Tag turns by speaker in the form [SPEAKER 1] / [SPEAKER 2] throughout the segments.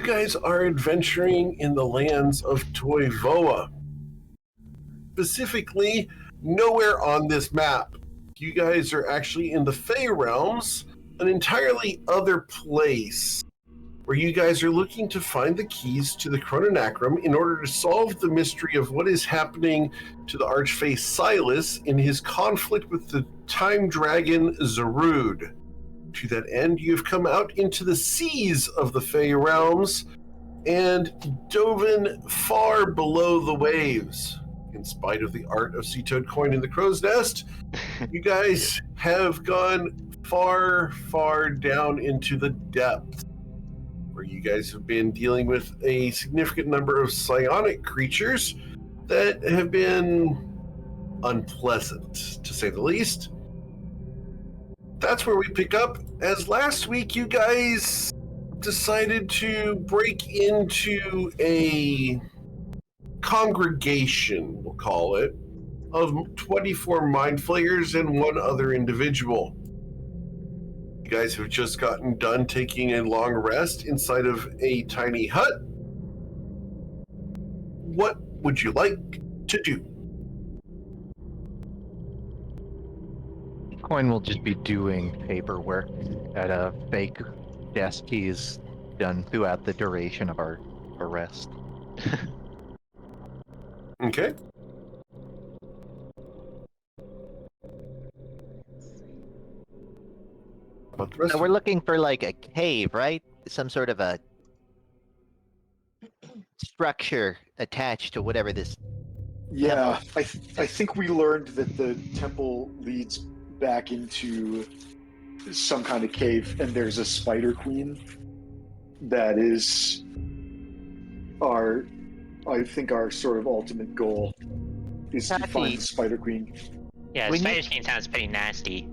[SPEAKER 1] guys are adventuring in the lands of Toivoa. Specifically, nowhere on this map. You guys are actually in the Fey Realms, an entirely other place, where you guys are looking to find the keys to the Chrononacrum in order to solve the mystery of what is happening to the Archfey Silas in his conflict with the time dragon Zarud. To that end, you have come out into the seas of the Fey Realms and dove far below the waves. In spite of the art of Sea Toad Coin in the Crow's Nest, you guys have gone far, far down into the depths, where you guys have been dealing with a significant number of psionic creatures that have been unpleasant, to say the least. That's where we pick up, as last week you guys decided to break into a congregation, we'll call it, of 24 mind flayers and one other individual. You guys have just gotten done taking a long rest inside of a tiny hut. What would you like to do?
[SPEAKER 2] Coin will just be doing paperwork at a fake desk he's done throughout the duration of our arrest.
[SPEAKER 1] Okay. About the rest
[SPEAKER 2] So
[SPEAKER 1] of
[SPEAKER 2] we're looking for like a cave, right? Some sort of a structure attached to whatever this.
[SPEAKER 3] Yeah, I think we learned that the temple leads back into some kind of cave, and there's a spider queen that is I think our sort of ultimate goal is to find the spider queen.
[SPEAKER 4] Yeah,
[SPEAKER 2] When
[SPEAKER 4] spider skin sounds pretty nasty.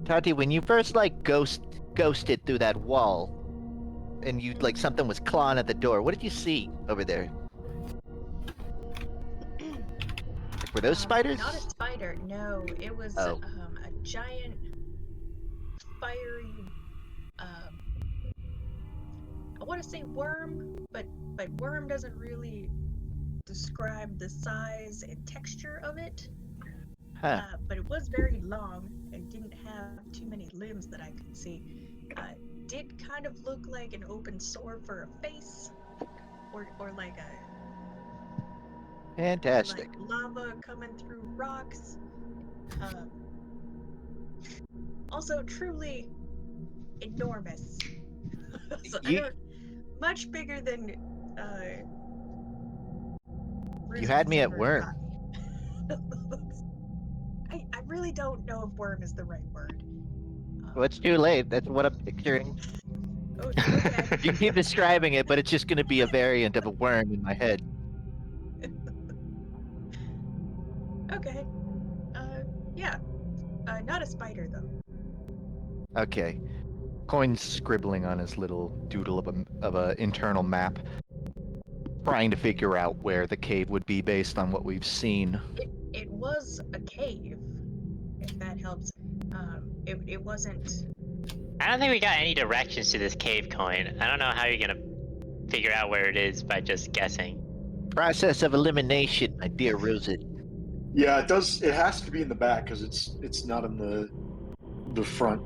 [SPEAKER 2] Tati, when you first like ghosted through that wall, and you like something was clawing at the door, what did you see over there? Were those spiders?
[SPEAKER 5] Not a spider, no. It was
[SPEAKER 2] Oh.
[SPEAKER 5] a giant, fiery, I want to say worm, but worm doesn't really describe the size and texture of it.
[SPEAKER 2] Huh.
[SPEAKER 5] But it was very long and didn't have too many limbs that I could see. Did kind of look like an open sore for a face, or like a
[SPEAKER 2] Fantastic.
[SPEAKER 5] like lava coming through rocks. Also truly enormous. So I don't, much bigger than
[SPEAKER 2] You had me at
[SPEAKER 5] Reuben's
[SPEAKER 2] worm.
[SPEAKER 5] ever got me. I really don't know if worm is the right word.
[SPEAKER 2] Well, it's too late. That's what I'm picturing.
[SPEAKER 5] Oh, okay.
[SPEAKER 2] You keep describing it, but it's just going to be a variant of a worm in my head.
[SPEAKER 5] Okay. Yeah. Not a spider though.
[SPEAKER 2] Okay. Coin's scribbling on his little doodle of a internal map, trying to figure out where the cave would be based on what we've seen.
[SPEAKER 5] It was a cave, if that helps. It wasn't.
[SPEAKER 4] I don't think we got any directions to this cave coin. I don't know how you're gonna figure out where it is by just guessing.
[SPEAKER 2] Process of elimination, my dear Rosit.
[SPEAKER 3] Yeah, it does. It has to be in the back because it's not in the front.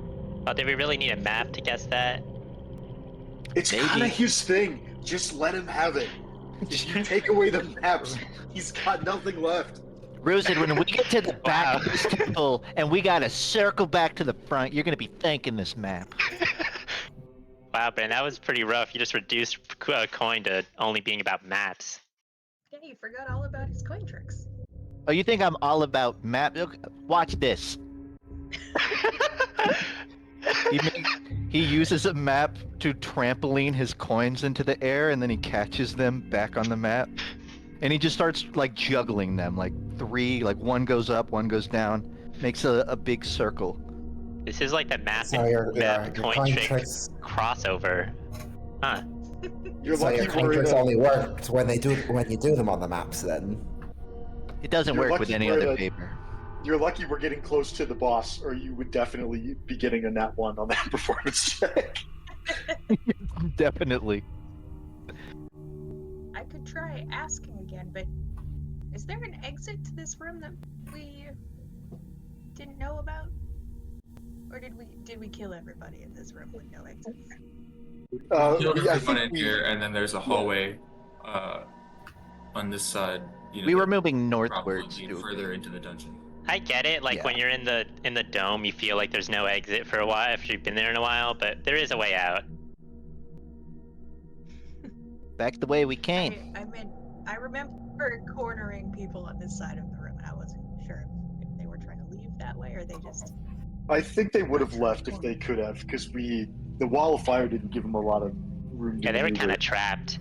[SPEAKER 4] Oh, did we really need a map to guess that?
[SPEAKER 3] It's
[SPEAKER 2] Maybe.
[SPEAKER 3] kind of his thing. Just let him have it. If you take away the maps, he's got nothing left.
[SPEAKER 2] Rosit, when we get to the back of this temple and we gotta circle back to the front, you're gonna be thanking this map.
[SPEAKER 4] Wow, Ben, that was pretty rough. You just reduced coin to only being about maps.
[SPEAKER 5] Yeah, you forgot all about his coin tricks.
[SPEAKER 2] Oh, you think I'm all about map? Look, watch this. He uses a map to trampoline his coins into the air, and then he catches them back on the map. And he just starts like juggling them, like three, like one goes up, one goes down, makes a big circle.
[SPEAKER 4] This is like the map
[SPEAKER 6] So
[SPEAKER 4] and
[SPEAKER 6] your
[SPEAKER 4] coin trick
[SPEAKER 6] tricks,
[SPEAKER 4] crossover. Huh.
[SPEAKER 3] You're
[SPEAKER 6] so
[SPEAKER 3] lucky
[SPEAKER 6] your coin
[SPEAKER 3] we're in
[SPEAKER 6] tricks
[SPEAKER 3] a-
[SPEAKER 6] only worked when you do them on the maps. Then
[SPEAKER 2] It doesn't
[SPEAKER 3] You're
[SPEAKER 2] work with
[SPEAKER 3] lucky
[SPEAKER 2] any
[SPEAKER 3] we're
[SPEAKER 2] other
[SPEAKER 3] in a-
[SPEAKER 2] paper.
[SPEAKER 3] You're lucky we're getting close to the boss, or you would definitely be getting a nat 1 on that performance check.
[SPEAKER 2] Definitely.
[SPEAKER 5] I could try asking again, but is there an exit to this room that we didn't know about? Or did we kill everybody in this room with no exits?
[SPEAKER 7] Killed
[SPEAKER 3] I
[SPEAKER 7] everyone
[SPEAKER 3] think
[SPEAKER 7] in here, and then there's a hallway on this side. You know,
[SPEAKER 2] We were
[SPEAKER 7] that
[SPEAKER 2] moving
[SPEAKER 7] probably
[SPEAKER 2] northwards
[SPEAKER 7] lead
[SPEAKER 2] too.
[SPEAKER 7] further into the dungeon.
[SPEAKER 4] I get it. Like when
[SPEAKER 6] Yeah.
[SPEAKER 4] you're in the dome, you feel like there's no exit for a while after you've been there in a while, but there is a way out.
[SPEAKER 2] Back the way we came.
[SPEAKER 5] I meant I remember cornering people on this side of the room, and I wasn't sure if they were trying to leave that way or they just.
[SPEAKER 3] I think they would have left if they could have, because the wall of fire didn't give them a lot of room to
[SPEAKER 4] Yeah, they were
[SPEAKER 3] maneuver.
[SPEAKER 4] kind of trapped.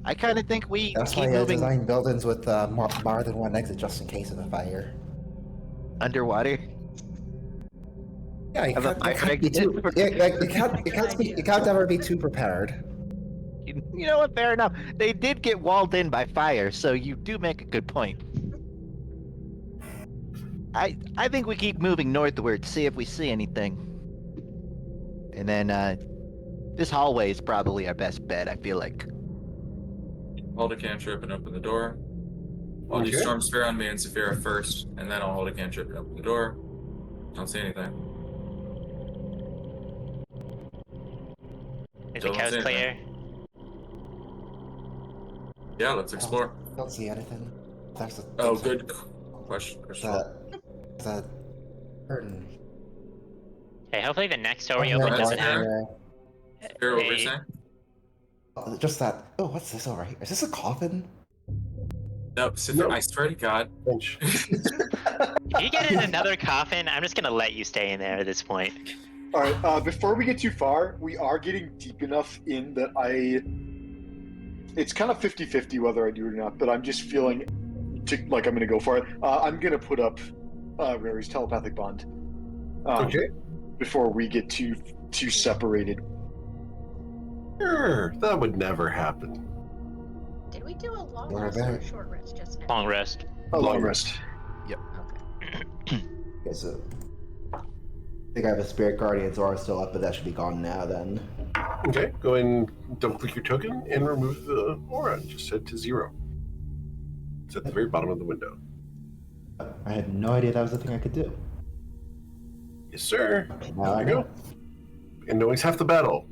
[SPEAKER 2] I kind of think we
[SPEAKER 6] That's
[SPEAKER 2] keep
[SPEAKER 6] why I
[SPEAKER 2] moving
[SPEAKER 6] design buildings with more than one exit just in case of a fire.
[SPEAKER 2] underwater.
[SPEAKER 6] Yeah, you
[SPEAKER 2] Have a
[SPEAKER 6] can't, you
[SPEAKER 2] fire
[SPEAKER 6] can't be too.
[SPEAKER 2] exit.
[SPEAKER 6] Yeah, like, you can't ever be too prepared.
[SPEAKER 2] You know what? Fair enough. They did get walled in by fire, so you do make a good point. I think we keep moving northward, see if we see anything. And then this hallway is probably our best bet, I feel like.
[SPEAKER 7] Hold a cantrip and open the door. I'll do
[SPEAKER 1] Okay.
[SPEAKER 7] Storm Sphere on me and Saphira first, and then I'll hold a cantrip and open the door. Don't see anything.
[SPEAKER 4] Is
[SPEAKER 7] Still
[SPEAKER 4] the
[SPEAKER 7] don't
[SPEAKER 4] coast
[SPEAKER 7] see
[SPEAKER 4] clear?
[SPEAKER 7] anything. Yeah, let's explore.
[SPEAKER 6] Don't see anything. There's a,
[SPEAKER 7] Oh,
[SPEAKER 6] there's a-
[SPEAKER 7] good question.
[SPEAKER 6] That curtain.
[SPEAKER 4] Hey, hopefully the next door we
[SPEAKER 6] Oh,
[SPEAKER 4] open
[SPEAKER 6] yeah,
[SPEAKER 4] doesn't
[SPEAKER 6] right
[SPEAKER 4] have.
[SPEAKER 6] there.
[SPEAKER 7] Saphira, what were you
[SPEAKER 4] Hey.
[SPEAKER 7] saying?
[SPEAKER 6] Oh, just that. Oh, what's this over here? Is this a coffin?
[SPEAKER 7] No, Saphira,
[SPEAKER 1] No.
[SPEAKER 7] I swear to God.
[SPEAKER 1] Bench.
[SPEAKER 4] If you get in another coffin, I'm just gonna let you stay in there at this point.
[SPEAKER 3] All right. Before we get too far, we are getting deep enough in that it's kind of 50-50 whether I do it or not, but I'm just feeling like I'm going to go for it. I'm going to put up Rary's telepathic bond.
[SPEAKER 1] Okay.
[SPEAKER 3] Before we get too separated.
[SPEAKER 1] Sure. That would never happen.
[SPEAKER 5] Did we do a long
[SPEAKER 6] We're
[SPEAKER 5] rest or a
[SPEAKER 6] back.
[SPEAKER 5] short rest just now?
[SPEAKER 4] Long rest.
[SPEAKER 3] A long
[SPEAKER 1] Long
[SPEAKER 3] rest.
[SPEAKER 5] Okay.
[SPEAKER 6] Okay, so. I think I have a spirit guardian's aura still up, but that should be gone now then.
[SPEAKER 1] Okay. Go ahead and double click your token and remove the aura. Just set to 0. It's at the very bottom of the window.
[SPEAKER 6] I had no idea that was a thing I could do.
[SPEAKER 1] Yes, sir.
[SPEAKER 6] Now
[SPEAKER 1] There
[SPEAKER 6] I
[SPEAKER 1] you
[SPEAKER 6] know.
[SPEAKER 1] go. And knowing's half the battle.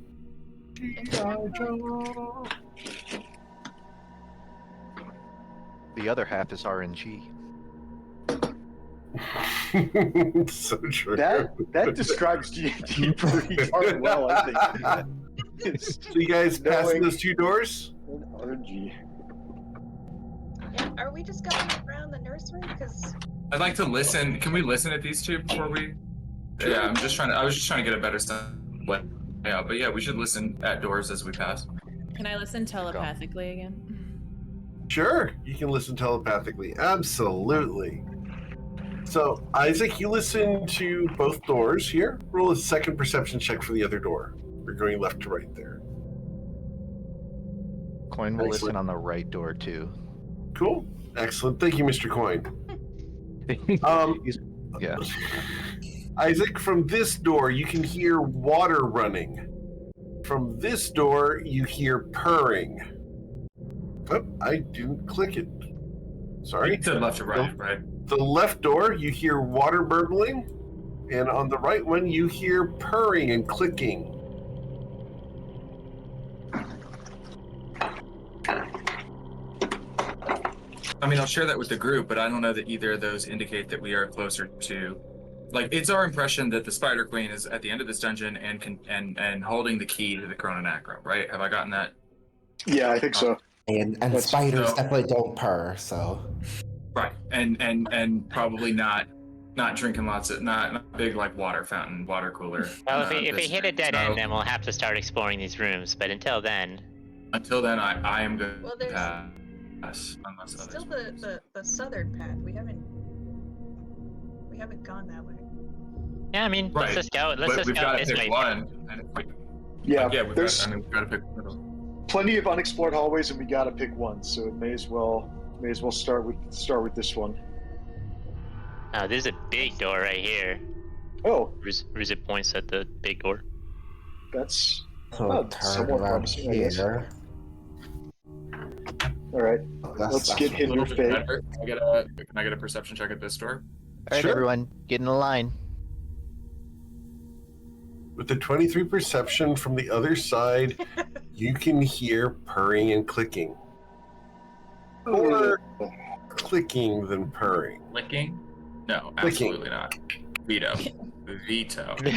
[SPEAKER 2] The other half is RNG.
[SPEAKER 1] So true.
[SPEAKER 3] That describes D&D pretty darn well, I think. It's
[SPEAKER 1] So you guys passing
[SPEAKER 3] knowing
[SPEAKER 1] those 2 doors?
[SPEAKER 3] an RNG.
[SPEAKER 5] Yeah, are we just going around the nursery? Because
[SPEAKER 7] I'd like to listen. Can we listen at these two before we? Yeah, I was just trying to get a better sense. What? Yeah, but yeah, we should listen at doors as we pass.
[SPEAKER 8] Can I listen telepathically again?
[SPEAKER 1] Sure, you can listen telepathically. Absolutely. So, Isaac, you listen to both doors here. Roll a second perception check for the other door. We're going left to right there.
[SPEAKER 2] Coin will
[SPEAKER 1] Excellent.
[SPEAKER 2] listen on the right door too.
[SPEAKER 1] Cool. Excellent. Thank you, Mr. Coin.
[SPEAKER 2] Yeah.
[SPEAKER 1] Isaac, from this door, you can hear water running. From this door, you hear purring. Oh, I didn't click it. Sorry.
[SPEAKER 7] To left or right, right?
[SPEAKER 1] The left door, you hear water burbling, and on the right one, you hear purring and clicking.
[SPEAKER 7] I mean, I'll share that with the group, but I don't know that either of those indicate that we are closer to. Like, it's our impression that the Spider Queen is at the end of this dungeon and holding the key to the Chrononacro, right? Have I gotten that?
[SPEAKER 3] Yeah, I think so.
[SPEAKER 6] And
[SPEAKER 3] That's-
[SPEAKER 6] spiders
[SPEAKER 7] so-
[SPEAKER 6] definitely don't purr, so.
[SPEAKER 7] Right, and probably not drinking lots of not big like water fountain, water cooler.
[SPEAKER 4] Well, if we
[SPEAKER 7] this-
[SPEAKER 4] hit a dead
[SPEAKER 7] so,
[SPEAKER 4] end, then we'll have to start exploring these rooms. But until then,
[SPEAKER 7] until then, I am going
[SPEAKER 5] Well,
[SPEAKER 7] to
[SPEAKER 5] there's
[SPEAKER 7] pass unless
[SPEAKER 5] still
[SPEAKER 7] others.
[SPEAKER 5] the southern path. We haven't gone that way.
[SPEAKER 4] yeah, I mean,
[SPEAKER 7] Right,
[SPEAKER 4] let's just go. Let's
[SPEAKER 7] but
[SPEAKER 4] just
[SPEAKER 7] we've
[SPEAKER 4] go
[SPEAKER 7] got to
[SPEAKER 4] this
[SPEAKER 7] pick
[SPEAKER 4] way.
[SPEAKER 7] one. And
[SPEAKER 3] Yeah,
[SPEAKER 7] yeah, we've
[SPEAKER 3] there's
[SPEAKER 7] got to pick one.
[SPEAKER 3] plenty of unexplored hallways, and we got to pick one. So it may as well start with this one.
[SPEAKER 4] Oh, there's a big door right here.
[SPEAKER 3] Oh,
[SPEAKER 4] Riz it points at the big door.
[SPEAKER 3] That's
[SPEAKER 6] So
[SPEAKER 3] somewhat
[SPEAKER 6] around
[SPEAKER 3] promising, I guess.
[SPEAKER 6] here.
[SPEAKER 3] All right,
[SPEAKER 6] That's,
[SPEAKER 3] let's
[SPEAKER 6] that's
[SPEAKER 3] get
[SPEAKER 7] A
[SPEAKER 3] hidden
[SPEAKER 7] little bit
[SPEAKER 3] fate.
[SPEAKER 7] better. Can I get a perception check at this door?
[SPEAKER 2] All right,
[SPEAKER 1] Sure.
[SPEAKER 2] everyone, get in the line.
[SPEAKER 1] With the 23 perception from the other side, you can hear purring and clicking. More clicking than purring.
[SPEAKER 7] Licking? No,
[SPEAKER 1] Clicking.
[SPEAKER 7] absolutely not. Veto. Veto.
[SPEAKER 8] Do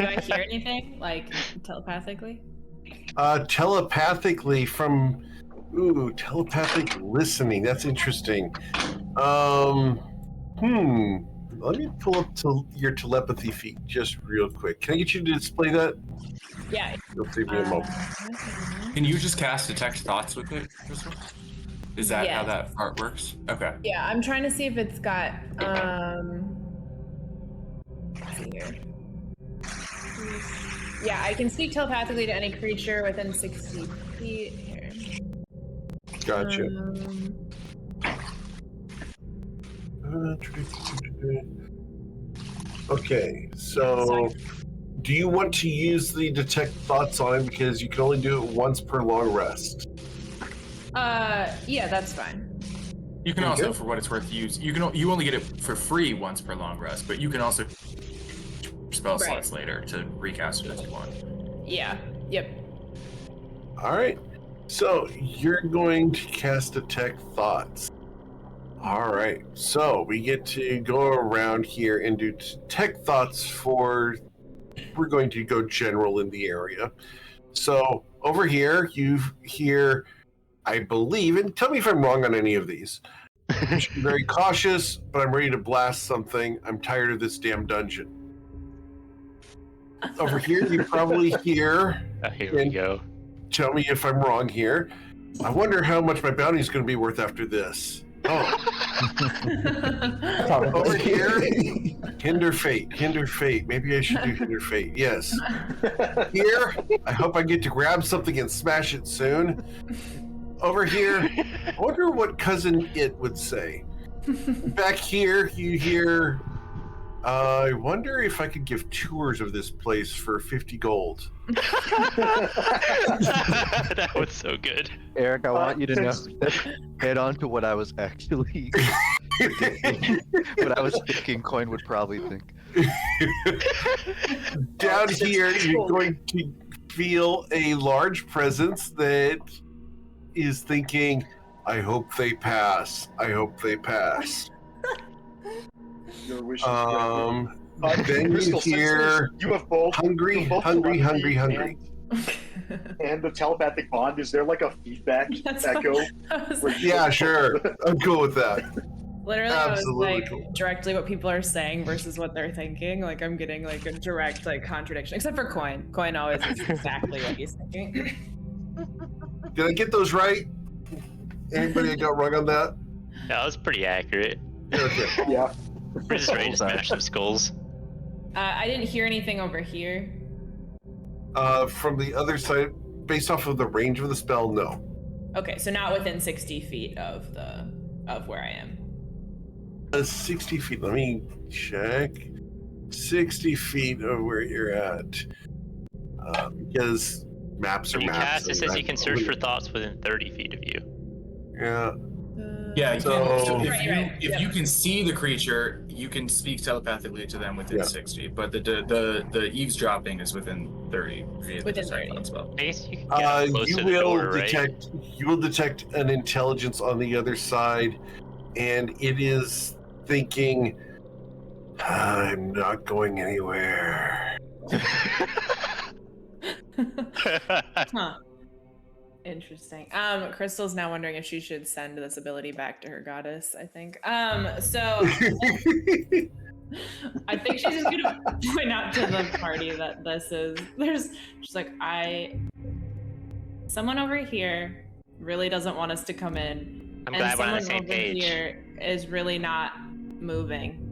[SPEAKER 8] I hear anything like telepathically?
[SPEAKER 1] Telepathically from telepathic listening. That's interesting. Let me pull up your telepathy feat just real quick. Can I get you to display that?
[SPEAKER 8] Yeah.
[SPEAKER 1] It'll take me a moment.
[SPEAKER 7] Can you just cast detect thoughts with it, Crystal? Is that how
[SPEAKER 8] Yes.
[SPEAKER 7] that part works? Okay.
[SPEAKER 8] Yeah, I'm trying to see if it's got let's see here. Yeah, I can speak telepathically to any creature within 60 feet. Here.
[SPEAKER 1] Gotcha. Okay, so do you want to use the detect thoughts on him because you can only do it once per long rest?
[SPEAKER 8] Yeah, that's fine.
[SPEAKER 7] You can
[SPEAKER 1] Okay.
[SPEAKER 7] also, for what it's worth, use you only get it for free once per long rest, but you can also spell slots later to recast it if you want.
[SPEAKER 8] Yeah. Yep.
[SPEAKER 1] All right. So you're going to cast detect thoughts. All right. So we get to go around here and do detect thoughts for. We're going to go general in the area. So over here, you hear, I believe, and tell me if I'm wrong on any of these. You should be very cautious, but I'm ready to blast something. I'm tired of this damn dungeon. Over here, you probably hear.
[SPEAKER 4] Oh, here we go.
[SPEAKER 1] Tell me if I'm wrong here. I wonder how much my bounty is going to be worth after this. Oh, over here, hinder fate. Maybe I should do hinder fate. Yes. Here, I hope I get to grab something and smash it soon. Over here, I wonder what cousin it would say. Back here, you hear. I wonder if I could give tours of this place for 50 gold.
[SPEAKER 4] That was so good.
[SPEAKER 2] Eric, I want you to know that head on to what I was actually what I was thinking Coin would probably think.
[SPEAKER 1] Down here, you're going to feel a large presence that is thinking, I hope they pass. I hope they pass.
[SPEAKER 3] Your wish is granted.
[SPEAKER 1] Then you
[SPEAKER 3] Crystal, since
[SPEAKER 1] hear
[SPEAKER 3] you have both
[SPEAKER 1] hungry,
[SPEAKER 3] you have both
[SPEAKER 1] hungry,
[SPEAKER 3] telepathy
[SPEAKER 1] hungry.
[SPEAKER 3] and the telepathic bond. Is there like a feedback
[SPEAKER 8] That's
[SPEAKER 3] echo?
[SPEAKER 8] what I was-
[SPEAKER 3] where you-
[SPEAKER 1] Yeah, sure. I'm cool with that.
[SPEAKER 8] Literally,
[SPEAKER 1] Absolutely
[SPEAKER 8] I was like
[SPEAKER 1] cool.
[SPEAKER 8] directly what people are saying versus what they're thinking. Like I'm getting like a direct like contradiction, except for Coin. Coin always is exactly what he's thinking.
[SPEAKER 1] Did I get those right? Anybody got wrong on that?
[SPEAKER 4] That was pretty accurate.
[SPEAKER 1] Okay.
[SPEAKER 3] Yeah.
[SPEAKER 4] We're just ready to smash some skulls.
[SPEAKER 8] I didn't hear anything over here.
[SPEAKER 1] From the other side, based off of the range of the spell, no.
[SPEAKER 8] Okay, so not within 60 feet of where I am.
[SPEAKER 1] 60 feet. Let me check. 60 feet of where you're at. Because maps are
[SPEAKER 4] When you
[SPEAKER 1] maps.
[SPEAKER 4] cast, it
[SPEAKER 1] and
[SPEAKER 4] says
[SPEAKER 1] that-
[SPEAKER 4] you can search for thoughts within 30 feet of you.
[SPEAKER 1] Yeah.
[SPEAKER 7] Yeah, you
[SPEAKER 1] So-
[SPEAKER 7] can, so
[SPEAKER 8] Right.
[SPEAKER 7] if you can see the creature, you can speak telepathically to them within
[SPEAKER 1] Yeah.
[SPEAKER 7] 60. But the eavesdropping is within 30.
[SPEAKER 8] Within 30.
[SPEAKER 4] I guess you can get up close
[SPEAKER 1] You
[SPEAKER 4] to the
[SPEAKER 1] will
[SPEAKER 4] door, right?
[SPEAKER 1] detect. You will detect an intelligence on the other side, and it is thinking, "I'm not going anywhere."
[SPEAKER 8] Huh. Interesting. Crystal's now wondering if she should send this ability back to her goddess, I think. So I think she's just gonna point out to the party that she's like, someone over here really doesn't want us to come in.
[SPEAKER 4] I'm
[SPEAKER 8] and
[SPEAKER 4] glad we're on the
[SPEAKER 8] someone
[SPEAKER 4] same
[SPEAKER 8] over
[SPEAKER 4] page.
[SPEAKER 8] here is really not moving.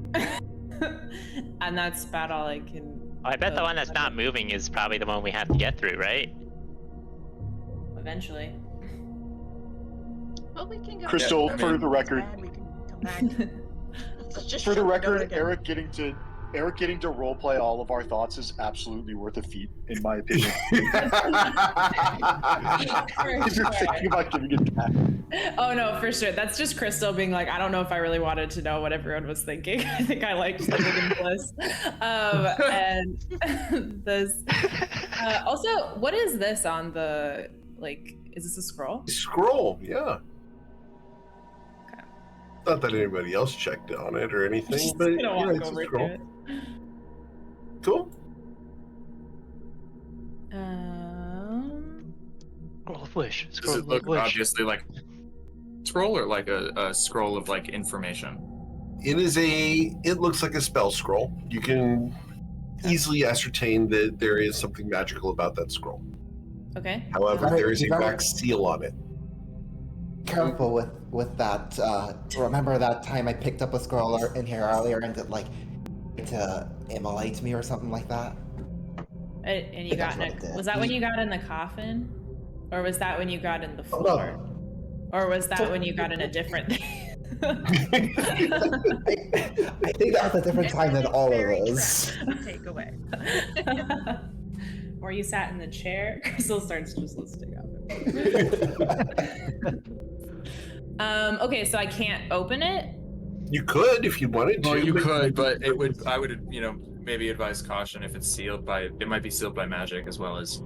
[SPEAKER 8] And that's about all I can.
[SPEAKER 4] I bet the one that's not moving is probably the one we have to get through, right?
[SPEAKER 8] Eventually.
[SPEAKER 5] Well, we can go.
[SPEAKER 3] Crystal,
[SPEAKER 7] I
[SPEAKER 3] for
[SPEAKER 7] mean-
[SPEAKER 3] the record,
[SPEAKER 5] We can come back. Let's just
[SPEAKER 3] for the
[SPEAKER 5] shut door
[SPEAKER 3] record,
[SPEAKER 5] again.
[SPEAKER 3] Eric getting to Eric getting to roleplay all of our thoughts is absolutely worth a feat, in my opinion. If you're thinking about giving it back.
[SPEAKER 8] Oh no, for sure. That's just Crystal being like, I don't know if I really wanted to know what everyone was thinking. I think I liked living in bliss. And this. Also, what is this on the Is this a scroll?
[SPEAKER 1] Scroll, yeah.
[SPEAKER 8] Okay.
[SPEAKER 1] Not that anybody else checked on it or anything,
[SPEAKER 8] Just
[SPEAKER 1] but
[SPEAKER 8] gonna
[SPEAKER 1] yeah,
[SPEAKER 8] walk
[SPEAKER 1] it's a
[SPEAKER 8] over to
[SPEAKER 1] scroll.
[SPEAKER 8] it.
[SPEAKER 1] Cool.
[SPEAKER 4] Scroll of wish.
[SPEAKER 7] Does
[SPEAKER 4] Scroll
[SPEAKER 7] it
[SPEAKER 4] of
[SPEAKER 7] look
[SPEAKER 4] wish.
[SPEAKER 7] obviously like scroll or like a scroll of like information?
[SPEAKER 1] It looks like a spell scroll. You can easily ascertain that there is something magical about that scroll.
[SPEAKER 8] Okay.
[SPEAKER 1] However,
[SPEAKER 6] Right,
[SPEAKER 1] there is a
[SPEAKER 6] you gotta-
[SPEAKER 1] wax seal on it.
[SPEAKER 6] Careful with that. Remember that time I picked up a scroll in here earlier and it to immolate me or something like that?
[SPEAKER 8] And you got
[SPEAKER 6] That's what it did.
[SPEAKER 8] was that when you got in the coffin? Or was that when you got in the
[SPEAKER 6] Oh,
[SPEAKER 8] floor?
[SPEAKER 6] no.
[SPEAKER 8] Or was that when you got in a different thing?
[SPEAKER 6] I think that was a different time than all of us.
[SPEAKER 5] Take away.
[SPEAKER 8] Or you sat in the chair. Crystal starts just listing off. Okay, so I can't open it.
[SPEAKER 1] You could if you wanted to.
[SPEAKER 7] Well, you
[SPEAKER 1] but-
[SPEAKER 7] could, but I would, maybe advise caution if it's sealed by. It might be sealed by magic as well as.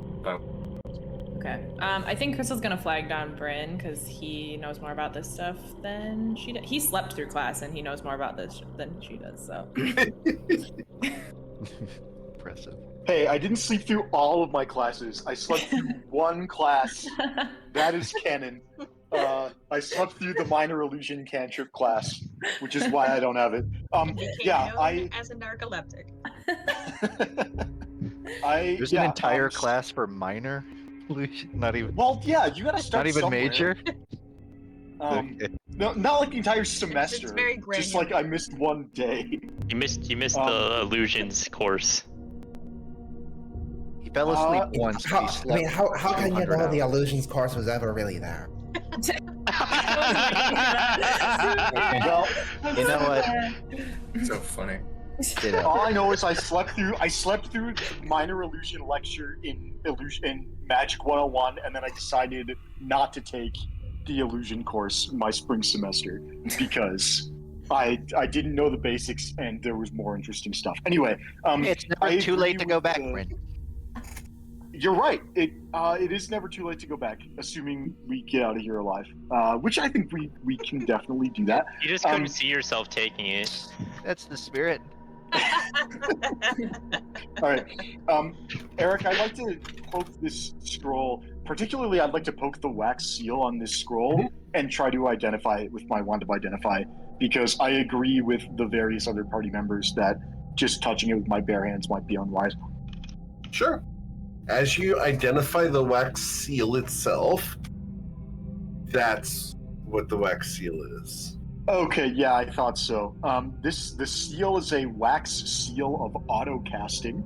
[SPEAKER 8] Okay. I think Crystal's gonna flag down Bryn because he knows more about this stuff than she does. He slept through class and he knows more about this than she does. So.
[SPEAKER 2] Impressive.
[SPEAKER 3] Hey, I didn't sleep through all of my classes. I slept through one class. That is canon. I slept through the minor illusion cantrip class, which is why I don't have it. Yeah,
[SPEAKER 5] as a narcoleptic.
[SPEAKER 2] There's an entire class for minor illusion, not even.
[SPEAKER 3] Well, yeah, you gotta start
[SPEAKER 2] Not even
[SPEAKER 3] somewhere.
[SPEAKER 2] major.
[SPEAKER 3] Okay. No, not like the entire semester.
[SPEAKER 5] It's very
[SPEAKER 3] just like I missed one day.
[SPEAKER 4] You missed the illusions course.
[SPEAKER 2] He fell asleep once. But he
[SPEAKER 6] I
[SPEAKER 2] slept
[SPEAKER 6] mean, how can you
[SPEAKER 2] 200
[SPEAKER 6] know the
[SPEAKER 2] hours.
[SPEAKER 6] illusions course was ever really there?
[SPEAKER 3] Well,
[SPEAKER 2] You know what?
[SPEAKER 7] So funny.
[SPEAKER 2] You know,
[SPEAKER 3] all I know is I slept through minor illusion lecture in Magic 101, and then I decided not to take the illusion course my spring semester because I didn't know the basics and there was more interesting stuff. Anyway,
[SPEAKER 2] it's never
[SPEAKER 3] I
[SPEAKER 2] too
[SPEAKER 3] agree
[SPEAKER 2] late to go
[SPEAKER 3] with
[SPEAKER 2] back,
[SPEAKER 3] the-
[SPEAKER 2] Bryn.
[SPEAKER 3] You're right. It is never too late to go back, assuming we get out of here alive. Which I think we can definitely do that.
[SPEAKER 4] You just couldn't see yourself taking it.
[SPEAKER 2] That's the spirit.
[SPEAKER 3] All right, Eric, I'd like to poke this scroll. Particularly, I'd like to poke the wax seal on this scroll and try to identify it with my wand of identify, because I agree with the various other party members that just touching it with my bare hands might be unwise.
[SPEAKER 1] Sure. As you identify the wax seal itself, that's what the wax seal is.
[SPEAKER 3] Okay, yeah, I thought so. The seal is a wax seal of auto casting.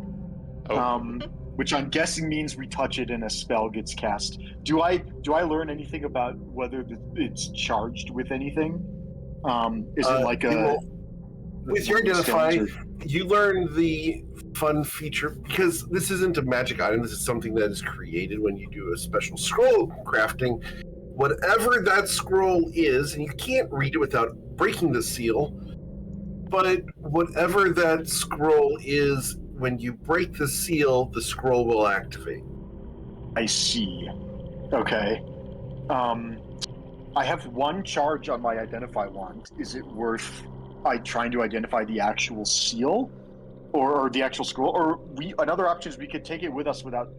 [SPEAKER 4] Oh.
[SPEAKER 3] Which I'm guessing means we touch it and a spell gets cast. Do I learn anything about whether it's charged with anything? Is it like
[SPEAKER 1] with your identify,
[SPEAKER 3] stones
[SPEAKER 1] you learn the fun feature, because this isn't a magic item, this is something that is created when you do a special scroll crafting. Whatever that scroll is, and you can't read it without breaking the seal, but whatever that scroll is, when you break the seal, the scroll will activate.
[SPEAKER 3] I see. Okay. I have one charge on my identify wand. Is it worth trying to identify the actual seal, or the actual scroll? Or another option is we could take it with us without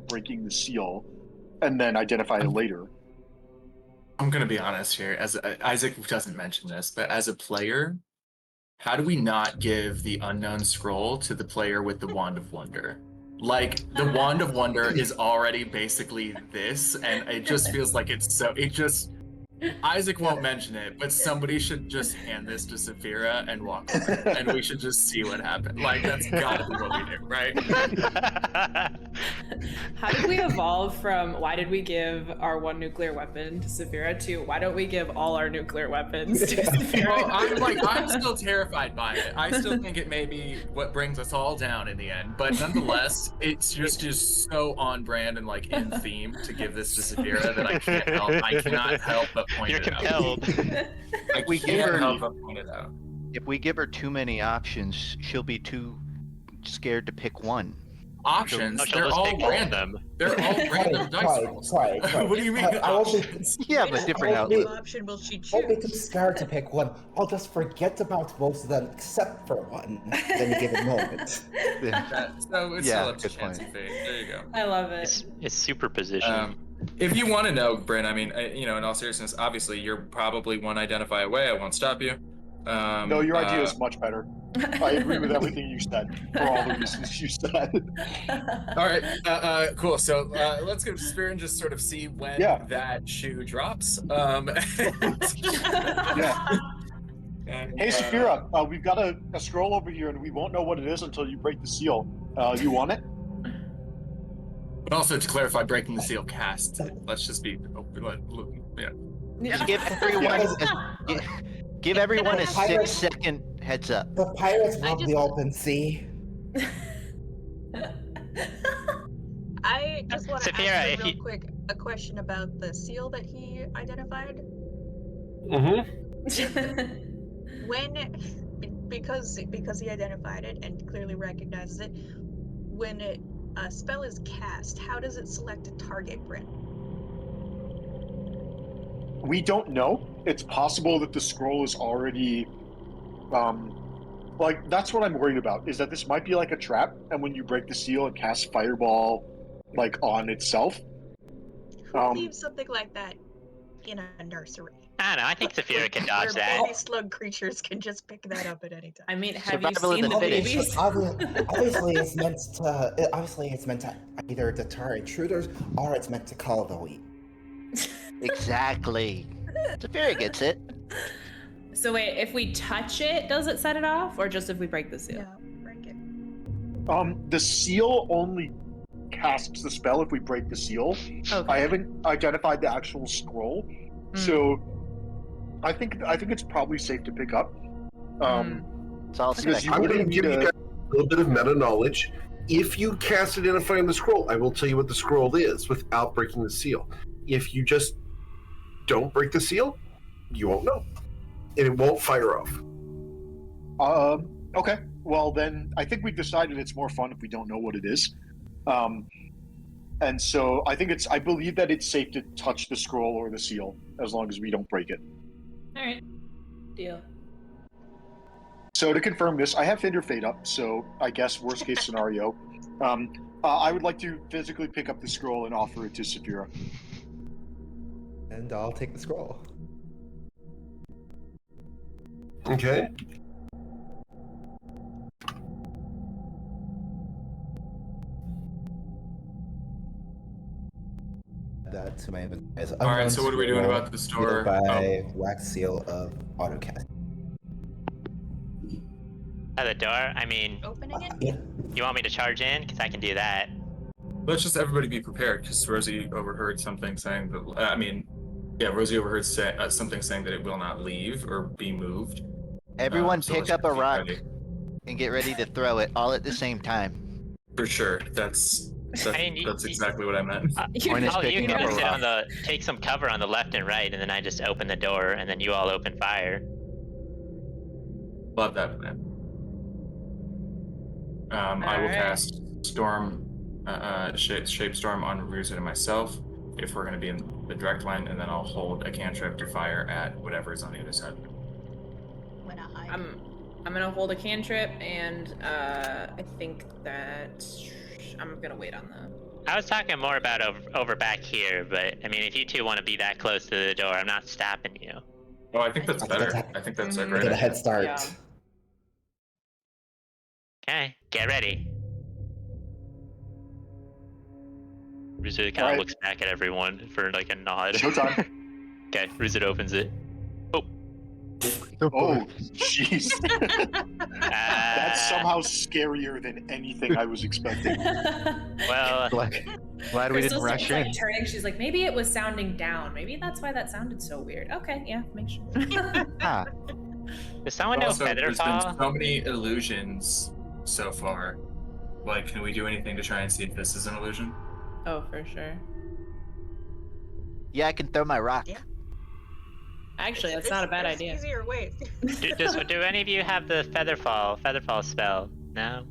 [SPEAKER 3] breaking the seal, and then identify it later.
[SPEAKER 7] I'm gonna be honest here. As Isaac doesn't mention this, but as a player, how do we not give the unknown scroll to the player with the Wand of Wonder? Like, the Wand of Wonder is already basically this, and it just feels like it's so. Isaac won't mention it, but somebody should just hand this to Saphira and walk away, and we should just see what happens. Like, that's gotta be what we do, right?
[SPEAKER 8] How did we evolve from why did we give our one nuclear weapon to Saphira to why don't we give all our nuclear weapons to Saphira?
[SPEAKER 7] Well, I'm still terrified by it. I still think it may be what brings us all down in the end, but nonetheless, it's just so on brand and like in theme to give this to Saphira that I cannot help but point
[SPEAKER 4] You're
[SPEAKER 7] it
[SPEAKER 4] compelled.
[SPEAKER 7] out.
[SPEAKER 2] We give her-
[SPEAKER 7] help but point it out.
[SPEAKER 2] If we give her too many options, she'll be too scared to pick one.
[SPEAKER 7] Options,
[SPEAKER 4] No, she'll
[SPEAKER 7] they're
[SPEAKER 4] just
[SPEAKER 7] all
[SPEAKER 4] pick all of
[SPEAKER 7] random. They're all random dice rolls.
[SPEAKER 6] Right.
[SPEAKER 7] What do you mean
[SPEAKER 6] I won't be,
[SPEAKER 7] options?
[SPEAKER 2] Yeah, but different
[SPEAKER 6] I'll
[SPEAKER 2] outlook.
[SPEAKER 5] What option will she
[SPEAKER 6] won't be too
[SPEAKER 5] choose?
[SPEAKER 6] scared to pick one. I'll just forget about most of them except for one at any given moment.
[SPEAKER 2] Yeah.
[SPEAKER 7] So it's
[SPEAKER 2] Yeah,
[SPEAKER 7] still up to
[SPEAKER 2] good
[SPEAKER 7] chance
[SPEAKER 2] point.
[SPEAKER 7] of fate. There you go.
[SPEAKER 8] I love it.
[SPEAKER 4] It's superposition.
[SPEAKER 7] If you want to know, Bryn, I mean, in all seriousness, obviously you're probably one identify away. I won't stop you.
[SPEAKER 3] No, your idea is much better. I agree with everything you said for all the reasons you said.
[SPEAKER 7] All right, cool. So let's go to Spirit and just sort of see when that shoe drops.
[SPEAKER 3] Hey, Saphira, we've got a scroll over here, and we won't know what it is until you break the seal. You want it?
[SPEAKER 7] But also to clarify, breaking the seal casts it. Let's just be open.
[SPEAKER 2] Just give everyone a 6-second heads up.
[SPEAKER 6] The pirates
[SPEAKER 5] I
[SPEAKER 6] love
[SPEAKER 5] just-
[SPEAKER 6] the open sea.
[SPEAKER 5] I just want to
[SPEAKER 4] Saphira,
[SPEAKER 5] ask
[SPEAKER 4] if
[SPEAKER 5] you real
[SPEAKER 4] you-
[SPEAKER 5] quick a question about the seal that he identified.
[SPEAKER 1] Mm-hmm.
[SPEAKER 5] When, because he identified it and clearly recognizes it, when a spell is cast, how does it select a target, Bryn?
[SPEAKER 3] We don't know. It's possible that the scroll is already, like, that's what I'm worried about, is that this might be like a trap, and when you break the seal, it casts Fireball, like, on itself.
[SPEAKER 5] Who leaves something like that in a nursery?
[SPEAKER 4] I don't know. I think Saphira can dodge
[SPEAKER 5] Where
[SPEAKER 4] that.
[SPEAKER 5] baby slug creatures can just pick that up at any time.
[SPEAKER 8] I mean, have you
[SPEAKER 2] Survival of
[SPEAKER 8] seen
[SPEAKER 2] the
[SPEAKER 8] the
[SPEAKER 2] fittest.
[SPEAKER 8] babies?
[SPEAKER 6] Obviously, it's meant to either deter intruders or it's meant to call the weak.
[SPEAKER 2] Exactly. Saphira gets it.
[SPEAKER 8] So wait, if we touch it, does it set it off, or just if we break the seal?
[SPEAKER 5] No, break it.
[SPEAKER 3] The seal only casts the spell if we break the seal.
[SPEAKER 8] Okay.
[SPEAKER 3] I haven't identified the actual scroll, so I think it's probably safe to pick up.
[SPEAKER 2] It's all
[SPEAKER 3] Because you
[SPEAKER 2] spec.
[SPEAKER 1] I'm going to
[SPEAKER 3] wouldn't
[SPEAKER 1] give
[SPEAKER 3] need
[SPEAKER 1] you
[SPEAKER 3] a-
[SPEAKER 1] guys a little bit of meta knowledge. If you cast identifying the scroll, I will tell you what the scroll is without breaking the seal. If you just don't break the seal, you won't know, and it won't fire off.
[SPEAKER 3] Okay. Well, then I think we've decided it's more fun if we don't know what it is. And so I believe that it's safe to touch the scroll or the seal as long as we don't break it.
[SPEAKER 8] All right. Deal.
[SPEAKER 3] So to confirm this, I have Fade or Fade up, so I guess worst case scenario. I would like to physically pick up the scroll and offer it to Saphira.
[SPEAKER 6] And I'll take the scroll.
[SPEAKER 1] Okay.
[SPEAKER 6] That to my inventory.
[SPEAKER 7] All right, so what are we doing about the store?
[SPEAKER 6] By wax seal of autocast.
[SPEAKER 4] At the door? I mean,
[SPEAKER 5] Opening it?
[SPEAKER 6] Yeah.
[SPEAKER 4] you want me to charge in? Because I can do that.
[SPEAKER 7] Let's just everybody be prepared, because Rosie overheard something saying that. Rosie overheard something saying that it will not leave or be moved.
[SPEAKER 2] Everyone
[SPEAKER 7] So
[SPEAKER 2] pick
[SPEAKER 7] let's
[SPEAKER 2] up a
[SPEAKER 7] just be
[SPEAKER 2] rock
[SPEAKER 7] ready.
[SPEAKER 2] and get ready to throw it all at the same time.
[SPEAKER 7] For sure. That's exactly what I meant.
[SPEAKER 2] Point is
[SPEAKER 4] You
[SPEAKER 2] picking
[SPEAKER 4] can
[SPEAKER 2] up a
[SPEAKER 4] sit
[SPEAKER 2] rock.
[SPEAKER 4] on take some cover on the left and right, and then I just open the door, and then you all open fire.
[SPEAKER 7] Love that plan. I will
[SPEAKER 8] Alright.
[SPEAKER 7] cast Storm, Shape Storm on Ruzit and myself if we're going to be in the direct line, and then I'll hold a cantrip to fire at whatever is on the other side.
[SPEAKER 5] When I hide.
[SPEAKER 8] I'm gonna hold a cantrip, and I think that I'm gonna wait on the.
[SPEAKER 4] I was talking more about over back here, but I mean, if you two want to be that close to the door, I'm not stopping you.
[SPEAKER 7] Oh, I think that's
[SPEAKER 6] I think
[SPEAKER 7] better.
[SPEAKER 6] that's-
[SPEAKER 7] I think that's a
[SPEAKER 8] Mhm.
[SPEAKER 7] great
[SPEAKER 6] Get a
[SPEAKER 7] idea.
[SPEAKER 6] head start.
[SPEAKER 8] Yeah.
[SPEAKER 4] Okay, get ready. Rizzo kind of
[SPEAKER 3] Alright.
[SPEAKER 4] looks back at everyone for like a nod.
[SPEAKER 3] Showtime.
[SPEAKER 4] Okay, Ruzit opens it.
[SPEAKER 3] Oh, jeez. That's
[SPEAKER 4] Ah,
[SPEAKER 3] somehow scarier than anything I was expecting.
[SPEAKER 4] well,
[SPEAKER 2] Glad we didn't
[SPEAKER 8] Crystal
[SPEAKER 2] rush
[SPEAKER 8] starts like
[SPEAKER 2] in.
[SPEAKER 8] turning. She's like, maybe it was sounding down. Maybe that's why that sounded so weird. Okay, yeah, make sure.
[SPEAKER 2] Ah,
[SPEAKER 4] does someone know
[SPEAKER 7] Also, there's been
[SPEAKER 4] Featherfall?
[SPEAKER 7] so many illusions so far. Like, can we do anything to try and see if this is an illusion?
[SPEAKER 8] Oh, for sure.
[SPEAKER 2] yeah, I can throw my rock.
[SPEAKER 5] Yeah.
[SPEAKER 8] Actually, that's not a bad
[SPEAKER 5] There's
[SPEAKER 8] idea.
[SPEAKER 5] easier ways.
[SPEAKER 4] Do any of you have the Featherfall spell? No.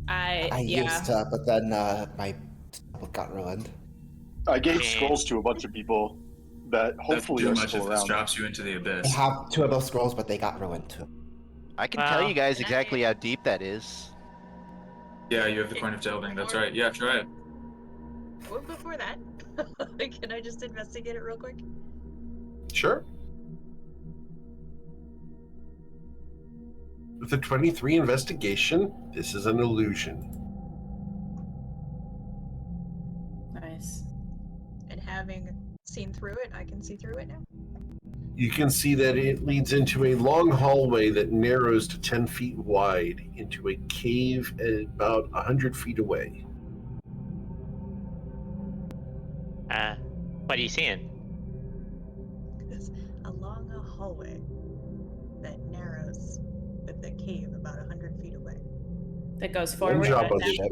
[SPEAKER 6] I
[SPEAKER 8] Yeah.
[SPEAKER 6] used to, but then my spell got ruined.
[SPEAKER 3] I gave
[SPEAKER 4] Yeah.
[SPEAKER 3] scrolls to a bunch of people that hopefully
[SPEAKER 7] That's
[SPEAKER 3] are
[SPEAKER 7] too much
[SPEAKER 3] still
[SPEAKER 7] if this
[SPEAKER 3] around.
[SPEAKER 7] drops you into the
[SPEAKER 6] I
[SPEAKER 7] abyss.
[SPEAKER 6] have 2 of those scrolls, but they got ruined too.
[SPEAKER 2] I can tell
[SPEAKER 4] Wow.
[SPEAKER 2] you guys
[SPEAKER 5] Can
[SPEAKER 2] exactly
[SPEAKER 5] I-
[SPEAKER 2] how deep that is.
[SPEAKER 7] Yeah, you have the coin of delving. That's right. Yeah, try it.
[SPEAKER 5] Well, before that, can I just investigate it real quick?
[SPEAKER 1] Sure. With a 23 investigation, this is an illusion.
[SPEAKER 8] Nice.
[SPEAKER 5] And having seen through it, I can see through it now.
[SPEAKER 1] You can see that it leads into a long hallway that narrows to 10 feet wide into a cave about 100 feet away.
[SPEAKER 4] What are you seeing?
[SPEAKER 5] It's along a hallway that narrows with a cave about 100 feet away.
[SPEAKER 8] That goes
[SPEAKER 1] Good
[SPEAKER 8] forward.
[SPEAKER 1] job
[SPEAKER 8] but
[SPEAKER 1] on
[SPEAKER 8] down.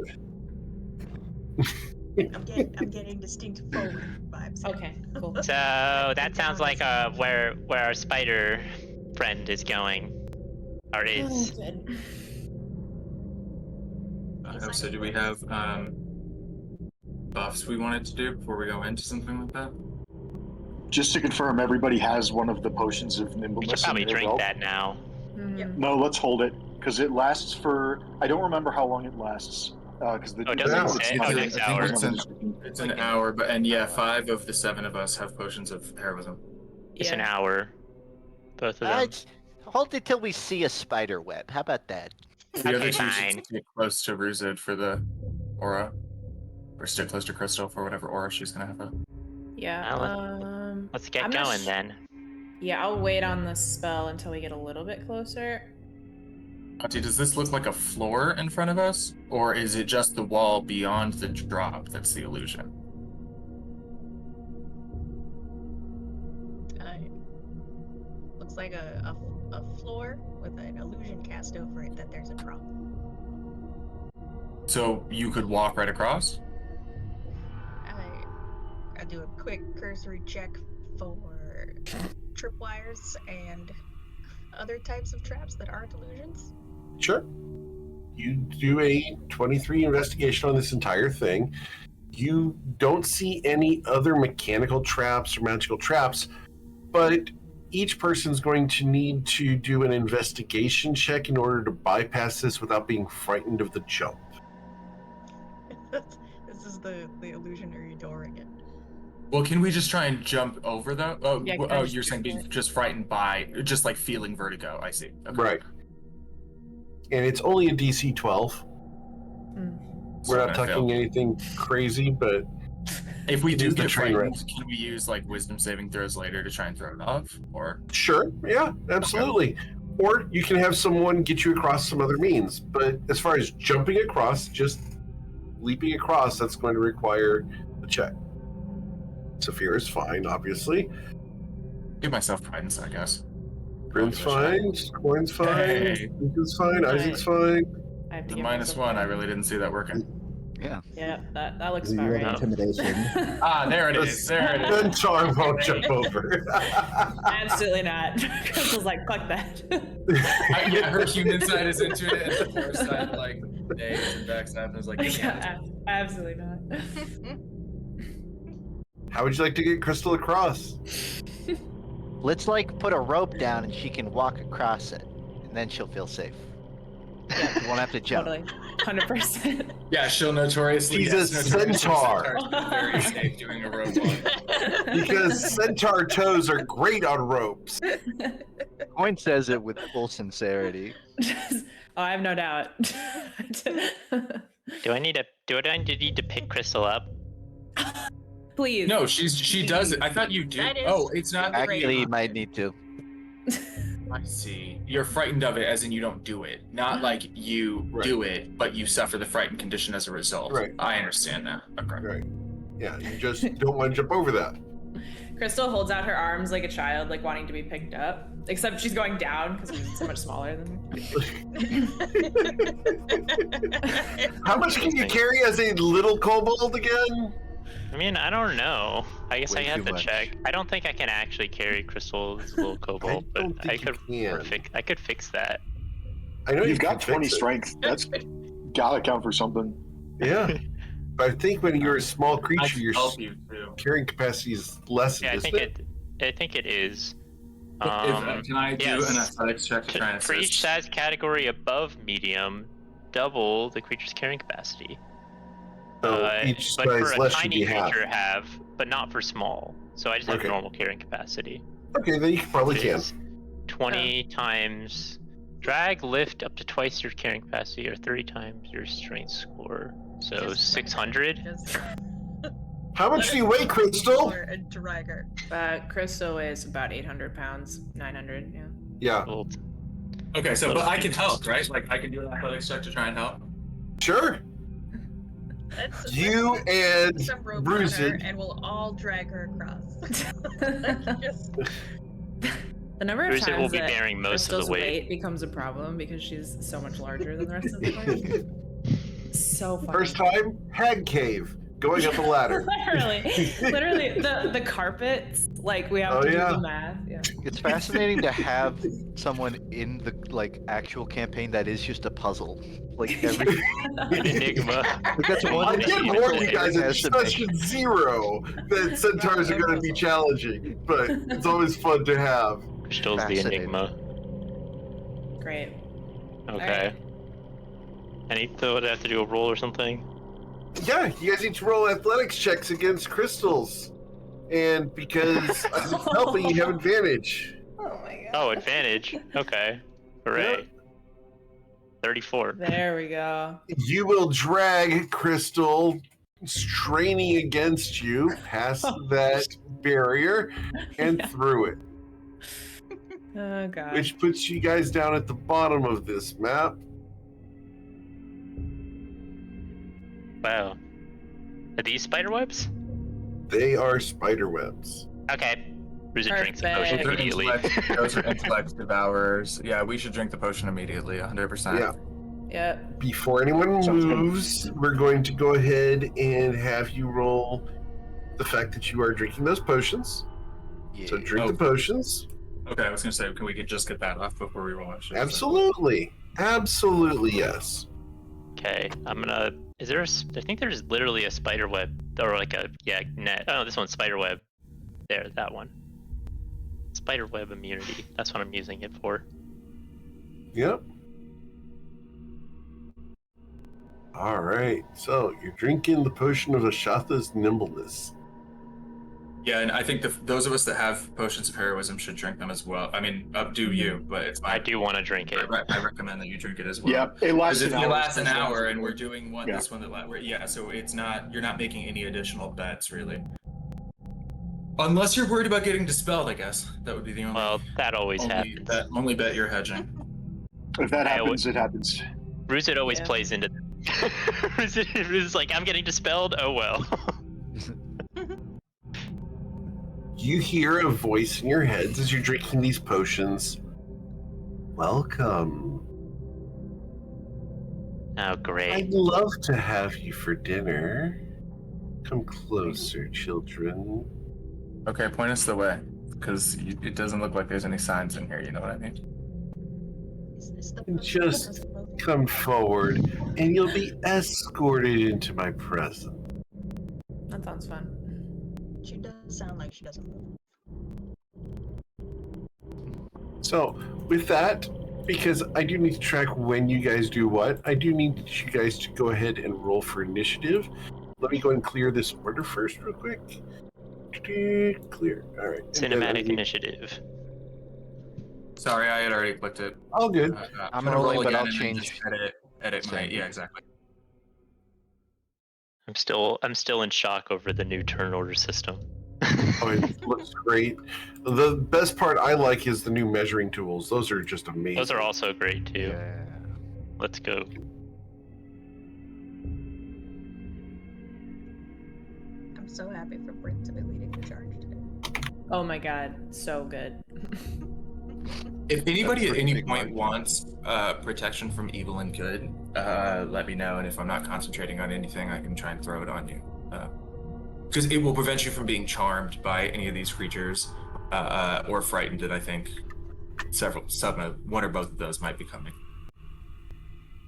[SPEAKER 1] that.
[SPEAKER 5] I'm getting distinct forward vibes. here.
[SPEAKER 8] Okay, cool.
[SPEAKER 4] So that sounds like where our spider friend is going, or
[SPEAKER 8] Oh,
[SPEAKER 4] is.
[SPEAKER 8] good.
[SPEAKER 7] So do we have buffs we wanted to do before we go into something like that?
[SPEAKER 3] Just to confirm, everybody has one of the potions of
[SPEAKER 4] We should
[SPEAKER 3] nimbleness in
[SPEAKER 4] probably
[SPEAKER 3] their
[SPEAKER 4] drink
[SPEAKER 3] belt.
[SPEAKER 4] that now.
[SPEAKER 8] Hmm.
[SPEAKER 3] No, let's hold it because it lasts for. I don't remember how long it lasts. Because the
[SPEAKER 4] Oh, does it
[SPEAKER 1] Yeah.
[SPEAKER 4] say? Oh, next
[SPEAKER 7] I think
[SPEAKER 4] hour.
[SPEAKER 7] it's an hour, but and yeah, 5 of the 7 of us have potions of heroism.
[SPEAKER 4] It's an
[SPEAKER 8] Yeah.
[SPEAKER 4] hour. Both of them.
[SPEAKER 2] Hold it till we see a spider web. How about that?
[SPEAKER 7] The
[SPEAKER 4] Okay,
[SPEAKER 7] other two
[SPEAKER 4] fine.
[SPEAKER 7] should stick close to Ruzid for the aura, or stick close to Crystal for whatever aura she's gonna have.
[SPEAKER 8] Yeah.
[SPEAKER 4] Let's get
[SPEAKER 8] I'm not
[SPEAKER 4] going
[SPEAKER 8] sh-
[SPEAKER 4] then.
[SPEAKER 8] Yeah, I'll wait on the spell until we get a little bit closer.
[SPEAKER 7] Auntie, does this look like a floor in front of us, or is it just the wall beyond the drop that's the illusion?
[SPEAKER 5] Looks like a floor with an illusion cast over it that there's a drop.
[SPEAKER 7] So you could walk right across?
[SPEAKER 5] I do a quick cursory check for tripwires and other types of traps that aren't illusions.
[SPEAKER 1] Sure. You do a 23 investigation on this entire thing. You don't see any other mechanical traps or magical traps, but each person's going to need to do an investigation check in order to bypass this without being frightened of the jump.
[SPEAKER 5] This is the illusionary door again.
[SPEAKER 7] Well, can we just try and jump over though? Oh,
[SPEAKER 8] Yeah,
[SPEAKER 7] oh,
[SPEAKER 8] can I just
[SPEAKER 7] you're saying
[SPEAKER 8] jump
[SPEAKER 7] being
[SPEAKER 8] it?
[SPEAKER 7] just frightened by, just like feeling vertigo. I see. Okay.
[SPEAKER 1] Right. And it's only a DC 12. We're not talking anything crazy, but
[SPEAKER 7] If we do
[SPEAKER 1] Use the
[SPEAKER 7] get
[SPEAKER 1] train
[SPEAKER 7] frightened, can we use like wisdom saving throws later to try and throw it off? Or
[SPEAKER 1] sure, yeah, absolutely. Or you can have someone get you across some other means. But as far as jumping across, just leaping across, that's going to require a check. Saphir is fine, obviously.
[SPEAKER 7] give myself guidance, I guess.
[SPEAKER 1] Bryn's
[SPEAKER 7] I'll give it a
[SPEAKER 1] fine, Corin's fine,
[SPEAKER 7] Hey.
[SPEAKER 1] Luca's fine,
[SPEAKER 8] Right.
[SPEAKER 1] Isaac's fine.
[SPEAKER 8] I have to
[SPEAKER 7] The
[SPEAKER 8] give
[SPEAKER 7] minus
[SPEAKER 8] myself
[SPEAKER 7] 1, I
[SPEAKER 8] a-
[SPEAKER 7] really didn't see that working.
[SPEAKER 2] Yeah.
[SPEAKER 8] Yeah, that looks
[SPEAKER 6] You
[SPEAKER 8] about
[SPEAKER 6] have
[SPEAKER 8] right.
[SPEAKER 6] intimidation.
[SPEAKER 7] Ah, there it is. There it is.
[SPEAKER 1] Then Char won't jump over.
[SPEAKER 8] Absolutely not. Crystal's like, fuck that.
[SPEAKER 7] Yeah, her human side is into it, and the horse side, like, days and backside, and was like, yeah.
[SPEAKER 8] Absolutely not.
[SPEAKER 1] How would you like to get Crystal across?
[SPEAKER 2] Let's like put a rope down and she can walk across it, and then she'll feel safe. Yeah, you won't have to jump.
[SPEAKER 8] Totally. 100%.
[SPEAKER 7] Yeah, she'll notoriously.
[SPEAKER 1] She's a centaur.
[SPEAKER 7] Very safe doing a rope walk.
[SPEAKER 1] Because centaur toes are great on ropes.
[SPEAKER 2] Coin says it with full sincerity.
[SPEAKER 8] Oh, I have no doubt.
[SPEAKER 4] Do I need to pick Crystal up?
[SPEAKER 8] Please.
[SPEAKER 7] No, she does it. I thought you do.
[SPEAKER 5] That is
[SPEAKER 7] Oh, it's not.
[SPEAKER 5] great.
[SPEAKER 2] Actually, you might need to.
[SPEAKER 7] I see. You're frightened of it, as in you don't do it. Not like you do it, but you suffer the frightened condition as a result.
[SPEAKER 1] Right.
[SPEAKER 7] I understand now. Okay.
[SPEAKER 1] Right. Yeah, you just don't want to jump over that.
[SPEAKER 8] Crystal holds out her arms like a child, like wanting to be picked up. Except she's going down because she's so much smaller than me.
[SPEAKER 1] How much can you carry as a little kobold again?
[SPEAKER 4] I mean, I don't know. I guess
[SPEAKER 2] Way
[SPEAKER 4] I have
[SPEAKER 2] too
[SPEAKER 4] to
[SPEAKER 2] much.
[SPEAKER 4] check. I don't think I can actually carry Crystal's little kobold, but
[SPEAKER 1] don't
[SPEAKER 4] I
[SPEAKER 1] think
[SPEAKER 4] could
[SPEAKER 1] you can.
[SPEAKER 4] I could fix that.
[SPEAKER 1] I know
[SPEAKER 3] You've got
[SPEAKER 1] can
[SPEAKER 3] 20
[SPEAKER 1] fix it.
[SPEAKER 3] strength. That's gotta count for something.
[SPEAKER 1] Yeah. But I think when you're a small
[SPEAKER 7] I
[SPEAKER 1] creature,
[SPEAKER 7] can
[SPEAKER 1] your
[SPEAKER 7] help you too.
[SPEAKER 1] carrying capacity is lessened,
[SPEAKER 4] Yeah, I
[SPEAKER 1] isn't
[SPEAKER 4] think
[SPEAKER 1] it?
[SPEAKER 4] I think it is.
[SPEAKER 7] Can I do
[SPEAKER 4] yes.
[SPEAKER 7] an athletics check to try and
[SPEAKER 4] For each
[SPEAKER 7] assist?
[SPEAKER 4] size category above medium, double the creature's carrying capacity.
[SPEAKER 1] So each
[SPEAKER 4] but for
[SPEAKER 1] size
[SPEAKER 4] a
[SPEAKER 1] less should
[SPEAKER 4] tiny
[SPEAKER 1] be half.
[SPEAKER 4] creature have, but not for small. So I just have
[SPEAKER 1] Okay.
[SPEAKER 4] normal carrying capacity.
[SPEAKER 1] Okay, then you probably
[SPEAKER 4] which
[SPEAKER 1] can.
[SPEAKER 4] is 20 times drag, lift up to twice your carrying capacity, or 30 times your strength score. So
[SPEAKER 5] Just
[SPEAKER 4] 600.
[SPEAKER 5] Just
[SPEAKER 1] How much do you weigh, Crystal?
[SPEAKER 5] or a dragger.
[SPEAKER 8] Crystal weighs about 800 pounds, 900, yeah.
[SPEAKER 1] Yeah,
[SPEAKER 4] Well,
[SPEAKER 7] Okay, so but I can help, right? Like I can do an athletics check to try and help.
[SPEAKER 1] sure.
[SPEAKER 5] Let's
[SPEAKER 1] You and
[SPEAKER 5] put some rope on
[SPEAKER 1] Bruce
[SPEAKER 5] her
[SPEAKER 1] it.
[SPEAKER 5] and we'll all drag her across. Just,
[SPEAKER 8] The number of
[SPEAKER 4] Bruce it
[SPEAKER 8] times
[SPEAKER 4] will be
[SPEAKER 8] that
[SPEAKER 4] bearing most of the
[SPEAKER 8] Crystal's
[SPEAKER 4] weight.
[SPEAKER 8] becomes a problem because she's so much larger than the rest of the party. So funny.
[SPEAKER 1] First time, hag cave, going up a ladder.
[SPEAKER 8] literally, the carpets. Like we have
[SPEAKER 1] Oh,
[SPEAKER 8] to
[SPEAKER 1] yeah.
[SPEAKER 8] do the math. Yeah.
[SPEAKER 2] It's fascinating to have someone in the actual campaign that is just a puzzle. Like every
[SPEAKER 4] An enigma.
[SPEAKER 2] that's one
[SPEAKER 1] I
[SPEAKER 2] thing
[SPEAKER 1] did
[SPEAKER 2] that
[SPEAKER 1] warn you guys
[SPEAKER 2] Aaron
[SPEAKER 1] at
[SPEAKER 2] has to make.
[SPEAKER 1] session 0 that centaurs are going to be challenging, but it's always fun to have.
[SPEAKER 4] Crystal's the
[SPEAKER 2] Fascinating.
[SPEAKER 4] enigma.
[SPEAKER 8] Great.
[SPEAKER 4] Okay. Any do I have to do a roll or something?
[SPEAKER 1] Yeah, you guys need to roll athletics checks against crystals. And because I'm helping, you have advantage.
[SPEAKER 8] Oh my god.
[SPEAKER 4] Oh, advantage. Okay. Hooray. 34.
[SPEAKER 8] There we go.
[SPEAKER 1] You will drag Crystal straining against you past that barrier and through it,
[SPEAKER 8] Oh god.
[SPEAKER 1] which puts you guys down at the bottom of this map.
[SPEAKER 4] Wow. Are these spider webs?
[SPEAKER 1] They are spider webs.
[SPEAKER 4] Okay. Bruiser drinks the potion
[SPEAKER 8] Perfect.
[SPEAKER 4] immediately.
[SPEAKER 7] Those are intellect devourers. Yeah, we should drink the potion immediately, 100%.
[SPEAKER 1] Yeah.
[SPEAKER 8] Yep.
[SPEAKER 1] Before anyone
[SPEAKER 3] Sounds good.
[SPEAKER 1] moves, we're going to go ahead and have you roll the fact that you are drinking those potions. So drink the potions.
[SPEAKER 7] Okay, I was gonna say, can we just get that off before we roll it?
[SPEAKER 1] Absolutely. Absolutely, yes.
[SPEAKER 4] Okay, I'm gonna. Is there a? I think there's literally a spider web, or like a net. Oh, this one's spider web. There, that one. Spider web immunity. That's what I'm using it for.
[SPEAKER 1] Yep. All right. So you're drinking the potion of Ashatha's nimbleness.
[SPEAKER 7] Yeah, and I think those of us that have potions of heroism should drink them as well. I mean, do you, but it's
[SPEAKER 4] I
[SPEAKER 7] fine.
[SPEAKER 4] do want to drink it.
[SPEAKER 7] I recommend that you drink it as well.
[SPEAKER 3] Yeah, it lasts
[SPEAKER 7] Because
[SPEAKER 3] an
[SPEAKER 7] it
[SPEAKER 3] hour.
[SPEAKER 7] lasts an hour, and we're doing one.
[SPEAKER 3] Yeah.
[SPEAKER 7] This one that yeah. So it's not. You're not making any additional bets really. Unless you're worried about getting dispelled, I guess that would be the only.
[SPEAKER 4] Well, that always happens.
[SPEAKER 7] Only bet you're hedging.
[SPEAKER 3] If that
[SPEAKER 4] I
[SPEAKER 3] happens, it happens.
[SPEAKER 4] Bruce it always
[SPEAKER 8] Yeah.
[SPEAKER 4] plays into. Bruce is like, I'm getting dispelled. Oh well.
[SPEAKER 1] You hear a voice in your heads as you're drinking these potions. Welcome.
[SPEAKER 4] Oh great.
[SPEAKER 1] I'd love to have you for dinner. Come closer, children.
[SPEAKER 7] Okay, point us the way, because it doesn't look like there's any signs in here. You know what I mean?
[SPEAKER 5] is this the
[SPEAKER 1] And just come forward, and you'll be escorted into my presence.
[SPEAKER 8] That sounds fun.
[SPEAKER 5] She does sound like she doesn't move.
[SPEAKER 1] So, with that, because I do need to track when you guys do what, I do need you guys to go ahead and roll for initiative. Let me go and clear this order first, real quick. Clear. All right. And then I
[SPEAKER 4] Cinematic
[SPEAKER 1] need-
[SPEAKER 4] initiative.
[SPEAKER 7] Sorry, I had already clicked it.
[SPEAKER 1] All good.
[SPEAKER 2] I'm
[SPEAKER 7] gonna
[SPEAKER 2] rolling,
[SPEAKER 7] roll
[SPEAKER 2] but
[SPEAKER 7] again
[SPEAKER 2] I'll
[SPEAKER 7] and then
[SPEAKER 2] change.
[SPEAKER 7] just edit my.
[SPEAKER 2] Same.
[SPEAKER 7] Yeah, exactly.
[SPEAKER 4] I'm still in shock over the new turn order system.
[SPEAKER 1] Oh, it looks great. The best part I like is the new measuring tools. Those are just amazing.
[SPEAKER 4] Those are also great too.
[SPEAKER 2] Yeah.
[SPEAKER 4] Let's go.
[SPEAKER 5] I'm so happy for Brent to be leading the charge today.
[SPEAKER 8] Oh my god, so good.
[SPEAKER 7] If anybody at
[SPEAKER 2] pretty
[SPEAKER 7] any
[SPEAKER 2] big
[SPEAKER 7] point
[SPEAKER 2] margin.
[SPEAKER 7] wants protection from evil and good, let me know. And if I'm not concentrating on anything, I can try and throw it on you. Because it will prevent you from being charmed by any of these creatures or frightened. And I think one or both of those might be coming.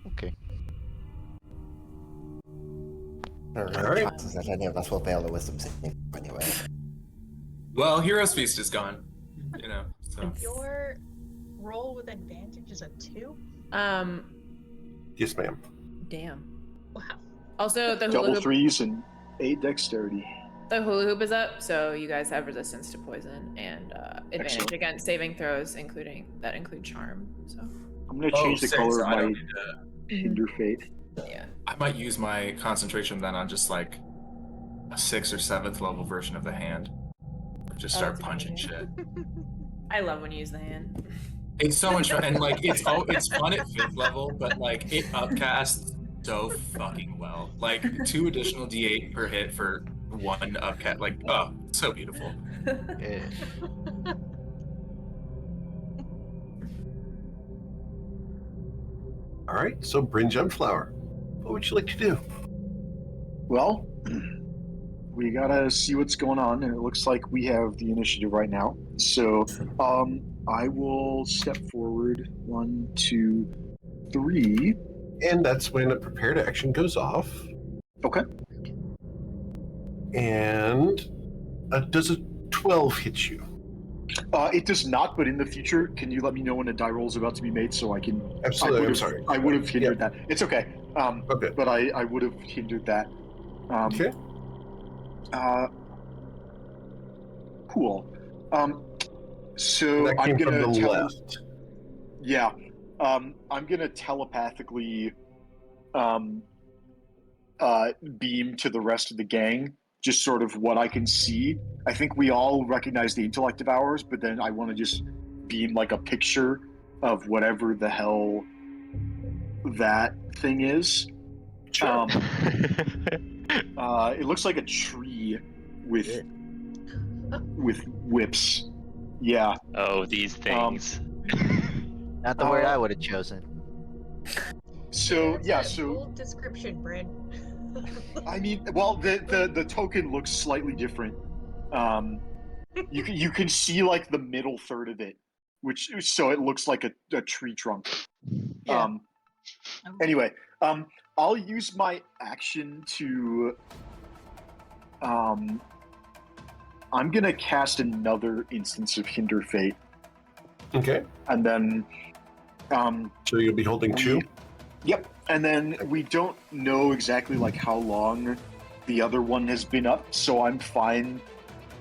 [SPEAKER 2] Okay.
[SPEAKER 6] There
[SPEAKER 1] All
[SPEAKER 6] are
[SPEAKER 1] right.
[SPEAKER 6] chances that any of us will fail the wisdom saving anyway.
[SPEAKER 7] Well, Hero's Feast is gone. So.
[SPEAKER 5] Your roll with advantage is a 2?
[SPEAKER 1] Yes, ma'am.
[SPEAKER 8] Damn.
[SPEAKER 5] Wow.
[SPEAKER 8] Also, the hula
[SPEAKER 3] Double
[SPEAKER 8] hoop,
[SPEAKER 3] 3s and 8 dexterity.
[SPEAKER 8] the hula hoop is up, so you guys have resistance to poison and advantage
[SPEAKER 3] Excellent.
[SPEAKER 8] against saving throws, include charm. So
[SPEAKER 3] I'm gonna change the color of
[SPEAKER 7] I
[SPEAKER 3] my
[SPEAKER 7] don't need to.
[SPEAKER 3] Hinder Fate.
[SPEAKER 8] yeah.
[SPEAKER 7] I might use my concentration then on just like a 6th or 7th level version of the hand. Just
[SPEAKER 8] Oh,
[SPEAKER 7] start
[SPEAKER 8] that's
[SPEAKER 7] punching
[SPEAKER 8] amazing.
[SPEAKER 7] shit.
[SPEAKER 8] I love when you use the hand.
[SPEAKER 7] It's so much fun, and like it's fun at 5th level, but like it upcasts so fucking well. Like 2 additional D8 per hit for 1 upcast. Like, oh, so beautiful.
[SPEAKER 2] Yeah.
[SPEAKER 1] All right, so Bryn Gemflower, what would you like to do?
[SPEAKER 3] Well, we gotta see what's going on, and it looks like we have the initiative right now. So, I will step forward 1, 2, 3.
[SPEAKER 1] And that's when a prepared action goes off.
[SPEAKER 3] Okay.
[SPEAKER 1] And does a 12 hit you?
[SPEAKER 3] It does not, but in the future, can you let me know when a die roll is about to be made so I can?
[SPEAKER 1] Absolutely, I'm sorry.
[SPEAKER 3] I would have hindered that. It's okay.
[SPEAKER 1] Okay.
[SPEAKER 3] But I would have hindered that.
[SPEAKER 1] Okay.
[SPEAKER 3] Cool. So
[SPEAKER 1] That
[SPEAKER 3] I'm
[SPEAKER 1] came from
[SPEAKER 3] gonna
[SPEAKER 1] the left.
[SPEAKER 3] Yeah. I'm gonna telepathically beam to the rest of the gang, just sort of what I can see. I think we all recognize the intellect of ours, but then I want to just beam like a picture of whatever the hell that thing is.
[SPEAKER 1] Sure.
[SPEAKER 3] It looks like a tree with whips. Yeah.
[SPEAKER 4] Oh, these things.
[SPEAKER 2] Not the word I would have chosen.
[SPEAKER 3] So yeah.
[SPEAKER 5] That's a
[SPEAKER 3] So
[SPEAKER 5] bold description, Brent.
[SPEAKER 3] I mean, well, the token looks slightly different. You can see like the middle third of it, which so it looks like a tree trunk.
[SPEAKER 2] Yeah.
[SPEAKER 3] Anyway, I'll use my action to. I'm gonna cast another instance of Hinder Fate,
[SPEAKER 1] Okay.
[SPEAKER 3] and then.
[SPEAKER 1] So you'll be holding 2?
[SPEAKER 3] Yep, and then we don't know exactly like how long the other one has been up, so I'm fine.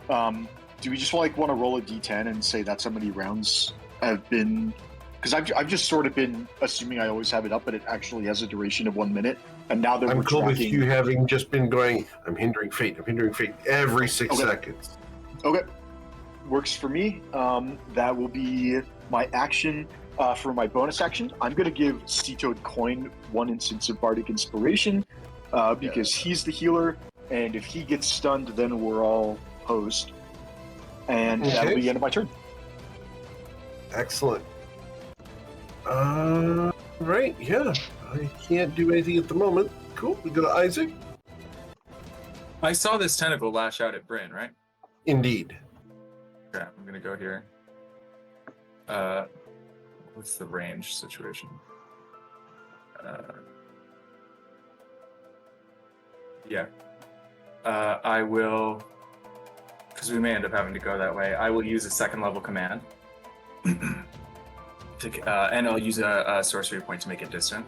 [SPEAKER 3] Do we just want to roll a d10 and say that's how many rounds have been? Because I've just sort of been assuming I always have it up, but it actually has a duration of 1 minute, and now that
[SPEAKER 1] I'm
[SPEAKER 3] we're
[SPEAKER 1] cool with
[SPEAKER 3] tracking,
[SPEAKER 1] you having just been going, I'm hindering fate every 6
[SPEAKER 3] Okay.
[SPEAKER 1] seconds.
[SPEAKER 3] okay, works for me. That will be my action. For my bonus action, I'm going to give Sea-Toad Coin 1 instance of Bardic Inspiration because he's the healer, and if he gets stunned, then we're all hosed. And that'll
[SPEAKER 1] Okay.
[SPEAKER 3] be the end of my turn.
[SPEAKER 1] Excellent. Right, yeah. I can't do anything at the moment. Cool. We go to Isaac.
[SPEAKER 7] I saw this tentacle lash out at Bryn, right?
[SPEAKER 1] Indeed.
[SPEAKER 7] Okay, I'm gonna go here. What's the range situation? Yeah. I will, because we may end up having to go that way. I will use a 2nd level command, and I'll use a sorcery point to make it distant,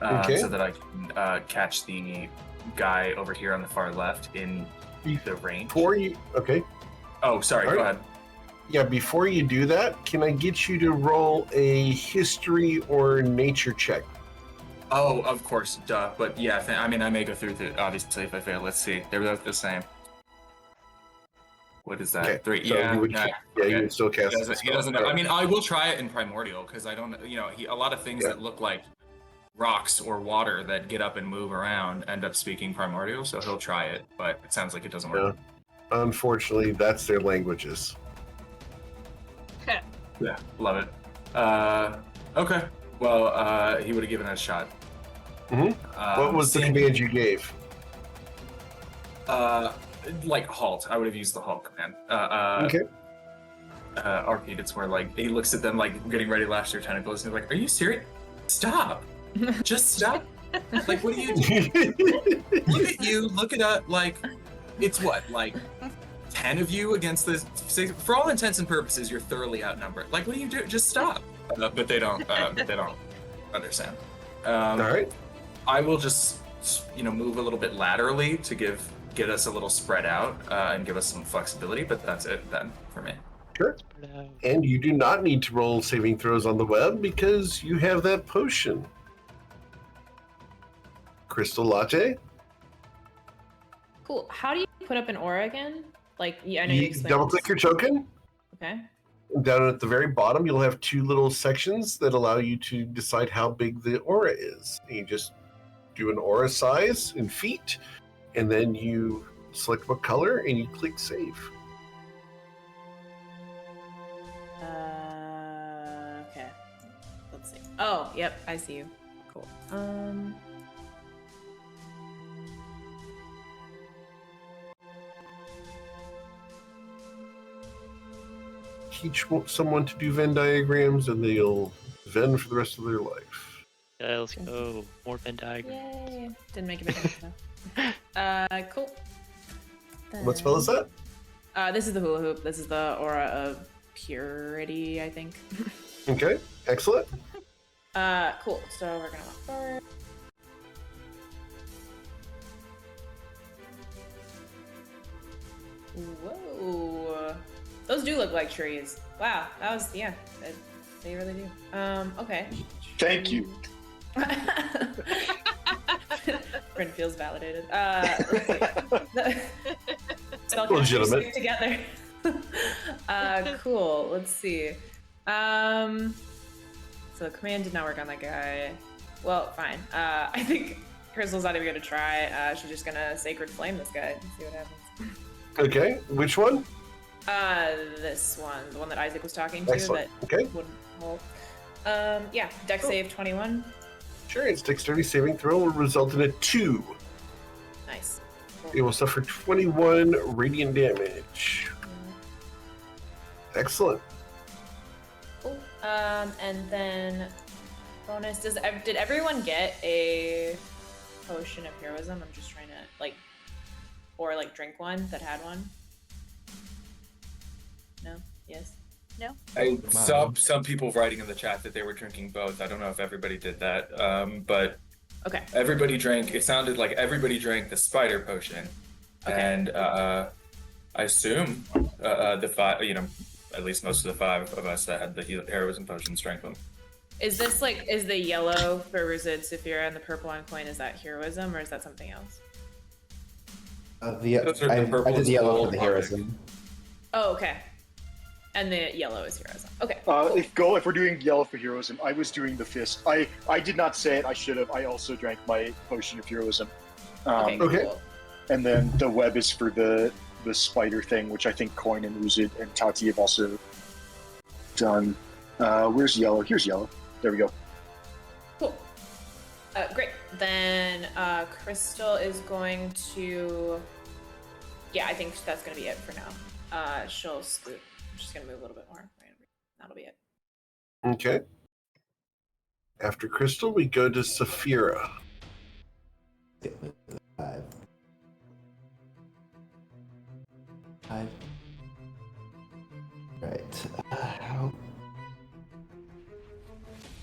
[SPEAKER 1] Okay.
[SPEAKER 7] so that I can catch the guy over here on the far left in the range.
[SPEAKER 1] Before you, okay.
[SPEAKER 7] Oh, sorry.
[SPEAKER 1] All
[SPEAKER 7] Go
[SPEAKER 1] right.
[SPEAKER 7] ahead.
[SPEAKER 1] Yeah, before you do that, can I get you to roll a history or nature check?
[SPEAKER 7] Oh, of course, duh. But yeah, I mean, I may go through it, obviously, if I fail. Let's see. They're both the same. What is that?
[SPEAKER 1] Okay,
[SPEAKER 7] 3.
[SPEAKER 1] so
[SPEAKER 7] Yeah,
[SPEAKER 1] you would,
[SPEAKER 7] no,
[SPEAKER 1] you would still cast the
[SPEAKER 7] he doesn't know.
[SPEAKER 1] spell.
[SPEAKER 7] I mean, I will try it in Primordial, because I don't, a lot of things
[SPEAKER 1] Yeah.
[SPEAKER 7] that look like rocks or water that get up and move around end up speaking Primordial, so he'll try it, but it sounds like it doesn't work.
[SPEAKER 1] Yeah. Unfortunately, that's their languages.
[SPEAKER 7] Yeah, love it. Okay. Well, he would have given it a shot.
[SPEAKER 1] Mhm. What was the command you gave?
[SPEAKER 7] Like halt. I would have used the halt command.
[SPEAKER 1] Okay.
[SPEAKER 7] Arcade, it's where like he looks at them like getting ready to lash their tentacles and he's like, "Are you serious? Stop! Just stop! Like, what are you doing? Look at you! Look at us! Like, it's what, like 10 of you against this? For all intents and purposes, you're thoroughly outnumbered. Like, what do you do? Just stop!" But they don't. They don't understand.
[SPEAKER 1] All right.
[SPEAKER 7] I will just, move a little bit laterally to get us a little spread out and give us some flexibility. But that's it then for me.
[SPEAKER 1] Sure. And you do not need to roll saving throws on the web because you have that potion. Crystal Latte?
[SPEAKER 8] Cool. How do you put up an aura again? Like, yeah, I know you
[SPEAKER 1] You
[SPEAKER 8] explained.
[SPEAKER 1] double click your token.
[SPEAKER 8] Okay.
[SPEAKER 1] Down at the very bottom, you'll have 2 little sections that allow you to decide how big the aura is. And you just do an aura size in feet, and then you select what color and you click save.
[SPEAKER 8] Okay. Let's see. Oh, yep, I see you. Cool.
[SPEAKER 1] Teach someone to do Venn diagrams, and they'll Venn for the rest of their life.
[SPEAKER 4] Yeah, let's go. More Venn diagram.
[SPEAKER 8] Yay. Didn't make a big difference though. Cool.
[SPEAKER 1] What spell is that?
[SPEAKER 8] This is the hula hoop. This is the aura of purity, I think.
[SPEAKER 1] Okay, excellent.
[SPEAKER 8] Cool. So we're gonna walk forward. Whoa. Those do look like trees. Wow, that was, yeah, they really do. Okay.
[SPEAKER 3] Thank you.
[SPEAKER 8] Bryn feels validated. Spell
[SPEAKER 1] Legitimate.
[SPEAKER 8] stick together. Cool. Let's see. So the command did not work on that guy. Well, fine. I think Crystal's not even gonna try. She's just gonna Sacred Flame this guy and see what happens.
[SPEAKER 1] Okay, which one?
[SPEAKER 8] This one, the one that Isaac was talking to.
[SPEAKER 1] Excellent.
[SPEAKER 8] That
[SPEAKER 1] Okay.
[SPEAKER 8] wouldn't hold. Yeah, Dex save 21.
[SPEAKER 1] Sure, its dexterity saving throw will result in a 2.
[SPEAKER 8] Nice.
[SPEAKER 1] It will suffer 21 radiant damage. Excellent.
[SPEAKER 8] Cool. And then bonus. Did everyone get a potion of heroism? I'm just trying to or drink one that had one. No. Yes.
[SPEAKER 5] No.
[SPEAKER 7] I saw some people writing in the chat that they were drinking both. I don't know if everybody did that, but
[SPEAKER 8] Okay.
[SPEAKER 7] everybody drank. It sounded like everybody drank the spider potion,
[SPEAKER 8] Okay.
[SPEAKER 7] and I assume the 5, at least most of the 5 of us that had the heroism potions drank them.
[SPEAKER 8] Is this is the yellow for Rizid, Saphira, and the purple on coin? Is that heroism or is that something else?
[SPEAKER 6] I
[SPEAKER 7] Those are the
[SPEAKER 6] did
[SPEAKER 7] purple
[SPEAKER 6] the yellow
[SPEAKER 7] gold
[SPEAKER 6] for the
[SPEAKER 7] one.
[SPEAKER 6] heroism.
[SPEAKER 8] Oh, okay. And the yellow is heroism. Okay.
[SPEAKER 3] If we're doing yellow for heroism, I was doing the fist. I did not say it. I should have. I also drank my potion of heroism.
[SPEAKER 8] Okay.
[SPEAKER 1] Okay.
[SPEAKER 8] Cool.
[SPEAKER 3] And then the web is for the spider thing, which I think Coin and Uzid and Tati have also done. Where's yellow? Here's yellow. There we go.
[SPEAKER 8] Cool. Great. Then Crystal is going to. Yeah, I think that's gonna be it for now. She'll scoot. I'm just gonna move a little bit more. That'll be it.
[SPEAKER 1] Okay. After Crystal, we go to Saphira.
[SPEAKER 6] 5. 5. Right. How?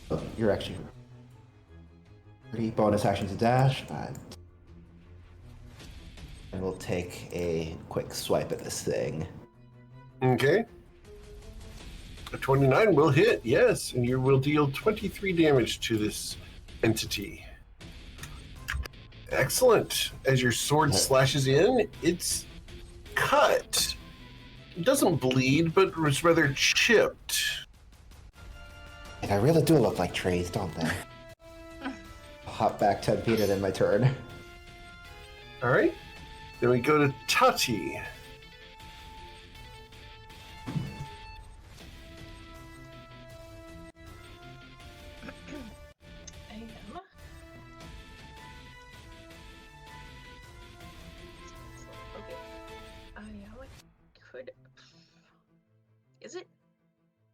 [SPEAKER 6] Oh, you're actually 3 bonus action to dash. 5. And we'll take a quick swipe at this thing.
[SPEAKER 1] Okay. A 29 will hit, yes, and you will deal 23 damage to this entity. Excellent. As your sword slashes in, it's cut. It doesn't bleed, but it's rather chipped.
[SPEAKER 6] And I really do look like trees, don't they? I'll hop back 10 feet and in my turn.
[SPEAKER 1] All right. Then we go to Tati.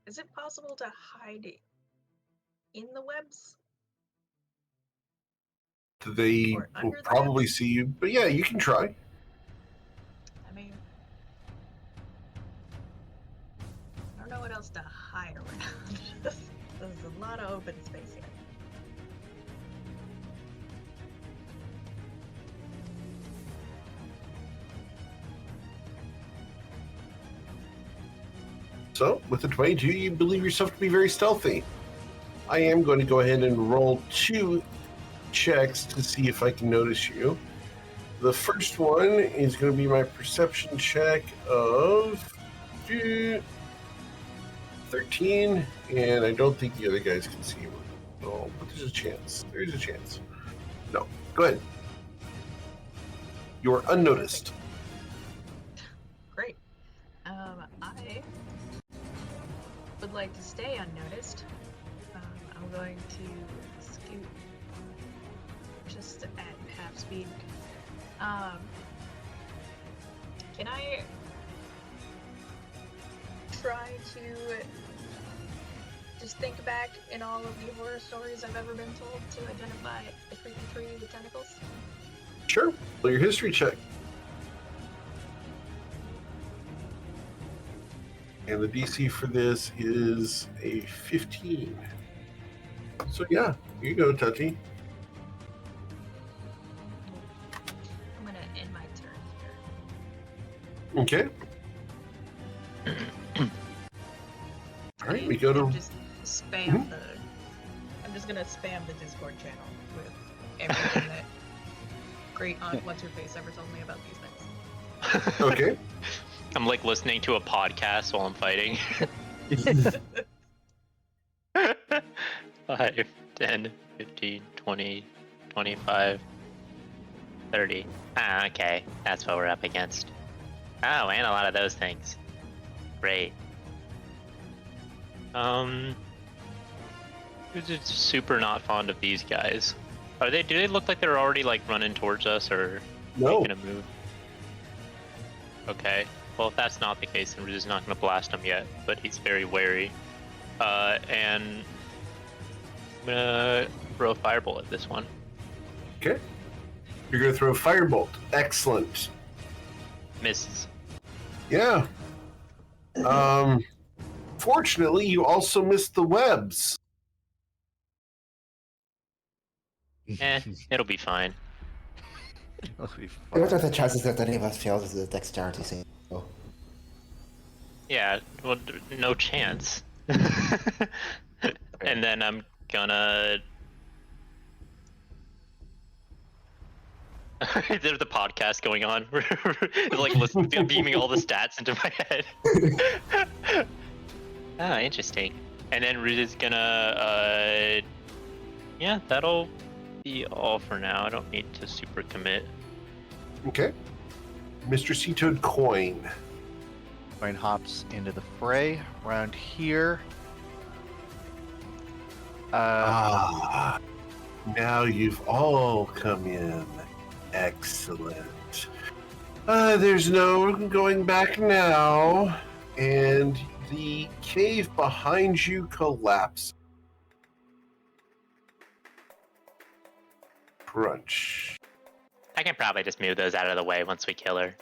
[SPEAKER 5] Is it possible to hide in the webs?
[SPEAKER 1] They will probably see you, but yeah, you can try.
[SPEAKER 5] I mean, I don't know what else to hide around. There's a lot of open space here.
[SPEAKER 1] So, with a 22, you believe yourself to be very stealthy. I am going to go ahead and roll 2 checks to see if I can notice you. The first one is going to be my perception check of 13, and I don't think the other guys can see you. Oh, but there's a chance. There's a chance. No, go ahead. You're unnoticed.
[SPEAKER 5] Great. I would like to stay unnoticed. I'm going to scoot just at half speed. Can I try to just think back in all of the horror stories I've ever been told to identify the creepy tree with tentacles?
[SPEAKER 1] Sure. Roll your history check. And the DC for this is a 15. So yeah, here you go, Tati.
[SPEAKER 5] I'm gonna end my turn
[SPEAKER 1] Okay. All right, we go to.
[SPEAKER 5] just spam the. I'm just gonna spam the Discord channel with everything that great aunt what's her face ever told me about these things.
[SPEAKER 1] Okay.
[SPEAKER 4] I'm like listening to a podcast while I'm fighting. 5, 10, 15, 20, 25, 30. Ah, okay. That's what we're up against. Oh, and a lot of those things. Great. Who's just super not fond of these guys? Do they look like they're already like running towards us or
[SPEAKER 1] No.
[SPEAKER 4] making a move? Okay. Well, if that's not the case, then we're just not going to blast him yet, but he's very wary. And I'm going to throw a firebolt at this one.
[SPEAKER 1] Okay. You're gonna throw a firebolt. Excellent.
[SPEAKER 4] Misses.
[SPEAKER 1] Yeah. Fortunately, you also missed the webs.
[SPEAKER 4] It'll be fine.
[SPEAKER 6] What are the chances that any of us fails is a dexterity save? Oh.
[SPEAKER 4] Yeah, well, no chance. And then I'm gonna... There's the podcast going on. It's like beaming all the stats into my head. Ah, interesting. And then we're just gonna... yeah, that'll be all for now. I don't need to super commit.
[SPEAKER 1] Okay. Mr. Sea-Toad Coin.
[SPEAKER 2] Coin hops into the fray around here.
[SPEAKER 1] Now you've all come in. Excellent. There's no going back now. And the cave behind you collapses. Crunch.
[SPEAKER 4] I can probably just move those out of the way once we kill her.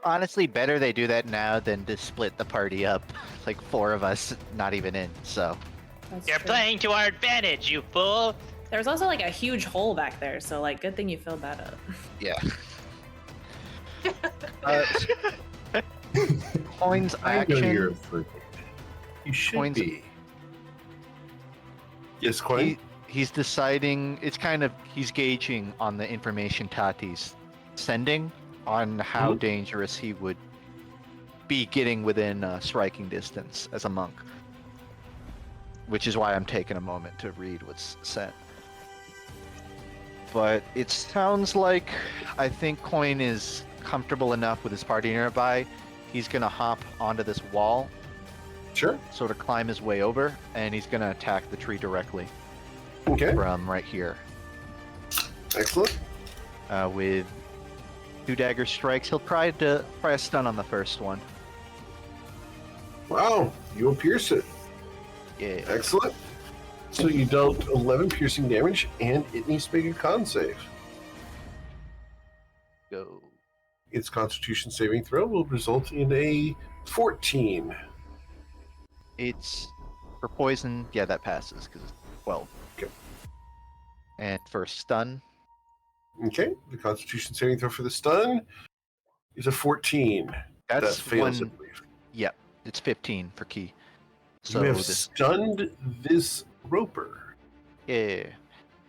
[SPEAKER 2] Honestly, better they do that now than to split the party up. Like 4 of us not even in, so.
[SPEAKER 8] That's
[SPEAKER 4] You're
[SPEAKER 8] true.
[SPEAKER 4] playing to our advantage, you fool!
[SPEAKER 8] There was also like a huge hole back there, so like good thing you filled that up.
[SPEAKER 2] Yeah. Coin's
[SPEAKER 1] I know you're
[SPEAKER 2] action.
[SPEAKER 1] afraid. You should
[SPEAKER 2] Coin's-
[SPEAKER 1] be. Yes, Coin?
[SPEAKER 2] he's deciding. He's gauging on the information Tati's sending on how dangerous he would be getting within striking distance as a monk. Which is why I'm taking a moment to read what's sent. But it sounds like I think Coin is comfortable enough with his party nearby. He's gonna hop onto this wall,
[SPEAKER 1] Sure.
[SPEAKER 2] sort of climb his way over, and he's gonna attack the tree directly
[SPEAKER 1] Okay.
[SPEAKER 2] from right here.
[SPEAKER 1] Excellent.
[SPEAKER 2] With 2 dagger strikes, he'll try a stun on the first one.
[SPEAKER 1] Wow. You'll pierce it.
[SPEAKER 2] Yeah.
[SPEAKER 1] Excellent. So you dealt 11 piercing damage, and it needs to make a con save.
[SPEAKER 2] Go.
[SPEAKER 1] Its Constitution saving throw will result in a 14.
[SPEAKER 2] It's for poison. Yeah, that passes because it's 12.
[SPEAKER 1] Okay.
[SPEAKER 2] And for stun,
[SPEAKER 1] Okay. The Constitution saving throw for the stun is a 14.
[SPEAKER 2] that's
[SPEAKER 1] that fails,
[SPEAKER 2] one.
[SPEAKER 1] I believe.
[SPEAKER 2] Yep, it's 15 for key. So
[SPEAKER 1] You have
[SPEAKER 2] this,
[SPEAKER 1] stunned this roper.
[SPEAKER 2] yeah,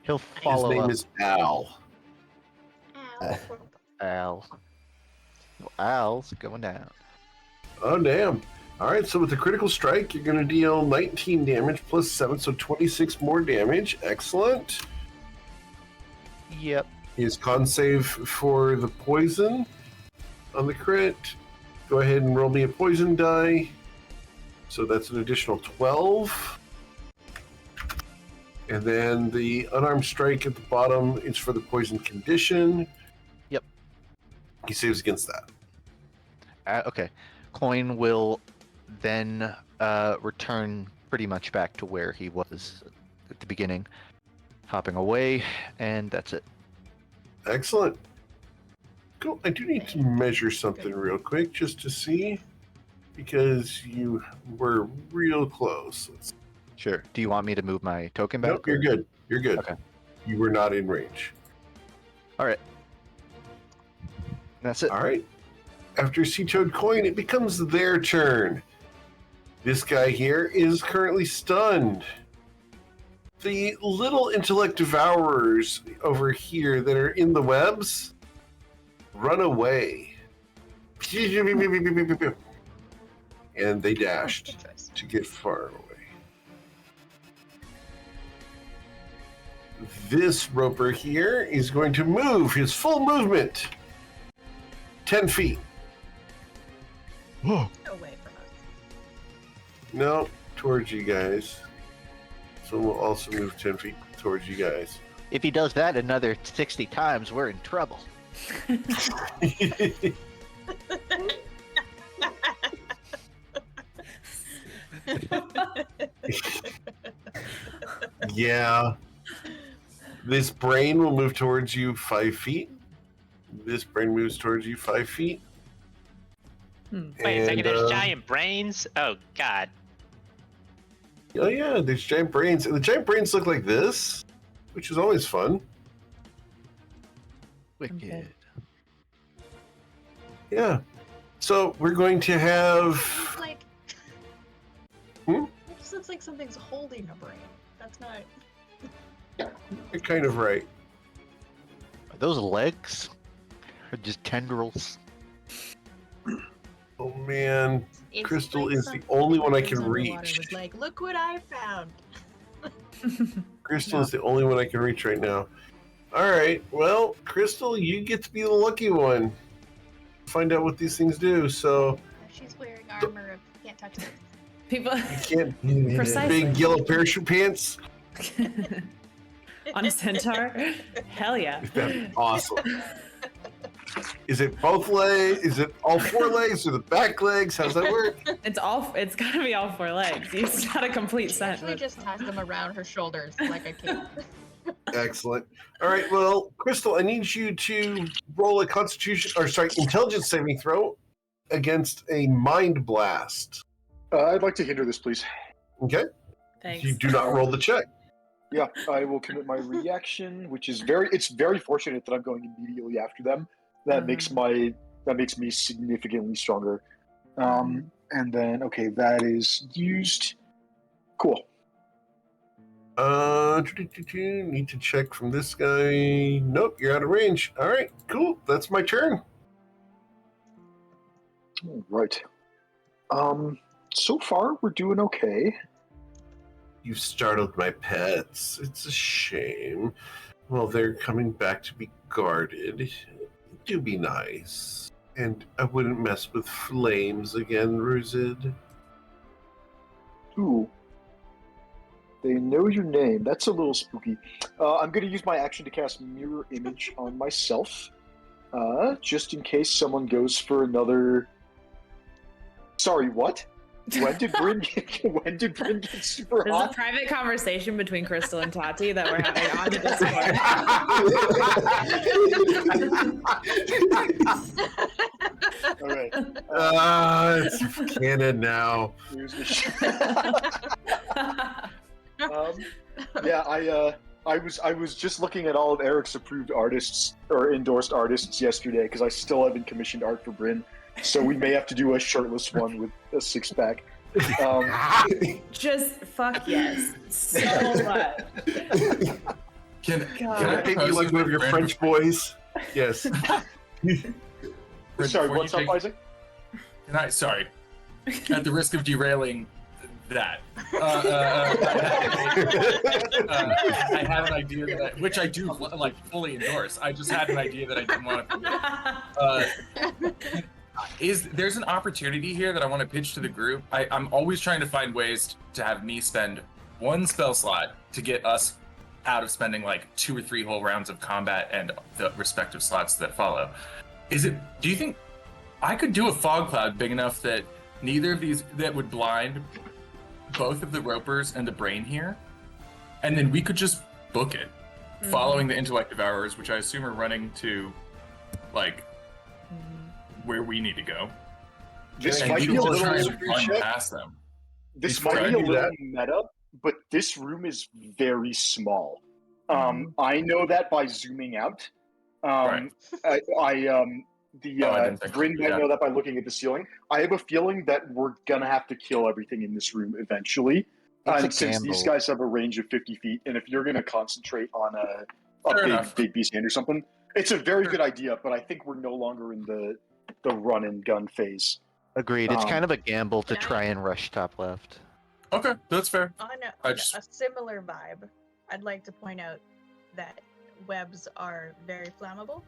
[SPEAKER 2] he'll
[SPEAKER 1] His
[SPEAKER 2] follow
[SPEAKER 1] name
[SPEAKER 2] up.
[SPEAKER 1] is Al.
[SPEAKER 5] Ow.
[SPEAKER 2] Al. Al's going down.
[SPEAKER 1] Oh, damn. All right, so with the critical strike, you're going to deal 19 damage plus 7, so 26 more damage. Excellent.
[SPEAKER 2] Yep.
[SPEAKER 1] His con save for the poison on the crit. Go ahead and roll me a poison die. So that's an additional 12. And then the unarmed strike at the bottom is for the poison condition.
[SPEAKER 2] Yep.
[SPEAKER 1] He saves against that.
[SPEAKER 2] Okay. Coin will then return pretty much back to where he was at the beginning, hopping away, and that's it.
[SPEAKER 1] Excellent. Cool. I do need to measure something real quick just to see, because you were real close.
[SPEAKER 2] Sure. Do you want me to move my token back?
[SPEAKER 1] Nope, you're good. You're good.
[SPEAKER 2] Okay.
[SPEAKER 1] You were not in range.
[SPEAKER 2] All right. That's it.
[SPEAKER 1] All right. After Sea-Toad Coin, it becomes their turn. This guy here is currently stunned. The little intellect devourers over here that are in the webs run away. And they dashed
[SPEAKER 5] Good choice.
[SPEAKER 1] to get far away. This roper here is going to move his full movement 10 feet.
[SPEAKER 5] Away from us.
[SPEAKER 1] No, towards you guys. So we'll also move 10 feet towards you guys.
[SPEAKER 2] If he does that another 60 times, we're in trouble.
[SPEAKER 1] Yeah. This brain will move towards you 5 feet. This brain moves towards you 5 feet.
[SPEAKER 4] Wait a second, there's giant brains? Oh, God.
[SPEAKER 1] Oh yeah, there's giant brains. And the giant brains look like this, which is always fun.
[SPEAKER 2] Wicked.
[SPEAKER 8] Okay.
[SPEAKER 1] Yeah. So we're going to have...
[SPEAKER 5] It's like.
[SPEAKER 1] Hmm?
[SPEAKER 5] It just looks like something's holding a brain. That's not.
[SPEAKER 1] You're kind of right.
[SPEAKER 2] Are those legs? Or just tendrils?
[SPEAKER 1] Oh man,
[SPEAKER 5] It's
[SPEAKER 1] Crystal
[SPEAKER 5] like
[SPEAKER 1] is
[SPEAKER 5] some
[SPEAKER 1] the only one I can
[SPEAKER 5] underwater
[SPEAKER 1] reach.
[SPEAKER 5] Was like, look what I found.
[SPEAKER 1] Crystal is the only one I can reach right now. All right, well, Crystal, you get to be the lucky one. Find out what these things do. So
[SPEAKER 5] She's wearing armor. Can't touch it.
[SPEAKER 8] People
[SPEAKER 1] you can't
[SPEAKER 8] Precisely.
[SPEAKER 1] big yellow parachute pants.
[SPEAKER 8] on a centaur. Hell yeah.
[SPEAKER 1] That'd be awesome. Is it both legs? Is it all 4 legs or the back legs? How does that work?
[SPEAKER 8] It's gotta be all 4 legs. It's not a complete set.
[SPEAKER 5] Actually, just ties them around her shoulders like a cape.
[SPEAKER 1] Excellent. All right, well, Crystal, I need you to roll a intelligence saving throw against a mind blast.
[SPEAKER 3] I'd like to hinder this, please.
[SPEAKER 1] Okay?
[SPEAKER 8] Thanks.
[SPEAKER 1] You do not roll the check.
[SPEAKER 3] Yeah, I will commit my reaction, which is it's very fortunate that I'm going immediately after them. That makes me significantly stronger. And then that is used. Cool.
[SPEAKER 1] Need to check from this guy. Nope, you're out of range. All right, cool. That's my turn.
[SPEAKER 3] Right. So far we're doing okay.
[SPEAKER 1] You've startled my pets. It's a shame. Well, they're coming back to be guarded. Do be nice. And I wouldn't mess with flames again, Ruzid.
[SPEAKER 3] Ooh. They know your name. That's a little spooky. I'm going to use my action to cast Mirror Image on myself, just in case someone goes for another. Sorry, what? When did Bryn get super
[SPEAKER 8] There's
[SPEAKER 3] hot?
[SPEAKER 8] a private conversation between Crystal and Tati that we're having on Discord.
[SPEAKER 3] All right.
[SPEAKER 1] It's canon now.
[SPEAKER 3] Here's the yeah, I was just looking at all of Eric's approved artists or endorsed artists yesterday because I still haven't commissioned art for Bryn, so we may have to do a shirtless one with a six-pack.
[SPEAKER 8] Just fuck yes. So much.
[SPEAKER 7] Can
[SPEAKER 1] I think you like one of your French boys? Yes.
[SPEAKER 3] Sorry, what's up, Isaac?
[SPEAKER 7] Sorry. At the risk of derailing that, I had an idea that which I do like fully endorse. I just had an idea that I didn't want to. There's an opportunity here that I want to pitch to the group. I'm always trying to find ways to have me spend one spell slot to get us out of spending like 2 or 3 whole rounds of combat and the respective slots that follow. Do you think I could do a fog cloud big enough that neither of these that would blind both of the ropers and the brain here, and then we could just book it, following the intellect devourers, which I assume are running to like where we need to go.
[SPEAKER 3] This
[SPEAKER 7] And
[SPEAKER 3] might
[SPEAKER 7] we
[SPEAKER 3] be a
[SPEAKER 7] can
[SPEAKER 3] little
[SPEAKER 7] try and run past them.
[SPEAKER 3] This
[SPEAKER 1] Before
[SPEAKER 3] might
[SPEAKER 1] I
[SPEAKER 3] be a
[SPEAKER 1] do
[SPEAKER 3] little
[SPEAKER 1] that-
[SPEAKER 3] meta, but this room is very small. I know that by zooming out.
[SPEAKER 7] Right. Didn't think
[SPEAKER 3] Bryn
[SPEAKER 7] so,
[SPEAKER 3] might
[SPEAKER 7] yeah.
[SPEAKER 3] know that by looking at the ceiling. I have a feeling that we're gonna have to kill everything in this room eventually.
[SPEAKER 2] It's a
[SPEAKER 3] And since these
[SPEAKER 2] gamble.
[SPEAKER 3] guys have a range of 50 feet, and if you're gonna concentrate on
[SPEAKER 7] Fair
[SPEAKER 3] a
[SPEAKER 7] enough.
[SPEAKER 3] big beast hand or something, it's a very good idea. But I think we're no longer in the run and gun phase.
[SPEAKER 2] Agreed. It's
[SPEAKER 3] Um,
[SPEAKER 2] kind of a gamble to
[SPEAKER 5] Can I-
[SPEAKER 2] try and rush top left.
[SPEAKER 7] Okay, that's fair.
[SPEAKER 5] On
[SPEAKER 7] I
[SPEAKER 5] a
[SPEAKER 7] just-
[SPEAKER 5] similar vibe, I'd like to point out that webs are very flammable,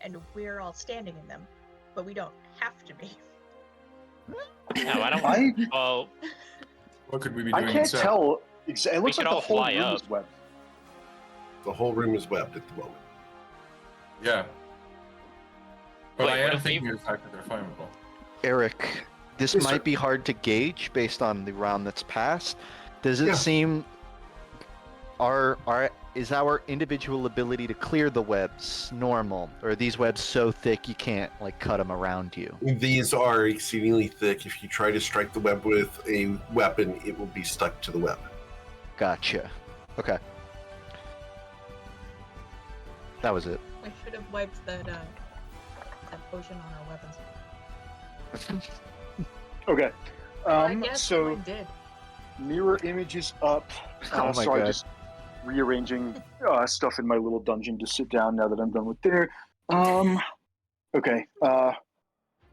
[SPEAKER 5] and we're all standing in them, but we don't have to be.
[SPEAKER 4] No, I don't.
[SPEAKER 3] I
[SPEAKER 4] Well,
[SPEAKER 7] What could we be doing
[SPEAKER 3] I can't
[SPEAKER 7] instead?
[SPEAKER 3] tell. It looks
[SPEAKER 4] could
[SPEAKER 3] like the
[SPEAKER 4] all
[SPEAKER 3] whole
[SPEAKER 4] fly
[SPEAKER 3] room
[SPEAKER 4] up.
[SPEAKER 3] is webbed.
[SPEAKER 1] The whole room is webbed at the moment.
[SPEAKER 7] Yeah. But
[SPEAKER 4] Wait,
[SPEAKER 7] I
[SPEAKER 4] what
[SPEAKER 7] am
[SPEAKER 4] if we-
[SPEAKER 7] thinking of the fact that they're flammable.
[SPEAKER 2] Eric, this
[SPEAKER 1] Yes, sir.
[SPEAKER 2] might be hard to gauge based on the round that's passed. Does it
[SPEAKER 1] Yeah.
[SPEAKER 2] seem is our individual ability to clear the webs normal, or are these webs so thick you can't like cut them around you?
[SPEAKER 1] These are exceedingly thick. If you try to strike the web with a weapon, it will be stuck to the web.
[SPEAKER 2] Gotcha. Okay. That was it.
[SPEAKER 5] We should have wiped that potion on our weapons.
[SPEAKER 3] Okay.
[SPEAKER 5] I guess
[SPEAKER 3] So
[SPEAKER 5] I did.
[SPEAKER 3] mirror image is up.
[SPEAKER 2] Oh my
[SPEAKER 3] Sorry,
[SPEAKER 2] God.
[SPEAKER 3] just rearranging stuff in my little dungeon to sit down now that I'm done with dinner. Okay.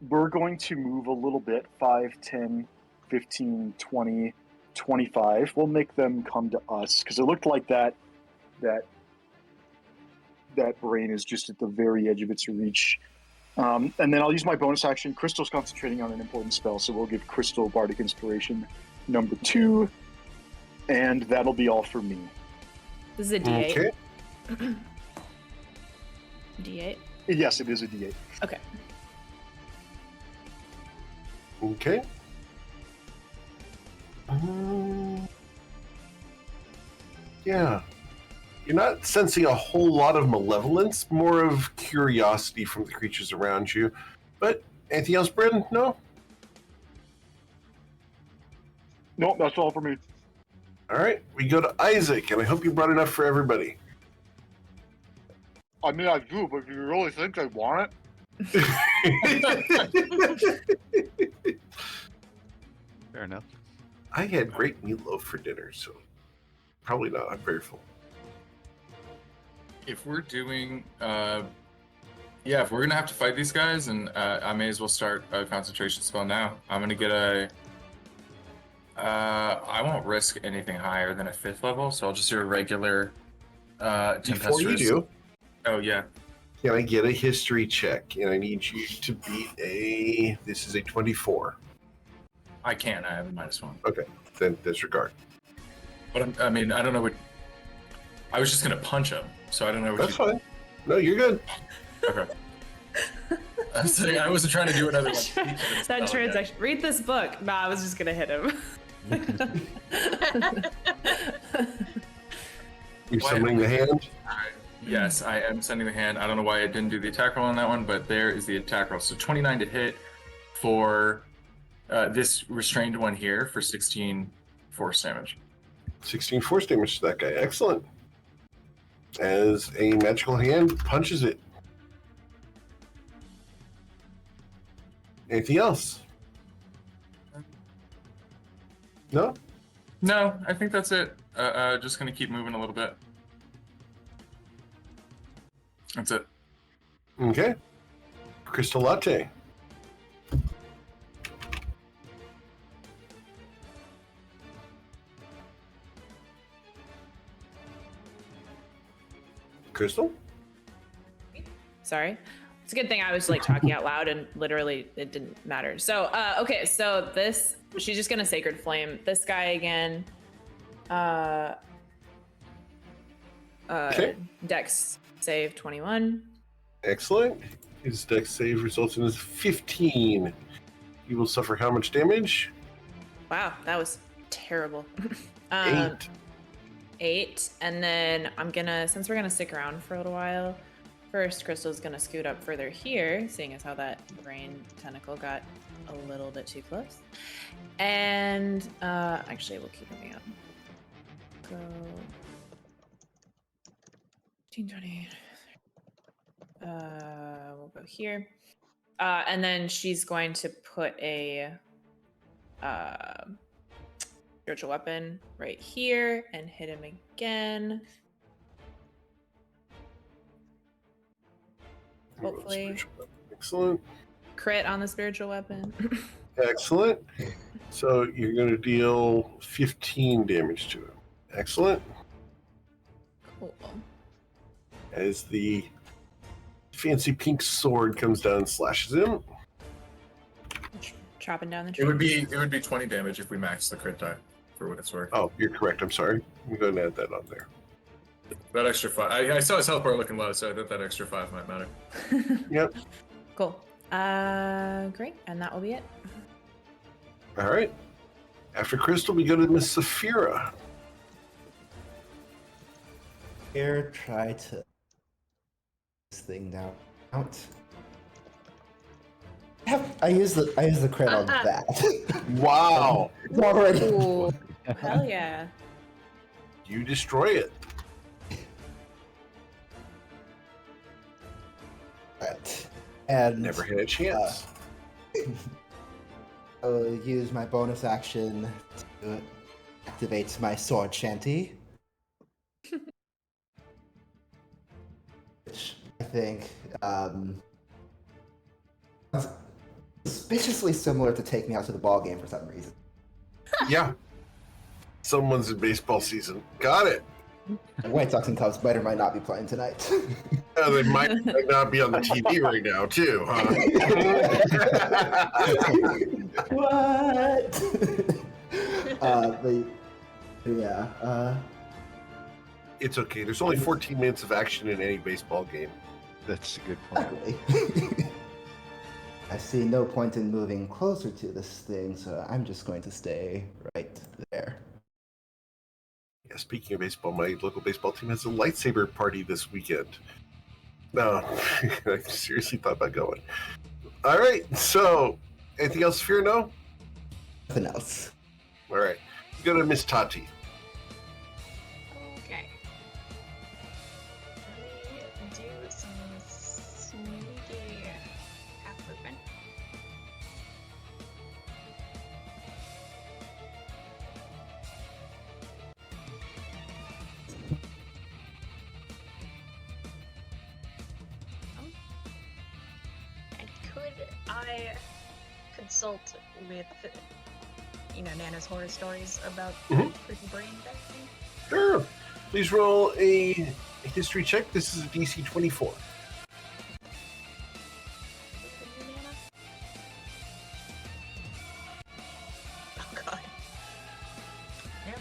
[SPEAKER 3] We're going to move a little bit. 5, 10, 15, 20, 25. We'll make them come to us because it looked like that brain is just at the very edge of its reach. And then I'll use my bonus action. Crystal's concentrating on an important spell, so we'll give Crystal Bardic Inspiration number 2, and that'll be all for me.
[SPEAKER 8] This is a D8.
[SPEAKER 1] Okay.
[SPEAKER 8] D8.
[SPEAKER 3] Yes, it is a D8.
[SPEAKER 8] Okay.
[SPEAKER 1] Okay. Yeah. You're not sensing a whole lot of malevolence, more of curiosity from the creatures around you. But anything else, Bryn? No?
[SPEAKER 3] Nope, that's all for me.
[SPEAKER 1] All right. We go to Isaac, and I hope you brought enough for everybody.
[SPEAKER 3] I mean, I do, but do you really think I want it?
[SPEAKER 2] Fair enough.
[SPEAKER 1] I had great meatloaf for dinner, so Probably not. I'm very full.
[SPEAKER 7] If we're doing, if we're gonna have to fight these guys, and I may as well start a concentration spell now. I'm gonna get a. I won't risk anything higher than a 5th level, so I'll just do a regular.
[SPEAKER 1] Before you
[SPEAKER 7] Tempestuous.
[SPEAKER 1] do,
[SPEAKER 7] Oh yeah.
[SPEAKER 1] can I get a history check? And I need you to beat a. This is a 24.
[SPEAKER 7] I can. I have a -1.
[SPEAKER 1] Okay, then disregard.
[SPEAKER 7] But I mean, I don't know what. I was just gonna punch him, so I don't know what.
[SPEAKER 1] That's fine. No, you're good.
[SPEAKER 7] Okay. I was saying, I wasn't trying to do another one.
[SPEAKER 8] That transaction. Read this book. Nah, I was just gonna hit him.
[SPEAKER 1] You're summoning the hand.
[SPEAKER 7] Yes, I am sending the hand. I don't know why I didn't do the attack roll on that one, but there is the attack roll. So 29 to hit for this restrained one here for 16 force damage.
[SPEAKER 1] 16 force damage to that guy. Excellent. As a magical hand punches it. Anything else? No?
[SPEAKER 7] No, I think that's it. Just gonna keep moving a little bit. That's it.
[SPEAKER 1] Okay. Crystal Latte. Crystal?
[SPEAKER 8] Sorry. It's a good thing I was like talking out loud and literally it didn't matter. So, okay, so this, she's just gonna Sacred Flame this guy again.
[SPEAKER 1] Okay.
[SPEAKER 8] Dex save 21.
[SPEAKER 1] Excellent. His dex save results in a 15. He will suffer how much damage?
[SPEAKER 8] Wow, that was terrible.
[SPEAKER 1] 8.
[SPEAKER 8] 8, and then I'm gonna, since we're gonna stick around for a little while, first Crystal's gonna scoot up further here, seeing as how that brain tentacle got a little bit too close. And actually we'll keep moving up. Go 15, 20. We'll go here. And then she's going to put a spiritual weapon right here and hit him again. Hopefully.
[SPEAKER 1] Excellent.
[SPEAKER 8] Crit on the spiritual weapon.
[SPEAKER 1] Excellent. So you're going to deal 15 damage to him. Excellent.
[SPEAKER 8] Cool.
[SPEAKER 1] As the fancy pink sword comes down and slashes him.
[SPEAKER 8] Chopping down the tree.
[SPEAKER 7] It would be 20 damage if we max the crit die, for what it's worth.
[SPEAKER 1] Oh, you're correct. I'm sorry. I'm going to add that on there.
[SPEAKER 7] That extra 5. I saw his health bar looking low, so I thought that extra 5 might matter.
[SPEAKER 1] Yep.
[SPEAKER 8] Cool. Great. And that will be it.
[SPEAKER 1] All right. After Crystal, we go to Miss Saphira.
[SPEAKER 6] Here, try to this thing down. Out. I use the crit on that.
[SPEAKER 1] Wow.
[SPEAKER 6] It's already.
[SPEAKER 8] Ooh, hell yeah.
[SPEAKER 1] You destroy it.
[SPEAKER 6] Right. And
[SPEAKER 1] Never had a chance.
[SPEAKER 6] I'll use my bonus action to activate my sword shanty. Which I think suspiciously similar to Take Me Out to the Ball Game for some reason.
[SPEAKER 1] Yeah. Someone's in baseball season. Got it.
[SPEAKER 6] White Sox and Cubs might or might not be playing tonight.
[SPEAKER 1] They might not be on the TV right now, too, huh?
[SPEAKER 6] What? Yeah.
[SPEAKER 1] It's okay. There's only 14 minutes of action in any baseball game.
[SPEAKER 2] That's a good point.
[SPEAKER 6] Exactly. I see no point in moving closer to this thing, so I'm just going to stay right there.
[SPEAKER 1] Yeah, speaking of baseball, my local baseball team has a lightsaber party this weekend. No, I seriously thought about going. All right, so anything else, Fear? No?
[SPEAKER 6] Nothing else.
[SPEAKER 1] All right, go to Miss Tati.
[SPEAKER 5] Okay. Let me do some sneaky half movement. I consult with, Nana's horror stories about
[SPEAKER 1] Mhm.
[SPEAKER 5] freaky brain thing?
[SPEAKER 1] Sure. Please roll a history check. This is a DC 24.
[SPEAKER 5] With you, Nana? Oh god. Yep.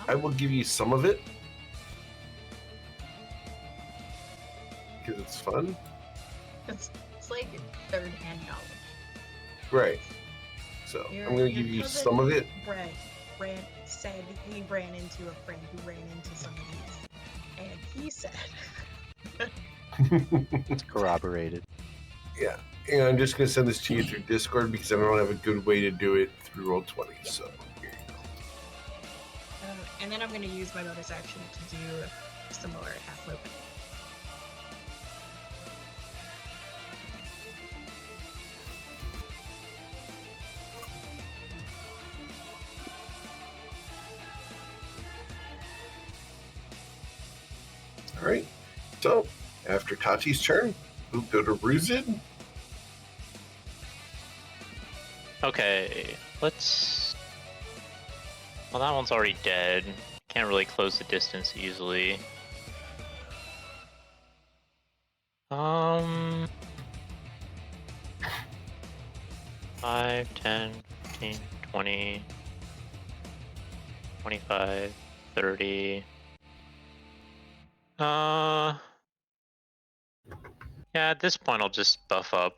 [SPEAKER 1] I will give you some of it. Because it's fun.
[SPEAKER 5] It's like third-hand knowledge.
[SPEAKER 1] Right. So I'm going to give you some of it.
[SPEAKER 5] Brad said he ran into a friend who ran into some of these, and he said,
[SPEAKER 2] It's corroborated.
[SPEAKER 1] Yeah. And I'm just going to send this to you through Discord because I don't have a good way to do it through Roll20. So here you go.
[SPEAKER 5] and then I'm going to use my bonus action to do some more half loop.
[SPEAKER 1] All right. So after Tati's turn, we'll go to Ruzid.
[SPEAKER 4] Okay, let's. Well, that one's already dead. Can't really close the distance easily. 5, 10, 15, 20, 25, 30. Yeah, at this point I'll just buff up.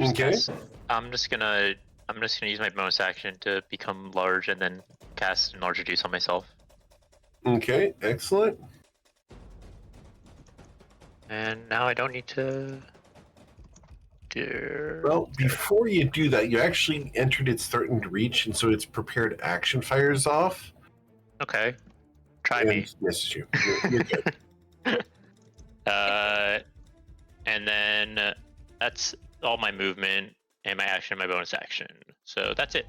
[SPEAKER 1] Okay.
[SPEAKER 4] I'm just gonna use my bonus action to become large and then cast Enlarge Reduce on myself.
[SPEAKER 1] Okay. Excellent.
[SPEAKER 4] And now I don't need to
[SPEAKER 1] Well, before you do that, you actually entered its threatened reach, and so its prepared action fires off.
[SPEAKER 4] Okay. Try
[SPEAKER 1] and
[SPEAKER 4] me.
[SPEAKER 1] Misses you. You're good.
[SPEAKER 4] And then that's all my movement and my action, my bonus action. So that's it.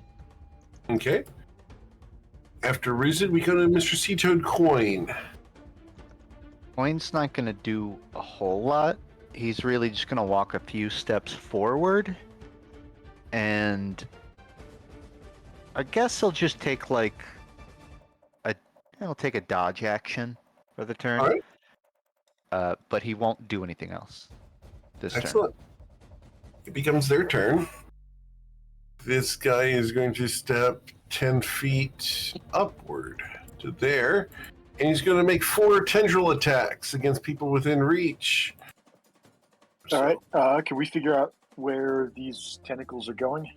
[SPEAKER 1] Okay. After Ruzid, we go to Mr. Sea-Toad Coin.
[SPEAKER 2] Coin's not going to do a whole lot. He's really just going to walk a few steps forward. And I guess he'll just take he'll take a dodge action for the turn.
[SPEAKER 1] All right.
[SPEAKER 2] But he won't do anything else this turn.
[SPEAKER 1] Excellent. It becomes their turn. This guy is going to step 10 feet upward to there, and he's going to make 4 tendril attacks against people within reach.
[SPEAKER 3] All right. Can we figure out where these tentacles are going?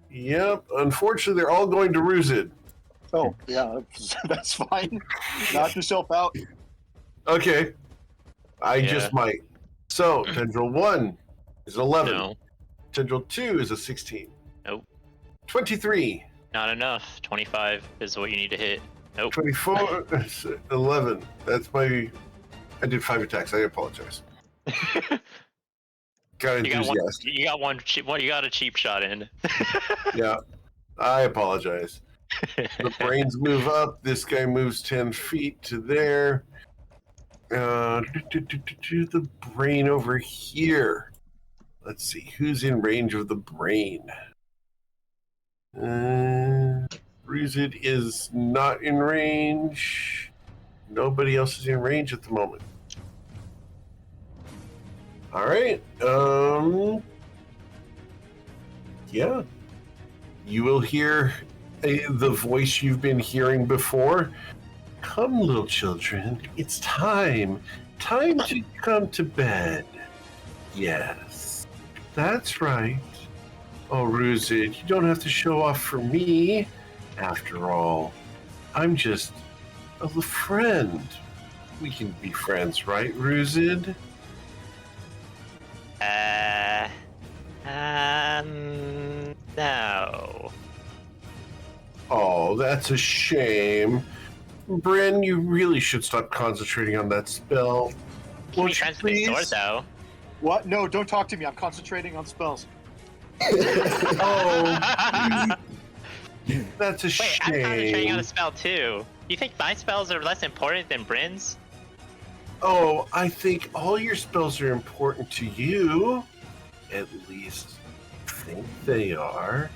[SPEAKER 1] Yep. Unfortunately, they're all going to Ruzid.
[SPEAKER 3] Oh, yeah, that's fine. Knock yourself out.
[SPEAKER 1] Okay. I just might. So, tendril 1 is an 11.
[SPEAKER 4] No.
[SPEAKER 1] Tendril 2 is a 16.
[SPEAKER 4] Nope.
[SPEAKER 1] 23.
[SPEAKER 4] Not enough. 25 is what you need to hit. Nope.
[SPEAKER 1] 24. 11. That's my... I did 5 attacks. I apologize. Got enthusiastic.
[SPEAKER 4] You got a cheap shot in.
[SPEAKER 1] Yeah. I apologize. The brains move up. This guy moves 10 feet to there. The brain over here. Let's see. Who's in range of the brain? Ruzid is not in range. Nobody else is in range at the moment. All right. Yeah. You will hear the voice you've been hearing before. Come, little children. It's time. Time to come to bed. Yes. That's right. Oh, Ruzid, you don't have to show off for me. After all, I'm just a friend. We can be friends, right, Ruzid?
[SPEAKER 4] No.
[SPEAKER 1] Oh, that's a shame. Bryn, you really should stop concentrating on that spell.
[SPEAKER 4] Can be friends with sword, though.
[SPEAKER 3] What? No, don't talk to me. I'm concentrating on spells.
[SPEAKER 1] Oh, that's a
[SPEAKER 4] Wait,
[SPEAKER 1] shame.
[SPEAKER 4] I'm concentrating on a spell too. You think my spells are less important than Bryn's?
[SPEAKER 1] Oh, I think all your spells are important to you. At least I think they are.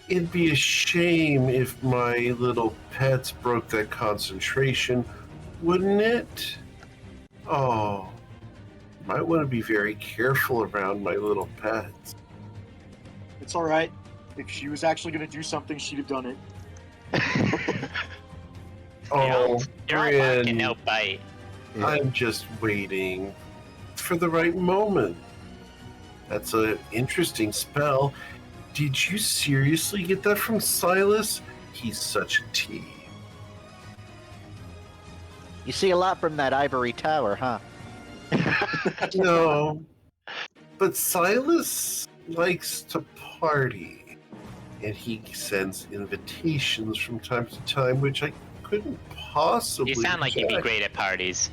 [SPEAKER 1] It'd be a shame if my little pets broke that concentration, wouldn't it? Oh, might want to be very careful around my little pets.
[SPEAKER 3] It's all right. If she was actually going to do something, she'd have done it.
[SPEAKER 1] Oh,
[SPEAKER 4] You're all bark and
[SPEAKER 1] Bryn,
[SPEAKER 4] no bite.
[SPEAKER 1] I'm just waiting for the right moment. That's an interesting spell. Did you seriously get that from Silas? He's such a tea.
[SPEAKER 2] You see a lot from that ivory tower, huh?
[SPEAKER 1] No, but Silas likes to party, and he sends invitations from time to time, which I couldn't possibly.
[SPEAKER 4] You sound like you'd be
[SPEAKER 1] reject.
[SPEAKER 4] great at parties.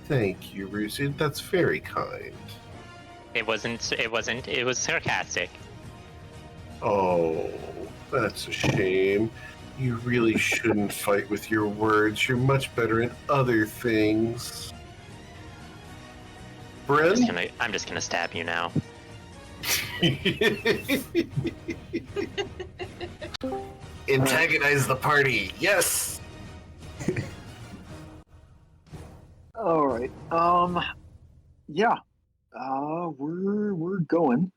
[SPEAKER 1] Thank you, Rusi. That's very kind.
[SPEAKER 4] It wasn't. It was sarcastic.
[SPEAKER 1] Oh, that's a shame. You really shouldn't fight with your words. You're much better at other things. Bryn?
[SPEAKER 4] I'm just gonna stab you now.
[SPEAKER 1] Antagonize the party. Yes.
[SPEAKER 3] All right. Yeah. We're going.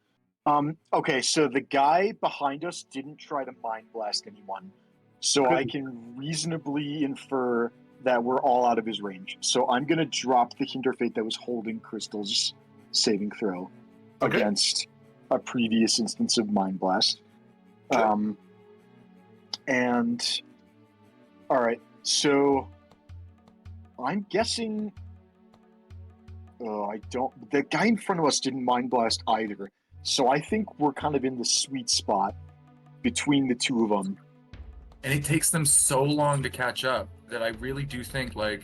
[SPEAKER 3] Okay, so the guy behind us didn't try to mind blast anyone. So I can reasonably infer that we're all out of his range. So I'm gonna drop the Hinder Fate that was holding Crystal's saving throw against a previous instance of mind blast.
[SPEAKER 1] Sure.
[SPEAKER 3] And all right, so I'm guessing. I don't. The guy in front of us didn't mind blast either, so I think we're kind of in the sweet spot between the two of them.
[SPEAKER 7] And it takes them so long to catch up that I really do think, like,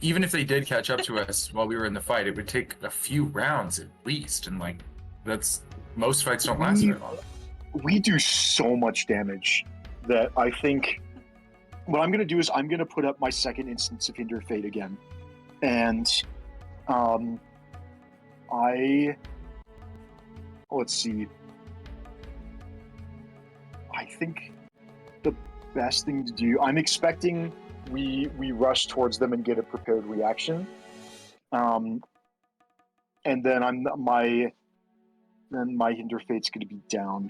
[SPEAKER 7] even if they did catch up to us while we were in the fight, it would take a few rounds at least. And, like, that's most fights don't last very long.
[SPEAKER 3] We do so much damage that I think what I'm going to do is I'm going to put up my second instance of Hinder Fate again. And let's see. I think the best thing to do, I'm expecting we rush towards them and get a prepared reaction. And then my Hinder Fate's going to be down.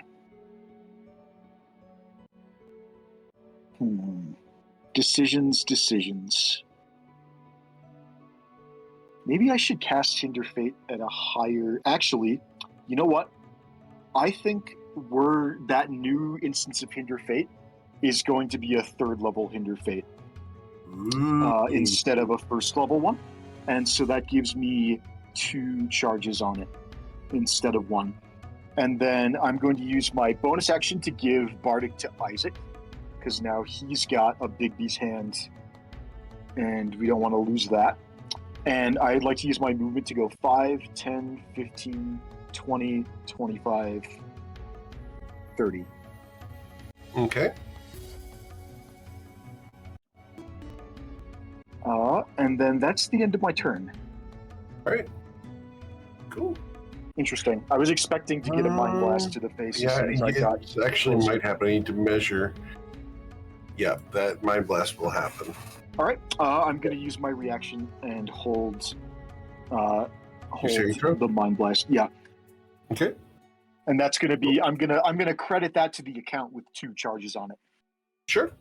[SPEAKER 3] Decisions. Maybe I should cast Hinder Fate at a higher... Actually, you know what? I think that new instance of Hinder Fate is going to be a third level Hinder Fate instead of a first level one. And so that gives me 2 charges on it instead of 1. And then I'm going to use my bonus action to give Bardic to Isaac, because now he's got a Big B's hand, and we don't want to lose that. And I'd like to use my movement to go 5, 10, 15, 20, 25, 30.
[SPEAKER 1] Okay.
[SPEAKER 3] And then that's the end of my turn.
[SPEAKER 1] All right. Cool.
[SPEAKER 3] Interesting. I was expecting to get a Mind Blast to the face as soon as I got...
[SPEAKER 1] it actually might happen. I need to measure. Yeah, that Mind Blast will happen.
[SPEAKER 3] All right. I'm going to use my reaction and hold the Mind Blast. Yeah.
[SPEAKER 1] Okay.
[SPEAKER 3] And that's going to be... I'm gonna credit that to the account with 2 charges on it.
[SPEAKER 1] Sure.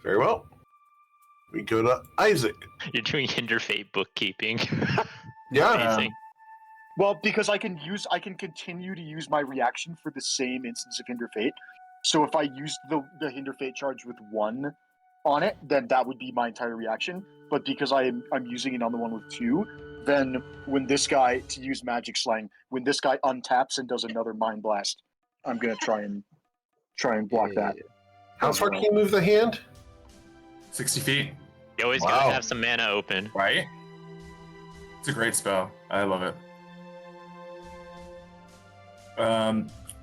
[SPEAKER 1] Very well. We go to Isaac.
[SPEAKER 4] You're doing Hinder Fate bookkeeping.
[SPEAKER 1] Yeah.
[SPEAKER 4] Amazing.
[SPEAKER 3] Well, because I can continue to use my reaction for the same instance of Hinder Fate. So if I used the Hinder Fate charge with 1 on it, then that would be my entire reaction. But because I'm using it on the one with 2, then when this guy, to use magic slang, when this guy untaps and does another Mind Blast, I'm gonna try and block that.
[SPEAKER 1] How far can you move the hand?
[SPEAKER 7] 60 feet.
[SPEAKER 4] You always gotta have some mana open.
[SPEAKER 7] Right? It's a great spell. I love it.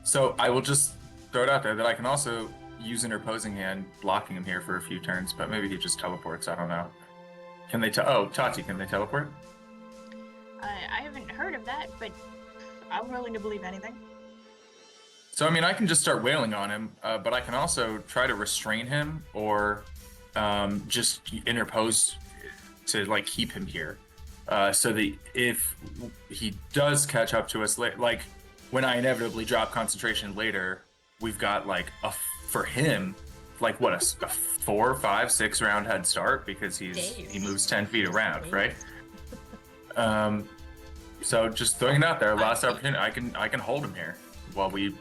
[SPEAKER 7] So I will just throw it out there that I can also use an opposing hand blocking him here for a few turns, but maybe he just teleports, I don't know. Can they Tati, can they teleport?
[SPEAKER 5] I haven't heard of that, but I'm willing to believe anything.
[SPEAKER 7] So, I mean, I can just start wailing on him, but I can also try to restrain him or just interpose to, like, keep him here. So that if he does catch up to us, like, when I inevitably drop concentration later, we've got, like, for him, like, what, a 4, 5, 6 round head start because he moves 10 feet around, right? So just throwing it out there, last opportunity, I can hold him here while we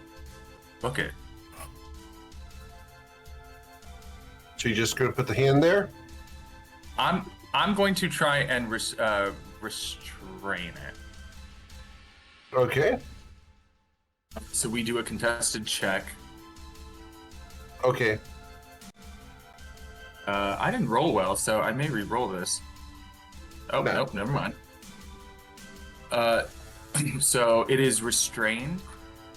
[SPEAKER 7] book it.
[SPEAKER 1] So you're just going to put the hand there?
[SPEAKER 7] I'm going to try and restrain it.
[SPEAKER 1] Okay.
[SPEAKER 7] So we do a contested check.
[SPEAKER 1] Okay.
[SPEAKER 7] I didn't roll well, so I may re-roll this. Oh,
[SPEAKER 1] No.
[SPEAKER 7] nope, never mind. So it is restrained,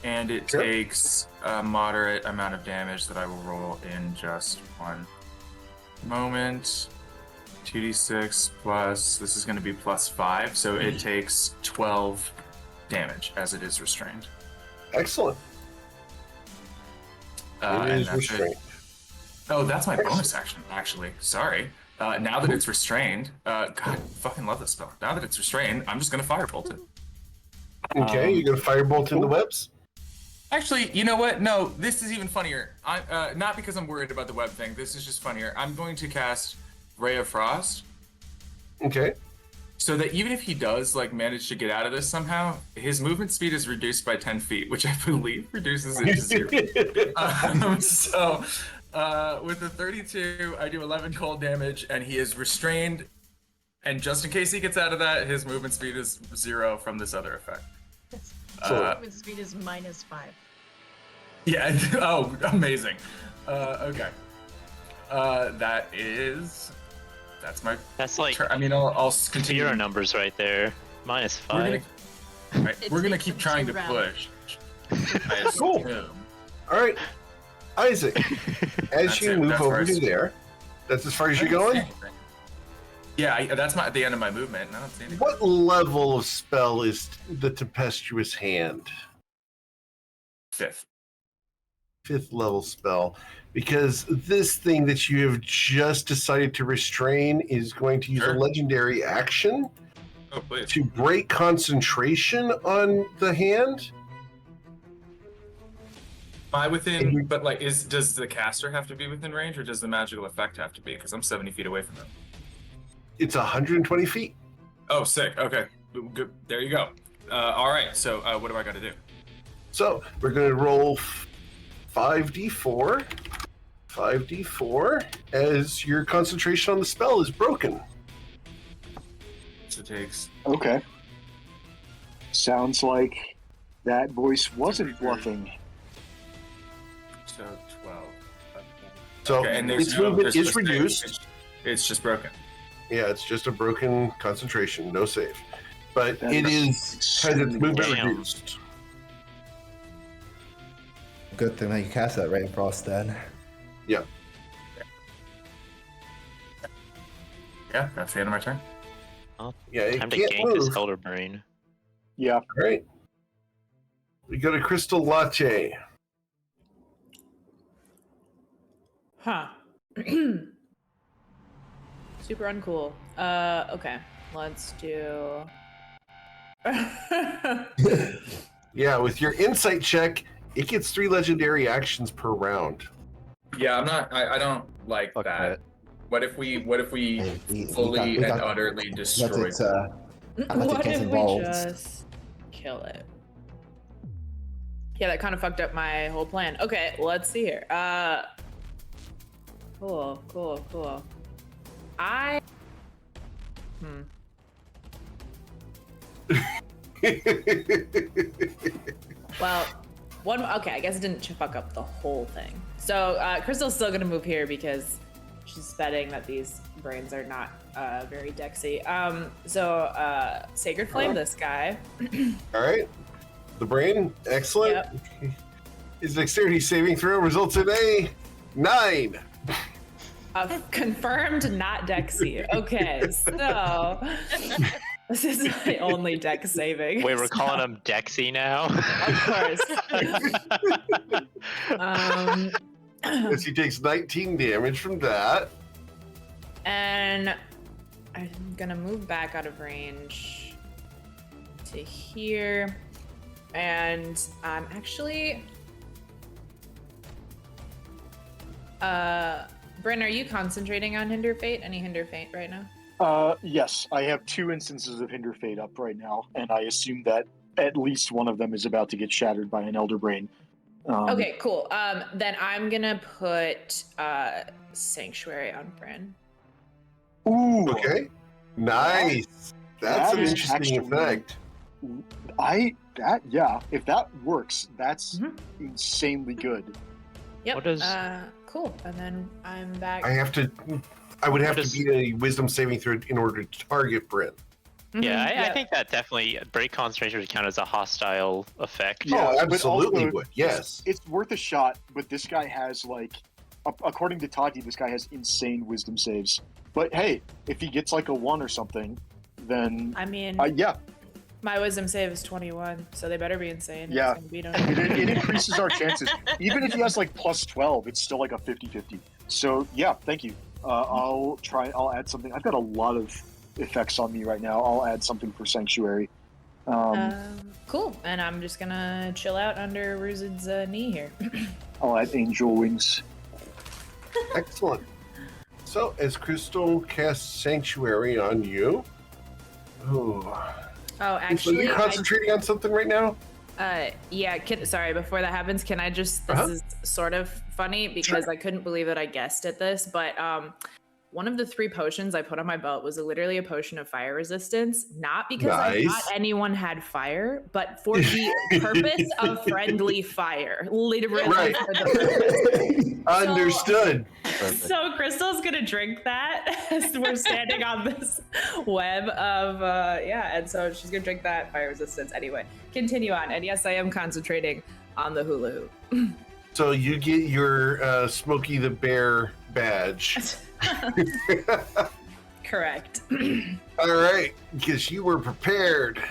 [SPEAKER 7] and it
[SPEAKER 1] Sure.
[SPEAKER 7] takes a moderate amount of damage that I will roll in just one moment. 2d6 plus, this is going to be plus 5, so it takes 12 damage as it is restrained.
[SPEAKER 1] Excellent. It
[SPEAKER 7] And
[SPEAKER 1] is
[SPEAKER 7] that's
[SPEAKER 1] restrained.
[SPEAKER 7] it. Oh, that's my bonus action, actually. Sorry. Now that it's restrained, God, I fucking love this spell. Now that it's restrained, I'm just going to firebolt it.
[SPEAKER 1] Okay, you're going to firebolt in the webs?
[SPEAKER 7] Actually, you know what? No, this is even funnier. Not because I'm worried about the web thing. This is just funnier. I'm going to cast Ray of Frost,
[SPEAKER 1] Okay.
[SPEAKER 7] so that even if he does like manage to get out of this somehow, his movement speed is reduced by 10 feet, which I believe reduces it to 0. So with the 32, I do 11 cold damage, and he is restrained. And just in case he gets out of that, his movement speed is 0 from this other effect.
[SPEAKER 5] Movement speed is -5.
[SPEAKER 7] Yeah. Oh, amazing. Okay. That's my.
[SPEAKER 4] That's like
[SPEAKER 7] I mean, I'll continue.
[SPEAKER 4] zero numbers right there. -5.
[SPEAKER 7] We're gonna
[SPEAKER 5] takes
[SPEAKER 7] keep
[SPEAKER 5] him
[SPEAKER 7] trying
[SPEAKER 5] 2
[SPEAKER 7] to
[SPEAKER 5] rounds.
[SPEAKER 7] push. I
[SPEAKER 1] Cool.
[SPEAKER 7] assume.
[SPEAKER 1] All right. Isaac, as
[SPEAKER 7] That's
[SPEAKER 1] you
[SPEAKER 7] it.
[SPEAKER 1] move
[SPEAKER 7] That's
[SPEAKER 1] over
[SPEAKER 7] where I
[SPEAKER 1] to
[SPEAKER 7] see.
[SPEAKER 1] there, that's as far as
[SPEAKER 7] I
[SPEAKER 1] you're
[SPEAKER 7] don't see
[SPEAKER 1] going?
[SPEAKER 7] anything. Yeah, that's the end of my movement. And I don't see anything.
[SPEAKER 1] What level of spell is the Tempestuous Hand?
[SPEAKER 7] 5th.
[SPEAKER 1] 5th level spell. Because this thing that you have just decided to restrain is going to use a
[SPEAKER 7] Sure.
[SPEAKER 1] legendary action
[SPEAKER 7] Oh, please.
[SPEAKER 1] to break concentration on the hand.
[SPEAKER 7] Am I within? But like, does the caster have to be within range, or does the magical effect have to be? Because I'm 70 feet away from him.
[SPEAKER 1] It's 120 feet.
[SPEAKER 7] Oh, sick. Okay, good. There you go. All right. So, what do I got to do?
[SPEAKER 1] So we're going to roll 5d4. 5d4 as your concentration on the spell is broken.
[SPEAKER 7] So it takes.
[SPEAKER 3] Okay. Sounds like that voice wasn't bluffing.
[SPEAKER 7] So 12.
[SPEAKER 1] So
[SPEAKER 7] Okay, and there's
[SPEAKER 1] its
[SPEAKER 7] no-
[SPEAKER 1] movement
[SPEAKER 7] there's
[SPEAKER 1] is
[SPEAKER 7] no save.
[SPEAKER 1] reduced.
[SPEAKER 7] It's just broken.
[SPEAKER 1] Yeah, it's just a broken concentration, no save. But
[SPEAKER 3] That's
[SPEAKER 1] it is has its
[SPEAKER 3] extremely
[SPEAKER 1] movement
[SPEAKER 4] Damn.
[SPEAKER 1] reduced.
[SPEAKER 6] Good thing that you cast that Ray of Frost then.
[SPEAKER 1] Yeah.
[SPEAKER 7] Yeah, that's the end of my turn.
[SPEAKER 1] Yeah, it
[SPEAKER 4] Time to
[SPEAKER 1] can't
[SPEAKER 4] gank his
[SPEAKER 1] move.
[SPEAKER 4] Elder Brain.
[SPEAKER 3] Yeah.
[SPEAKER 1] All right. We go to Crystal Latte.
[SPEAKER 8] Huh. Super uncool. Okay. Let's do.
[SPEAKER 1] Yeah, with your insight check, it gets 3 legendary actions per round.
[SPEAKER 7] Yeah, I'm not. I don't like
[SPEAKER 2] Fuck
[SPEAKER 7] that.
[SPEAKER 2] that.
[SPEAKER 7] What if we
[SPEAKER 6] We
[SPEAKER 7] fully
[SPEAKER 6] got-
[SPEAKER 7] and utterly
[SPEAKER 6] That's
[SPEAKER 7] destroy?
[SPEAKER 6] its, I think
[SPEAKER 8] What
[SPEAKER 6] it's
[SPEAKER 8] if we
[SPEAKER 6] involved.
[SPEAKER 8] just kill it? Yeah, that kind of fucked up my whole plan. Okay, let's see here. Cool. Well, okay, I guess it didn't fuck up the whole thing. So Crystal's still gonna move here because she's betting that these brains are not very dexy. So Sacred Flame this guy.
[SPEAKER 1] All right. The brain, excellent.
[SPEAKER 8] Yep.
[SPEAKER 1] His dexterity saving throw results in a 9.
[SPEAKER 8] Confirmed, not dex save. Okay, so this is my only dex saving.
[SPEAKER 4] Wait, we're
[SPEAKER 8] so-
[SPEAKER 4] calling him Dexy now?
[SPEAKER 8] Of course.
[SPEAKER 1] As he takes 19 damage from that.
[SPEAKER 8] And I'm gonna move back out of range to here. And I'm actually Bryn, are you concentrating on Hinder Fate? Any Hinder Fate right now?
[SPEAKER 3] Yes, I have 2 instances of Hinder Fate up right now, and I assume that at least one of them is about to get shattered by an Elder Brain.
[SPEAKER 8] Okay, cool. Then I'm gonna put Sanctuary on Bryn.
[SPEAKER 3] Ooh.
[SPEAKER 1] Okay. Nice. That's
[SPEAKER 3] That
[SPEAKER 1] an
[SPEAKER 3] is
[SPEAKER 1] interesting
[SPEAKER 3] actually-
[SPEAKER 1] effect.
[SPEAKER 3] If that works, that's
[SPEAKER 8] Mhm.
[SPEAKER 3] insanely good.
[SPEAKER 8] Yep.
[SPEAKER 4] What does-
[SPEAKER 8] Cool. And then I'm back.
[SPEAKER 1] I would have
[SPEAKER 4] What
[SPEAKER 1] to
[SPEAKER 4] is-
[SPEAKER 1] beat a wisdom saving throw in order to target Bryn.
[SPEAKER 4] Yeah,
[SPEAKER 8] Mhm,
[SPEAKER 4] I think that definitely break concentration would count as a hostile effect.
[SPEAKER 3] Yeah,
[SPEAKER 1] Oh,
[SPEAKER 3] but
[SPEAKER 1] absolutely
[SPEAKER 3] also,
[SPEAKER 1] would. Yes.
[SPEAKER 3] It's worth a shot, but this guy has, like, according to Tati, this guy has insane wisdom saves. But hey, if he gets like a 1 or something, then
[SPEAKER 8] I mean,
[SPEAKER 3] yeah,
[SPEAKER 8] my wisdom save is 21, so they better be insane.
[SPEAKER 3] Yeah.
[SPEAKER 8] It's gonna beat 'em.
[SPEAKER 3] it increases our chances. Even if he has like plus 12, it's still like a 50-50. So yeah, thank you. I'll add something. I've got a lot of effects on me right now. I'll add something for Sanctuary.
[SPEAKER 8] Cool. And I'm just gonna chill out under Ruzid's knee here.
[SPEAKER 3] I'll add Angel Wings.
[SPEAKER 1] Excellent. So, as Crystal casts Sanctuary on you,
[SPEAKER 8] Oh,
[SPEAKER 1] so
[SPEAKER 8] actually,
[SPEAKER 1] you're concentrating on something right now?
[SPEAKER 8] yeah. Sorry, before that happens, can I just? This is sort of funny because I couldn't believe that I guessed at this, but one of the 3 potions I put on my belt was literally a potion of fire resistance, not because I thought
[SPEAKER 1] Nice.
[SPEAKER 8] anyone had fire, but for the purpose of friendly fire. Literally
[SPEAKER 1] Right.
[SPEAKER 8] for the purpose.
[SPEAKER 1] Understood.
[SPEAKER 8] So Crystal's gonna drink that as we're standing on this web of and so she's gonna drink that fire resistance anyway. Continue on, and yes, I am concentrating on the hula hoop.
[SPEAKER 1] So you get your Smokey the Bear badge.
[SPEAKER 8] Correct.
[SPEAKER 1] All right, because you were prepared.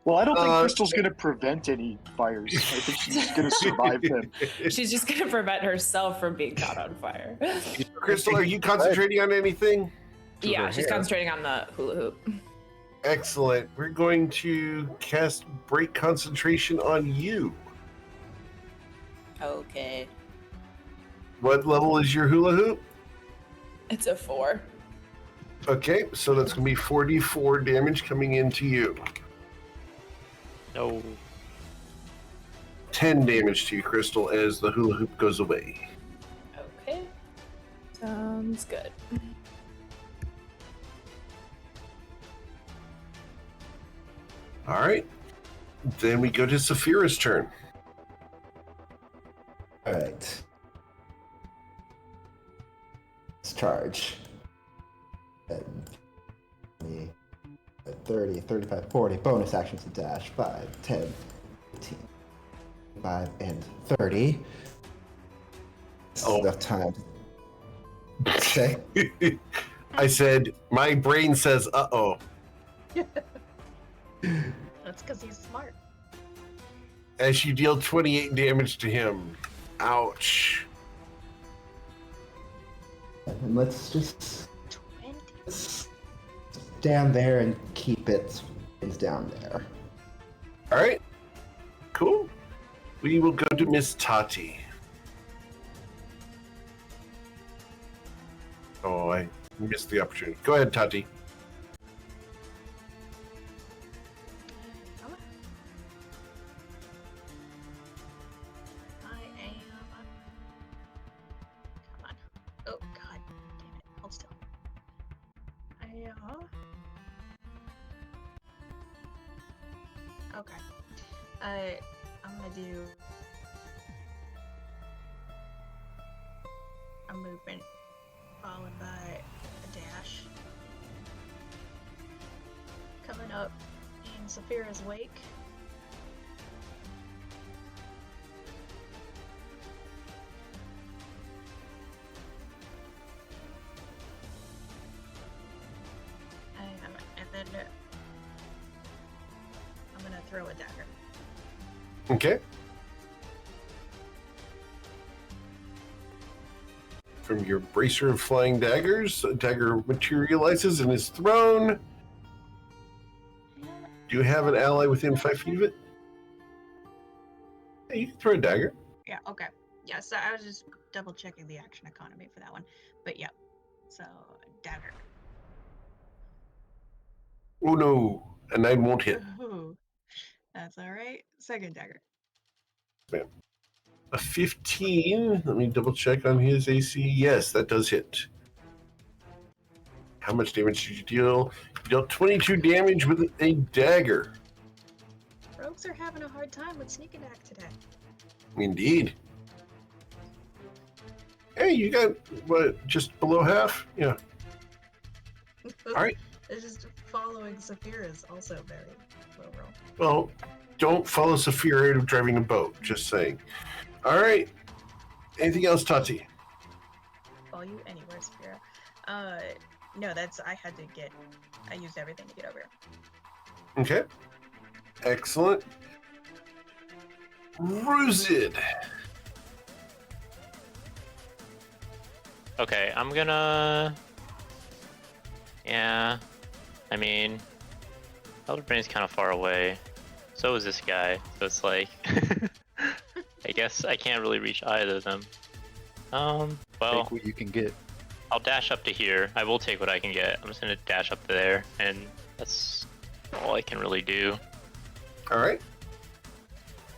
[SPEAKER 3] Well, I don't think Crystal's going to prevent any fires. I think she's just going to survive them.
[SPEAKER 8] She's just gonna prevent herself from being caught on fire.
[SPEAKER 1] Crystal, are you concentrating on anything?
[SPEAKER 8] Yeah, she's concentrating on the hula hoop.
[SPEAKER 1] Excellent. We're going to cast Break Concentration on you.
[SPEAKER 8] Okay.
[SPEAKER 1] What level is your hula hoop?
[SPEAKER 8] It's a 4.
[SPEAKER 1] Okay, so that's going to be 44 damage coming into you.
[SPEAKER 4] No.
[SPEAKER 1] 10 damage to you, Crystal, as the hula hoop goes away.
[SPEAKER 8] Okay. Sounds good.
[SPEAKER 1] All right. Then we go to Saphira's turn.
[SPEAKER 6] All right. Let's charge. 20, 30, 35, 40. Bonus actions to dash. 5, 10, 15, 5, and 30. This is enough time. Okay.
[SPEAKER 1] I said, my brain says, uh-oh.
[SPEAKER 5] That's because he's smart.
[SPEAKER 1] As you deal 28 damage to him. Ouch.
[SPEAKER 6] And let's just
[SPEAKER 5] 20.
[SPEAKER 6] stand there and keep it down there.
[SPEAKER 1] All right. Cool. We will go to Miss Tati. Oh, I missed the opportunity. Go ahead, Tati.
[SPEAKER 5] I am. Come on. Oh, God. Damn it. Hold still. Okay. I'm gonna do a movement followed by a dash. Coming up in Saphira's wake.
[SPEAKER 1] Okay. From your bracer of flying daggers, a dagger materializes and is thrown. Do you have an ally within 5 feet of it? Yeah, you can throw a dagger.
[SPEAKER 5] Yeah, okay. Yeah, so I was just double checking the action economy for that one. But yeah. So dagger.
[SPEAKER 1] Oh no, a 9 won't hit.
[SPEAKER 5] Ooh, that's alright. Second dagger.
[SPEAKER 1] A 15. Let me double check on his AC. Yes, that does hit. How much damage did you deal? You dealt 22 damage with a dagger.
[SPEAKER 5] Rogues are having a hard time with sneak attack today.
[SPEAKER 1] Indeed. Hey, you got what? Just below half? Yeah. All right.
[SPEAKER 5] It's just following Saphira is also very low roll.
[SPEAKER 1] Well, don't follow Saphira out of driving a boat. Just saying. All right. Anything else, Tati?
[SPEAKER 5] Follow you anywhere, Saphira. No, I used everything to get over here.
[SPEAKER 1] Okay. Excellent. Ruzid.
[SPEAKER 4] Okay, I'm gonna. Yeah, I mean, Elder Brain's kind of far away. So is this guy. So it's like, I guess I can't really reach either of them. Well,
[SPEAKER 2] Take what you can get.
[SPEAKER 4] I'll dash up to here. I will take what I can get. I'm just gonna dash up there, and that's all I can really do.
[SPEAKER 1] All right.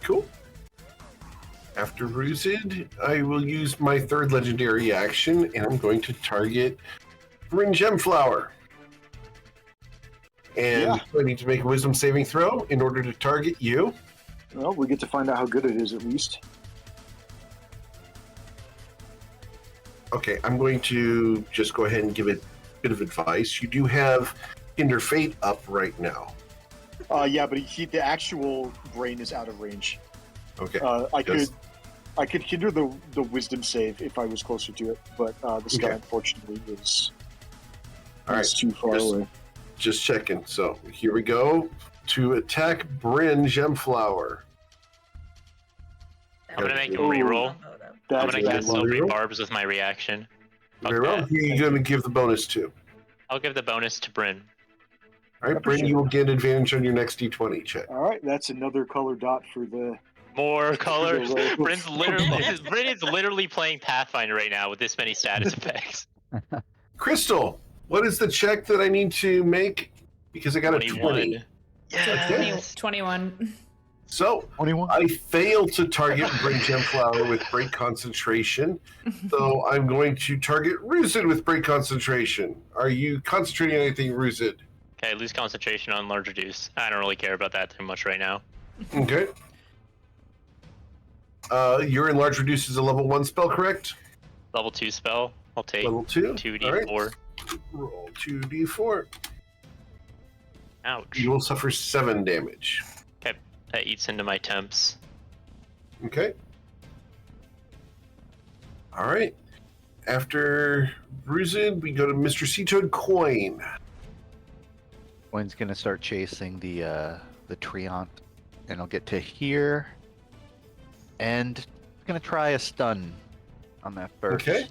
[SPEAKER 1] Cool. After Ruzid, I will use my third legendary action, and I'm going to target Bryn Gemflower. And I need to make a wisdom saving throw in order to target you.
[SPEAKER 3] Well, we get to find out how good it is at least.
[SPEAKER 1] Okay, I'm going to just go ahead and give it a bit of advice. You do have Hinder Fate up right now.
[SPEAKER 3] Yeah, but the actual brain is out of range.
[SPEAKER 1] Okay.
[SPEAKER 3] I could hinder the wisdom save if I was closer to it, but this guy unfortunately is too far away.
[SPEAKER 1] Just checking. So here we go to attack Bryn Gemflower.
[SPEAKER 4] I'm gonna make him reroll. I'm gonna cast Silvery Barbs with my reaction.
[SPEAKER 1] Very well. Who are you going to give the bonus to?
[SPEAKER 4] I'll give the bonus to Bryn.
[SPEAKER 1] All right, Bryn, you will get advantage on your next D20 check.
[SPEAKER 3] All right, that's another color dot for the...
[SPEAKER 4] More colors. Bryn is literally playing Pathfinder right now with this many status effects.
[SPEAKER 1] Crystal, what is the check that I need to make? Because I got
[SPEAKER 4] 21.
[SPEAKER 1] a 20.
[SPEAKER 4] Yes.
[SPEAKER 8] 21.
[SPEAKER 1] So
[SPEAKER 2] 21.
[SPEAKER 1] I failed to target Bryn Gemflower with Break Concentration. So I'm going to target Ruzid with Break Concentration. Are you concentrating on anything, Ruzid?
[SPEAKER 4] Okay, lose concentration on large reduce. I don't really care about that too much right now.
[SPEAKER 1] Okay. Your enlarge reduce is a level 1 spell, correct?
[SPEAKER 4] Level 2 spell. I'll take
[SPEAKER 1] level 2.
[SPEAKER 4] 2d4.
[SPEAKER 1] Right. Roll 2d4.
[SPEAKER 4] Ouch.
[SPEAKER 1] You will suffer 7 damage.
[SPEAKER 4] Okay, that eats into my temps.
[SPEAKER 1] Okay. All right. After Ruzid, we go to Mr. Seatoad Coin.
[SPEAKER 2] Coin's gonna start chasing the Treant, and I'll get to here, and gonna try a stun on that first.
[SPEAKER 1] Okay.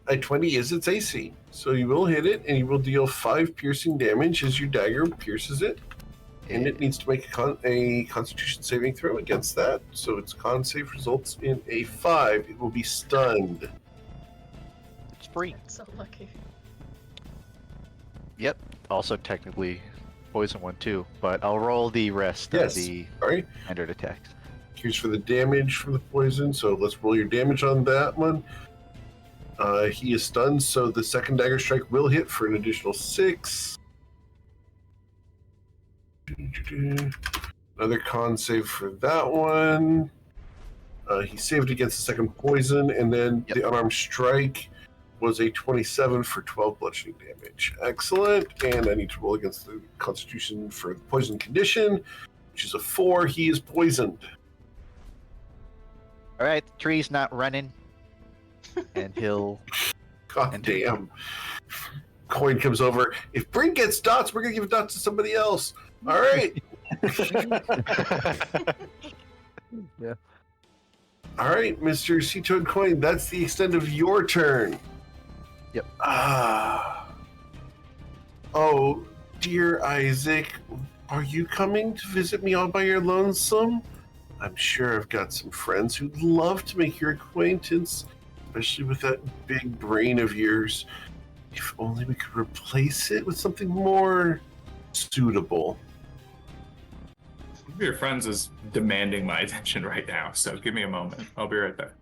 [SPEAKER 1] A 20 is its AC, so you will hit it, and you will deal 5 piercing damage as your dagger pierces it, and it needs to make a Constitution saving throw against that. So its con save results in a 5. It will be stunned.
[SPEAKER 2] It's free.
[SPEAKER 5] So lucky.
[SPEAKER 2] Yep. Also technically poison one too, but I'll roll the rest of the standard attacks.
[SPEAKER 1] Here's for the damage from the poison. So let's roll your damage on that one. He is stunned, so the second dagger strike will hit for an additional 6. Another con save for that one. He saved against the second poison, and then the unarmed strike was a 27 for 12 bludgeoning damage. Excellent. And I need to roll against the Constitution for the poison condition, which is a 4. He is poisoned.
[SPEAKER 2] All right, the tree's not running, and he'll.
[SPEAKER 1] God damn. Coin comes over. If Bryn gets dots, we're gonna give dots to somebody else. All right.
[SPEAKER 2] Yeah.
[SPEAKER 1] All right, Mr. Sea-Toad Coin, that's the extent of your turn.
[SPEAKER 2] Yep.
[SPEAKER 1] Oh, dear Isaac, are you coming to visit me all by your lonesome? I'm sure I've got some friends who'd love to make your acquaintance, especially with that big brain of yours. If only we could replace it with something more suitable.
[SPEAKER 7] One of your friends is demanding my attention right now, so give me a moment. I'll be right there.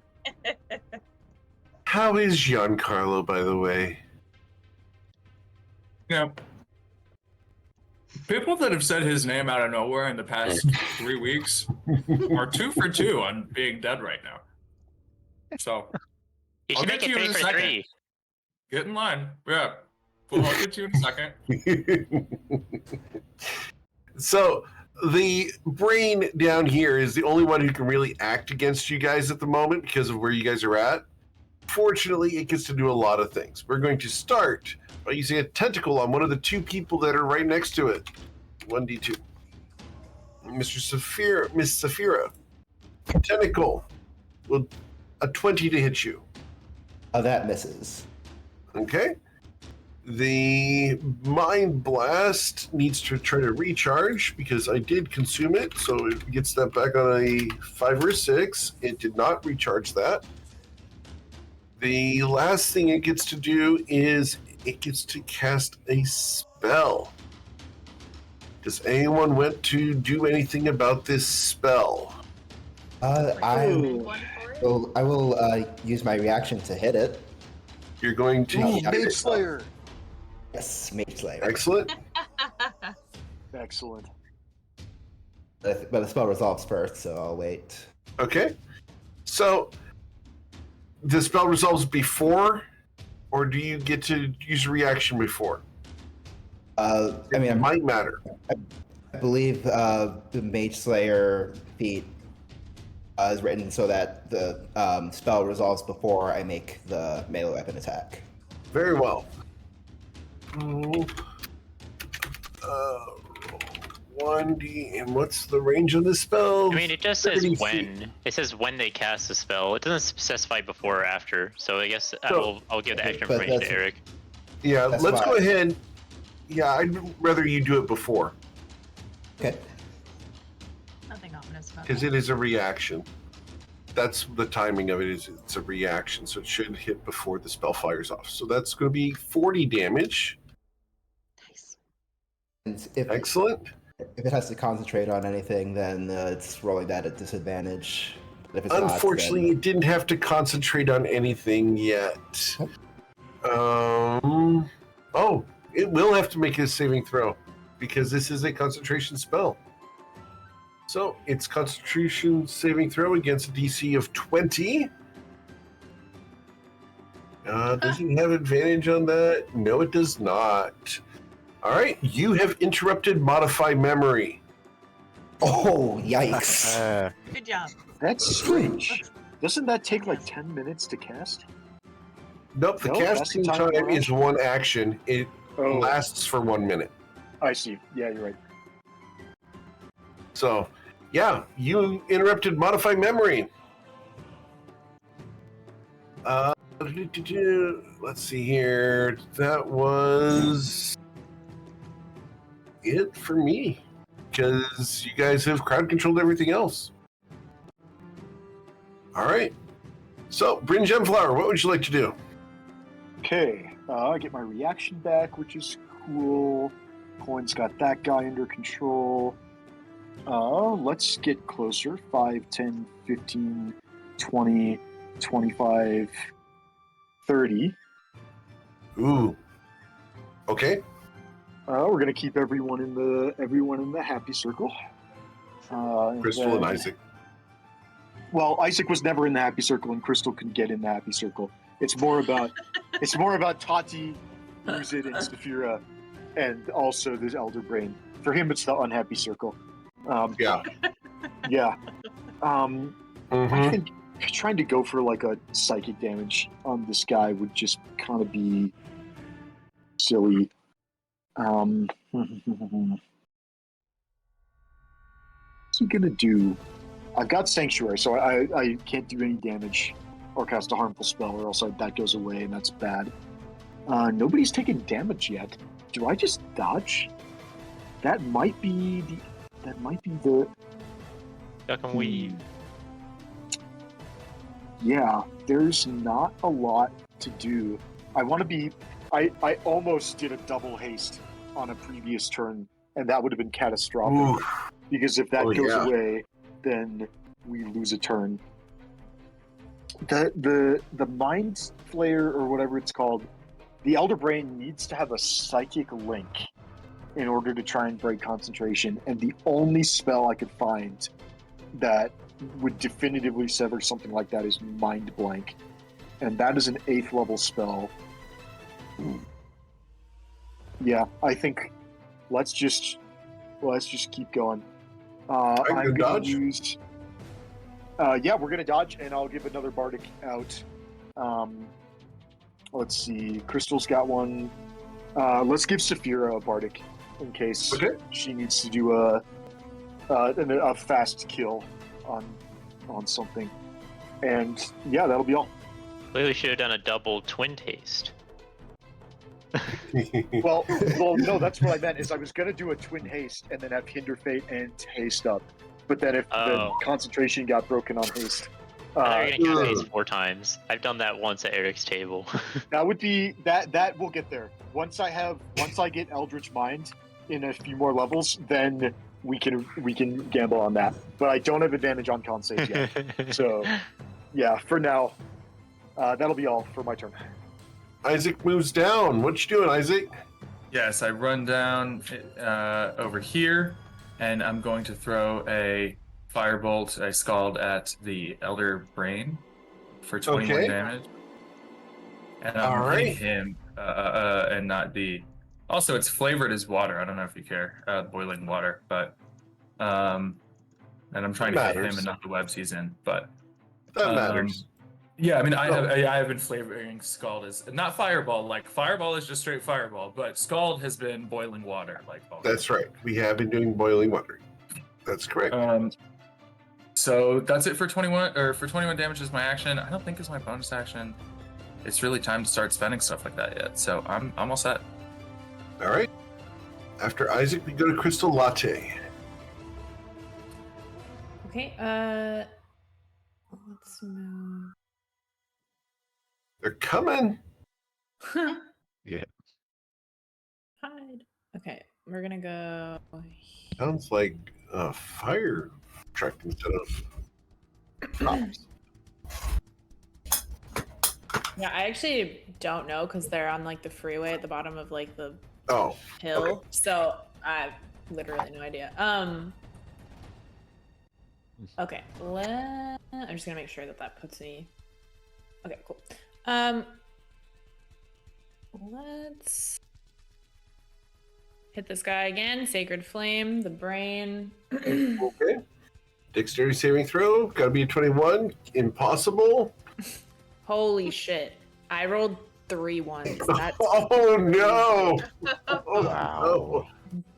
[SPEAKER 1] How is Giancarlo, by the way?
[SPEAKER 7] Yeah. People that have said his name out of nowhere in the past 3 weeks are 2 for 2 on being dead right now. So
[SPEAKER 4] You
[SPEAKER 7] I'll
[SPEAKER 4] should
[SPEAKER 7] get
[SPEAKER 4] make
[SPEAKER 7] to
[SPEAKER 4] it
[SPEAKER 7] you in
[SPEAKER 4] 3
[SPEAKER 7] a
[SPEAKER 4] for
[SPEAKER 7] second.
[SPEAKER 4] 3.
[SPEAKER 7] Get in line. Yeah. Well, I'll get to you in a second.
[SPEAKER 1] So the brain down here is the only one who can really act against you guys at the moment because of where you guys are at. Fortunately, it gets to do a lot of things. We're going to start by using a tentacle on one of the 2 people that are right next to it. 1d2. Miss Saphira. Tentacle. Will a 20 to hit you.
[SPEAKER 6] That misses.
[SPEAKER 1] Okay. The Mind Blast needs to try to recharge because I did consume it, so it gets that back on a 5 or a 6. It did not recharge that. The last thing it gets to do is it gets to cast a spell. Does anyone want to do anything about this spell?
[SPEAKER 6] I
[SPEAKER 5] One for it?
[SPEAKER 6] will use my reaction to hit it.
[SPEAKER 1] You're going to
[SPEAKER 6] Ooh,
[SPEAKER 1] hit
[SPEAKER 3] Mage
[SPEAKER 1] it.
[SPEAKER 3] Slayer.
[SPEAKER 6] Yes, Mage Slayer.
[SPEAKER 1] Excellent.
[SPEAKER 3] Excellent.
[SPEAKER 6] But the spell resolves first, so I'll wait.
[SPEAKER 1] Okay. So the spell resolves before, or do you get to use a reaction before? It might matter.
[SPEAKER 6] I believe the Mage Slayer feat is written so that the spell resolves before I make the melee weapon attack.
[SPEAKER 1] Very well. 1d, and what's the range of the spell?
[SPEAKER 4] I mean, it just says
[SPEAKER 1] 30
[SPEAKER 4] when.
[SPEAKER 1] feet.
[SPEAKER 4] It says when they cast the spell. It doesn't specify before or after. So I guess I'll give the extra
[SPEAKER 6] but
[SPEAKER 4] information to
[SPEAKER 6] that's-
[SPEAKER 4] Eric.
[SPEAKER 1] Yeah,
[SPEAKER 6] That's
[SPEAKER 1] let's
[SPEAKER 6] why-
[SPEAKER 1] go ahead. Yeah, I'd rather you do it before,
[SPEAKER 6] Okay.
[SPEAKER 5] Nothing ominous about
[SPEAKER 1] because
[SPEAKER 5] that.
[SPEAKER 1] it is a reaction. That's the timing of it, is it's a reaction, so it should hit before the spell fires off. So that's going to be 40 damage.
[SPEAKER 5] Nice.
[SPEAKER 6] And if
[SPEAKER 1] Excellent.
[SPEAKER 6] it has to concentrate on anything, then it's rolling that at disadvantage. If it's not,
[SPEAKER 1] Unfortunately, it didn't have to concentrate on anything yet. Oh, it will have to make a saving throw because this is a concentration spell. So it's concentration saving throw against a DC of 20. Does it have advantage on that? No, it does not. All right, you have interrupted modify memory.
[SPEAKER 6] Oh, yikes.
[SPEAKER 5] Good job.
[SPEAKER 3] That's strange. Doesn't that take like 10 minutes to cast?
[SPEAKER 1] Nope, the
[SPEAKER 3] No,
[SPEAKER 1] casting
[SPEAKER 3] casting time
[SPEAKER 1] time is 1 action. It
[SPEAKER 3] Oh,
[SPEAKER 1] lasts for 1 minute.
[SPEAKER 3] I see. Yeah, you're right.
[SPEAKER 1] So, yeah, you interrupted modify memory. Let's see here. That was it for me because you guys have crowd controlled everything else. All right. So, Bryn Gemflower, what would you like to do?
[SPEAKER 3] Okay, I get my reaction back, which is cool. Coin's got that guy under control. Let's get closer. 5, 10, 15, 20, 25, 30.
[SPEAKER 1] Ooh. Okay.
[SPEAKER 3] We're gonna keep everyone in the happy circle.
[SPEAKER 1] Crystal and Isaac.
[SPEAKER 3] Well, Isaac was never in the happy circle, and Crystal can get in the happy circle. It's more about Tati, Ruzid, and Saphira, and also this Elder Brain. For him, it's the unhappy circle.
[SPEAKER 1] Yeah.
[SPEAKER 3] Yeah. I
[SPEAKER 1] Mhm.
[SPEAKER 3] think trying to go for like a psychic damage on this guy would just kind of be silly. What's he gonna do? I've got Sanctuary, so I can't do any damage or cast a harmful spell, or else that goes away, and that's bad. Nobody's taken damage yet. Do I just dodge? That might be the.
[SPEAKER 4] How can we?
[SPEAKER 3] Yeah, there's not a lot to do. I want to be. I almost did a double haste on a previous turn, and that would have been catastrophic.
[SPEAKER 1] Ooh.
[SPEAKER 3] Because if that
[SPEAKER 1] Oh,
[SPEAKER 3] goes
[SPEAKER 1] yeah.
[SPEAKER 3] away, then we lose a turn. The Mind Flayer, or whatever it's called, the Elder Brain needs to have a psychic link in order to try and break concentration, and the only spell I could find that would definitively sever something like that is Mind Blank, and that is an 8th level spell. Yeah, I think let's just keep going.
[SPEAKER 1] I'm
[SPEAKER 3] I'm
[SPEAKER 1] gonna
[SPEAKER 3] gonna
[SPEAKER 1] dodge.
[SPEAKER 3] use. Yeah, we're gonna dodge, and I'll give another bardic out. Let's see. Crystal's got one. Let's give Saphira a bardic in case
[SPEAKER 1] Okay.
[SPEAKER 3] she needs to do a fast kill on something. And yeah, that'll be all.
[SPEAKER 4] Clearly should have done a double twin taste.
[SPEAKER 3] Well, no, that's what I meant. Is I was gonna do a twin haste and then have Hinder Fate and haste up, but then if the
[SPEAKER 4] Oh.
[SPEAKER 3] concentration got broken on haste,
[SPEAKER 4] I thought you were gonna
[SPEAKER 1] ugh.
[SPEAKER 4] cast haste 4 times. I've done that once at Eric's table.
[SPEAKER 3] that would be that we'll get there. Once I get Eldritch Mind in a few more levels, then we can gamble on that. But I don't have advantage on con save yet. So yeah, for now, that'll be all for my turn.
[SPEAKER 1] Isaac moves down. What you doing, Isaac?
[SPEAKER 7] Yes, I run down over here, and I'm going to throw a firebolt, a scald at the Elder Brain for 21
[SPEAKER 1] Okay.
[SPEAKER 7] damage. And I'm
[SPEAKER 1] All
[SPEAKER 7] hitting
[SPEAKER 1] right.
[SPEAKER 7] him and not the. Also, it's flavored as water. I don't know if you care, boiling water, but and I'm trying to hit him
[SPEAKER 1] Matters.
[SPEAKER 7] and not the webs he's in. But
[SPEAKER 1] That matters.
[SPEAKER 7] yeah, I mean, I
[SPEAKER 1] Oh.
[SPEAKER 7] have been flavoring Scald as not Fireball. Like Fireball is just straight Fireball, but Scald has been boiling water. Like
[SPEAKER 1] That's right. We have been doing boiling water. That's correct.
[SPEAKER 7] So that's it for 21 damage is my action. I don't think it's my bonus action. It's really time to start spending stuff like that yet. So I'm all set.
[SPEAKER 1] All right. After Isaac, we go to Crystal Latte.
[SPEAKER 8] Okay, let's move.
[SPEAKER 1] They're coming.
[SPEAKER 2] Yeah.
[SPEAKER 8] Hide. Okay, we're gonna go.
[SPEAKER 1] Sounds like a fire truck instead of props.
[SPEAKER 8] Yeah, I actually don't know because they're on like the freeway at the bottom of like the
[SPEAKER 1] Oh,
[SPEAKER 8] hill,
[SPEAKER 1] okay.
[SPEAKER 8] so I have literally no idea. Okay, I'm just gonna make sure that puts me. Okay, cool. Let's hit this guy again. Sacred Flame, the brain.
[SPEAKER 1] Okay. Dexterity saving throw. Got to be a 21. Impossible.
[SPEAKER 8] Holy shit! I rolled 3 ones. That's
[SPEAKER 1] Oh no! Oh,
[SPEAKER 2] Wow.
[SPEAKER 1] no.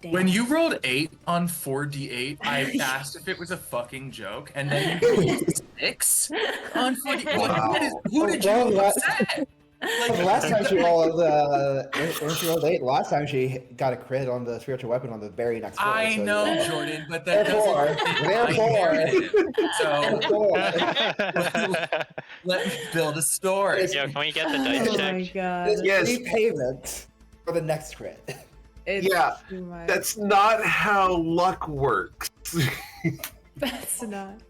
[SPEAKER 8] damn.
[SPEAKER 7] When you rolled 8 on 4d8, I asked if it was a fucking joke, and then you rolled 6 on 4d8.
[SPEAKER 1] Wow.
[SPEAKER 7] Who did you upset?
[SPEAKER 6] The last time she rolled, when she rolled 8, last time she got a crit on the spiritual weapon on the very next roll.
[SPEAKER 7] I
[SPEAKER 6] so
[SPEAKER 7] know,
[SPEAKER 6] yeah.
[SPEAKER 7] Jordan, but that
[SPEAKER 6] Therefore,
[SPEAKER 7] doesn't. So let me build a story.
[SPEAKER 4] Yo, can we get the dice
[SPEAKER 8] Oh my
[SPEAKER 4] check?
[SPEAKER 8] god.
[SPEAKER 6] It's
[SPEAKER 1] Yes.
[SPEAKER 6] repayment for the next crit.
[SPEAKER 8] It's
[SPEAKER 1] Yeah,
[SPEAKER 8] too much.
[SPEAKER 1] That's not how luck works.
[SPEAKER 8] That's not.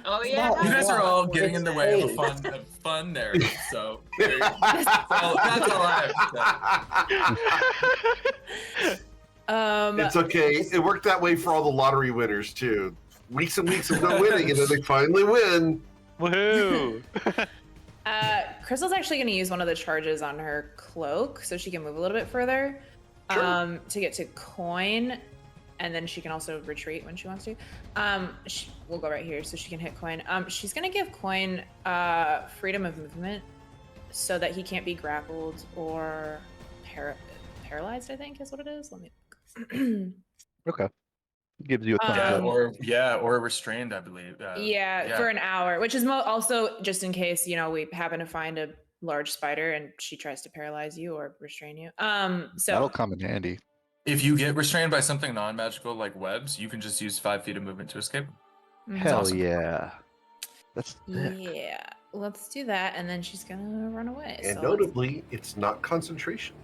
[SPEAKER 5] Oh
[SPEAKER 6] It's
[SPEAKER 5] yeah.
[SPEAKER 6] not
[SPEAKER 7] You guys are all
[SPEAKER 6] It's
[SPEAKER 7] getting in the way of a
[SPEAKER 6] eight.
[SPEAKER 7] fun narrative, so that's all I have to say.
[SPEAKER 1] It's okay. It worked that way for all the lottery winners too. Weeks and weeks of no winning, and then they finally win.
[SPEAKER 4] Woohoo!
[SPEAKER 8] Crystal's actually going to use one of the charges on her cloak so she can move a little bit further
[SPEAKER 1] Sure.
[SPEAKER 8] to get to coin, and then she can also retreat when she wants to. We'll go right here so she can hit coin. She's going to give coin freedom of movement so that he can't be grappled or paralyzed, I think is what it is. Let me
[SPEAKER 2] Okay. Gives you a thumbs up.
[SPEAKER 7] Or restrained, I believe.
[SPEAKER 8] For an hour, which is also just in case we happen to find a large spider and she tries to paralyze you or restrain you. So
[SPEAKER 2] That'll come in handy.
[SPEAKER 7] If you get restrained by something non-magical like webs, you can just use 5 feet of movement to escape.
[SPEAKER 2] Hell
[SPEAKER 7] awesome.
[SPEAKER 2] yeah. That's sick.
[SPEAKER 8] yeah, let's do that, and then she's gonna run away.
[SPEAKER 1] And
[SPEAKER 8] so
[SPEAKER 1] notably, it's not concentration.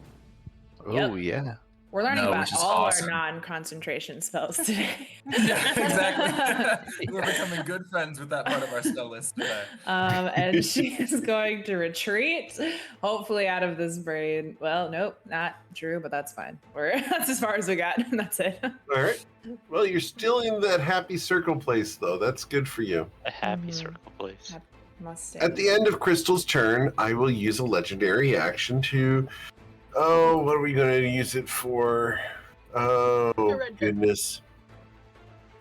[SPEAKER 2] Oh yeah.
[SPEAKER 8] we're learning
[SPEAKER 7] No,
[SPEAKER 8] about
[SPEAKER 7] which is
[SPEAKER 8] all
[SPEAKER 7] awesome.
[SPEAKER 8] our non-concentration spells today.
[SPEAKER 7] Yeah, exactly. We're becoming good friends with that part of our spell list today.
[SPEAKER 8] And she's going to retreat, hopefully out of this brain. Well, nope, not true, but that's fine. That's as far as we got. That's it.
[SPEAKER 1] All right. Well, you're still in that happy circle place, though. That's good for you.
[SPEAKER 4] A happy circle place.
[SPEAKER 8] Mustang.
[SPEAKER 1] At the end of Crystal's turn, I will use a legendary action to... Oh, what are we going to use it for? Oh, goodness.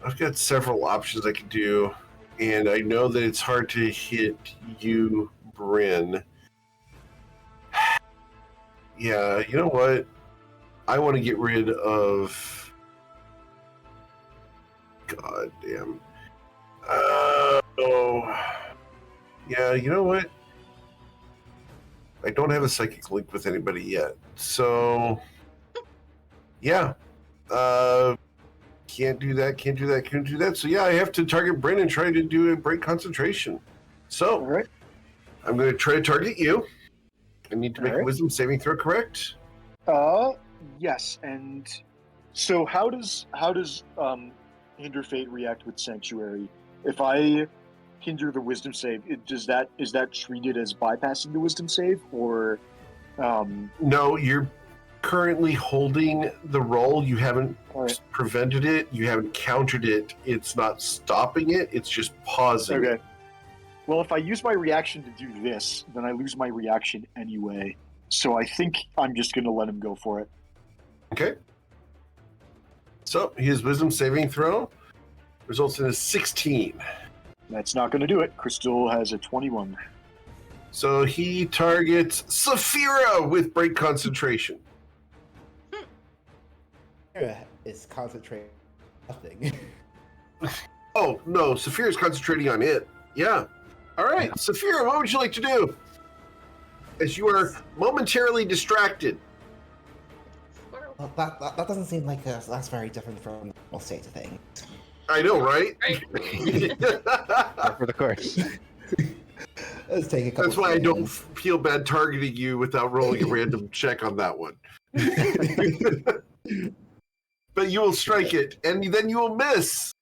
[SPEAKER 1] I've got several options I could do, and I know that it's hard to hit you, Bryn. Yeah, you know what? I want to get rid of... God damn. Oh. Yeah, you know what? I don't have a psychic link with anybody yet. So, yeah. Can't do that, can't do that, can't do that. So, yeah, I have to target Bryn and try to do a break concentration. So,
[SPEAKER 3] All right.
[SPEAKER 1] I'm going to try to target you. I need to make
[SPEAKER 3] All
[SPEAKER 1] a
[SPEAKER 3] right.
[SPEAKER 1] wisdom saving throw, correct?
[SPEAKER 3] Yes. And so how does Hinder Fate react with Sanctuary? If I hinder the wisdom save, is that treated as bypassing the wisdom save, or
[SPEAKER 1] No, you're currently holding the roll. You haven't
[SPEAKER 3] Alright.
[SPEAKER 1] prevented it. You haven't countered it. It's not stopping it. It's just pausing.
[SPEAKER 3] Okay. Well, if I use my reaction to do this, then I lose my reaction anyway. So I think I'm just going to let him go for it.
[SPEAKER 1] Okay. So his wisdom saving throw results in a 16.
[SPEAKER 3] That's not going to do it. Crystal has a 21.
[SPEAKER 1] So he targets Saphira with break concentration.
[SPEAKER 6] Is concentrating nothing.
[SPEAKER 1] Oh, no. Saphira's concentrating on it. Yeah. All right. Saphira, what would you like to do? As you are momentarily distracted.
[SPEAKER 6] Well, that doesn't seem like that's very different from the normal state of things.
[SPEAKER 1] I know, right?
[SPEAKER 2] Par for the course.
[SPEAKER 6] Let's take a couple.
[SPEAKER 1] That's why I don't feel bad targeting you without rolling a random check on that one. But you will strike it, and then you will miss.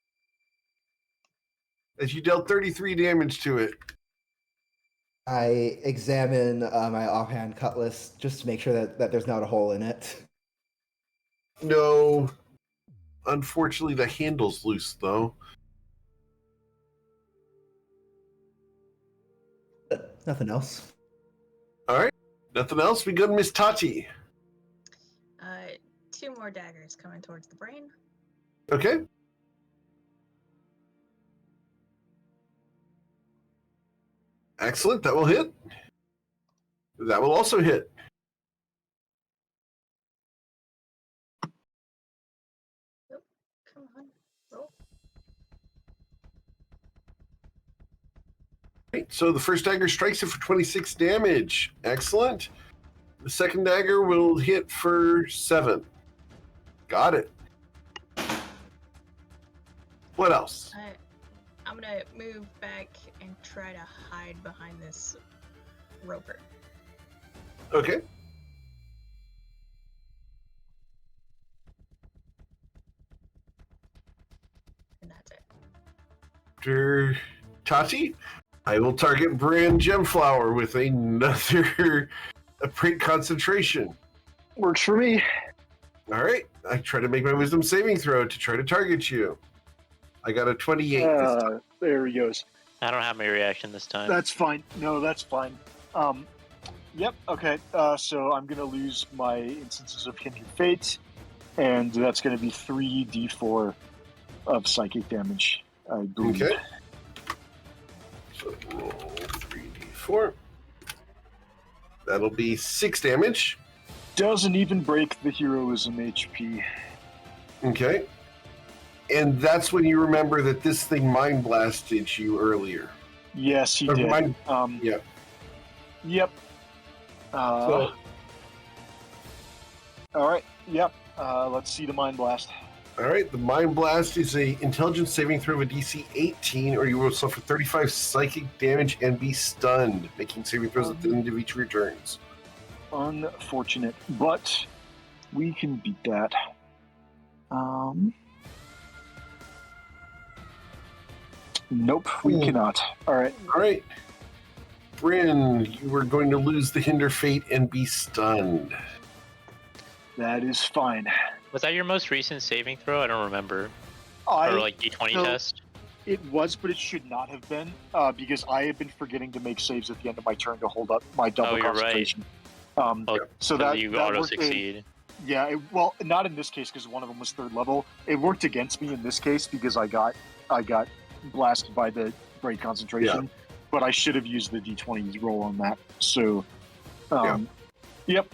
[SPEAKER 1] As you dealt 33 damage to it.
[SPEAKER 6] I examine my offhand cutlass just to make sure that there's not a hole in it.
[SPEAKER 1] No. Unfortunately, the handle's loose, though.
[SPEAKER 6] Nothing else.
[SPEAKER 1] All right. Nothing else? We go to Miss Tati.
[SPEAKER 5] 2 more daggers coming towards the brain.
[SPEAKER 1] Okay. Excellent. That will hit. That will also hit.
[SPEAKER 5] Come on, roll.
[SPEAKER 1] Right, so the first dagger strikes it for 26 damage. Excellent. The second dagger will hit for 7. Got it. What else?
[SPEAKER 5] I'm gonna move back and try to hide behind this roper.
[SPEAKER 1] Okay.
[SPEAKER 5] And that's it.
[SPEAKER 1] After Tati, I will target Brand Gemflower with another break concentration.
[SPEAKER 3] Works for me.
[SPEAKER 1] All right. I try to make my wisdom saving throw to try to target you. I got a 28 this time.
[SPEAKER 3] There he goes.
[SPEAKER 4] I don't have my reaction this time.
[SPEAKER 3] That's fine. No, that's fine. Yep. Okay. So I'm gonna lose my instances of Hinder Fate, and that's gonna be 3d4 of psychic damage. I believe.
[SPEAKER 1] Okay. So roll 3d4. That'll be 6 damage.
[SPEAKER 3] Doesn't even break the heroism HP.
[SPEAKER 1] Okay. And that's when you remember that this thing mind blasted you earlier.
[SPEAKER 3] Yes, he
[SPEAKER 1] Or
[SPEAKER 3] did.
[SPEAKER 1] yeah.
[SPEAKER 3] Yep. All right. Yep. Let's see the mind blast.
[SPEAKER 1] All right, the Mind Blast is a intelligence saving throw of a DC 18, or you will suffer 35 psychic damage and be stunned, making saving throws at the end of each of your turns.
[SPEAKER 3] Unfortunate, but we can beat that. Nope, we cannot. All right.
[SPEAKER 1] All right. Bryn, you are going to lose the Hinder Fate and be stunned.
[SPEAKER 3] That is fine.
[SPEAKER 4] Was that your most recent saving throw? I don't remember.
[SPEAKER 3] Or
[SPEAKER 4] Or like D20 test?
[SPEAKER 3] It was, but it should not have been, because I have been forgetting to make saves at the end of my turn to hold up my double
[SPEAKER 4] you're right.
[SPEAKER 3] concentration. So
[SPEAKER 4] you
[SPEAKER 3] that
[SPEAKER 4] auto
[SPEAKER 3] worked
[SPEAKER 4] succeed.
[SPEAKER 3] Yeah, well, not in this case because one of them was 3rd level. It worked against me in this case because I got blasted by the great concentration. But I should have used the D20 roll on that. So, yep.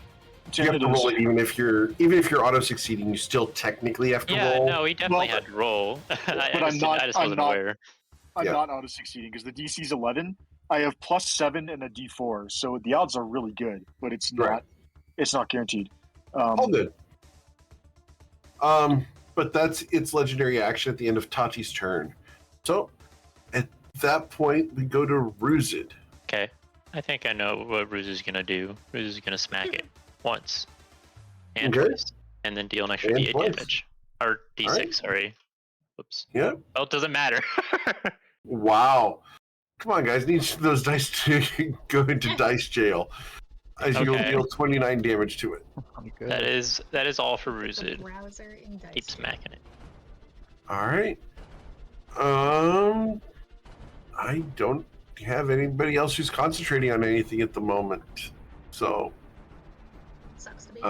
[SPEAKER 1] You have to roll it even if you're auto succeeding. You still technically have to roll.
[SPEAKER 4] Yeah, no, he definitely had to roll. I just wasn't aware.
[SPEAKER 3] I'm not auto succeeding because the DC's 11. I have +7 and a D4, so the odds are really good, but it's not.
[SPEAKER 1] Right.
[SPEAKER 3] It's not guaranteed.
[SPEAKER 1] All good. But that's its legendary action at the end of Tati's turn. So at that point, we go to Ruzid.
[SPEAKER 4] Okay, I think I know what Ruz is gonna do. Ruz is gonna smack it once and twice, and then deal an extra
[SPEAKER 1] And
[SPEAKER 4] D8
[SPEAKER 1] twice.
[SPEAKER 4] damage. Or D6,
[SPEAKER 1] Alright.
[SPEAKER 4] sorry. Whoops.
[SPEAKER 1] Yeah.
[SPEAKER 4] Oh, it doesn't matter.
[SPEAKER 1] Wow. Come on, guys. Need those dice to go into dice jail. As you'll
[SPEAKER 4] Okay.
[SPEAKER 1] deal 29 damage to it.
[SPEAKER 2] Good.
[SPEAKER 4] that is all for
[SPEAKER 5] The
[SPEAKER 4] Ruzid.
[SPEAKER 5] browser in dice.
[SPEAKER 4] Keep smacking it.
[SPEAKER 1] All right. I don't have anybody else who's concentrating on anything at the moment. So,
[SPEAKER 5] Sucks to be.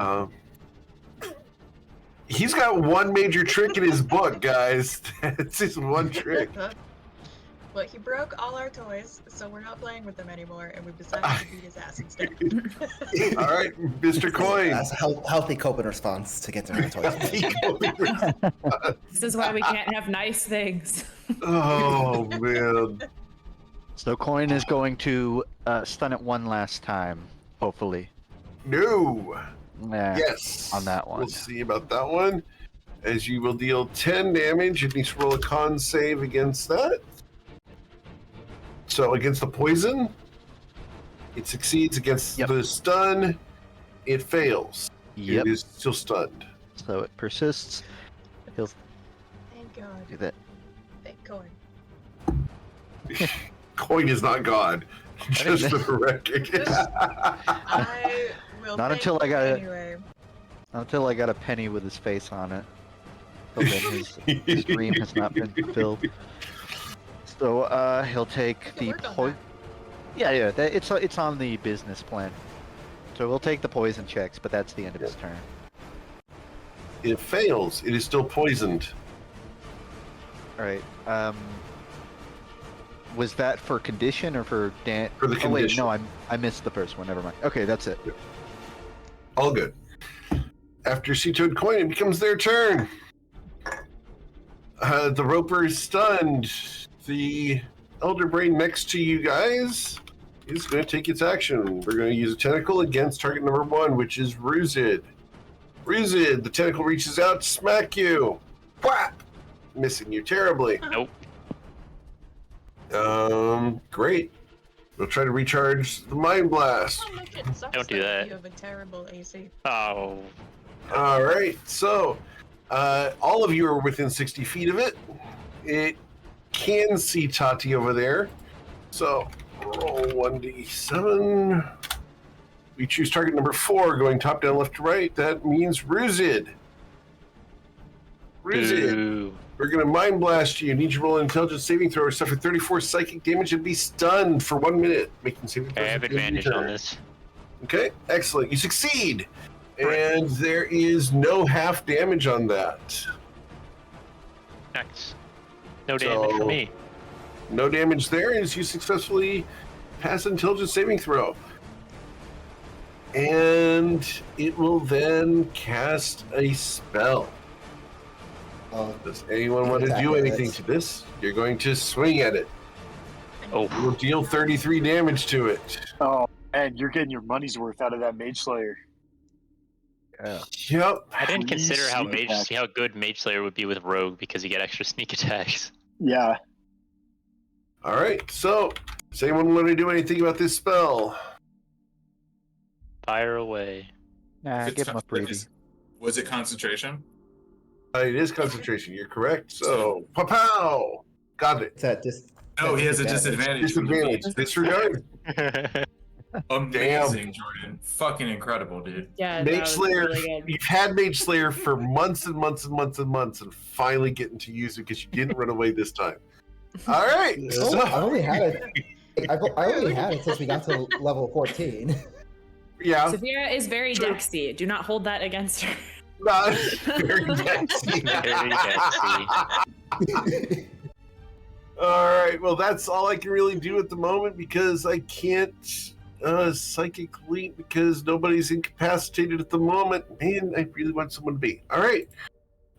[SPEAKER 1] he's got one major trick in his book, guys. That's his one trick.
[SPEAKER 5] Well, he broke all our toys, so we're not playing with them anymore, and we've decided to beat his ass instead.
[SPEAKER 1] All right, Mr. Coin.
[SPEAKER 6] That's a healthy coping response to get to her toys.
[SPEAKER 8] This is why we can't have nice things.
[SPEAKER 1] Oh, man.
[SPEAKER 2] So Coin is going to stun it one last time, hopefully.
[SPEAKER 1] No.
[SPEAKER 2] Yes. On that one.
[SPEAKER 1] We'll see about that one. As you will deal 10 damage, it needs to roll a con save against that. So against the poison, it succeeds. Against the stun, it fails.
[SPEAKER 2] Yep.
[SPEAKER 1] It is still stunned.
[SPEAKER 2] So it persists. He'll
[SPEAKER 5] Thank God.
[SPEAKER 2] do that.
[SPEAKER 5] Thank God.
[SPEAKER 1] Coin is not God. Just for the record.
[SPEAKER 5] I will.
[SPEAKER 2] Not
[SPEAKER 5] thank
[SPEAKER 2] until I
[SPEAKER 5] you
[SPEAKER 2] got it.
[SPEAKER 5] anyway.
[SPEAKER 2] Until I got a penny with his face on it. Till then his dream has not been fulfilled. So he'll take
[SPEAKER 5] We
[SPEAKER 2] the
[SPEAKER 5] can work on
[SPEAKER 2] poison. Yeah, it's on the business plan. So we'll take the poison checks, but that's the end of his turn.
[SPEAKER 1] It fails. It is still poisoned.
[SPEAKER 2] All right. Was that for condition or for dan?
[SPEAKER 1] For the
[SPEAKER 2] Oh wait,
[SPEAKER 1] condition.
[SPEAKER 2] no, I missed the first one. Never mind. Okay, that's it.
[SPEAKER 1] All good. After Sea-Toad Coin, it becomes their turn. The Roper is stunned. The Elder Brain next to you guys is going to take its action. We're going to use a tentacle against target number 1, which is Ruzid. Ruzid, the tentacle reaches out to smack you. Whap! Missing you terribly.
[SPEAKER 4] Nope.
[SPEAKER 1] Great. We'll try to recharge the Mind Blast.
[SPEAKER 5] How much it sucks
[SPEAKER 4] Don't do that.
[SPEAKER 5] You have a terrible AC.
[SPEAKER 4] Oh.
[SPEAKER 1] All right, so all of you are within 60 feet of it. It can see Tati over there. So roll 1d7. We choose target number 4, going top down, left to right. That means Ruzid. Ruzid,
[SPEAKER 4] Boo.
[SPEAKER 1] we're going to Mind Blast you. Need you to roll an intelligence saving throw or suffer 34 psychic damage and be stunned for 1 minute. Making saving
[SPEAKER 4] I
[SPEAKER 1] throws.
[SPEAKER 4] have
[SPEAKER 1] at the end of
[SPEAKER 4] advantage
[SPEAKER 1] your
[SPEAKER 4] on
[SPEAKER 1] turn.
[SPEAKER 4] this.
[SPEAKER 1] Okay, excellent. You succeed. And there is no half damage on that.
[SPEAKER 4] Nice. No damage
[SPEAKER 1] So-
[SPEAKER 4] for me.
[SPEAKER 1] No damage there as you successfully pass an intelligence saving throw. And it will then cast a spell. Does anyone want to
[SPEAKER 6] Attack
[SPEAKER 1] do
[SPEAKER 6] it.
[SPEAKER 1] anything to this? You're going to swing at it.
[SPEAKER 4] Oh,
[SPEAKER 1] You'll deal 33 damage to it.
[SPEAKER 3] Oh, and you're getting your money's worth out of that Mage Slayer.
[SPEAKER 1] Yep.
[SPEAKER 4] I didn't
[SPEAKER 3] Please
[SPEAKER 4] consider how
[SPEAKER 3] sneak attack.
[SPEAKER 4] how good Mage Slayer would be with Rogue because you get extra sneak attacks.
[SPEAKER 3] Yeah.
[SPEAKER 1] All right. So, does anyone want to do anything about this spell?
[SPEAKER 4] Fire away.
[SPEAKER 2] Nah,
[SPEAKER 7] It's
[SPEAKER 2] give him a
[SPEAKER 7] like,
[SPEAKER 2] freebie.
[SPEAKER 7] Was it concentration?
[SPEAKER 1] It is concentration. You're correct. So, pow! Got it.
[SPEAKER 6] It's at
[SPEAKER 7] Oh, he has a disadvantage. from the
[SPEAKER 1] Disadvantage.
[SPEAKER 7] beat.
[SPEAKER 1] Disregard.
[SPEAKER 7] Amazing, Jordan. Fucking incredible, dude.
[SPEAKER 8] Yeah,
[SPEAKER 1] Mage
[SPEAKER 8] that was
[SPEAKER 1] Slayer.
[SPEAKER 8] really good.
[SPEAKER 1] You've had Mage Slayer for months and months and months and months, and finally getting to use it because you didn't run away this time. All right.
[SPEAKER 6] Oh,
[SPEAKER 1] So,
[SPEAKER 6] I've only had it. I only had it since we got to level 14.
[SPEAKER 1] yeah.
[SPEAKER 8] Sophia is very
[SPEAKER 1] Sure.
[SPEAKER 8] dexy. Do not hold that against her.
[SPEAKER 1] Not very dexy.
[SPEAKER 4] Very dexy.
[SPEAKER 1] All right. Well, that's all I can really do at the moment because I can't psychic link because nobody's incapacitated at the moment. Man, I really want someone to be. All right.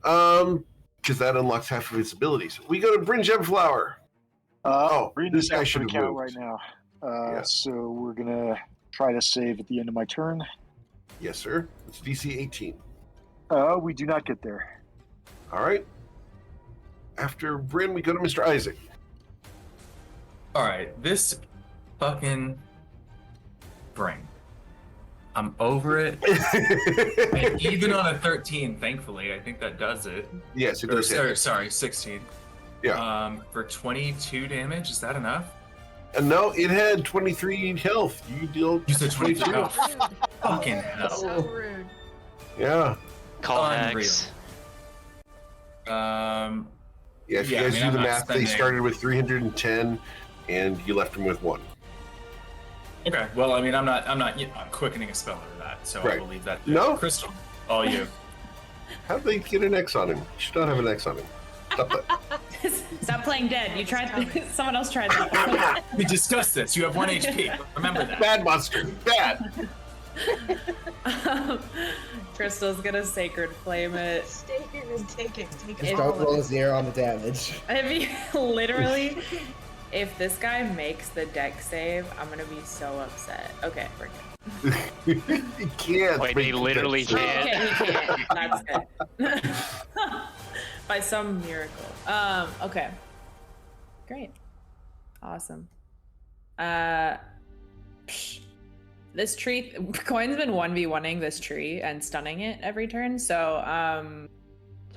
[SPEAKER 1] Because that unlocks half of his abilities. We go to Bryn Gemflower.
[SPEAKER 3] Reading
[SPEAKER 1] this
[SPEAKER 3] this
[SPEAKER 1] guy
[SPEAKER 3] out
[SPEAKER 1] should
[SPEAKER 3] for the
[SPEAKER 1] have
[SPEAKER 3] count
[SPEAKER 1] moved.
[SPEAKER 3] right now.
[SPEAKER 1] Yeah.
[SPEAKER 3] So we're gonna try to save at the end of my turn.
[SPEAKER 1] Yes, sir. It's DC 18.
[SPEAKER 3] We do not get there.
[SPEAKER 1] All right. After Bryn, we go to Mr. Isaac.
[SPEAKER 7] All right, this fucking brain. I'm over it. And even on a 13, thankfully, I think that does it.
[SPEAKER 1] Yes, it
[SPEAKER 7] Or,
[SPEAKER 1] does. hit.
[SPEAKER 7] sorry, 16.
[SPEAKER 1] Yeah.
[SPEAKER 7] For 22 damage, is that enough?
[SPEAKER 1] And no, it had 23 health. You deal.
[SPEAKER 7] You said 22. Oh,
[SPEAKER 5] Rude.
[SPEAKER 7] fucking hell.
[SPEAKER 5] So rude.
[SPEAKER 1] Yeah.
[SPEAKER 4] Call
[SPEAKER 7] Unreal.
[SPEAKER 4] hacks.
[SPEAKER 1] Yeah, if
[SPEAKER 7] Yeah,
[SPEAKER 1] you
[SPEAKER 7] I
[SPEAKER 1] guys
[SPEAKER 7] mean,
[SPEAKER 1] do
[SPEAKER 7] I'm
[SPEAKER 1] the
[SPEAKER 7] not
[SPEAKER 1] math, they
[SPEAKER 7] spending-
[SPEAKER 1] started with 310, and you left them with 1.
[SPEAKER 7] Okay, well, I mean, I'm quickening a spell over that, so
[SPEAKER 1] Right.
[SPEAKER 7] I will leave that to
[SPEAKER 1] No.
[SPEAKER 7] Crystal. All you.
[SPEAKER 1] How'd they get an X on him? You should not have an X on him. Stop that.
[SPEAKER 8] Stop playing dead. You tried. Someone else tried that.
[SPEAKER 7] We discussed this. You have 1 HP. Remember that.
[SPEAKER 1] Bad monster. Bad.
[SPEAKER 8] Crystal's gonna sacred flame it.
[SPEAKER 5] Stay here and take it. Take
[SPEAKER 6] Just
[SPEAKER 5] it.
[SPEAKER 6] don't
[SPEAKER 5] all
[SPEAKER 6] roll
[SPEAKER 5] of
[SPEAKER 6] a 0 on the damage.
[SPEAKER 8] I mean, literally, if this guy makes the deck save, I'm gonna be so upset. Okay, we're good.
[SPEAKER 1] He can't.
[SPEAKER 4] Wait,
[SPEAKER 1] make
[SPEAKER 4] he
[SPEAKER 1] the
[SPEAKER 4] literally
[SPEAKER 1] X.
[SPEAKER 4] can't.
[SPEAKER 8] Okay, he can't. That's good. By some miracle. Okay. Great. Awesome. This tree, Coin's been 1v1ing this tree and stunning it every turn, so,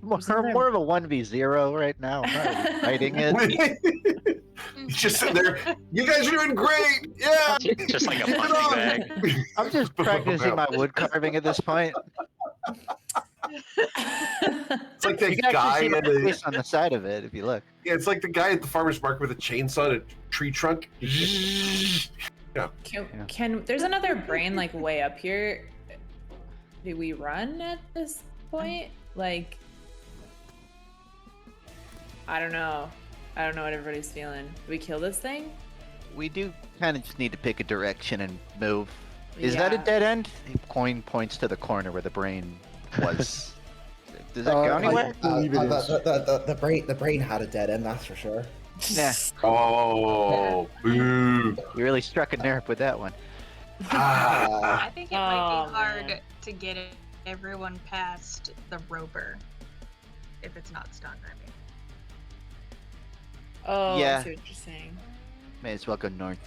[SPEAKER 2] More of a 1v0 right now. I'm not really fighting it.
[SPEAKER 1] He's just sitting there. You guys are doing great. Yeah.
[SPEAKER 4] Just like a
[SPEAKER 1] Keep it
[SPEAKER 4] punching
[SPEAKER 1] on."
[SPEAKER 4] bag.
[SPEAKER 2] I'm just practicing my wood carving at this point.
[SPEAKER 1] It's like
[SPEAKER 2] You
[SPEAKER 1] that
[SPEAKER 2] can
[SPEAKER 1] guy
[SPEAKER 2] actually see
[SPEAKER 1] at
[SPEAKER 2] my
[SPEAKER 1] the,
[SPEAKER 2] face on the side of it if you look.
[SPEAKER 1] yeah, it's like the guy at the farmer's market with a chainsaw and a tree trunk.
[SPEAKER 8] Can there's another brain like way up here? Do we run at this point? Like, I don't know. I don't know what everybody's feeling. Do we kill this thing?
[SPEAKER 2] We do kind of just need to pick a direction and move. Is that a
[SPEAKER 8] Yeah.
[SPEAKER 2] dead end? Coin points to the corner where the brain was. Does that go anywhere?
[SPEAKER 3] believe it is.
[SPEAKER 6] The brain had a dead end, that's for sure.
[SPEAKER 2] Nah,
[SPEAKER 1] Oh, boo.
[SPEAKER 2] you really struck a nerve with that one.
[SPEAKER 1] Ah.
[SPEAKER 5] I think it might
[SPEAKER 8] Oh,
[SPEAKER 5] be hard
[SPEAKER 8] man.
[SPEAKER 5] to get everyone past the roper if it's not stunned. I mean,
[SPEAKER 8] Oh,
[SPEAKER 2] Yeah.
[SPEAKER 8] I see what you're saying.
[SPEAKER 2] May as well go north.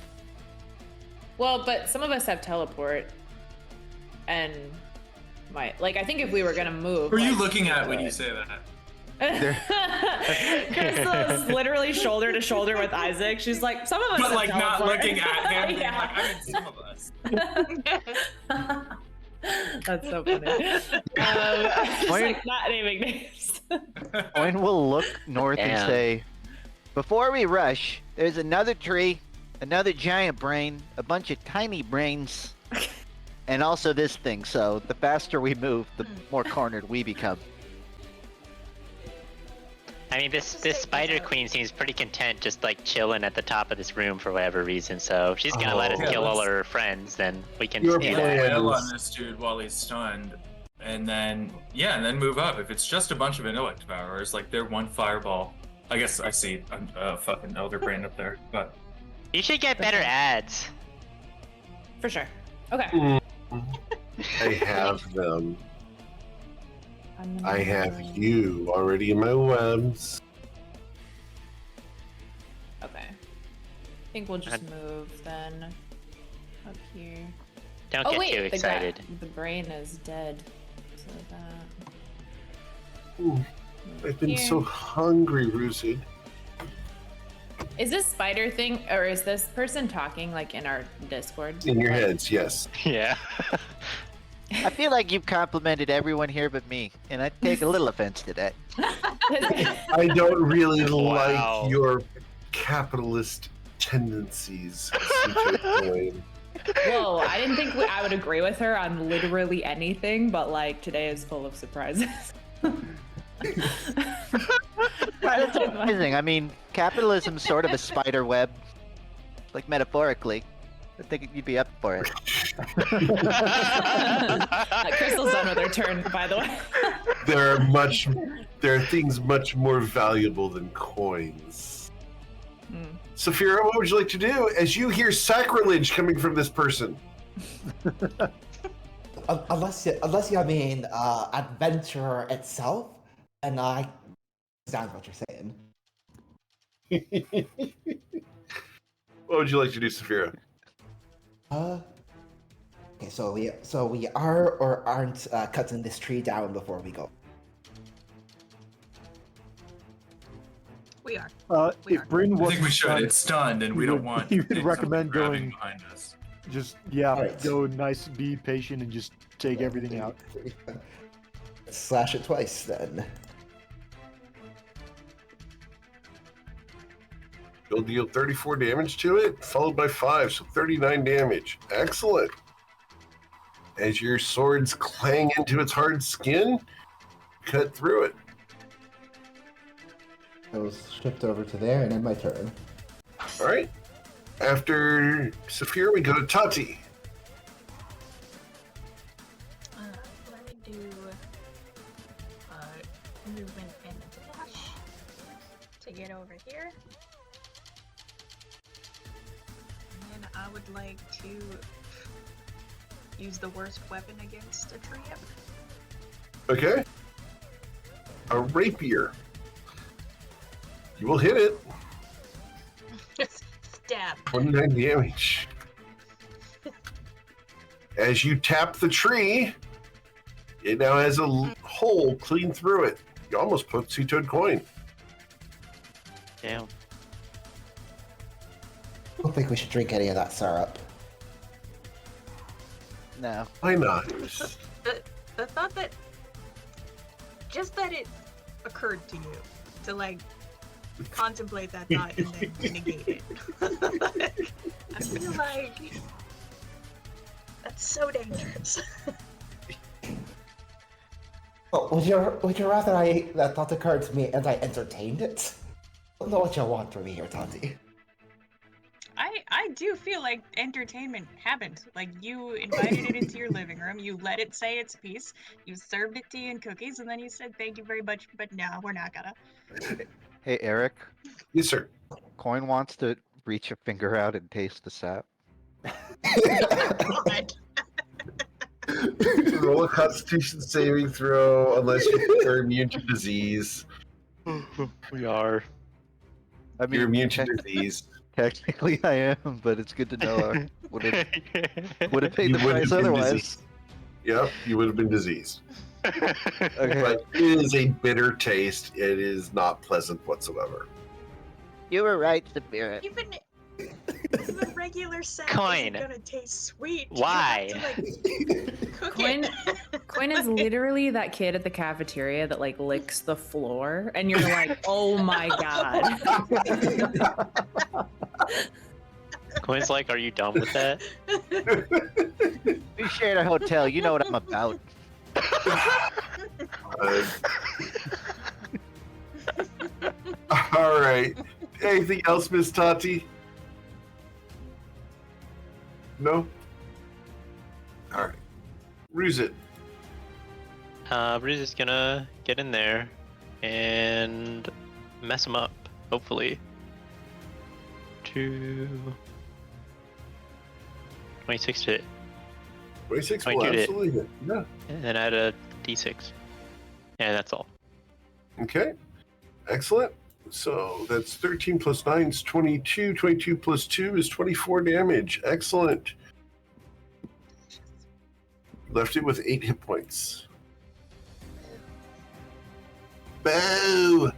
[SPEAKER 8] Well, but some of us have teleport, and might like I think if we were gonna move.
[SPEAKER 7] Who are you
[SPEAKER 8] like,
[SPEAKER 7] looking at when
[SPEAKER 8] would.
[SPEAKER 7] you say that?
[SPEAKER 8] Crystal's literally shoulder to shoulder with Isaac. She's like, some of us
[SPEAKER 7] But
[SPEAKER 8] have
[SPEAKER 7] like not
[SPEAKER 8] teleport.
[SPEAKER 7] looking at him. being
[SPEAKER 8] Yeah.
[SPEAKER 7] Like, I mean, some of us.
[SPEAKER 8] That's so funny. Just
[SPEAKER 2] Point-
[SPEAKER 8] like not naming names.
[SPEAKER 2] Coin will look north and
[SPEAKER 4] Damn.
[SPEAKER 2] say, before we rush, there's another tree, another giant brain, a bunch of tiny brains, and also this thing. So the faster we move, the more cornered we become.
[SPEAKER 4] I mean, this Spider Queen seems pretty content, just like chilling at the top of this room for whatever reason. So if she's gonna let us
[SPEAKER 1] Oh.
[SPEAKER 4] kill all her friends, then we can.
[SPEAKER 1] You're
[SPEAKER 4] stay
[SPEAKER 1] playing-
[SPEAKER 4] there.
[SPEAKER 7] Wail on this dude while he's stunned, and then move up. If it's just a bunch of intellect powers, like they're one fireball. I guess I see a fucking elder brain up there, but
[SPEAKER 4] You should get better ads.
[SPEAKER 8] For sure. Okay.
[SPEAKER 1] I have them. I have you already in my webs.
[SPEAKER 8] Okay. I think we'll just move then up here.
[SPEAKER 4] Don't
[SPEAKER 8] Oh
[SPEAKER 4] get
[SPEAKER 8] wait,
[SPEAKER 4] too excited.
[SPEAKER 8] the brain is dead. So that.
[SPEAKER 1] Ooh, I've been so hungry, Roosid.
[SPEAKER 8] Is this spider thing, or is this person talking like in our Discord?
[SPEAKER 1] In your heads, yes.
[SPEAKER 4] Yeah.
[SPEAKER 2] I feel like you've complimented everyone here but me, and I take a little offense to that.
[SPEAKER 1] I don't really
[SPEAKER 4] Wow.
[SPEAKER 1] like your capitalist tendencies.
[SPEAKER 8] Whoa, I didn't think I would agree with her on literally anything, but like today is full of surprises.
[SPEAKER 2] That's amazing. I mean, capitalism's sort of a spider web, like metaphorically. I think you'd be up for it.
[SPEAKER 8] Crystal's done with her turn, by the way.
[SPEAKER 1] There are things much more valuable than coins. Saphira, what would you like to do as you hear sacrilege coming from this person?
[SPEAKER 6] Unless you mean adventure itself, and I understand what you're saying.
[SPEAKER 1] What would you like to do, Saphira?
[SPEAKER 6] Okay, so we are or aren't cutting this tree down before we go.
[SPEAKER 5] We are.
[SPEAKER 9] If Bryn
[SPEAKER 7] I
[SPEAKER 9] wasn't
[SPEAKER 7] think we should.
[SPEAKER 9] stunned,
[SPEAKER 7] It's stunned, and we don't want.
[SPEAKER 9] He would
[SPEAKER 7] things
[SPEAKER 9] recommend
[SPEAKER 7] grabbing
[SPEAKER 9] going.
[SPEAKER 7] behind us.
[SPEAKER 9] Just
[SPEAKER 6] Alright.
[SPEAKER 9] go nice, be patient, and just take everything out.
[SPEAKER 6] Slash it twice then.
[SPEAKER 1] You'll deal 34 damage to it, followed by 5, so 39 damage. Excellent. As your swords clang into its hard skin, cut through it.
[SPEAKER 6] I was shift over to there, and then my turn.
[SPEAKER 1] All right. After Saphira, we go to Tati.
[SPEAKER 5] Let me do movement and dash to get over here. And then I would like to use the worst weapon against a tree.
[SPEAKER 1] Okay. A rapier. You will hit it.
[SPEAKER 5] Stab.
[SPEAKER 1] 29 damage. As you tap the tree, it now has a hole clean through it. You almost put two-toed coin.
[SPEAKER 4] Damn.
[SPEAKER 6] I don't think we should drink any of that syrup.
[SPEAKER 2] No.
[SPEAKER 1] Why not?
[SPEAKER 5] The thought that just that it occurred to you to like contemplate that thought and then negate it. I feel like that's so dangerous.
[SPEAKER 6] Oh, would you rather that thought occurred to me and I entertained it? I don't know what you want from me here, Tati.
[SPEAKER 5] I do feel like entertainment happened. Like you invited it into your living room, you let it say its piece, you served it tea and cookies, and then you said thank you very much, but no, we're not gonna.
[SPEAKER 2] Hey, Eric.
[SPEAKER 1] Yes, sir.
[SPEAKER 2] Coin wants to reach a finger out and taste the sap.
[SPEAKER 5] God.
[SPEAKER 1] Roll a Constitution saving throw unless you're immune to disease.
[SPEAKER 4] We are.
[SPEAKER 2] I mean,
[SPEAKER 1] You're immune to disease.
[SPEAKER 2] technically I am, but it's good to know. I would have paid
[SPEAKER 1] You
[SPEAKER 2] the
[SPEAKER 1] would have
[SPEAKER 2] price
[SPEAKER 1] been
[SPEAKER 2] otherwise.
[SPEAKER 1] diseased. Yep, you would have been diseased.
[SPEAKER 2] Okay.
[SPEAKER 1] But it is a bitter taste. It is not pleasant whatsoever.
[SPEAKER 2] You were right, Spirit.
[SPEAKER 5] Even regular sap
[SPEAKER 4] Coin.
[SPEAKER 5] isn't gonna taste sweet.
[SPEAKER 4] Why?
[SPEAKER 5] You have to, like, cook
[SPEAKER 8] Coin,
[SPEAKER 5] it.
[SPEAKER 8] Coin is literally that kid at the cafeteria that like licks the floor, and you're like, oh my god.
[SPEAKER 4] Coin's like, are you done with that?
[SPEAKER 2] We shared a hotel. You know what I'm about.
[SPEAKER 1] All right. Anything else, Miss Tati? No? All right. Ruzit.
[SPEAKER 4] We're just gonna get in there and mess them up, hopefully. 26 to hit.
[SPEAKER 1] 26 will
[SPEAKER 4] 22 to hit.
[SPEAKER 1] absolutely hit. Yeah.
[SPEAKER 4] And then add a d6. And that's all.
[SPEAKER 1] Okay. Excellent. So that's 13 plus 9 is 22. 22 plus 2 is 24 damage. Excellent. Left it with 8 hit points. Boo!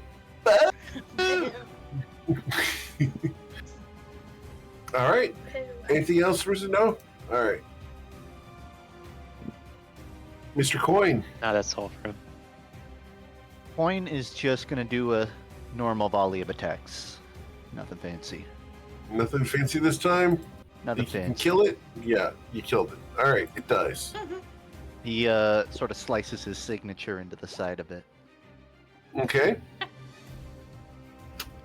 [SPEAKER 1] Boo! All right. Anything else, Rizzo? All right. Mr. Coin.
[SPEAKER 4] Now that's all for him.
[SPEAKER 2] Coin is just gonna do a normal volley of attacks. Nothing fancy.
[SPEAKER 1] Nothing fancy this time?
[SPEAKER 2] Nothing
[SPEAKER 1] You can
[SPEAKER 2] fancy.
[SPEAKER 1] kill it? Yeah, you killed it. All right, it dies.
[SPEAKER 2] He sort of slices his signature into the side of it,
[SPEAKER 1] Okay.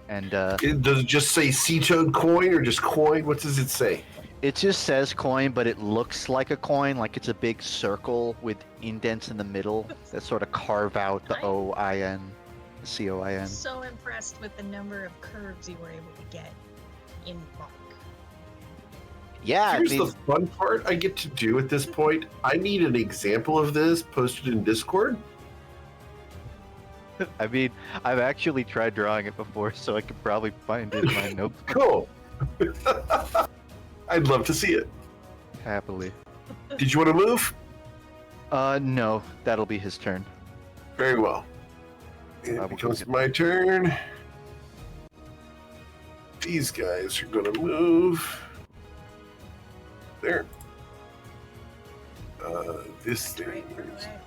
[SPEAKER 2] and
[SPEAKER 1] Does it just say C-Toad coin or just coin? What does it say?
[SPEAKER 2] it just says coin, but it looks like a coin, like it's a big circle with indents in the middle that sort of carve out the O-I-N, C-O-I-N.
[SPEAKER 5] So impressed with the number of curves you were able to get in Mark.
[SPEAKER 2] Yeah,
[SPEAKER 1] Here's
[SPEAKER 2] I mean,
[SPEAKER 1] the fun part I get to do at this point. I need an example of this posted in Discord.
[SPEAKER 2] I've actually tried drawing it before, so I could probably find it in my notebook
[SPEAKER 1] Cool. I'd love to see it.
[SPEAKER 2] happily.
[SPEAKER 1] Did you want to move?
[SPEAKER 2] No, that'll be his turn.
[SPEAKER 1] Very well.
[SPEAKER 2] I
[SPEAKER 1] It
[SPEAKER 2] will
[SPEAKER 1] becomes
[SPEAKER 2] get-
[SPEAKER 1] my turn. These guys are going to move. There. This thing
[SPEAKER 5] Right
[SPEAKER 1] is
[SPEAKER 5] away.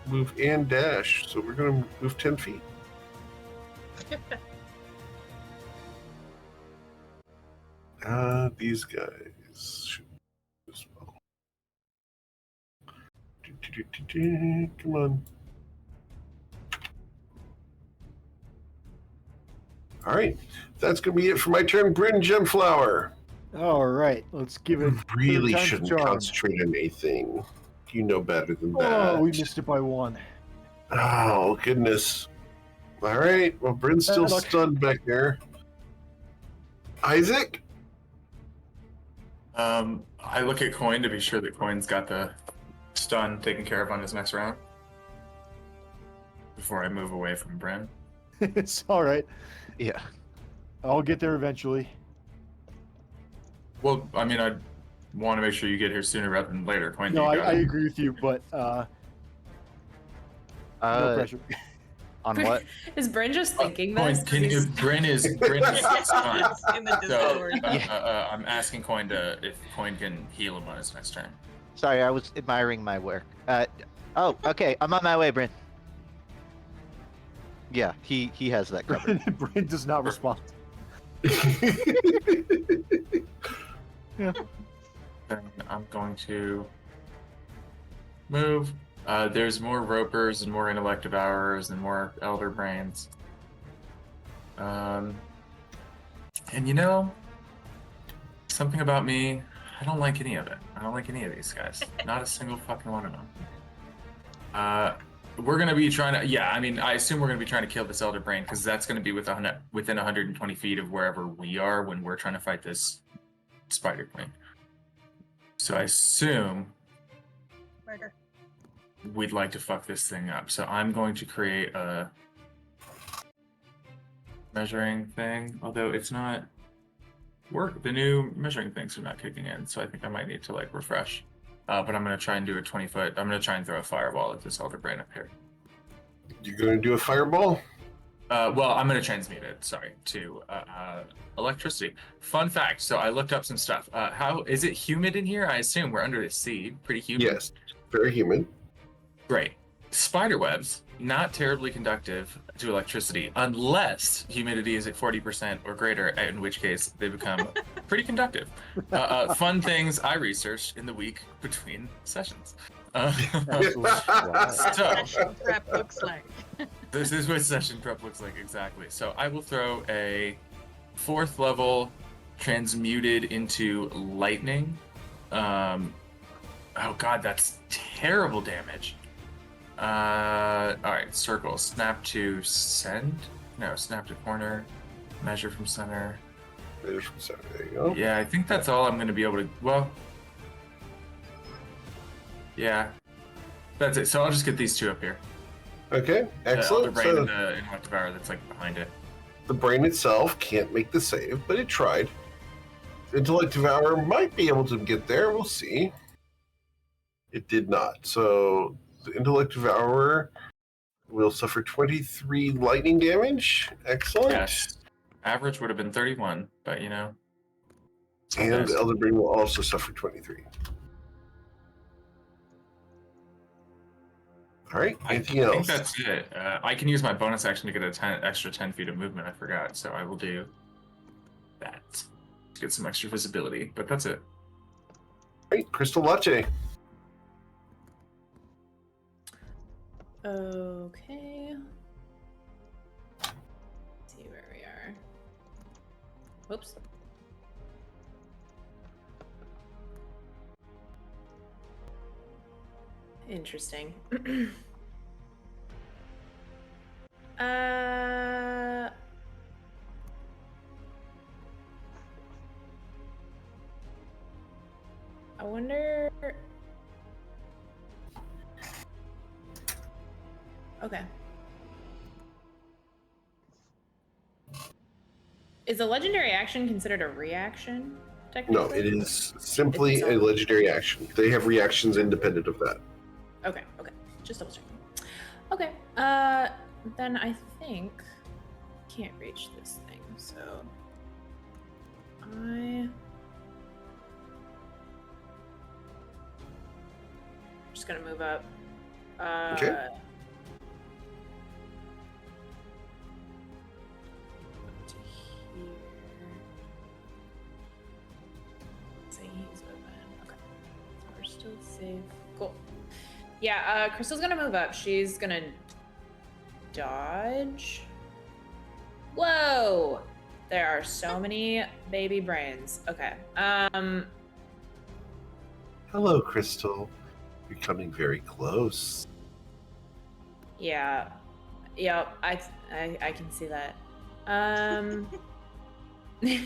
[SPEAKER 1] move and dash, so we're going to move 10 feet. These guys should as well. Come on. All right, that's going to be it for my turn. Bryn Gemflower.
[SPEAKER 9] All right, let's give it.
[SPEAKER 1] Really
[SPEAKER 9] third time's a
[SPEAKER 1] shouldn't
[SPEAKER 9] charm.
[SPEAKER 1] concentrate on anything. You know better than that.
[SPEAKER 9] Oh, we missed it by 1.
[SPEAKER 1] Oh, goodness. All right. Well, Bryn's still
[SPEAKER 9] Look.
[SPEAKER 1] stunned back there. Isaac?
[SPEAKER 7] I look at Coin to be sure that Coin's got the stun taken care of on his next round before I move away from Bryn.
[SPEAKER 9] It's all right.
[SPEAKER 2] Yeah.
[SPEAKER 9] I'll get there eventually.
[SPEAKER 7] Well, I mean, I want to make sure you get here sooner rather than later. Coin,
[SPEAKER 9] No,
[SPEAKER 7] you got
[SPEAKER 9] I
[SPEAKER 7] it?
[SPEAKER 9] agree with you, but no pressure.
[SPEAKER 2] On what?
[SPEAKER 8] Is Bryn just thinking
[SPEAKER 7] Coin,
[SPEAKER 8] this?
[SPEAKER 7] can you?
[SPEAKER 8] He's-
[SPEAKER 7] Bryn is stunned.
[SPEAKER 5] In the
[SPEAKER 7] So
[SPEAKER 5] Discord.
[SPEAKER 7] I'm asking Coin if Coin can heal him on his next turn.
[SPEAKER 2] Sorry, I was admiring my work. Oh, okay, I'm on my way, Bryn. Yeah, he has that covered.
[SPEAKER 9] Bryn does not respond.
[SPEAKER 7] Then I'm going to move. There's more ropers and more intellect devourers and more elder brains. And you know, something about me, I don't like any of it. I don't like any of these guys. Not a single fucking one of them. We're gonna be trying to, yeah, I mean, I assume we're gonna be trying to kill this elder brain because that's gonna be within 120 feet of wherever we are when we're trying to fight this spider queen. So I assume
[SPEAKER 5] Murder.
[SPEAKER 7] we'd like to fuck this thing up. So I'm going to create a measuring thing, although it's not work. The new measuring things are not kicking in, so I think I might need to like refresh. But I'm gonna try and do a 20-foot. I'm gonna try and throw a fireball at this elder brain up here.
[SPEAKER 1] You're going to do a fireball?
[SPEAKER 7] Well, I'm gonna transmute it. Sorry, to electricity. Fun fact. So I looked up some stuff. How is it humid in here? I assume we're under the sea. Pretty humid.
[SPEAKER 1] Yes. Very human.
[SPEAKER 7] Great. Spider webs, not terribly conductive to electricity unless humidity is at 40% or greater, in which case they become pretty conductive. Fun things I researched in the week between sessions.
[SPEAKER 9] Absolutely.
[SPEAKER 7] So,
[SPEAKER 5] Session prep looks like.
[SPEAKER 7] this is what session prep looks like exactly. So I will throw a 4th level transmuted into lightning. Oh god, that's terrible damage. All right, circle. Snap to send? No, snap to corner. Measure from center.
[SPEAKER 1] There you go.
[SPEAKER 7] Yeah, I think that's all I'm going to be able to... Well... Yeah. That's it. So I'll just get these two up here.
[SPEAKER 1] Okay, excellent.
[SPEAKER 7] The brain
[SPEAKER 1] So
[SPEAKER 7] and the intellect devour that's like behind it.
[SPEAKER 1] the brain itself can't make the save, but it tried. Intellect Devourer might be able to get there. We'll see. It did not. So the Intellect Devourer will suffer 23 lightning damage. Excellent.
[SPEAKER 7] Yes. Average would have been 31, but you know.
[SPEAKER 1] And
[SPEAKER 7] sometimes-
[SPEAKER 1] the Elder Brain will also suffer 23. All right. Anything
[SPEAKER 7] I think
[SPEAKER 1] else?
[SPEAKER 7] that's it. I can use my bonus action to get extra 10 feet of movement. I forgot, so I will do that to get some extra visibility. But that's it.
[SPEAKER 1] All right, Crystal Latte.
[SPEAKER 8] Okay. Let's see where we are. Whoops. Interesting. I wonder. Okay. Is a legendary action considered a reaction?
[SPEAKER 1] No,
[SPEAKER 8] Technically?
[SPEAKER 1] it is simply
[SPEAKER 8] It's
[SPEAKER 1] a
[SPEAKER 8] not.
[SPEAKER 1] legendary action. They have reactions independent of that.
[SPEAKER 8] Okay, okay. Just double checking. Okay. Then I think can't reach this thing, so I'm just gonna move up.
[SPEAKER 1] Okay.
[SPEAKER 8] To here. Say he's open. Okay. So we're still safe. Cool. Yeah, Crystal's gonna move up. She's gonna dodge. Whoa! There are so many baby brains. Okay.
[SPEAKER 1] Hello, Crystal. You're coming very close.
[SPEAKER 8] Yeah. Yep, I can see that. Maybe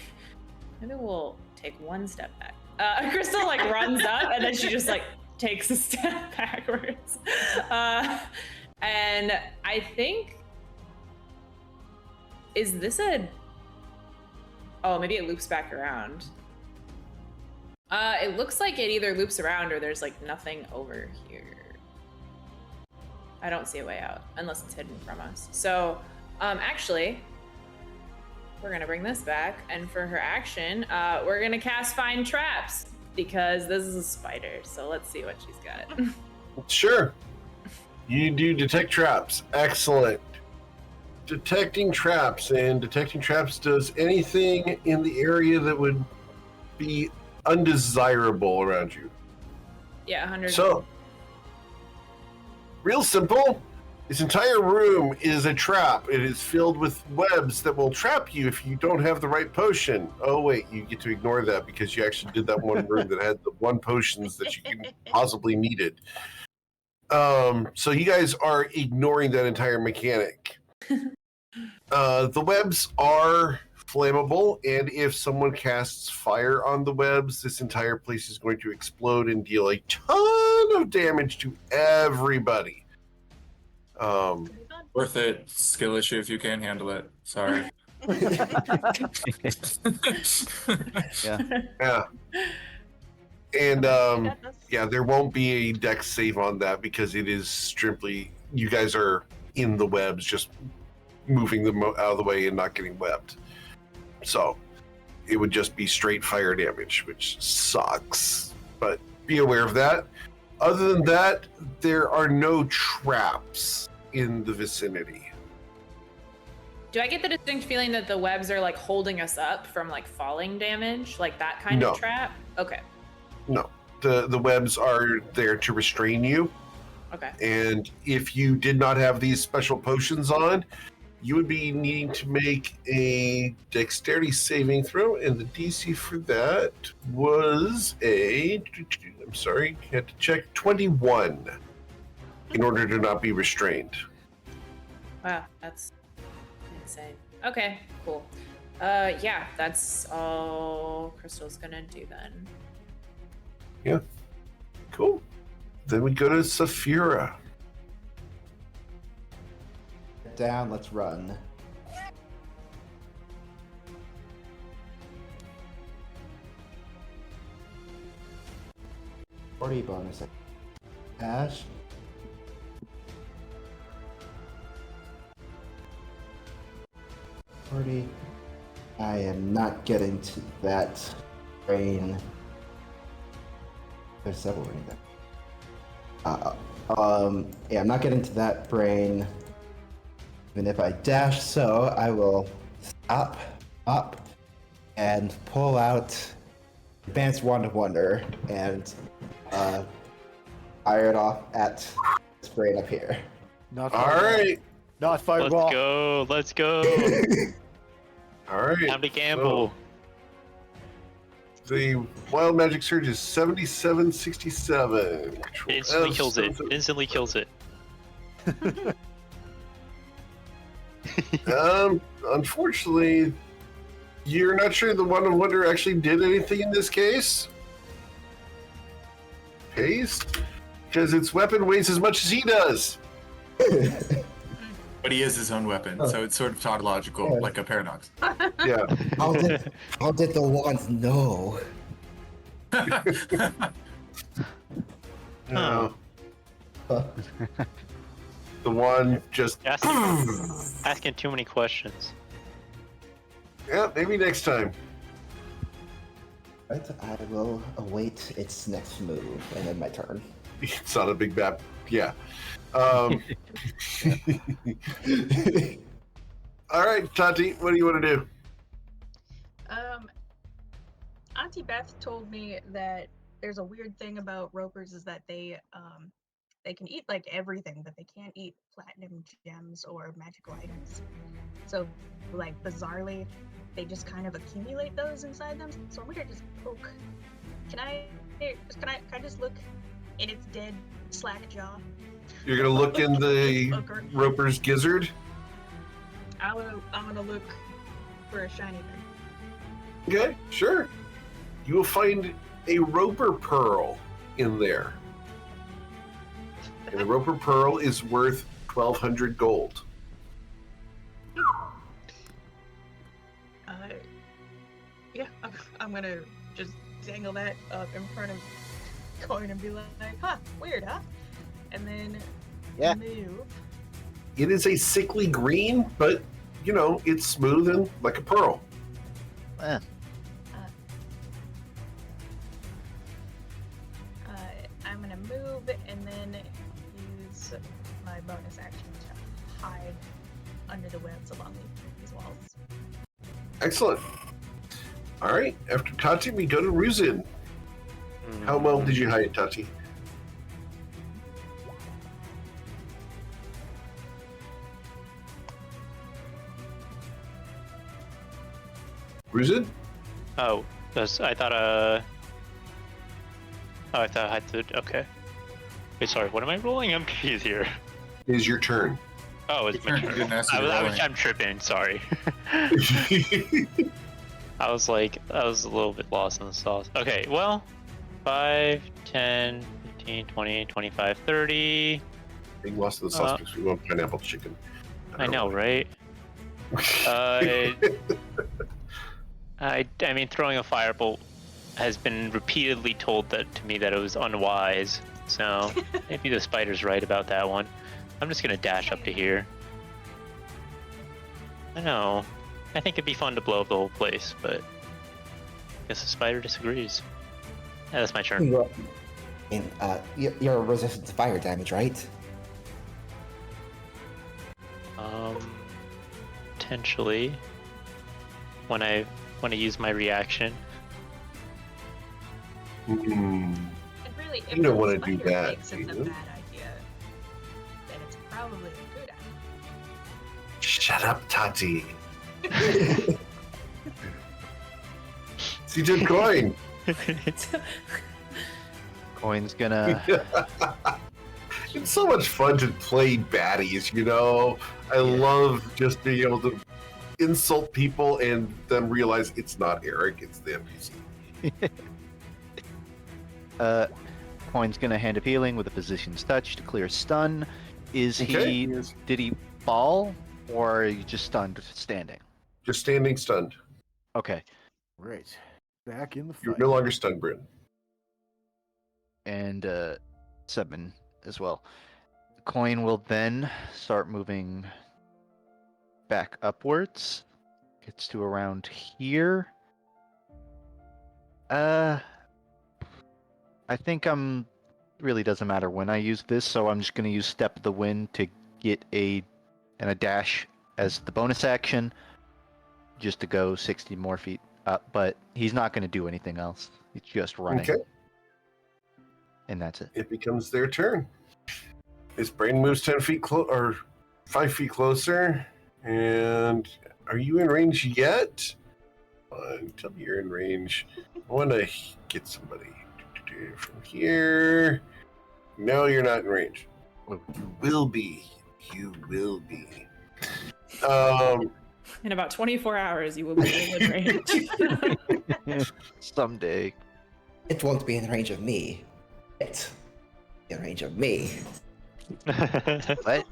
[SPEAKER 8] we'll take one step back. Crystal like runs up and then she just like takes a step backwards. And I think, is this oh, maybe it loops back around. It looks like it either loops around or there's like nothing over here. I don't see a way out unless it's hidden from us. So, actually, we're gonna bring this back, and for her action, we're gonna cast Find Traps because this is a spider. So let's see what she's got.
[SPEAKER 1] Sure. You do detect traps. Excellent. Detecting traps, and detecting traps does anything in the area that would be undesirable around you.
[SPEAKER 8] Yeah, 100.
[SPEAKER 1] So, real simple. This entire room is a trap. It is filled with webs that will trap you if you don't have the right potion. Oh, wait, you get to ignore that because you actually did that one room that had the one potions that you possibly needed. So you guys are ignoring that entire mechanic. The webs are flammable, and if someone casts fire on the webs, this entire place is going to explode and deal a ton of damage to everybody.
[SPEAKER 7] Worth it. Skill issue if you can't handle it. Sorry.
[SPEAKER 2] Yeah.
[SPEAKER 1] Yeah. And yeah, there won't be a dex save on that because it is strictly you guys are in the webs, just moving them out of the way and not getting webbed. So it would just be straight fire damage, which sucks. But be aware of that. Other than that, there are no traps in the vicinity.
[SPEAKER 8] Do I get the distinct feeling that the webs are like holding us up from like falling damage, like that kind
[SPEAKER 1] No.
[SPEAKER 8] of trap? Okay.
[SPEAKER 1] No, the webs are there to restrain you.
[SPEAKER 8] Okay.
[SPEAKER 1] And if you did not have these special potions on, you would be needing to make a dexterity saving throw, and the DC for that was a, I'm sorry, had to check, 21. in order to not be restrained.
[SPEAKER 8] Wow, that's insane. Okay, cool. Yeah, that's all Crystal's gonna do then.
[SPEAKER 1] Cool. Then we go to Saphira.
[SPEAKER 6] Down, let's run. Forty bonus. Ash. I am not getting to that brain. There's several brain there. Yeah, I'm not getting to that brain. Even if I dash, so I will stop up and pull out Advanced Wand of Wonder and fire it off at this brain up here.
[SPEAKER 9] Not
[SPEAKER 1] All
[SPEAKER 9] fireball.
[SPEAKER 1] right.
[SPEAKER 9] Not fireball.
[SPEAKER 4] Let's go.
[SPEAKER 1] All right.
[SPEAKER 4] Time to gamble.
[SPEAKER 1] So the Wild Magic Surge is 7767.
[SPEAKER 4] It instantly kills it. Instantly kills it.
[SPEAKER 1] Unfortunately, you're not sure the Wand of Wonder actually did anything in this case. Because its weapon weighs as much as he does.
[SPEAKER 7] But he is his own weapon, so it's sort of tautological, like a paradox.
[SPEAKER 1] Yeah.
[SPEAKER 6] How did the wands know?
[SPEAKER 1] No. The one just.
[SPEAKER 4] Asking too many questions.
[SPEAKER 1] Yeah, maybe next time.
[SPEAKER 6] Right, I will await its next move, and then my turn.
[SPEAKER 1] It's not a big map. Yeah. All right, Tati, what do you want to do?
[SPEAKER 5] Auntie Beth told me that there's a weird thing about ropers is that they can eat like everything, but they can't eat platinum gems or magical items. So, like bizarrely, they just kind of accumulate those inside them. So I'm gonna just poke. Can I just look in its dead slack jaw?
[SPEAKER 1] You're gonna look in the Roper's gizzard.
[SPEAKER 5] I'm gonna look for a shiny thing.
[SPEAKER 1] Okay, sure. You will find a Roper pearl in there. And the Roper pearl is worth 1,200 gold.
[SPEAKER 5] Yeah, I'm gonna just dangle that up in front of Coin and be like, huh, weird, huh? And then move.
[SPEAKER 1] It is a sickly green, but you know, it's smooth and like a pearl.
[SPEAKER 5] I'm gonna move and then use my bonus action to hide under the webs along these walls.
[SPEAKER 1] Excellent. All right, after Tati, we go to Ruzin. How well did you hide, Tati? Ruzin?
[SPEAKER 4] Oh, I thought I had to. Okay. Wait, sorry. What am I rolling? I'm confused here.
[SPEAKER 1] It is your turn.
[SPEAKER 4] Oh, it's my turn. I'm tripping. Sorry. I was a little bit lost in the sauce. Okay, well, 5, 10, 15, 20, 25, 30.
[SPEAKER 1] Being lost in the sauce because we want pineapple chicken.
[SPEAKER 4] I know, right? I mean, throwing a firebolt has been repeatedly told to me that it was unwise. So maybe the spider's right about that one. I'm just gonna dash up to here. I know. I think it'd be fun to blow up the whole place, but I guess the spider disagrees. Yeah, that's my turn.
[SPEAKER 6] You're resistant to fire damage, right?
[SPEAKER 4] Potentially. When I use my reaction.
[SPEAKER 1] Hmm.
[SPEAKER 5] And really, if
[SPEAKER 1] You don't
[SPEAKER 5] the
[SPEAKER 1] wanna do
[SPEAKER 5] spider
[SPEAKER 1] that,
[SPEAKER 5] thinks it's
[SPEAKER 1] do
[SPEAKER 5] a
[SPEAKER 1] you?
[SPEAKER 5] bad idea, then it's probably a good idea.
[SPEAKER 1] Shut up, Tati. See, did coin.
[SPEAKER 2] Coin's gonna.
[SPEAKER 1] It's so much fun to play baddies, you know? I love just being able to insult people and them realize it's not Eric, it's the NPC.
[SPEAKER 2] Coin's gonna hand up healing with a physician's touch to clear stun.
[SPEAKER 1] Okay.
[SPEAKER 2] Did he fall, or are you just stunned standing?
[SPEAKER 1] Just standing stunned.
[SPEAKER 2] Okay.
[SPEAKER 9] Great. Back in the fight.
[SPEAKER 1] You're no longer stunned, Bryn.
[SPEAKER 2] And 7 as well. Coin will then start moving back upwards. Gets to around here. I think really doesn't matter when I use this, so I'm just gonna use Step of the Wind to get a dash as the bonus action, just to go 60 more feet up. But he's not gonna do anything else. He's just running.
[SPEAKER 1] Okay.
[SPEAKER 2] And that's it.
[SPEAKER 1] It becomes their turn. His brain moves 10 feet or 5 feet closer. And are you in range yet? Tell me you're in range. I want to get somebody from here. No, you're not in range. You will be. You will be.
[SPEAKER 8] In about 24 hours, you will be in range.
[SPEAKER 2] Someday.
[SPEAKER 6] It won't be in range of me. It's in range of me.
[SPEAKER 2] What?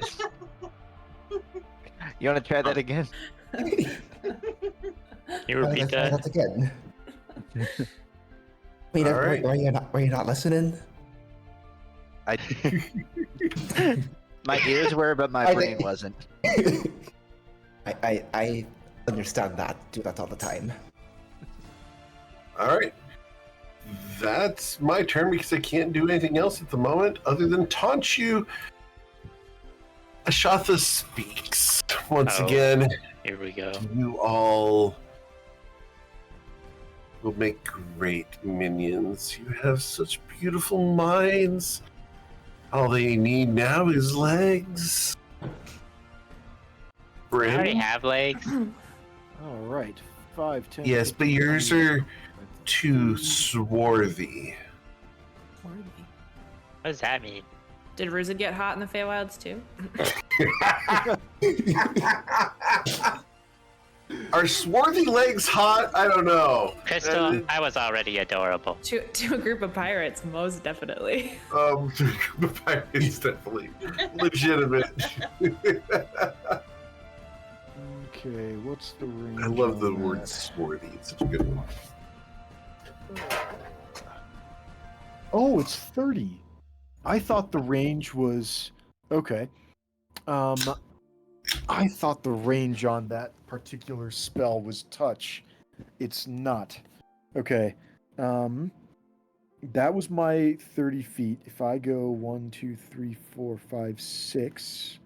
[SPEAKER 2] You want to try that again?
[SPEAKER 4] You repeat
[SPEAKER 6] Try
[SPEAKER 4] that?
[SPEAKER 6] again. Wait,
[SPEAKER 1] All right.
[SPEAKER 6] were you not listening?
[SPEAKER 2] My ears were, but my
[SPEAKER 6] I
[SPEAKER 2] brain
[SPEAKER 6] think-
[SPEAKER 2] wasn't.
[SPEAKER 6] I understand that. Do that all the time.
[SPEAKER 1] All right. That's my turn because I can't do anything else at the moment other than taunt you. Ashatha speaks once
[SPEAKER 4] Oh.
[SPEAKER 1] again.
[SPEAKER 4] Here we go.
[SPEAKER 1] You all will make great minions. You have such beautiful minds. All they need now is legs.
[SPEAKER 4] I already
[SPEAKER 1] Bryn?
[SPEAKER 4] have legs.
[SPEAKER 9] All right. 5, 10.
[SPEAKER 1] Yes, but
[SPEAKER 9] 15,
[SPEAKER 1] yours
[SPEAKER 9] 20.
[SPEAKER 1] are too swarthy.
[SPEAKER 8] Worthy.
[SPEAKER 4] What does that mean?
[SPEAKER 8] Did Ruzid get hot in the Feywilds too?
[SPEAKER 1] Are swarthy legs hot? I don't know.
[SPEAKER 4] Crystal, I was already adorable.
[SPEAKER 8] To a group of pirates, most definitely.
[SPEAKER 1] The pirate's definitely legitimate.
[SPEAKER 9] Okay, what's the range?
[SPEAKER 1] I love the
[SPEAKER 9] on
[SPEAKER 1] word
[SPEAKER 9] that?
[SPEAKER 1] swarthy. It's such a good one.
[SPEAKER 9] Oh, it's 30. I thought the range was okay. I thought the range on that particular spell was touch. It's not. Okay. That was my 30 feet. If I go 1, 2, 3, 4, 5, 6.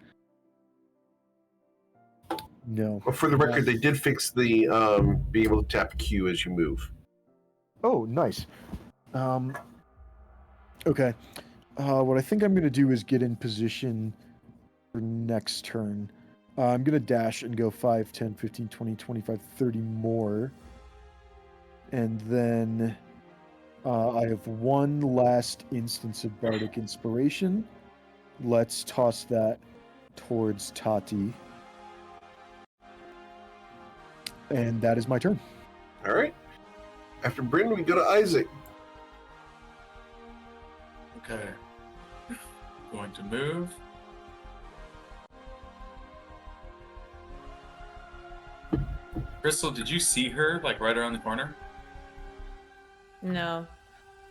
[SPEAKER 9] No.
[SPEAKER 1] Well, for the record, they did fix the being able to tap Q as you move.
[SPEAKER 9] Oh, nice. Okay. What I think I'm going to do is get in position for next turn. I'm going to dash and go 5, 10, 15, 20, 25, 30 more. And then I have one last instance of Bardic Inspiration. Let's toss that towards Tati. And that is my turn.
[SPEAKER 1] All right. After Bryn, we go to Isaac.
[SPEAKER 7] Okay. Going to move. Crystal, did you see her like right around the corner?
[SPEAKER 8] No.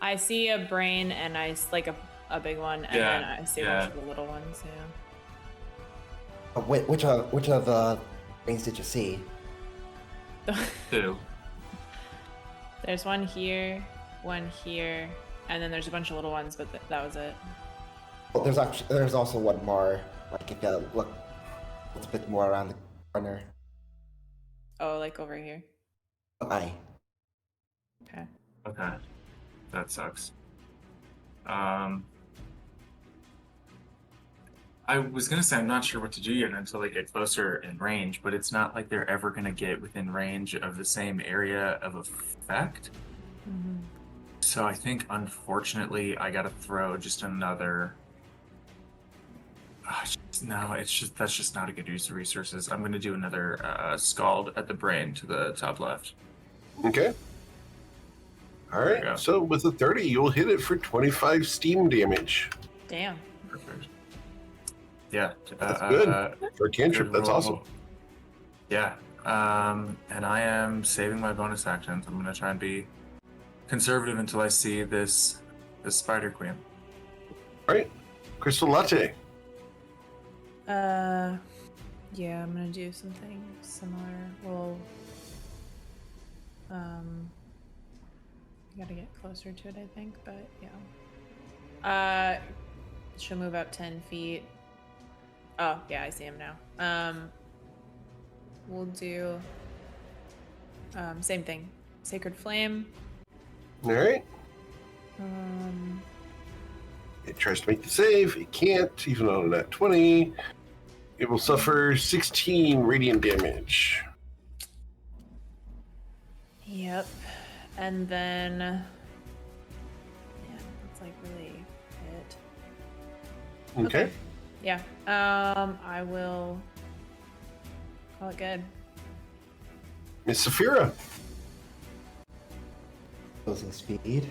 [SPEAKER 8] I see a brain and like a big one, and
[SPEAKER 7] Yeah,
[SPEAKER 8] then I see a
[SPEAKER 7] yeah.
[SPEAKER 8] bunch of the little ones,
[SPEAKER 6] Which of the things did you see?
[SPEAKER 8] yeah.
[SPEAKER 7] 2.
[SPEAKER 8] There's one here, and then there's a bunch of little ones, but that was it.
[SPEAKER 6] Well, there's also one more. Like if you look a bit more around the corner.
[SPEAKER 8] Oh, like over here.
[SPEAKER 6] Aye.
[SPEAKER 8] Okay.
[SPEAKER 7] Okay. That sucks. I was gonna say I'm not sure what to do yet until they get closer in range, but it's not like they're ever gonna get within range of the same area of effect.
[SPEAKER 8] Mm-hmm.
[SPEAKER 7] So I think, unfortunately, I gotta throw just another No, that's just not a good use of resources. I'm going to do another scald at the brain to the top left.
[SPEAKER 1] Okay. All
[SPEAKER 7] There we go.
[SPEAKER 1] right. So with a 30, you'll hit it for 25 steam damage.
[SPEAKER 8] Damn.
[SPEAKER 7] Perfect. Yeah.
[SPEAKER 1] That's good. For a cantrip,
[SPEAKER 7] good
[SPEAKER 1] that's
[SPEAKER 7] roll.
[SPEAKER 1] awesome.
[SPEAKER 7] Yeah. And I am saving my bonus actions. I'm going to try and be conservative until I see this spider queen.
[SPEAKER 1] All right. Crystal Latte.
[SPEAKER 8] Yeah, I'm gonna do something similar. Well, I gotta get closer to it, I think, but yeah. She'll move up 10 feet. Oh, yeah, I see him now. We'll do same thing. Sacred Flame.
[SPEAKER 1] All right. It tries to make the save. It can't, even on a nat 20. It will suffer 16 radiant damage.
[SPEAKER 8] Yep. And then, man, that's like really it.
[SPEAKER 1] Okay.
[SPEAKER 8] Yeah. I will call it good.
[SPEAKER 1] Miss Saphira.
[SPEAKER 6] Closing speed.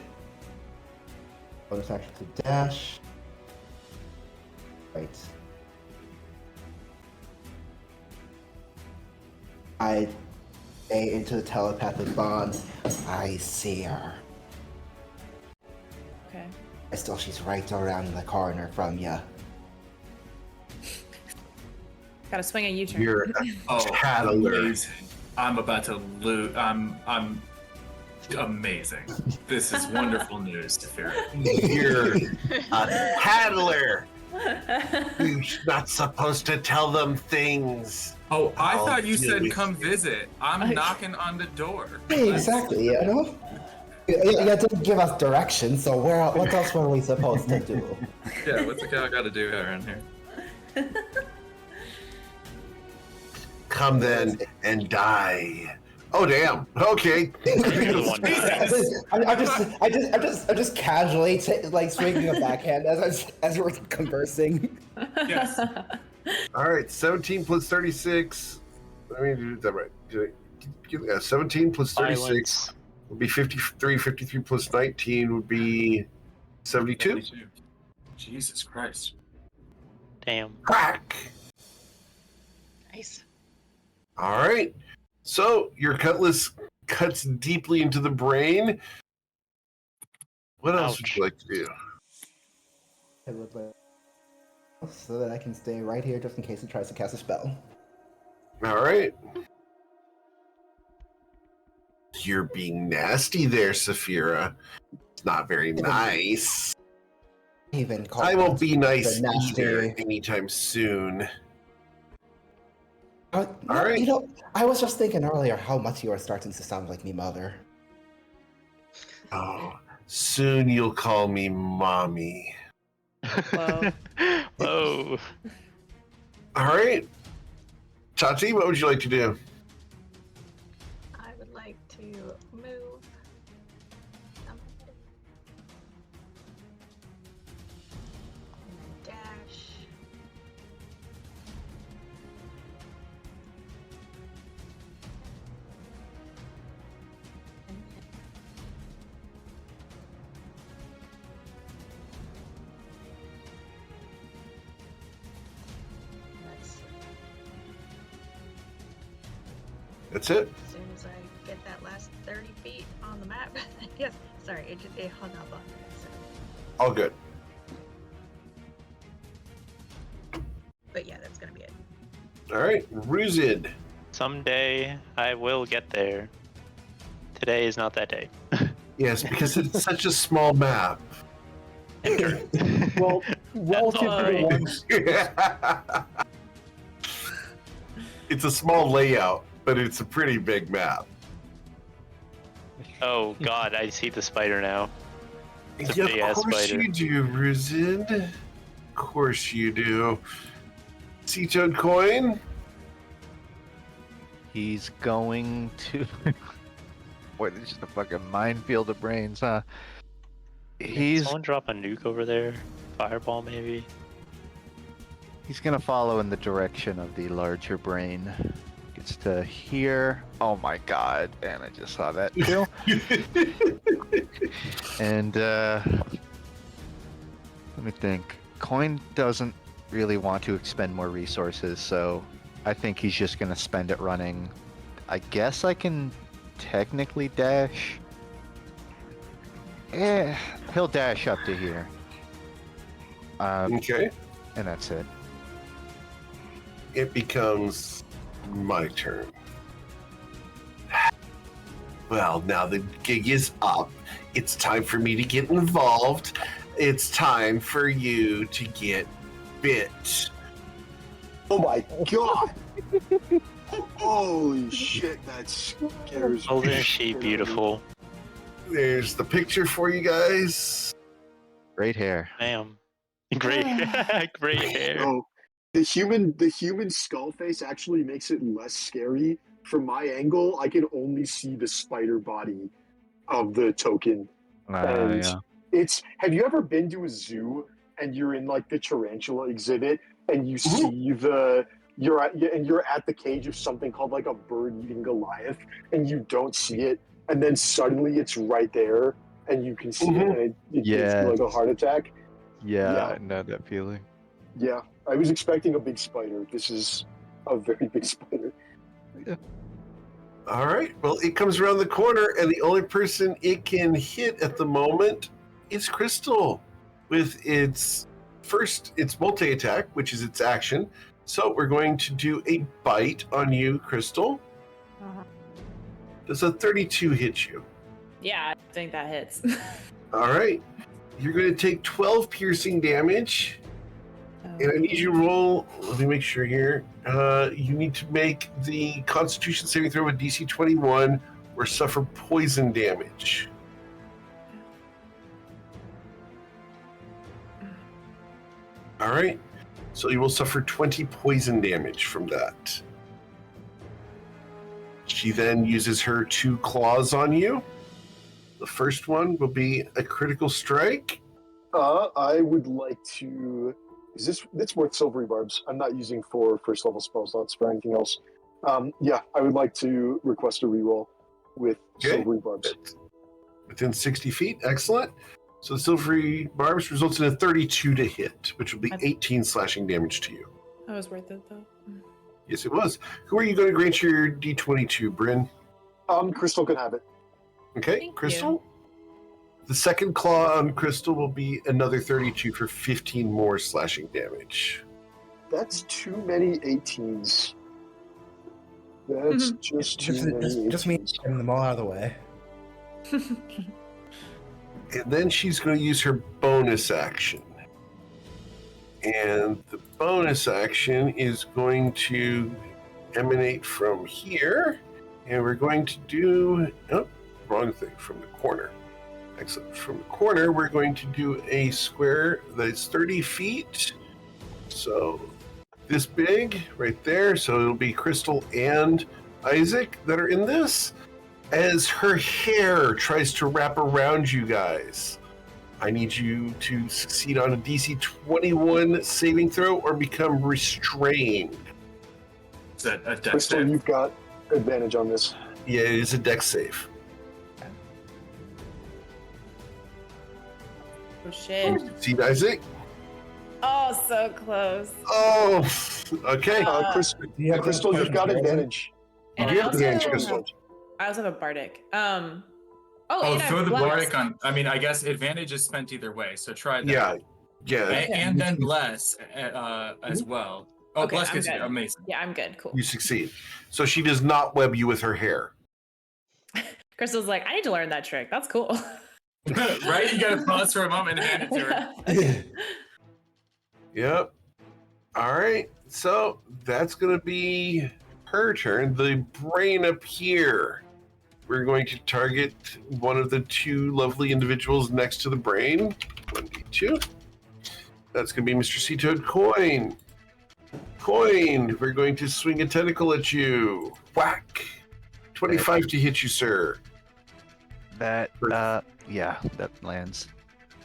[SPEAKER 6] Bonus action to dash. Right. I say into the telepathic bond. I see her.
[SPEAKER 8] Okay.
[SPEAKER 6] She's right around the corner from you.
[SPEAKER 8] Gotta swing a U-turn.
[SPEAKER 1] You're
[SPEAKER 7] Oh,
[SPEAKER 1] Tattler.
[SPEAKER 7] amazing. I'm about to lose. I'm amazing. This is wonderful news, Saphira.
[SPEAKER 1] You're a paddler. You're not supposed to tell them things.
[SPEAKER 7] Oh, I
[SPEAKER 1] I'll
[SPEAKER 7] thought you
[SPEAKER 1] deal
[SPEAKER 7] said
[SPEAKER 1] with
[SPEAKER 7] come visit. I'm knocking on the door.
[SPEAKER 6] Hey, exactly, you know? You didn't give us directions, so what else were we supposed to do?
[SPEAKER 7] Yeah, what's the guy got to do around here?
[SPEAKER 1] Come then and die. Oh damn. Okay.
[SPEAKER 6] I'm just casually swinging a backhand as we're conversing.
[SPEAKER 7] Yes.
[SPEAKER 1] All right. 17 plus 36. Let me do that right. 17 plus 36
[SPEAKER 4] Violence.
[SPEAKER 1] would be 53. 53 plus 19 would be 72.
[SPEAKER 7] Jesus Christ.
[SPEAKER 4] Damn.
[SPEAKER 1] Crack.
[SPEAKER 5] Nice.
[SPEAKER 1] All right. So your cutlass cuts deeply into the brain. What else would
[SPEAKER 4] Ouch.
[SPEAKER 1] you like to do?
[SPEAKER 6] I would like so that I can stay right here just in case it tries to cast a spell.
[SPEAKER 1] All right. You're being nasty there, Saphira. It's not very nice.
[SPEAKER 6] Even call
[SPEAKER 1] I won't be nice
[SPEAKER 6] nasty.
[SPEAKER 1] either anytime soon.
[SPEAKER 6] All
[SPEAKER 1] right.
[SPEAKER 6] You know, I was just thinking earlier how much you are starting to sound like me, mother.
[SPEAKER 1] Oh, soon you'll call me mommy.
[SPEAKER 8] Whoa.
[SPEAKER 4] Whoa.
[SPEAKER 1] All right. Tati, what would you like to do?
[SPEAKER 5] I would like to move. And then dash. And then let's see.
[SPEAKER 1] That's it.
[SPEAKER 5] As soon as I get that last 30 feet on the map. Yes, sorry, it hung up on me. So.
[SPEAKER 1] All good.
[SPEAKER 5] But yeah, that's gonna be it.
[SPEAKER 1] All right. Ruzid.
[SPEAKER 4] Someday I will get there. Today is not that day.
[SPEAKER 1] Yes, because it's such a small map.
[SPEAKER 4] Enter.
[SPEAKER 9] Well, relative to the
[SPEAKER 4] fine.
[SPEAKER 9] ones,
[SPEAKER 1] It's a small layout, but it's a pretty big map.
[SPEAKER 4] Oh god, I see the spider now. It's a
[SPEAKER 1] Yeah,
[SPEAKER 4] big
[SPEAKER 1] of
[SPEAKER 4] ass
[SPEAKER 1] course
[SPEAKER 4] spider.
[SPEAKER 1] you do, Ruzid. Of course you do. Sea Toad Coin.
[SPEAKER 2] He's going to. Boy, it's just a fucking minefield of brains, huh? He's
[SPEAKER 4] Someone drop a nuke over there? Fireball maybe?
[SPEAKER 2] He's gonna follow in the direction of the larger brain. Gets to here. Oh my god, and I just saw that too. And let me think. Coin doesn't really want to expend more resources, so I think he's just gonna spend it running. I guess I can technically dash. Yeah, he'll dash up to here.
[SPEAKER 1] Okay.
[SPEAKER 2] And that's it.
[SPEAKER 1] It becomes my turn. Well, now the gig is up. It's time for me to get involved. It's time for you to get bit.
[SPEAKER 3] Oh my god! Holy shit, that scares
[SPEAKER 4] Oh,
[SPEAKER 3] me.
[SPEAKER 4] isn't she beautiful?
[SPEAKER 1] There's the picture for you guys.
[SPEAKER 2] Great hair.
[SPEAKER 4] Damn. Great, great hair.
[SPEAKER 3] Oh, the human skull face actually makes it less scary. From my angle, I can only see the spider body of the token. And
[SPEAKER 2] Yeah.
[SPEAKER 3] it's, have you ever been to a zoo and you're in like the tarantula exhibit and you see you're at the cage of something called like a bird eating Goliath and you don't see it, and then suddenly it's right there and you can see it and it gives you like a heart attack.
[SPEAKER 2] Yeah, I know that feeling.
[SPEAKER 3] Yeah, I was expecting a big spider. This is a very big spider.
[SPEAKER 1] All right. Well, it comes around the corner, and the only person it can hit at the moment is Crystal with its multi-attack, which is its action. So we're going to do a bite on you, Crystal. Does a 32 hit you?
[SPEAKER 8] Yeah, I think that hits.
[SPEAKER 1] All right. You're going to take 12 piercing damage. And I need you to roll. Let me make sure here. You need to make the Constitution saving throw with DC 21 or suffer poison damage. All right. So you will suffer 20 poison damage from that. She then uses her 2 claws on you. The first one will be a critical strike.
[SPEAKER 3] I would like to. Is this? It's worth silvery barbs. I'm not using 4 first level spell slots for anything else. Yeah, I would like to request a reroll with silvery barbs.
[SPEAKER 1] Within 60 feet, excellent. So the silvery barbs results in a 32 to hit, which will be 18 slashing damage to you.
[SPEAKER 8] That was worth it though.
[SPEAKER 1] Yes, it was. Who are you going to grant your D20 to, Bryn?
[SPEAKER 3] Crystal can have it.
[SPEAKER 1] Okay,
[SPEAKER 8] Thank
[SPEAKER 1] Crystal.
[SPEAKER 8] you.
[SPEAKER 1] The second claw on Crystal will be another 32 for 15 more slashing damage.
[SPEAKER 3] That's too many 18s. That's just too many.
[SPEAKER 6] Just me
[SPEAKER 3] 18s.
[SPEAKER 6] getting them all out of the way.
[SPEAKER 1] And then she's going to use her bonus action. And the bonus action is going to emanate from here. And we're going to do... Oh, wrong thing, from the corner. Excellent. From the corner, we're going to do a square that's 30 feet. So this big right there. So it'll be Crystal and Isaac that are in this. As her hair tries to wrap around you guys, I need you to succeed on a DC 21 saving throw or become restrained.
[SPEAKER 7] Is that a dex
[SPEAKER 3] Crystal,
[SPEAKER 7] save?
[SPEAKER 3] you've got advantage on this.
[SPEAKER 1] Yeah, it is a dex save.
[SPEAKER 8] Oh shit.
[SPEAKER 1] Succeed, Isaac.
[SPEAKER 8] Oh, so close.
[SPEAKER 1] Oh, okay.
[SPEAKER 3] Crystal, you've got advantage.
[SPEAKER 8] And
[SPEAKER 1] You
[SPEAKER 8] I
[SPEAKER 1] have advantage,
[SPEAKER 8] also,
[SPEAKER 1] Crystal.
[SPEAKER 8] I also have a bardic.
[SPEAKER 7] Oh,
[SPEAKER 8] and I
[SPEAKER 7] throw
[SPEAKER 8] have
[SPEAKER 7] the
[SPEAKER 8] bless.
[SPEAKER 7] bardic on. I mean, I guess advantage is spent either way, so try that.
[SPEAKER 1] Yeah.
[SPEAKER 7] And then bless as well. Oh,
[SPEAKER 8] Okay,
[SPEAKER 7] bless
[SPEAKER 8] I'm
[SPEAKER 7] gets you
[SPEAKER 8] good.
[SPEAKER 7] amazing.
[SPEAKER 8] Yeah, I'm good. Cool.
[SPEAKER 1] You succeed. So she does not web you with her hair.
[SPEAKER 8] Crystal's like, I need to learn that trick. That's cool.
[SPEAKER 7] Right? You gotta pause for a moment and hand it to her.
[SPEAKER 1] Yep. All right. So that's going to be her turn. The brain up here. We're going to target one of the 2 lovely individuals next to the brain. 1d2. That's going to be Mr. Sea-Toad Coin. Coin, we're going to swing a tentacle at you. Whack. 25 to hit you, sir.
[SPEAKER 2] That, yeah, that lands.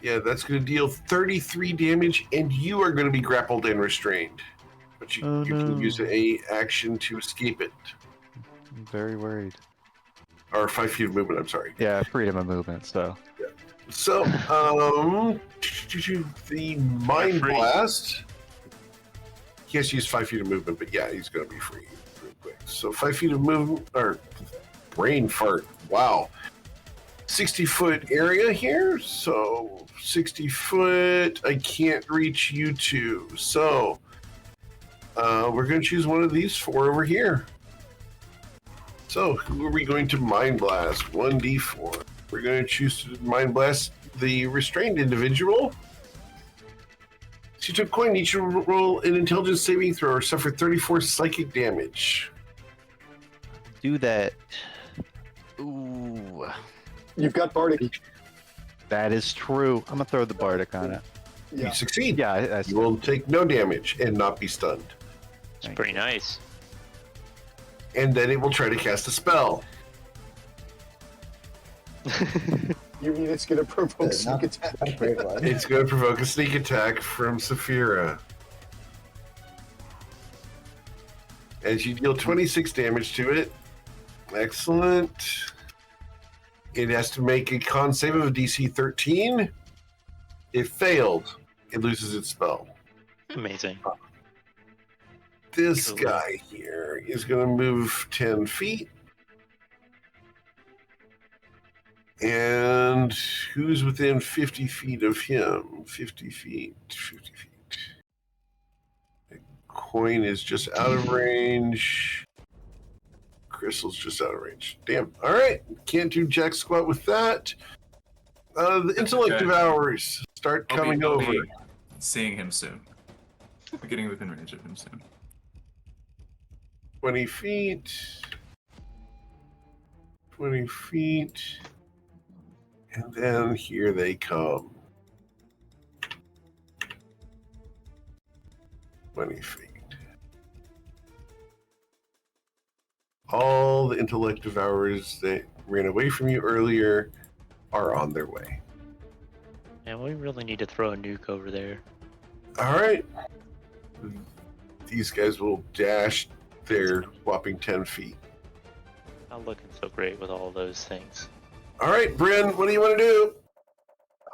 [SPEAKER 1] Yeah, that's going to deal 33 damage, and you are going to be grappled and restrained. but you
[SPEAKER 2] Oh,
[SPEAKER 1] can use
[SPEAKER 2] no.
[SPEAKER 1] a action to escape it.
[SPEAKER 2] I'm very worried.
[SPEAKER 1] Or 5 feet of movement, I'm sorry.
[SPEAKER 2] Yeah, freedom of movement, so.
[SPEAKER 1] So, the Mind
[SPEAKER 4] free.
[SPEAKER 1] Blast. He has to use 5 feet of movement, but yeah, he's going to be free real quick. So 5 feet of movement, or brain fart. Wow. 60-foot area here. So 60 foot. I can't reach you two. So we're going to choose one of these 4 over here. So who are we going to Mind Blast? 1d4. We're going to choose to Mind Blast the restrained individual. So you took coin, need to roll an intelligence saving throw or suffer 34 psychic damage.
[SPEAKER 2] Do that. Ooh.
[SPEAKER 3] You've got Bardic.
[SPEAKER 2] That is true. I'm gonna throw the Bardic on it.
[SPEAKER 3] Yeah.
[SPEAKER 1] You succeed.
[SPEAKER 2] Yeah, I
[SPEAKER 1] You will take no damage and not be stunned.
[SPEAKER 4] It's pretty nice.
[SPEAKER 1] And then it will try to cast a spell.
[SPEAKER 3] You mean it's going to provoke sneak
[SPEAKER 6] Not
[SPEAKER 3] attack?
[SPEAKER 6] a great one.
[SPEAKER 1] It's going to provoke a sneak attack from Saphira. As you deal 26 damage to it. Excellent. It has to make a con save of DC 13. If failed, it loses its spell.
[SPEAKER 4] Amazing.
[SPEAKER 1] This
[SPEAKER 4] Truly.
[SPEAKER 1] guy here is going to move 10 feet. And who's within 50 feet of him? 50 feet, 50 feet. The coin is just out of range. Crystal's just out of range. Damn. All right. Can't do jack squat with that. The intellect
[SPEAKER 7] Okay.
[SPEAKER 1] devourers start coming
[SPEAKER 7] I'll
[SPEAKER 1] over.
[SPEAKER 7] be seeing him soon. We're getting within range of him soon.
[SPEAKER 1] 20 feet. 20 feet. And then here they come. 20 feet. All the intellect devourers that ran away from you earlier are on their way.
[SPEAKER 4] Yeah, we really need to throw a nuke over there.
[SPEAKER 1] All right. These guys will dash their whopping 10 feet.
[SPEAKER 4] Not looking so great with all those things.
[SPEAKER 1] All right, Bryn, what do you want to do?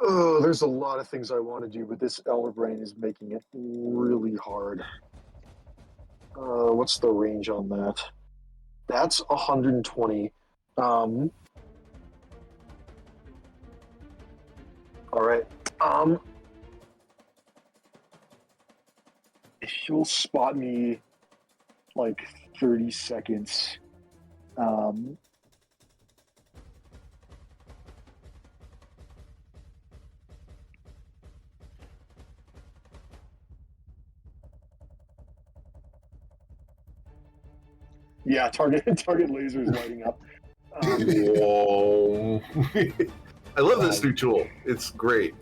[SPEAKER 3] Oh, there's a lot of things I want to do, but this Elder Brain is making it really hard. What's the range on that? That's 120. All right. He'll spot me like 30 seconds. Yeah, target laser is lighting up.
[SPEAKER 1] Whoa. I love this new tool. It's great.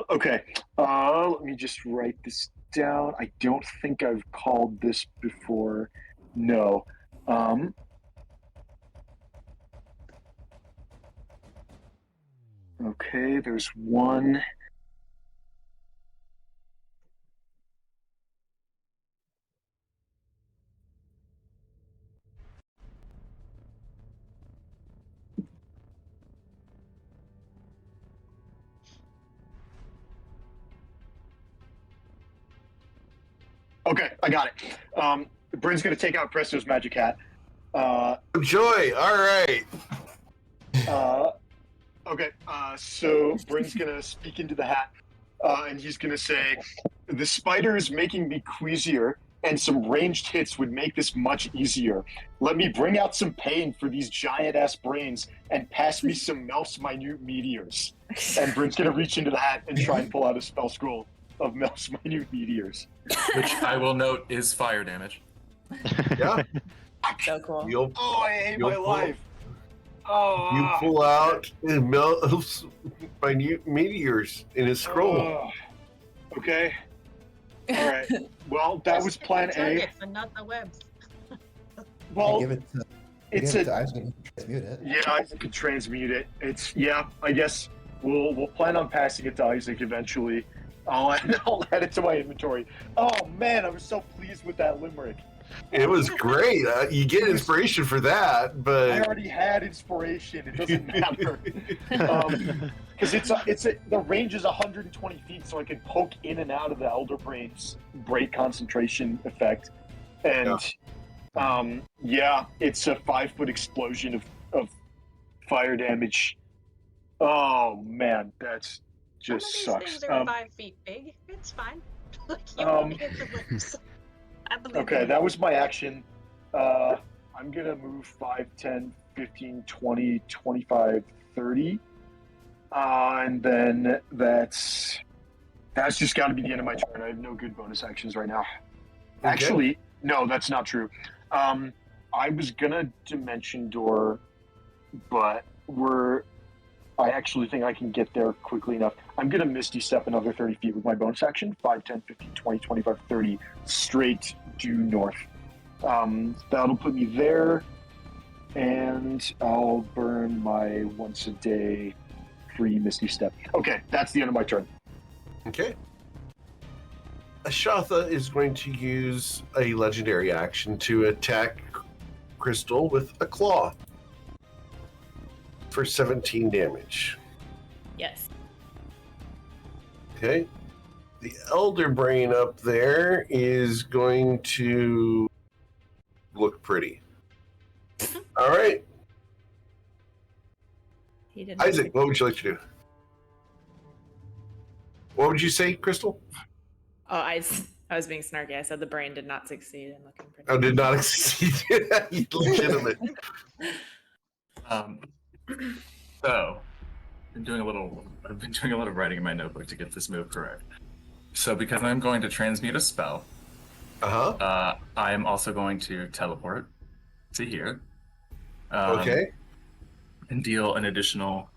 [SPEAKER 3] Okay. Let me just write this down. I don't think I've called this before. No. Okay, there's one. Okay, I got it. Bryn's gonna take out Presto's magic hat.
[SPEAKER 1] Joy, all right.
[SPEAKER 3] Okay, so Bryn's gonna speak into the hat, and he's gonna say, "The spider is making me queasier, and some ranged hits would make this much easier. Let me bring out some pain for these giant-ass brains, and pass me some Melf's minute meteors." And Bryn's gonna reach into the hat and try and pull out a spell scroll of Melf's minute meteors.
[SPEAKER 7] Which I will note is fire damage.
[SPEAKER 1] Yeah.
[SPEAKER 8] So cool.
[SPEAKER 3] Oh, I hate
[SPEAKER 1] You'll
[SPEAKER 3] my
[SPEAKER 1] pull-
[SPEAKER 3] life. Oh,
[SPEAKER 1] You pull out Melf's minute meteors in his scroll.
[SPEAKER 3] oh. Okay. All right. Well, that was Plan A.
[SPEAKER 5] Targets and not the webs.
[SPEAKER 3] Well,
[SPEAKER 6] give it to,
[SPEAKER 3] it's
[SPEAKER 6] give it
[SPEAKER 3] a
[SPEAKER 6] to Isaac and transmute it.
[SPEAKER 3] yeah. I could transmute it. It's I guess We'll plan on passing it to Isaac eventually. I'll add it to my inventory. Oh man, I was so pleased with that limerick.
[SPEAKER 1] It was great. You get inspiration for that,
[SPEAKER 3] I
[SPEAKER 1] but
[SPEAKER 3] already had inspiration. It doesn't matter because the range is 120 feet, so I can poke in and out of the Elder Brain's break concentration effect, and it's a 5-foot explosion of fire damage. Oh man, that's just
[SPEAKER 5] Some of these
[SPEAKER 3] sucks.
[SPEAKER 5] things are 5 feet big. It's fine. Like, you won't hit the lips. I believe
[SPEAKER 3] Okay,
[SPEAKER 5] you.
[SPEAKER 3] that was my action. I'm going to move 5, 10, 15, 20, 25, 30. And then that's just got to be the end of my turn. I have no good bonus actions right now.
[SPEAKER 1] Okay.
[SPEAKER 3] Actually, no, that's not true. I was going to Dimension Door, but I actually think I can get there quickly enough. I'm going to Misty Step another 30 feet with my bonus action. 5, 10, 15, 20, 25, 30. Straight due north. That'll put me there. And I'll burn my once a day free Misty Step. Okay, that's the end of my turn.
[SPEAKER 1] okay. Ashatha is going to use a legendary action to attack Crystal with a claw for 17 damage.
[SPEAKER 8] Yes.
[SPEAKER 1] Okay. The Elder Brain up there is going to look pretty. All right.
[SPEAKER 8] He didn't.
[SPEAKER 1] Isaac, what would you like to do? What would you say, Crystal?
[SPEAKER 8] Oh, I was being snarky. I said the brain did not succeed in looking pretty.
[SPEAKER 1] Oh, did not exceed. Legitimate.
[SPEAKER 7] So, I've been doing a little writing in my notebook to get this move correct. So, because I'm going to transmute a spell, I am also going to teleport to here.
[SPEAKER 1] Okay.
[SPEAKER 7] And deal an additional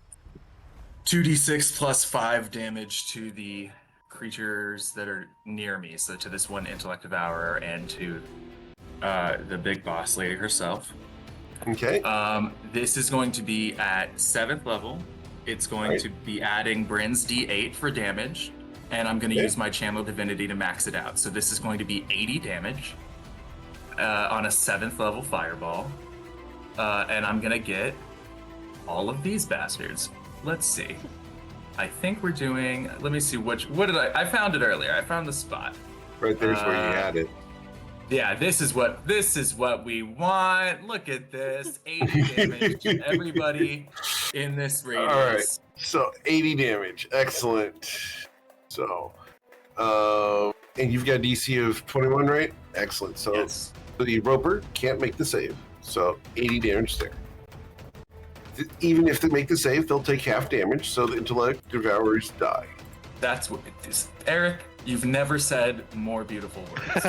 [SPEAKER 7] 2d6 plus 5 damage to the creatures that are near me. So to this one intellect devourer and to the big boss lady herself.
[SPEAKER 1] Okay.
[SPEAKER 7] This is going to be at 7th level. It's going to be adding Bryn's D8 for damage, and I'm going to use my Channel Divinity to max it out. So this is going to be 80 damage on a 7th level fireball, and I'm going to get all of these bastards. Let's see. I think we're doing. Let me see what did I found it earlier. I found the spot.
[SPEAKER 1] Right there's where you had it.
[SPEAKER 7] Yeah, this is what we want. Look at this. 80 damage to everybody in this radius.
[SPEAKER 1] All right. So 80 damage. Excellent. So, and you've got a DC of 21, right? Excellent. So,
[SPEAKER 7] Yes.
[SPEAKER 1] the Roper can't make the save. So 80 damage there. Even if they make the save, they'll take half damage, so the intellect devourers die.
[SPEAKER 7] That's what it is. Eric, you've never said more beautiful words.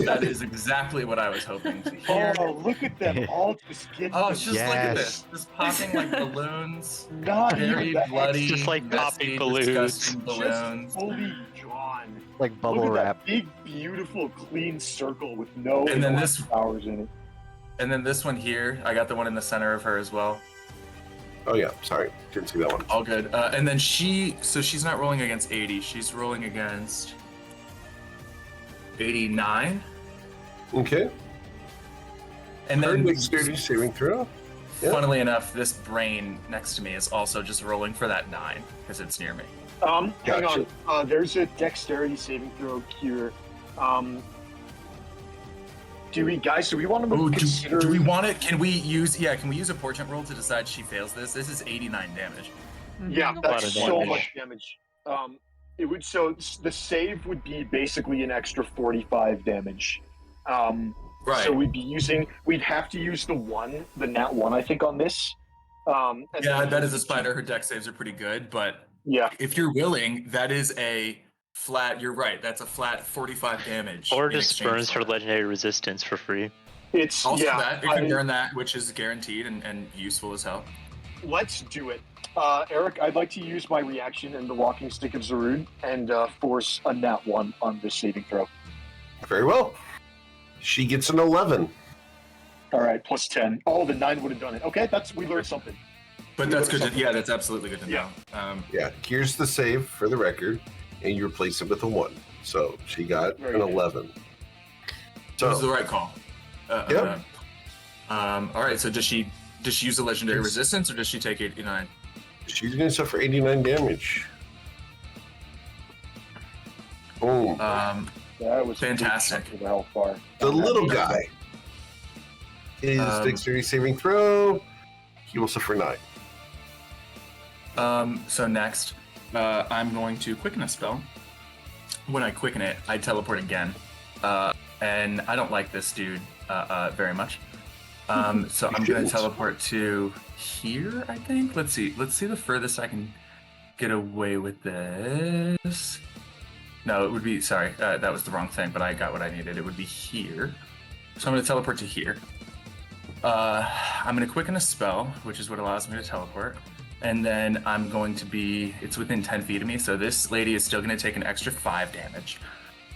[SPEAKER 7] That is exactly what I was hoping to hear.
[SPEAKER 3] Oh, look at them all just get
[SPEAKER 7] Oh, it's just look at
[SPEAKER 2] Yes.
[SPEAKER 7] this. Just popping like balloons.
[SPEAKER 3] not
[SPEAKER 7] Very
[SPEAKER 3] even
[SPEAKER 7] bloody.
[SPEAKER 4] Just like
[SPEAKER 7] messy,
[SPEAKER 4] popping balloons.
[SPEAKER 7] disgusting
[SPEAKER 3] just
[SPEAKER 7] balloons.
[SPEAKER 3] fully drawn.
[SPEAKER 2] Like bubble
[SPEAKER 3] Look at
[SPEAKER 2] wrap.
[SPEAKER 3] that big, beautiful, clean circle with no
[SPEAKER 7] And then
[SPEAKER 3] intellect
[SPEAKER 7] this-
[SPEAKER 3] powers in it.
[SPEAKER 7] And then this one here, I got the one in the center of her as well.
[SPEAKER 1] Oh yeah, sorry, didn't see that one.
[SPEAKER 7] All good. And then she's not rolling against 80. She's rolling against 89.
[SPEAKER 1] Okay.
[SPEAKER 7] And
[SPEAKER 1] Third
[SPEAKER 7] then,
[SPEAKER 1] dexterity saving throw. Yeah.
[SPEAKER 7] funnily enough, this brain next to me is also just rolling for that 9 because it's near me.
[SPEAKER 3] Hang
[SPEAKER 1] Gotcha.
[SPEAKER 3] on. There's a dexterity saving throw here. Do we want to
[SPEAKER 7] Oh,
[SPEAKER 3] consider?
[SPEAKER 7] do we want it? Can we use a portent roll to decide she fails this? This is 89 damage.
[SPEAKER 3] Yeah,
[SPEAKER 4] lot
[SPEAKER 3] that's
[SPEAKER 4] of
[SPEAKER 3] so
[SPEAKER 4] damage.
[SPEAKER 3] much damage. It would the save would be basically an extra 45 damage.
[SPEAKER 7] Right.
[SPEAKER 3] So we'd have to use the nat 1, I think, on this. And
[SPEAKER 7] Yeah,
[SPEAKER 3] then-
[SPEAKER 7] that is a spider. Her dex saves are pretty good, but
[SPEAKER 3] Yeah,
[SPEAKER 7] if you're willing, that is a flat. You're right. That's a flat 45 damage.
[SPEAKER 4] Or
[SPEAKER 7] in
[SPEAKER 4] just
[SPEAKER 7] exchange
[SPEAKER 4] burns
[SPEAKER 7] for
[SPEAKER 4] her
[SPEAKER 7] it.
[SPEAKER 4] legendary resistance for free.
[SPEAKER 3] it's
[SPEAKER 7] Also,
[SPEAKER 3] yeah.
[SPEAKER 7] that it can burn that, which is guaranteed and useful as hell.
[SPEAKER 3] Let's do it. Eric, I'd like to use my reaction and the walking stick of Zarud and force a nat 1 on this saving throw.
[SPEAKER 1] Very well. She gets an 11.
[SPEAKER 3] All right, plus 10. Oh, the 9 would have done it. Okay, we learned something.
[SPEAKER 7] But that's good. Yeah, that's absolutely good to know.
[SPEAKER 1] Yeah, here's the save for the record, and you replace it with a 1. So she got an 11.
[SPEAKER 7] So it was
[SPEAKER 1] So,
[SPEAKER 7] the right call.
[SPEAKER 1] Yep.
[SPEAKER 7] All right. So does she use a legendary resistance, or does she take 89?
[SPEAKER 1] she's going to suffer 89 damage. Boom.
[SPEAKER 3] That was
[SPEAKER 7] Fantastic.
[SPEAKER 3] For the health bar.
[SPEAKER 1] The little guy. His dexterity saving throw. He will suffer 9.
[SPEAKER 7] So next, I'm going to quicken a spell. When I quicken it, I teleport again. And I don't like this dude very much. So I'm going to teleport to here, I think. Let's see the furthest I can get away with this. No, it would be, sorry, that was the wrong thing, but I got what I needed. It would be here. So I'm going to teleport to here. I'm going to quicken a spell, which is what allows me to teleport. And then I'm going to be, it's within 10 feet of me, so this lady is still going to take an extra 5 damage.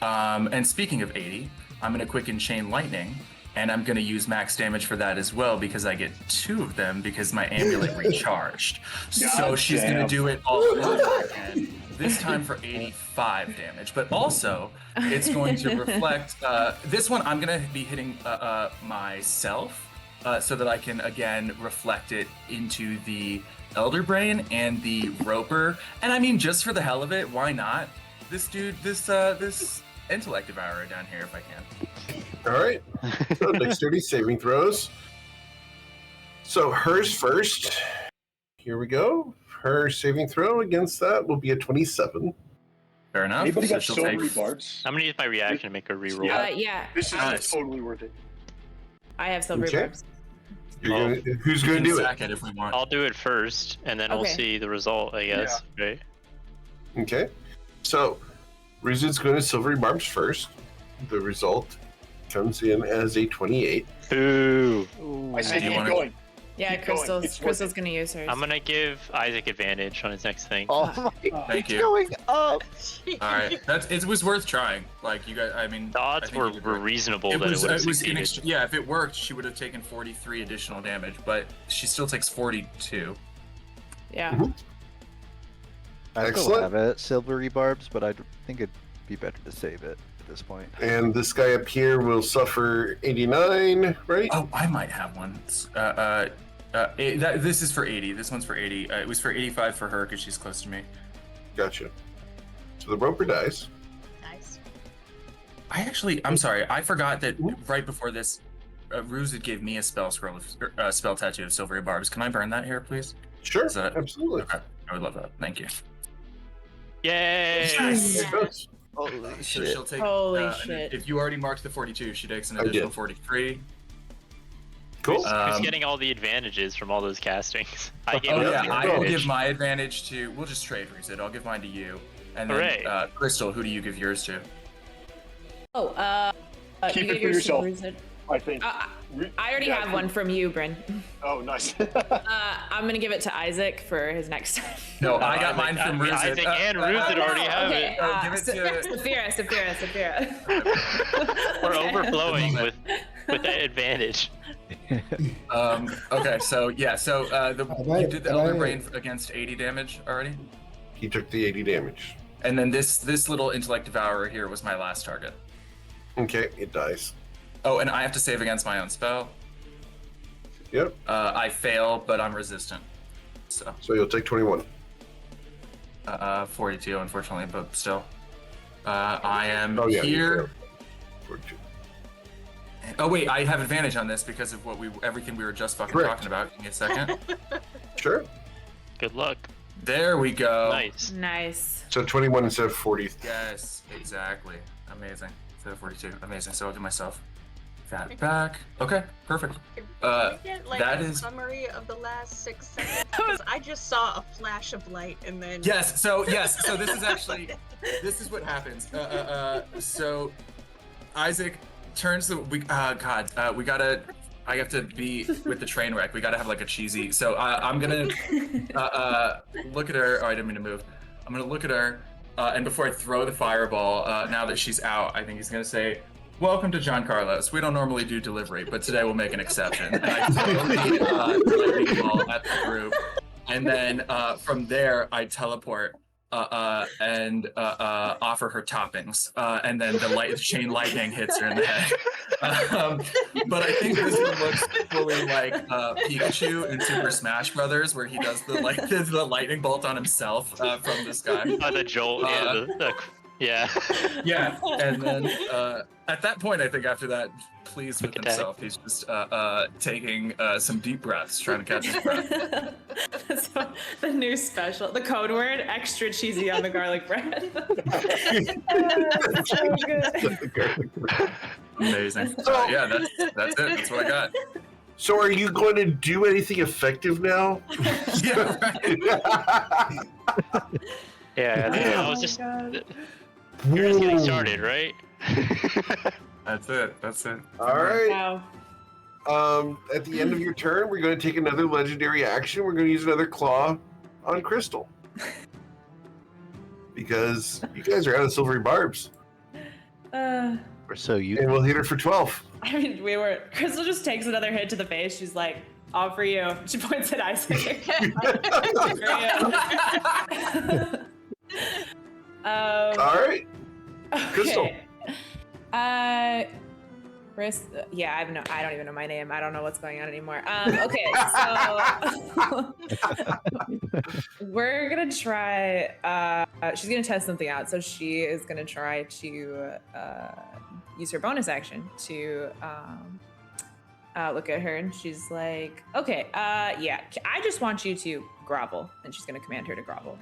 [SPEAKER 7] And speaking of 80, I'm going to quicken Chain Lightning, and I'm going to use max damage for that as well because I get 2 of them because my amulet recharged. So she's going to do it all over again, this time for 85 damage. But also, it's going to reflect, this one I'm going to be hitting myself so that I can, again, reflect it into the Elder Brain and the Roper. And I mean, just for the hell of it, why not? This dude, this Intellect Devourer down here, if I can.
[SPEAKER 1] All right. So dexterity saving throws. So hers first. Here we go. Her saving throw against that will be a 27.
[SPEAKER 7] Fair enough.
[SPEAKER 3] Anybody got
[SPEAKER 7] she'll
[SPEAKER 3] silvery
[SPEAKER 7] take...
[SPEAKER 3] barbs?
[SPEAKER 4] I'm gonna use my reaction to make a reroll.
[SPEAKER 8] Yeah,
[SPEAKER 3] This is
[SPEAKER 7] Nice.
[SPEAKER 3] totally worth it.
[SPEAKER 8] I have silver
[SPEAKER 1] Okay.
[SPEAKER 8] barbs.
[SPEAKER 1] Who's
[SPEAKER 7] We
[SPEAKER 1] going
[SPEAKER 7] can
[SPEAKER 1] to do
[SPEAKER 7] sack
[SPEAKER 1] it?
[SPEAKER 7] if we want.
[SPEAKER 4] I'll do it first, and then we'll
[SPEAKER 8] Okay.
[SPEAKER 4] see the result, I guess. Right?
[SPEAKER 1] Okay. So Rizud's going to silvery barbs first. The result comes in as a 28.
[SPEAKER 4] Ooh.
[SPEAKER 3] I say
[SPEAKER 7] Do you
[SPEAKER 3] keep
[SPEAKER 7] wanna-
[SPEAKER 3] going.
[SPEAKER 8] Yeah,
[SPEAKER 3] Keep going.
[SPEAKER 8] Crystal's
[SPEAKER 3] It's worth
[SPEAKER 8] Crystal's
[SPEAKER 3] it.
[SPEAKER 8] gonna use hers.
[SPEAKER 4] I'm gonna give Isaac advantage on his next thing.
[SPEAKER 2] Oh my!
[SPEAKER 7] Thank you.
[SPEAKER 2] Going up.
[SPEAKER 7] All right, it was worth trying. Like you guys, I mean,
[SPEAKER 4] The odds
[SPEAKER 7] I think
[SPEAKER 4] were
[SPEAKER 7] you did great.
[SPEAKER 4] reasonable
[SPEAKER 7] It
[SPEAKER 4] that
[SPEAKER 7] was,
[SPEAKER 4] it would have
[SPEAKER 7] it was
[SPEAKER 4] succeeded.
[SPEAKER 7] yeah, if it worked, she would have taken 43 additional damage, but she still takes 42.
[SPEAKER 8] Yeah.
[SPEAKER 2] I still
[SPEAKER 1] Excellent.
[SPEAKER 2] have it, silvery barbs, but I think it'd be better to save it at this point.
[SPEAKER 1] And this guy up here will suffer 89, right?
[SPEAKER 7] Oh, I might have one. This is for 80. This one's for 80. It was for 85 for her because she's close to me.
[SPEAKER 1] Gotcha. So the Roper dies.
[SPEAKER 5] Nice.
[SPEAKER 7] I'm sorry. I forgot that right before this, Ruzid gave me a spell scroll, spell tattoo of silvery barbs. Can I burn that here, please?
[SPEAKER 1] Sure,
[SPEAKER 7] Is that-
[SPEAKER 1] absolutely.
[SPEAKER 7] Okay, I would love that. Thank you.
[SPEAKER 4] Yay!
[SPEAKER 7] Yes!
[SPEAKER 1] It does.
[SPEAKER 2] Holy
[SPEAKER 7] So
[SPEAKER 2] shit!
[SPEAKER 7] she'll take.
[SPEAKER 8] Holy
[SPEAKER 7] and
[SPEAKER 8] shit.
[SPEAKER 7] If you already marked the 42, she takes an
[SPEAKER 1] I did.
[SPEAKER 7] additional 43.
[SPEAKER 1] Cool.
[SPEAKER 4] Who's getting all the advantages from all those castings? I gave
[SPEAKER 7] Oh
[SPEAKER 4] him
[SPEAKER 7] yeah,
[SPEAKER 4] the
[SPEAKER 7] I will
[SPEAKER 4] advantage.
[SPEAKER 7] give my advantage to. We'll just trade Ruzid. I'll give mine to you. And then
[SPEAKER 4] Hooray.
[SPEAKER 7] Crystal, who do you give yours to?
[SPEAKER 8] Oh,
[SPEAKER 3] Keep
[SPEAKER 8] you
[SPEAKER 3] it
[SPEAKER 8] get
[SPEAKER 3] for
[SPEAKER 8] yours to
[SPEAKER 3] yourself.
[SPEAKER 8] Ruzid.
[SPEAKER 3] I think.
[SPEAKER 8] I already
[SPEAKER 3] Yeah,
[SPEAKER 8] have one from you, Bryn.
[SPEAKER 3] Oh, nice.
[SPEAKER 8] I'm gonna give it to Isaac for his next time.
[SPEAKER 7] No, I got mine from Ruzid.
[SPEAKER 4] Isaac and Ruzid already have
[SPEAKER 8] okay,
[SPEAKER 4] it.
[SPEAKER 7] give it to-
[SPEAKER 8] Saphira.
[SPEAKER 4] We're overflowing with that advantage.
[SPEAKER 7] Okay, so yeah, so you did the
[SPEAKER 6] Am I-
[SPEAKER 7] Elder Brain against 80 damage already,
[SPEAKER 1] He took the 80 damage.
[SPEAKER 7] and then this little Intellect Devourer here was my last target.
[SPEAKER 1] Okay, it dies.
[SPEAKER 7] Oh, and I have to save against my own spell.
[SPEAKER 1] Yep.
[SPEAKER 7] I fail, but I'm resistant. So
[SPEAKER 1] So you'll take 21.
[SPEAKER 7] 42, unfortunately, but still. I am
[SPEAKER 1] Oh, yeah. you
[SPEAKER 7] here.
[SPEAKER 1] failed. 42.
[SPEAKER 7] Oh wait, I have advantage on this because of everything we were just fucking
[SPEAKER 1] Correct.
[SPEAKER 7] talking about. Give me a second.
[SPEAKER 1] Sure.
[SPEAKER 4] Good luck.
[SPEAKER 7] There we go.
[SPEAKER 4] Nice.
[SPEAKER 8] Nice.
[SPEAKER 1] So 21 instead of 40.
[SPEAKER 7] Yes, exactly. Amazing. Instead of 42. Amazing. So I'll give myself that back. Okay, perfect.
[SPEAKER 5] Can we get like
[SPEAKER 7] that
[SPEAKER 5] a
[SPEAKER 7] is-
[SPEAKER 5] summary of the last 6 seconds? Because I just saw a flash of light and then.
[SPEAKER 7] Yes. So this is actually this is what happens. So Isaac turns the I have to be with the train wreck. We gotta have like a cheesy. So I'm gonna look at her. Oh, I didn't mean to move. I'm gonna look at her, and before I throw the fireball, now that she's out, I think he's gonna say, "Welcome to John Carlos. We don't normally do delivery, but today we'll make an exception." And I throw the lightning ball at the group. And then from there, I teleport and offer her toppings. And then the chain lightning hits her in the head. But I think this one looks fully like Pikachu in Super Smash Brothers, where he does the lightning bolt on himself from the sky.
[SPEAKER 4] The jolt. Yeah.
[SPEAKER 7] Yeah, and then at that point, I think after that, pleased with
[SPEAKER 4] Quick attack.
[SPEAKER 7] himself, he's just taking some deep breaths, trying to catch his breath.
[SPEAKER 8] That's the new special. The code word: extra cheesy on the garlic bread. So good.
[SPEAKER 7] Amazing. Yeah, that's it. That's what I got.
[SPEAKER 1] So are you going to do anything effective now?
[SPEAKER 7] Yeah, right.
[SPEAKER 4] Yeah. I was just.
[SPEAKER 8] God.
[SPEAKER 4] You're just getting started, right?
[SPEAKER 7] That's it. That's it.
[SPEAKER 1] All right.
[SPEAKER 8] Wow.
[SPEAKER 1] At the end of your turn, we're going to take another legendary action. We're going to use another claw on Crystal. Because you guys are out of silvery barbs.
[SPEAKER 2] Or so you.
[SPEAKER 1] And we'll hit her for 12.
[SPEAKER 8] I mean, Crystal just takes another hit to the face. She's like, all for you. She points at Isaac.
[SPEAKER 1] All right. Crystal.
[SPEAKER 8] Chris, yeah, I don't even know my name. I don't know what's going on anymore. Okay, so we're gonna try. She's gonna test something out. So she is gonna try to use her bonus action to look at her, and she's like, "Okay, yeah, I just want you to grovel," and she's gonna command her to grovel.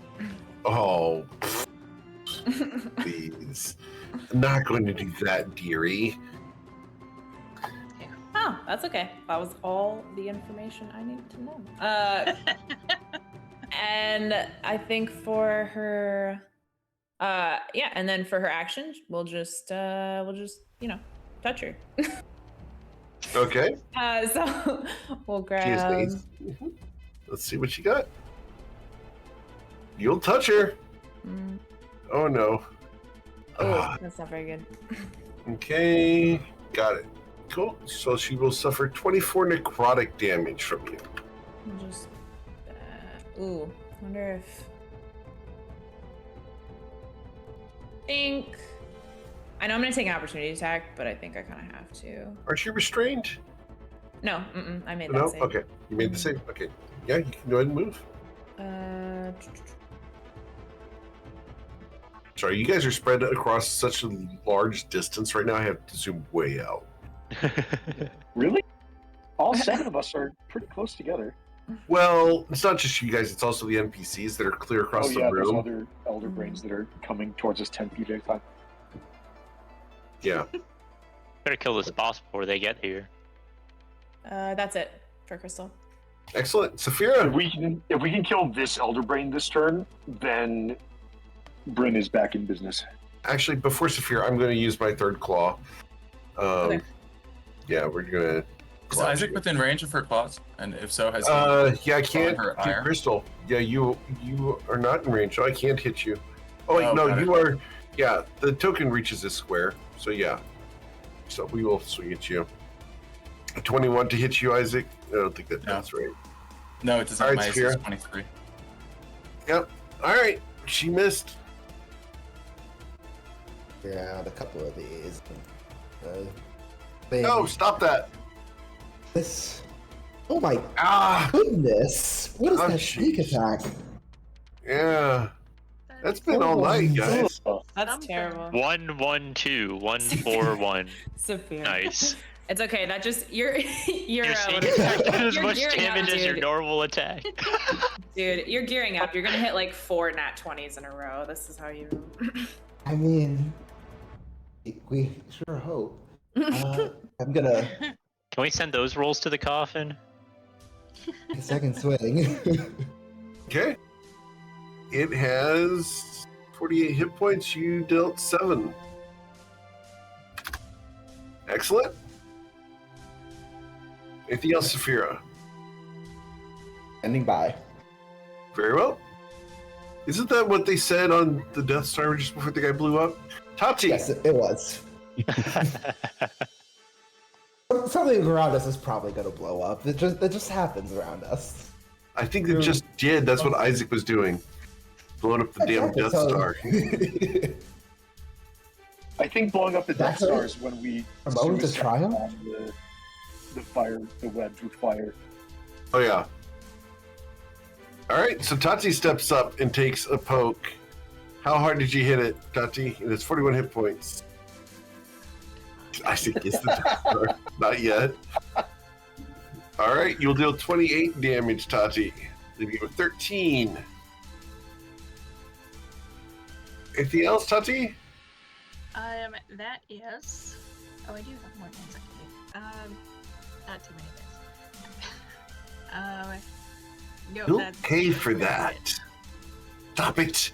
[SPEAKER 1] Oh, please. I'm not going to do that, dearie.
[SPEAKER 8] Oh, that's okay. That was all the information I needed to know. And I think for her, yeah, and then for her action, we'll just touch her.
[SPEAKER 1] Okay.
[SPEAKER 8] So we'll
[SPEAKER 1] She is
[SPEAKER 8] grab.
[SPEAKER 1] nice. Let's see what you got. You'll touch her.
[SPEAKER 8] Mm,
[SPEAKER 1] Oh no.
[SPEAKER 8] oh, that's not very good.
[SPEAKER 1] Okay. Got it. Cool. So she will suffer 24 necrotic damage from you.
[SPEAKER 8] We'll just. Ooh, wonder if. I know I'm gonna take an opportunity attack, but I think I kind of have to.
[SPEAKER 1] Aren't you restrained?
[SPEAKER 8] No, I made that
[SPEAKER 1] No?
[SPEAKER 8] save.
[SPEAKER 1] Okay. You made the save. Okay. Yeah, you can go ahead and move. Sorry, you guys are spread across such a large distance right now. I have to zoom way out.
[SPEAKER 3] Really? All 7 of us are pretty close together.
[SPEAKER 1] Well, it's not just you guys, it's also the NPCs that are clear across
[SPEAKER 3] Oh
[SPEAKER 1] the
[SPEAKER 3] yeah, there's
[SPEAKER 1] room.
[SPEAKER 3] other elder brains that are coming towards us 10 feet at a time.
[SPEAKER 1] Yeah.
[SPEAKER 4] Better kill this boss before they get here.
[SPEAKER 8] That's it for Crystal.
[SPEAKER 1] Excellent. Saphira.
[SPEAKER 3] If we can kill this elder brain this turn, then Bryn is back in business.
[SPEAKER 1] Actually, before Saphira, I'm going to use my third claw.
[SPEAKER 8] Okay.
[SPEAKER 1] Yeah, we're going to...
[SPEAKER 7] Is Isaac within range of her claws? And if so, has
[SPEAKER 1] yeah, I can't
[SPEAKER 7] her
[SPEAKER 1] hit
[SPEAKER 7] ire?
[SPEAKER 1] Crystal. Yeah, you are not in range, so I can't hit you. Oh, wait,
[SPEAKER 7] Oh,
[SPEAKER 1] no,
[SPEAKER 7] got
[SPEAKER 1] you
[SPEAKER 7] it.
[SPEAKER 1] are... Yeah, the token reaches this square, so yeah. So we will swing at you. A 21 to hit you, Isaac? I don't think that
[SPEAKER 7] No.
[SPEAKER 1] that's right.
[SPEAKER 7] No, it doesn't.
[SPEAKER 1] All right,
[SPEAKER 7] My AC
[SPEAKER 1] Saphira.
[SPEAKER 7] is 23.
[SPEAKER 1] Yep. All right, she missed.
[SPEAKER 6] Grab a couple of these.
[SPEAKER 1] No, stop that.
[SPEAKER 6] This. Oh my
[SPEAKER 1] Ah,
[SPEAKER 6] goodness! What is
[SPEAKER 1] Oh,
[SPEAKER 6] that sneak
[SPEAKER 1] jeez.
[SPEAKER 6] attack?
[SPEAKER 1] yeah. That's been all night, guys.
[SPEAKER 8] That's
[SPEAKER 5] Something.
[SPEAKER 8] terrible.
[SPEAKER 4] 1, 1, 2, 1, 4, 1.
[SPEAKER 8] Sophia.
[SPEAKER 4] Nice.
[SPEAKER 8] It's okay. That just you're
[SPEAKER 4] You're
[SPEAKER 8] what
[SPEAKER 4] seeing
[SPEAKER 8] is it?
[SPEAKER 4] as
[SPEAKER 8] You're
[SPEAKER 4] much
[SPEAKER 8] gearing up,
[SPEAKER 4] damage as your
[SPEAKER 8] dude.
[SPEAKER 4] normal attack.
[SPEAKER 8] Dude, you're gearing up. You're gonna hit like 4 nat 20s in a row. This is how you.
[SPEAKER 6] I mean, we sure hope. I'm gonna
[SPEAKER 4] Can we send those rolls to the coffin?
[SPEAKER 6] take a second swing.
[SPEAKER 1] Okay. It has 48 hit points. You dealt 7. Excellent. Anything else, Saphira?
[SPEAKER 6] Ending by.
[SPEAKER 1] Very well. Isn't that what they said on the Death Star just before the guy blew up? Tati!
[SPEAKER 6] Yes, it was. Something around us is probably gonna blow up. That just happens around us.
[SPEAKER 1] I think it just did. That's what Isaac was doing. Blowing up the damn Death Star.
[SPEAKER 3] I think blowing up the Death
[SPEAKER 6] That's
[SPEAKER 3] Star is when we
[SPEAKER 6] Promote the
[SPEAKER 3] suicide
[SPEAKER 6] triumph?
[SPEAKER 3] bomb the fire, the webs with fire.
[SPEAKER 1] Oh, yeah. All right, so Tati steps up and takes a poke. How hard did you hit it, Tati? And it's 41 hit points. Isaac is the Death Star. Not yet. All right, you'll deal 28 damage, Tati. Leaving you with 13. Anything else, Tati?
[SPEAKER 5] That is. Oh, I do have more things I can do. Not too many things. No,
[SPEAKER 1] You'll
[SPEAKER 5] that's
[SPEAKER 1] pay for
[SPEAKER 5] that's
[SPEAKER 1] that.
[SPEAKER 5] it.
[SPEAKER 1] Stop it.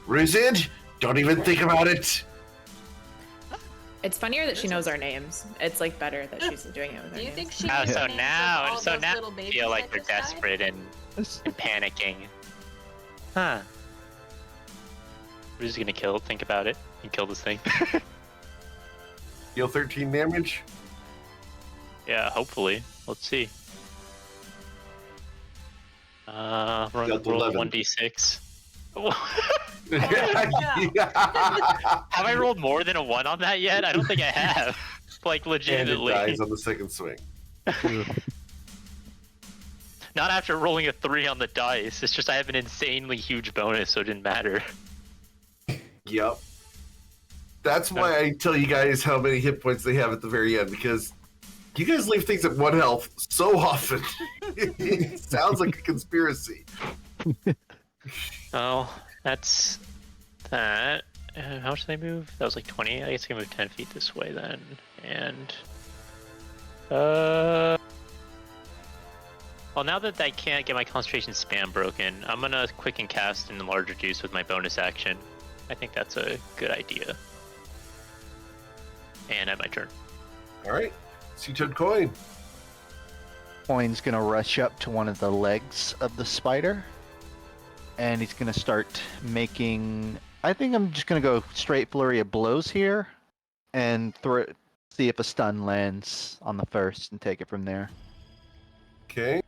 [SPEAKER 1] Ruzid, don't even think about it.
[SPEAKER 8] It's funnier that she knows our names. It's like better that she's doing it with our
[SPEAKER 5] Do you
[SPEAKER 8] names.
[SPEAKER 5] think she
[SPEAKER 4] Oh,
[SPEAKER 5] knows the
[SPEAKER 4] so
[SPEAKER 5] names of
[SPEAKER 4] now,
[SPEAKER 5] all
[SPEAKER 4] so
[SPEAKER 5] those
[SPEAKER 4] now
[SPEAKER 5] little
[SPEAKER 4] I
[SPEAKER 5] babies
[SPEAKER 4] feel like
[SPEAKER 5] that
[SPEAKER 4] they're
[SPEAKER 5] just died?
[SPEAKER 4] desperate and panicking. Huh. We're just gonna think about it, and kill this thing.
[SPEAKER 1] Deal 13 damage.
[SPEAKER 4] Yeah, hopefully. Let's see. Roll
[SPEAKER 1] Dealt 11.
[SPEAKER 4] 1d6.
[SPEAKER 1] Have
[SPEAKER 4] Have I rolled more than a 1 on that yet? I don't think I have. Like,
[SPEAKER 1] And it
[SPEAKER 4] legitimately.
[SPEAKER 1] dies on the second swing.
[SPEAKER 4] Not after rolling a 3 on the dice. It's just I have an insanely huge bonus, so it didn't matter.
[SPEAKER 1] Yep. That's why I tell you guys how many hit points they have at the very end, because you guys leave things at 1 health so often. It sounds like a conspiracy.
[SPEAKER 4] Oh, that's that. How much did they move? That was like 20. I guess I can move 10 feet this way then. And well, now that I can't get my concentration spam broken, I'm gonna quicken cast and enlarge reduce with my bonus action. I think that's a good idea. And at my turn.
[SPEAKER 1] All right. Sea-toad coin.
[SPEAKER 2] Coin's gonna rush up to one of the legs of the spider, and he's gonna start making. I think I'm just gonna go straight flurry of blows here, and see if a stun lands on the first, and take it from there.
[SPEAKER 1] Okay.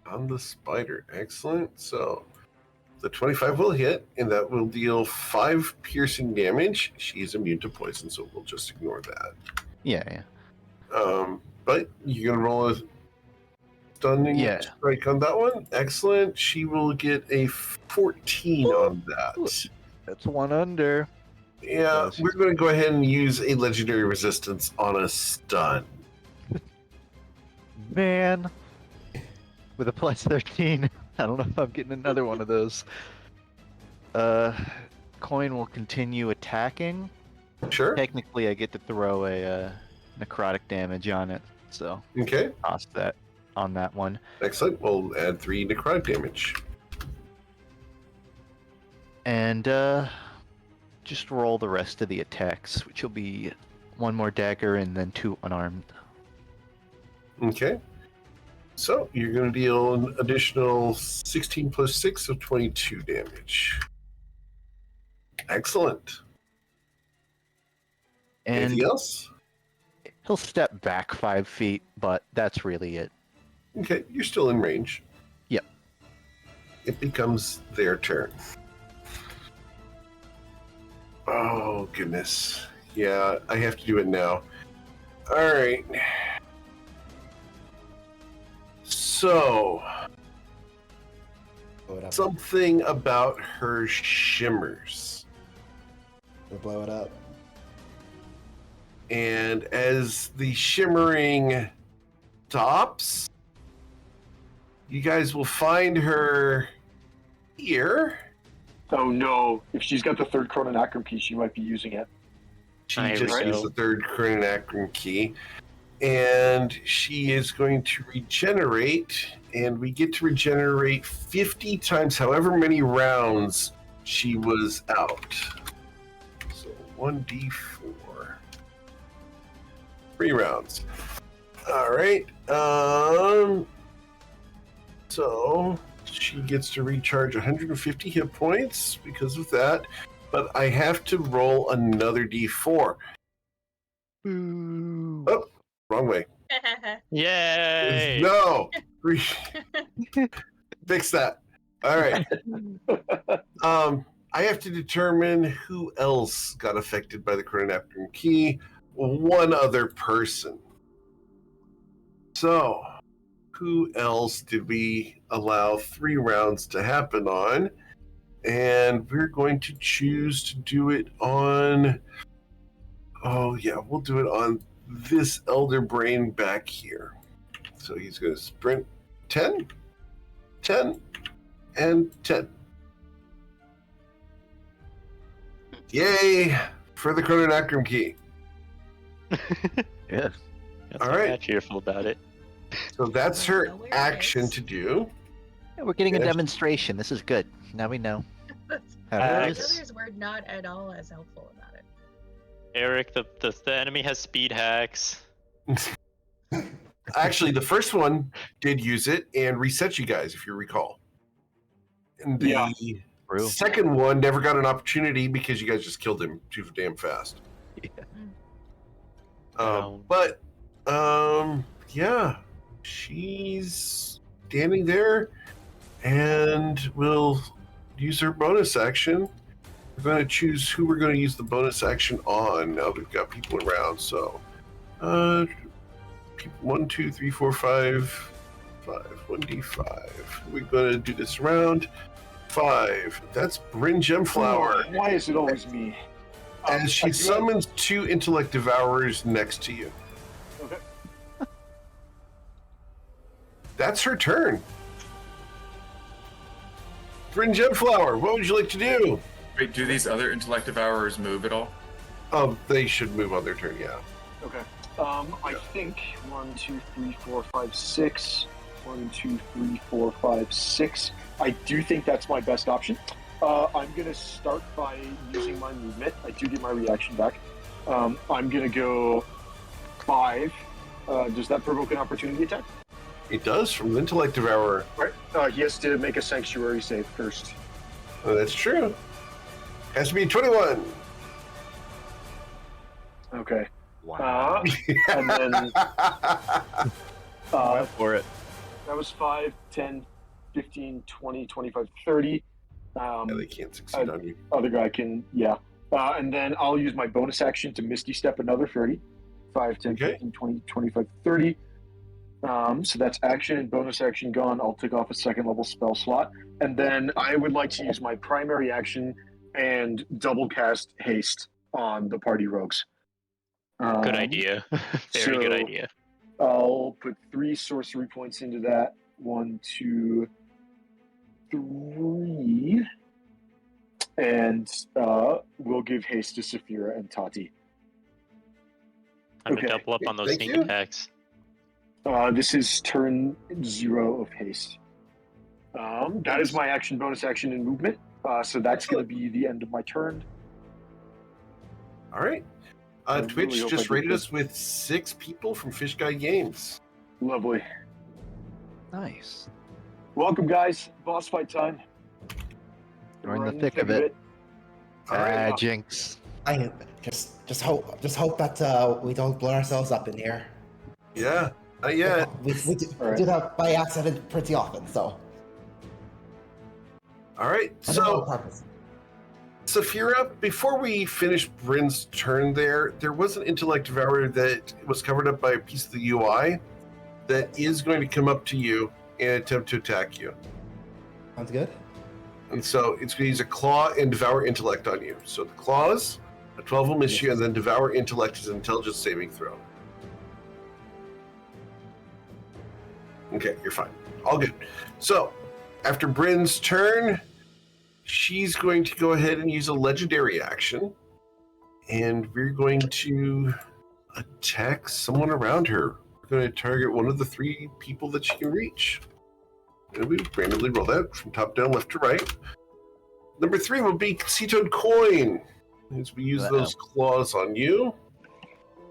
[SPEAKER 1] On the spider. Excellent. So the 25 will hit, and that will deal 5 piercing damage. She is immune to poison, so we'll just ignore that.
[SPEAKER 2] Yeah.
[SPEAKER 1] But you're gonna roll a stunning strike on that one. Excellent. She will get a 14 on that.
[SPEAKER 2] That's 1 under.
[SPEAKER 1] Yeah, we're gonna go ahead and use a legendary resistance on a stun.
[SPEAKER 2] Man, with a plus 13, I don't know if I'm getting another one of those. Coin will continue attacking.
[SPEAKER 1] Sure.
[SPEAKER 2] Technically, I get to throw a necrotic damage on it, so
[SPEAKER 1] Okay.
[SPEAKER 2] toss that on that one.
[SPEAKER 1] Excellent. We'll add 3 necrotic damage.
[SPEAKER 2] And just roll the rest of the attacks, which will be 1 more dagger and then 2 unarmed.
[SPEAKER 1] Okay. So you're going to deal an additional 16 plus 6 of 22 damage. Excellent.
[SPEAKER 2] And
[SPEAKER 1] anything else?
[SPEAKER 2] he'll step back 5 feet, but that's really it.
[SPEAKER 1] Okay, you're still in range.
[SPEAKER 2] Yep.
[SPEAKER 1] It becomes their turn. Oh, goodness. Yeah, I have to do it now. All right. So,
[SPEAKER 6] Blow it up.
[SPEAKER 1] something about her shimmers.
[SPEAKER 6] We'll blow it up.
[SPEAKER 1] And as the shimmering stops, you guys will find her here.
[SPEAKER 3] Oh no! If she's got the third Chrononacrum key, she might be using it.
[SPEAKER 1] She
[SPEAKER 4] There we
[SPEAKER 1] just used
[SPEAKER 4] go.
[SPEAKER 1] the third Chrononacrum key. And she is going to regenerate, and we get to regenerate 50 times however many rounds she was out. So 1d4. 3 rounds. All right. So she gets to recharge 150 hit points because of that, but I have to roll another d4.
[SPEAKER 2] Boo.
[SPEAKER 1] Oh, wrong way.
[SPEAKER 4] Yay!
[SPEAKER 1] No, Fix that. All right. I have to determine who else got affected by the chrononapkin key. One other person. So, who else did we allow 3 rounds to happen on? And we're going to choose to do it on. Oh, yeah, we'll do it on this elder brain back here. So he's going to sprint 10, 10, and 10. Yay for the chrononacrim key.
[SPEAKER 2] Yeah.
[SPEAKER 1] All right.
[SPEAKER 4] Not cheerful about it.
[SPEAKER 1] So that's her action to do.
[SPEAKER 2] Yeah, we're getting a
[SPEAKER 1] Yes.
[SPEAKER 2] demonstration. This is good. Now we know. How
[SPEAKER 5] The
[SPEAKER 2] it is.
[SPEAKER 5] others were not at all as helpful about it.
[SPEAKER 4] Eric, the enemy has speed hacks.
[SPEAKER 1] Actually, the first one did use it and reset you guys, if you recall. And the
[SPEAKER 3] Yeah.
[SPEAKER 2] True.
[SPEAKER 1] second one never got an opportunity because you guys just killed him too damn fast. Yeah, she's standing there and will use her bonus action. We're going to choose who we're going to use the bonus action on. Now we've got people around, so 1, 2, 3, 4, 5, 1d5. We're going to do this round. 5. That's Bryn Gemflower.
[SPEAKER 3] Why is it always me?
[SPEAKER 1] As she summons 2 intellect devourers next to you.
[SPEAKER 3] Okay.
[SPEAKER 1] That's her turn. Bryn Gemflower, what would you like to do?
[SPEAKER 7] Wait, do these other intellect devourers move at all?
[SPEAKER 1] They should move on their turn, yeah.
[SPEAKER 3] Okay. I think 1, 2, 3, 4, 5, 6. 1, 2, 3, 4, 5, 6. I do think that's my best option. I'm gonna start by using my movement. I do get my reaction back. I'm gonna go 5. Does that provoke an opportunity attack?
[SPEAKER 1] It does from the intellect devourer.
[SPEAKER 3] Right. He has to make a sanctuary save first.
[SPEAKER 1] That's true. Has to be 21.
[SPEAKER 3] Okay.
[SPEAKER 2] Wow.
[SPEAKER 3] And then
[SPEAKER 2] For it.
[SPEAKER 3] that was 5, 10, 15, 20, 25, 30.
[SPEAKER 1] Yeah, they can't succeed on you.
[SPEAKER 3] Other guy can, yeah. And then I'll use my bonus action to Misty Step another 30. 5, 10,
[SPEAKER 1] Okay.
[SPEAKER 3] 15, 20, 25, 30. So that's action and bonus action gone. I'll take off a second level spell slot. And then I would like to use my primary action and double cast haste on the party rogues.
[SPEAKER 4] Good idea. Very good
[SPEAKER 3] so-
[SPEAKER 4] idea.
[SPEAKER 3] I'll put 3 sorcery points into that. 1, 2, 3. And we'll give haste to Saphira and Tati.
[SPEAKER 4] I'm gonna
[SPEAKER 3] okay.
[SPEAKER 4] double up on those
[SPEAKER 1] Thank
[SPEAKER 4] sneak
[SPEAKER 1] you.
[SPEAKER 4] attacks.
[SPEAKER 3] This is turn 0 of haste. That is my action, bonus action, and movement. So that's going to be the end of my turn.
[SPEAKER 1] All right.
[SPEAKER 3] I really
[SPEAKER 1] Twitch
[SPEAKER 3] hope
[SPEAKER 1] just
[SPEAKER 3] I did
[SPEAKER 1] rated
[SPEAKER 3] good.
[SPEAKER 1] us with 6 people from Fish Guy Games.
[SPEAKER 3] Lovely.
[SPEAKER 2] Nice.
[SPEAKER 3] Welcome, guys. Boss fight time.
[SPEAKER 2] We're in the
[SPEAKER 3] in
[SPEAKER 2] thick of it.
[SPEAKER 1] All right.
[SPEAKER 2] Jinx.
[SPEAKER 6] I just hope that we don't blow ourselves up in here.
[SPEAKER 1] Yeah. Not yet.
[SPEAKER 6] We
[SPEAKER 3] All right.
[SPEAKER 6] do that by accident pretty often, so.
[SPEAKER 1] All right.
[SPEAKER 6] I don't know
[SPEAKER 1] So,
[SPEAKER 6] on purpose.
[SPEAKER 1] Saphira, before we finish Bryn's turn there was an intellect devourer that was covered up by a piece of the UI that is going to come up to you and attempt to attack you.
[SPEAKER 6] Sounds good.
[SPEAKER 1] And so it's going to use a claw and devour intellect on you. So the claws, a 12 will miss you, and then devour intellect is an intelligence saving throw. Okay, you're fine. All good. So after Bryn's turn, she's going to go ahead and use a legendary action. And we're going to attack someone around her. We're going to target one of the 3 people that she can reach. And we randomly roll that from top down, left to right. Number 3 will be Sea-Toad Coin. As we use those claws on you.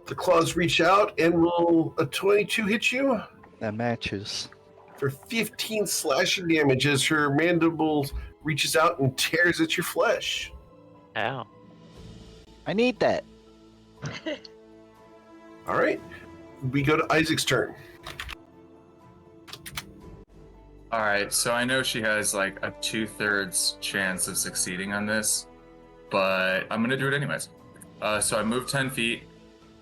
[SPEAKER 1] The claws reach out and will a 22 hit you?
[SPEAKER 2] That matches.
[SPEAKER 1] For 15 slashing damage as her mandible reaches out and tears at your flesh.
[SPEAKER 4] Ow.
[SPEAKER 2] I need that.
[SPEAKER 1] All right. We go to Isaac's turn.
[SPEAKER 7] All right, so I know she has like a 2/3 chance of succeeding on this, but I'm gonna do it anyways. So I move 10 feet.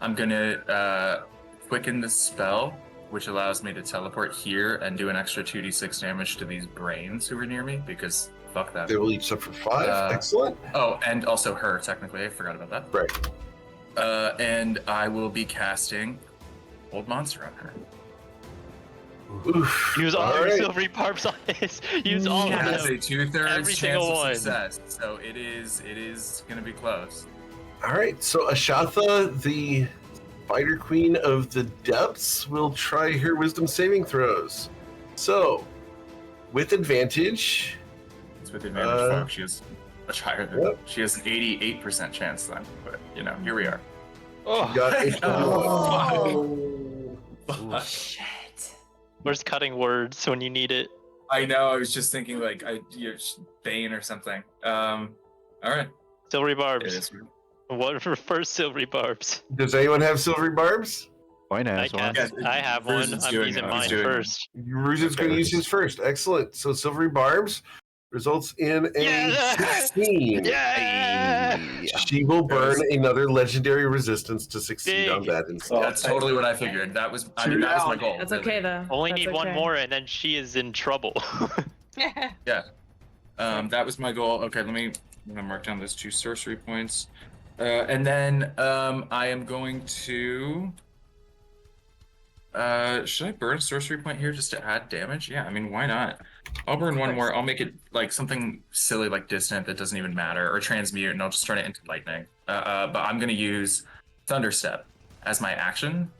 [SPEAKER 7] I'm gonna quicken the spell, which allows me to teleport here and do an extra 2d6 damage to these brains who are near me, because fuck that.
[SPEAKER 1] They will each suffer 5. Excellent.
[SPEAKER 7] Oh, and also her, technically. I forgot about that.
[SPEAKER 1] Right.
[SPEAKER 7] And I will be casting Old Monster on her.
[SPEAKER 1] Oof.
[SPEAKER 4] Use all your
[SPEAKER 1] right.
[SPEAKER 4] silvery barbs on this. Use all
[SPEAKER 7] It
[SPEAKER 4] of
[SPEAKER 7] has
[SPEAKER 4] them.
[SPEAKER 7] a 2/3
[SPEAKER 4] Every
[SPEAKER 7] chance
[SPEAKER 4] single
[SPEAKER 7] of
[SPEAKER 4] one.
[SPEAKER 7] success, so it is gonna be close.
[SPEAKER 1] All right. So Ashatha, the Spider Queen of the Depths, will try her wisdom saving throws. So, with advantage.
[SPEAKER 7] It's with advantage, folks. She is much higher than
[SPEAKER 1] Yep.
[SPEAKER 7] she has an 88% chance then. But here we are.
[SPEAKER 4] Oh,
[SPEAKER 1] Got a
[SPEAKER 7] Oh,
[SPEAKER 8] Shit.
[SPEAKER 4] where's cutting words when you need it?
[SPEAKER 7] I know. I was just thinking like Bane or something. All right.
[SPEAKER 4] Silvery
[SPEAKER 7] It
[SPEAKER 4] barbs.
[SPEAKER 7] is.
[SPEAKER 4] What for first silvery barbs?
[SPEAKER 1] Does anyone have silvery barbs?
[SPEAKER 2] Coin
[SPEAKER 4] I
[SPEAKER 2] has one.
[SPEAKER 4] cast. I have one.
[SPEAKER 7] Bruce is
[SPEAKER 4] I'm
[SPEAKER 7] doing
[SPEAKER 4] using
[SPEAKER 7] it. He's
[SPEAKER 4] mine
[SPEAKER 7] doing it.
[SPEAKER 4] first.
[SPEAKER 1] Ruzin's going to use his first. Excellent. So silvery barbs results in a
[SPEAKER 4] Yeah.
[SPEAKER 1] 16.
[SPEAKER 4] Yeah.
[SPEAKER 1] She will burn another legendary resistance to succeed on
[SPEAKER 4] Big.
[SPEAKER 1] that instead.
[SPEAKER 7] That's totally what I figured. That was that was my goal.
[SPEAKER 8] That's
[SPEAKER 7] really.
[SPEAKER 8] okay though.
[SPEAKER 4] Only
[SPEAKER 8] That's
[SPEAKER 4] need one
[SPEAKER 8] okay.
[SPEAKER 4] more, and then she is in trouble.
[SPEAKER 7] Yeah. That was my goal. Okay, I'm gonna mark down those 2 sorcery points. And then I am going to should I burn a sorcery point here just to add damage? Yeah, I mean, why not? I'll burn one more. I'll make it like something silly like distant that doesn't even matter, or transmute, and I'll just turn it into lightning. But I'm gonna use Thunderstep as my action.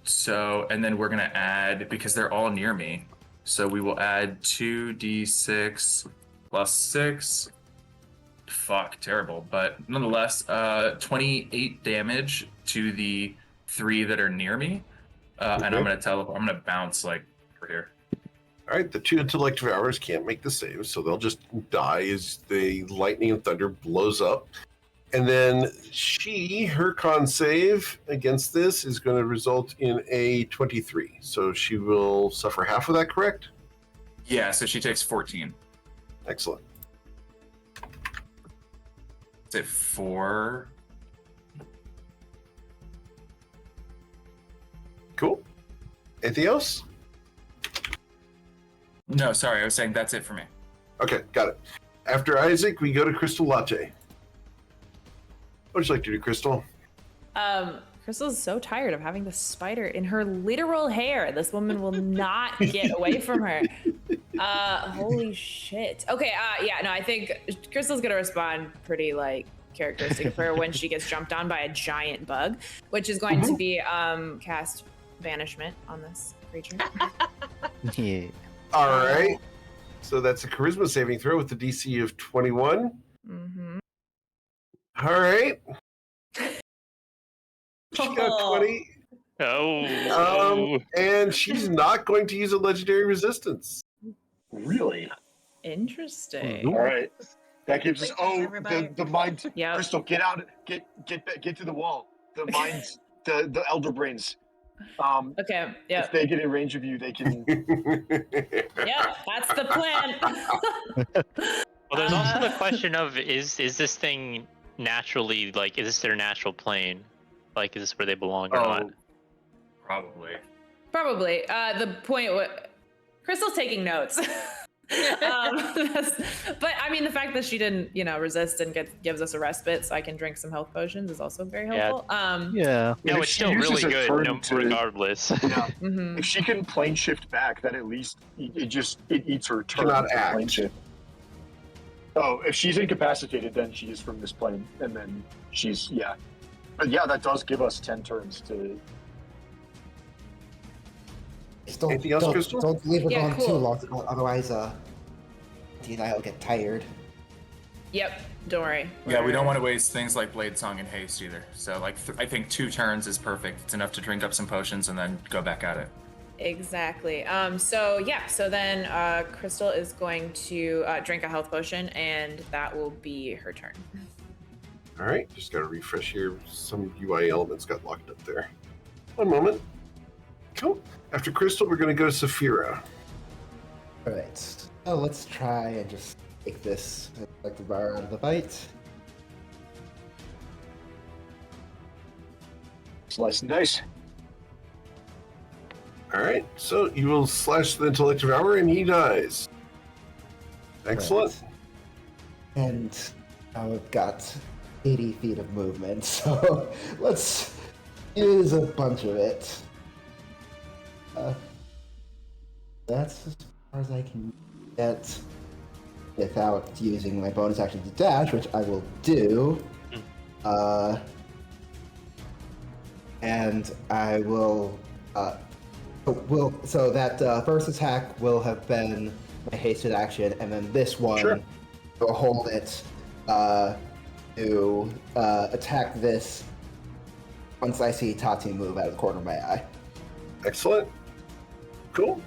[SPEAKER 7] So, and then we're gonna add, because they're all near me, so we will add 2d6 plus 6. Fuck, terrible. But nonetheless, 28 damage to the 3 that are near me. And I'm gonna teleport. I'm gonna bounce like over here.
[SPEAKER 1] All right, the 2 intellect devourers can't make the save, so they'll just die as the lightning and thunder blows up. And then her con save against this is going to result in a 23. So she will suffer half of that, correct?
[SPEAKER 7] Yeah, so she takes 14.
[SPEAKER 1] Excellent.
[SPEAKER 7] Is it 4?
[SPEAKER 1] Cool. Anything else?
[SPEAKER 7] No, sorry, I was saying that's it for me.
[SPEAKER 1] Okay, got it. After Isaac, we go to Crystal Latte. What would you like to do, Crystal?
[SPEAKER 8] Crystal's so tired of having the spider in her literal hair. This woman will not get away from her. Holy shit. Okay, no, I think Crystal's gonna respond pretty like characteristic of her when she gets jumped on by a giant bug, which is going to be cast banishment on this creature.
[SPEAKER 2] Yeah.
[SPEAKER 1] All right. So that's a charisma saving throw with the DC of 21.
[SPEAKER 8] Mm-hmm.
[SPEAKER 1] All right. She got 20.
[SPEAKER 4] Oh.
[SPEAKER 1] And she's not going to use a legendary resistance.
[SPEAKER 3] Really?
[SPEAKER 8] Interesting.
[SPEAKER 3] All right. That gives us.
[SPEAKER 5] Wait,
[SPEAKER 3] Oh,
[SPEAKER 5] everybody-
[SPEAKER 3] the mind.
[SPEAKER 8] Yep.
[SPEAKER 3] Crystal, get out. Get to the wall. The mind. the elder brains.
[SPEAKER 8] Okay. Yeah.
[SPEAKER 3] If they get in range of you, they can.
[SPEAKER 8] Yeah. That's the plan.
[SPEAKER 4] Well, there's also the question of is this thing naturally, like, is this their natural plane? Like, is this where they belong or not?
[SPEAKER 7] Probably.
[SPEAKER 8] Probably. The point. Crystal's taking notes. But I mean, the fact that she didn't, resist and gives us a respite, so I can drink some health potions, is also very helpful.
[SPEAKER 2] Yeah.
[SPEAKER 4] No,
[SPEAKER 3] if
[SPEAKER 4] it's
[SPEAKER 3] she
[SPEAKER 4] still
[SPEAKER 3] uses
[SPEAKER 4] really
[SPEAKER 3] her
[SPEAKER 4] good,
[SPEAKER 3] turn
[SPEAKER 4] no,
[SPEAKER 3] to-
[SPEAKER 4] regardless.
[SPEAKER 3] Yeah.
[SPEAKER 8] Mhm.
[SPEAKER 3] If she can plane shift back, then at least it eats her turn.
[SPEAKER 1] Cannot
[SPEAKER 3] to
[SPEAKER 1] act.
[SPEAKER 3] Plane shift. Oh, if she's incapacitated, then she is from this plane, and then she's But yeah, that does give us 10 turns to.
[SPEAKER 6] Still,
[SPEAKER 1] Anything else, Crystal?
[SPEAKER 6] Don't leave her
[SPEAKER 8] Yeah,
[SPEAKER 6] gone
[SPEAKER 8] cool.
[SPEAKER 6] too long, otherwise, Dee and I will get tired.
[SPEAKER 8] Yep. Don't worry.
[SPEAKER 7] Yeah, we don't want to waste things like Blade Song and Haste either. So, like, I think 2 turns is perfect. It's enough to drink up some potions and then go back at it.
[SPEAKER 8] Exactly. So then Crystal is going to drink a health potion, and that will be her turn.
[SPEAKER 1] All right, just got to refresh here. Some UI elements got locked up there. One moment. Cool. After Crystal, we're going to go to Saphira.
[SPEAKER 6] Alright, so let's try and just take this collective bar out of the bite.
[SPEAKER 3] Slice and dice.
[SPEAKER 1] All right, so you will slash the intellective hour, and he dies. Excellent.
[SPEAKER 6] Right. And now we've got 80 feet of movement, so let's use a bunch of it. That's as far as I can get without using my bonus action to dash, which I will do. And I will, so that first attack will have been my hasted action, and then this one will hold it to attack this once I see Tati move out of the corner of my eye.
[SPEAKER 1] Excellent. Cool.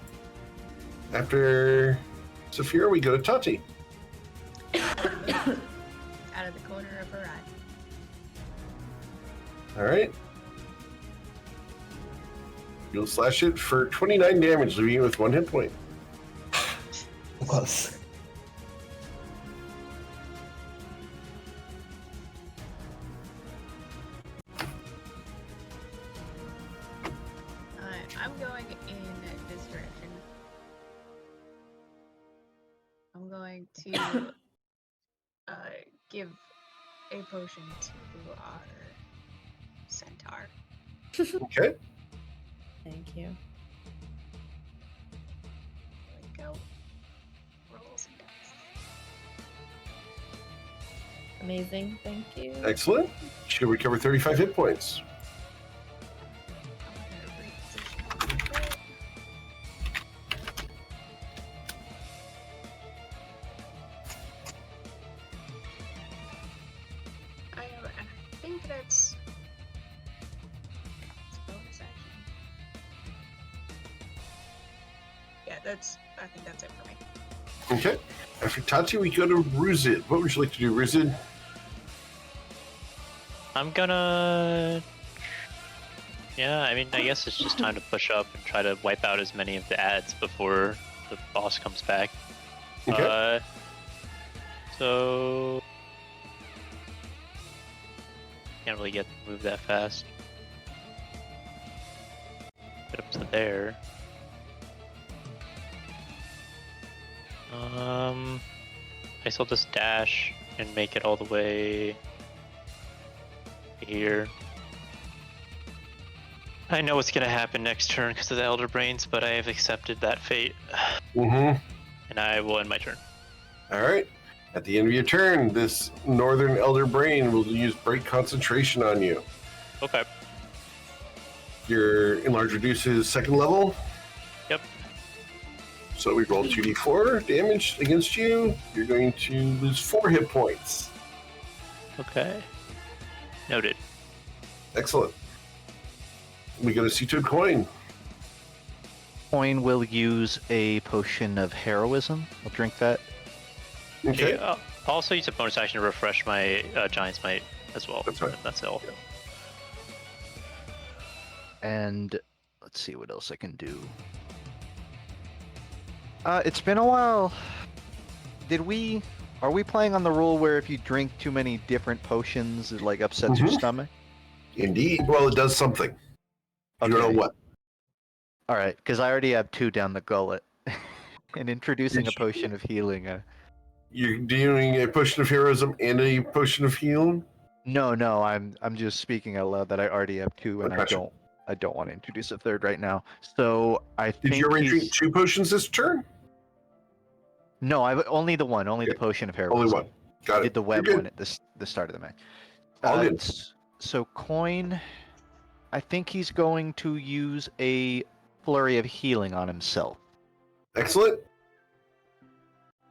[SPEAKER 1] After Saphira, we go to Tati.
[SPEAKER 5] Out of the corner of her eye.
[SPEAKER 1] All right. You'll slash it for 29 damage, leaving you with 1 hit point.
[SPEAKER 6] Close.
[SPEAKER 5] I'm going in this direction. I'm going to give a potion to our centaur.
[SPEAKER 1] Okay.
[SPEAKER 8] Thank you.
[SPEAKER 5] There we go. Roll some dice.
[SPEAKER 8] Amazing. Thank you.
[SPEAKER 1] Excellent. She'll recover 35 hit points.
[SPEAKER 5] I'm gonna reposition a little bit. I think that's bonus action. Yeah, I think that's it for me.
[SPEAKER 1] Okay. After Tati, we go to Ruzid. What would you like to do, Ruzid?
[SPEAKER 4] I'm gonna. Yeah, I mean, I guess it's just time to push up and try to wipe out as many of the ads before the boss comes back.
[SPEAKER 1] Okay.
[SPEAKER 4] So. Can't really get to move that fast. Get up to there. I guess I'll just dash and make it all the way here. I know what's gonna happen next turn because of the Elder Brains, but I have accepted that fate.
[SPEAKER 1] Mm-hmm.
[SPEAKER 4] And I will end my turn.
[SPEAKER 1] All right. At the end of your turn, this Northern Elder Brain will use Break Concentration on you.
[SPEAKER 4] Okay.
[SPEAKER 1] Your enlarge reduces second level.
[SPEAKER 4] Yep.
[SPEAKER 1] So we roll 2d4 damage against you. You're going to lose 4 hit points.
[SPEAKER 4] Okay. Noted.
[SPEAKER 1] Excellent. We go to C2 Coin.
[SPEAKER 2] Coin will use a potion of heroism. I'll drink that.
[SPEAKER 1] Okay.
[SPEAKER 4] I'll also use a bonus action to refresh my Giant's Might as well.
[SPEAKER 1] That's right.
[SPEAKER 4] That's all.
[SPEAKER 1] Yeah.
[SPEAKER 2] And let's see what else I can do. It's been a while. Are we playing on the rule where if you drink too many different potions, it like upsets your stomach?
[SPEAKER 1] Indeed. Well, it does something. I don't know what.
[SPEAKER 2] All right, because I already have 2 down the gullet. And introducing a potion of healing.
[SPEAKER 1] You're doing a potion of heroism and a potion of healing?
[SPEAKER 2] No, I'm just speaking out loud that I already have 2, and
[SPEAKER 1] Gotcha.
[SPEAKER 2] I don't want to introduce a 3rd right now. So I think
[SPEAKER 1] Did you already drink 2 potions this turn?
[SPEAKER 2] No, I've only the one, only the potion of heroism.
[SPEAKER 1] Only one. Got it.
[SPEAKER 2] Did the web one at the start of the match.
[SPEAKER 1] All good.
[SPEAKER 2] So Coin, I think he's going to use a flurry of healing on himself.
[SPEAKER 1] Excellent.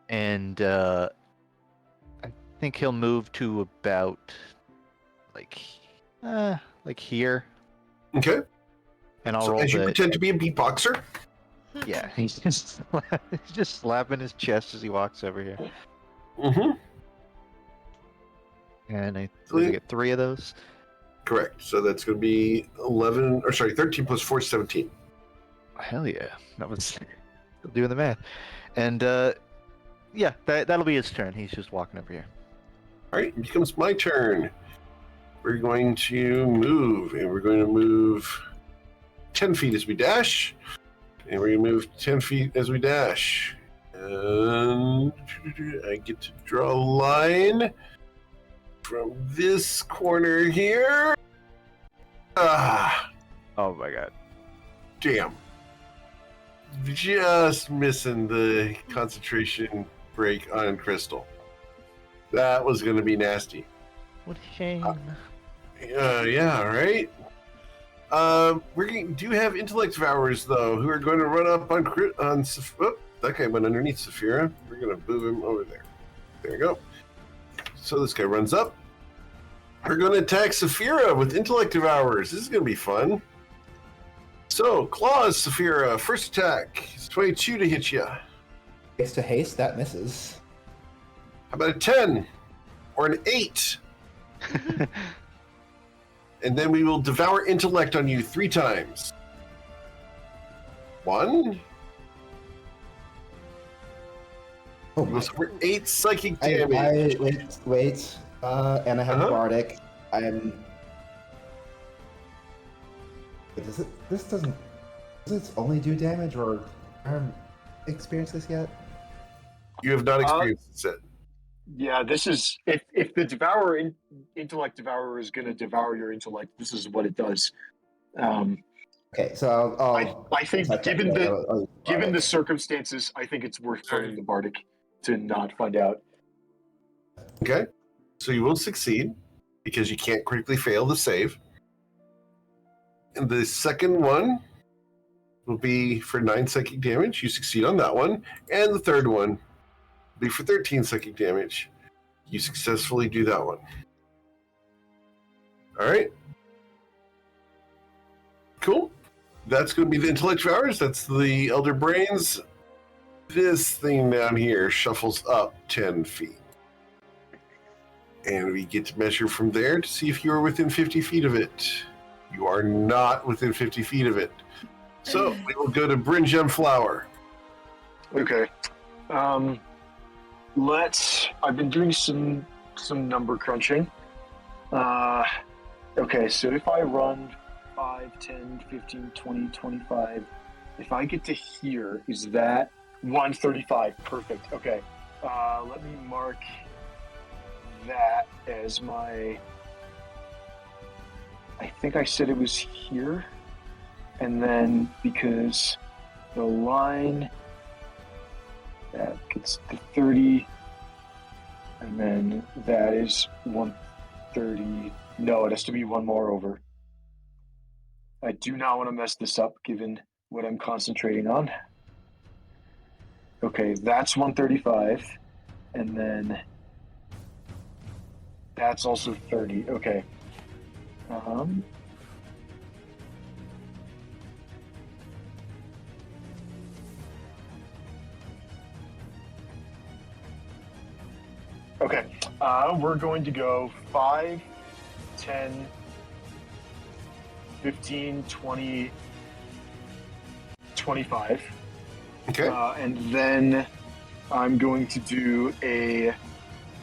[SPEAKER 2] And I think he'll move to about like here.
[SPEAKER 1] Okay.
[SPEAKER 2] And I'll
[SPEAKER 1] So
[SPEAKER 2] roll
[SPEAKER 1] as you
[SPEAKER 2] the
[SPEAKER 1] pretend to be a beatboxer.
[SPEAKER 2] yeah. He's just slapping his chest as he walks over here.
[SPEAKER 1] Mm-hmm.
[SPEAKER 2] And I believe I get 3 of those.
[SPEAKER 1] Correct. So that's going to be 13 plus 4 is 17.
[SPEAKER 2] Hell yeah, that was still doing the math. And yeah, that'll be his turn. He's just walking over here.
[SPEAKER 1] All right, it becomes my turn. We're going to move, and we're going to move 10 feet as we dash, and we're going to move 10 feet as we dash. And I get to draw a line from this corner here. Ah,
[SPEAKER 2] Oh my god.
[SPEAKER 1] damn. Just missing the concentration break on Crystal. That was going to be nasty.
[SPEAKER 2] What a shame.
[SPEAKER 1] Yeah, right? We do have intellect devourers, though, who are going to run up on that guy went underneath Saphira. We're going to move him over there. There we go. So this guy runs up. We're going to attack Saphira with intellect devourers. This is going to be fun. So, claws, Saphira. First attack. It's 22 to hit you.
[SPEAKER 6] Thanks to haste, that misses.
[SPEAKER 1] How about a 10? Or an 8? And then we will devour intellect on you 3 times. 1.
[SPEAKER 6] Oh,
[SPEAKER 1] We'll suffer 8 psychic
[SPEAKER 6] I
[SPEAKER 1] damage.
[SPEAKER 6] wait. And I have
[SPEAKER 1] Uh-huh.
[SPEAKER 6] Bardic. This does it only do damage, or I haven't experienced this yet?
[SPEAKER 1] You have not experienced this yet.
[SPEAKER 3] Yeah, this is if the intellect devourer is going to devour your intellect, this is what it does.
[SPEAKER 6] Okay, so
[SPEAKER 3] I think
[SPEAKER 6] check
[SPEAKER 3] given
[SPEAKER 6] that.
[SPEAKER 3] the given
[SPEAKER 6] Bardic.
[SPEAKER 3] the circumstances, I think it's worth throwing the Bardic to not find out.
[SPEAKER 1] Okay? So you will succeed because you can't critically fail the save. And the second one will be for 9 psychic damage. You succeed on that one. And the third one will be for 13 psychic damage. You successfully do that one. All right. Cool. That's going to be the intellect devourers. That's the elder brains. This thing down here shuffles up 10 feet. And we get to measure from there to see if you are within 50 feet of it. You are not within 50 feet of it. So we will go to Bryn Gem Flower.
[SPEAKER 3] Okay. I've been doing some number crunching. Okay, so if I run 5, 10, 15, 20, 25, if I get to here, is that 135? Perfect. Okay. Let me mark that as my... I think I said it was here. And then because the line that gets to 30, and then that is 130. No, it has to be one more over. I do not want to mess this up given what I'm concentrating on. Okay, that's 135, and then that's also 30. Okay. Okay, we're going to go 5, 10, 15, 20, 25.
[SPEAKER 1] Okay.
[SPEAKER 3] And then I'm going to do a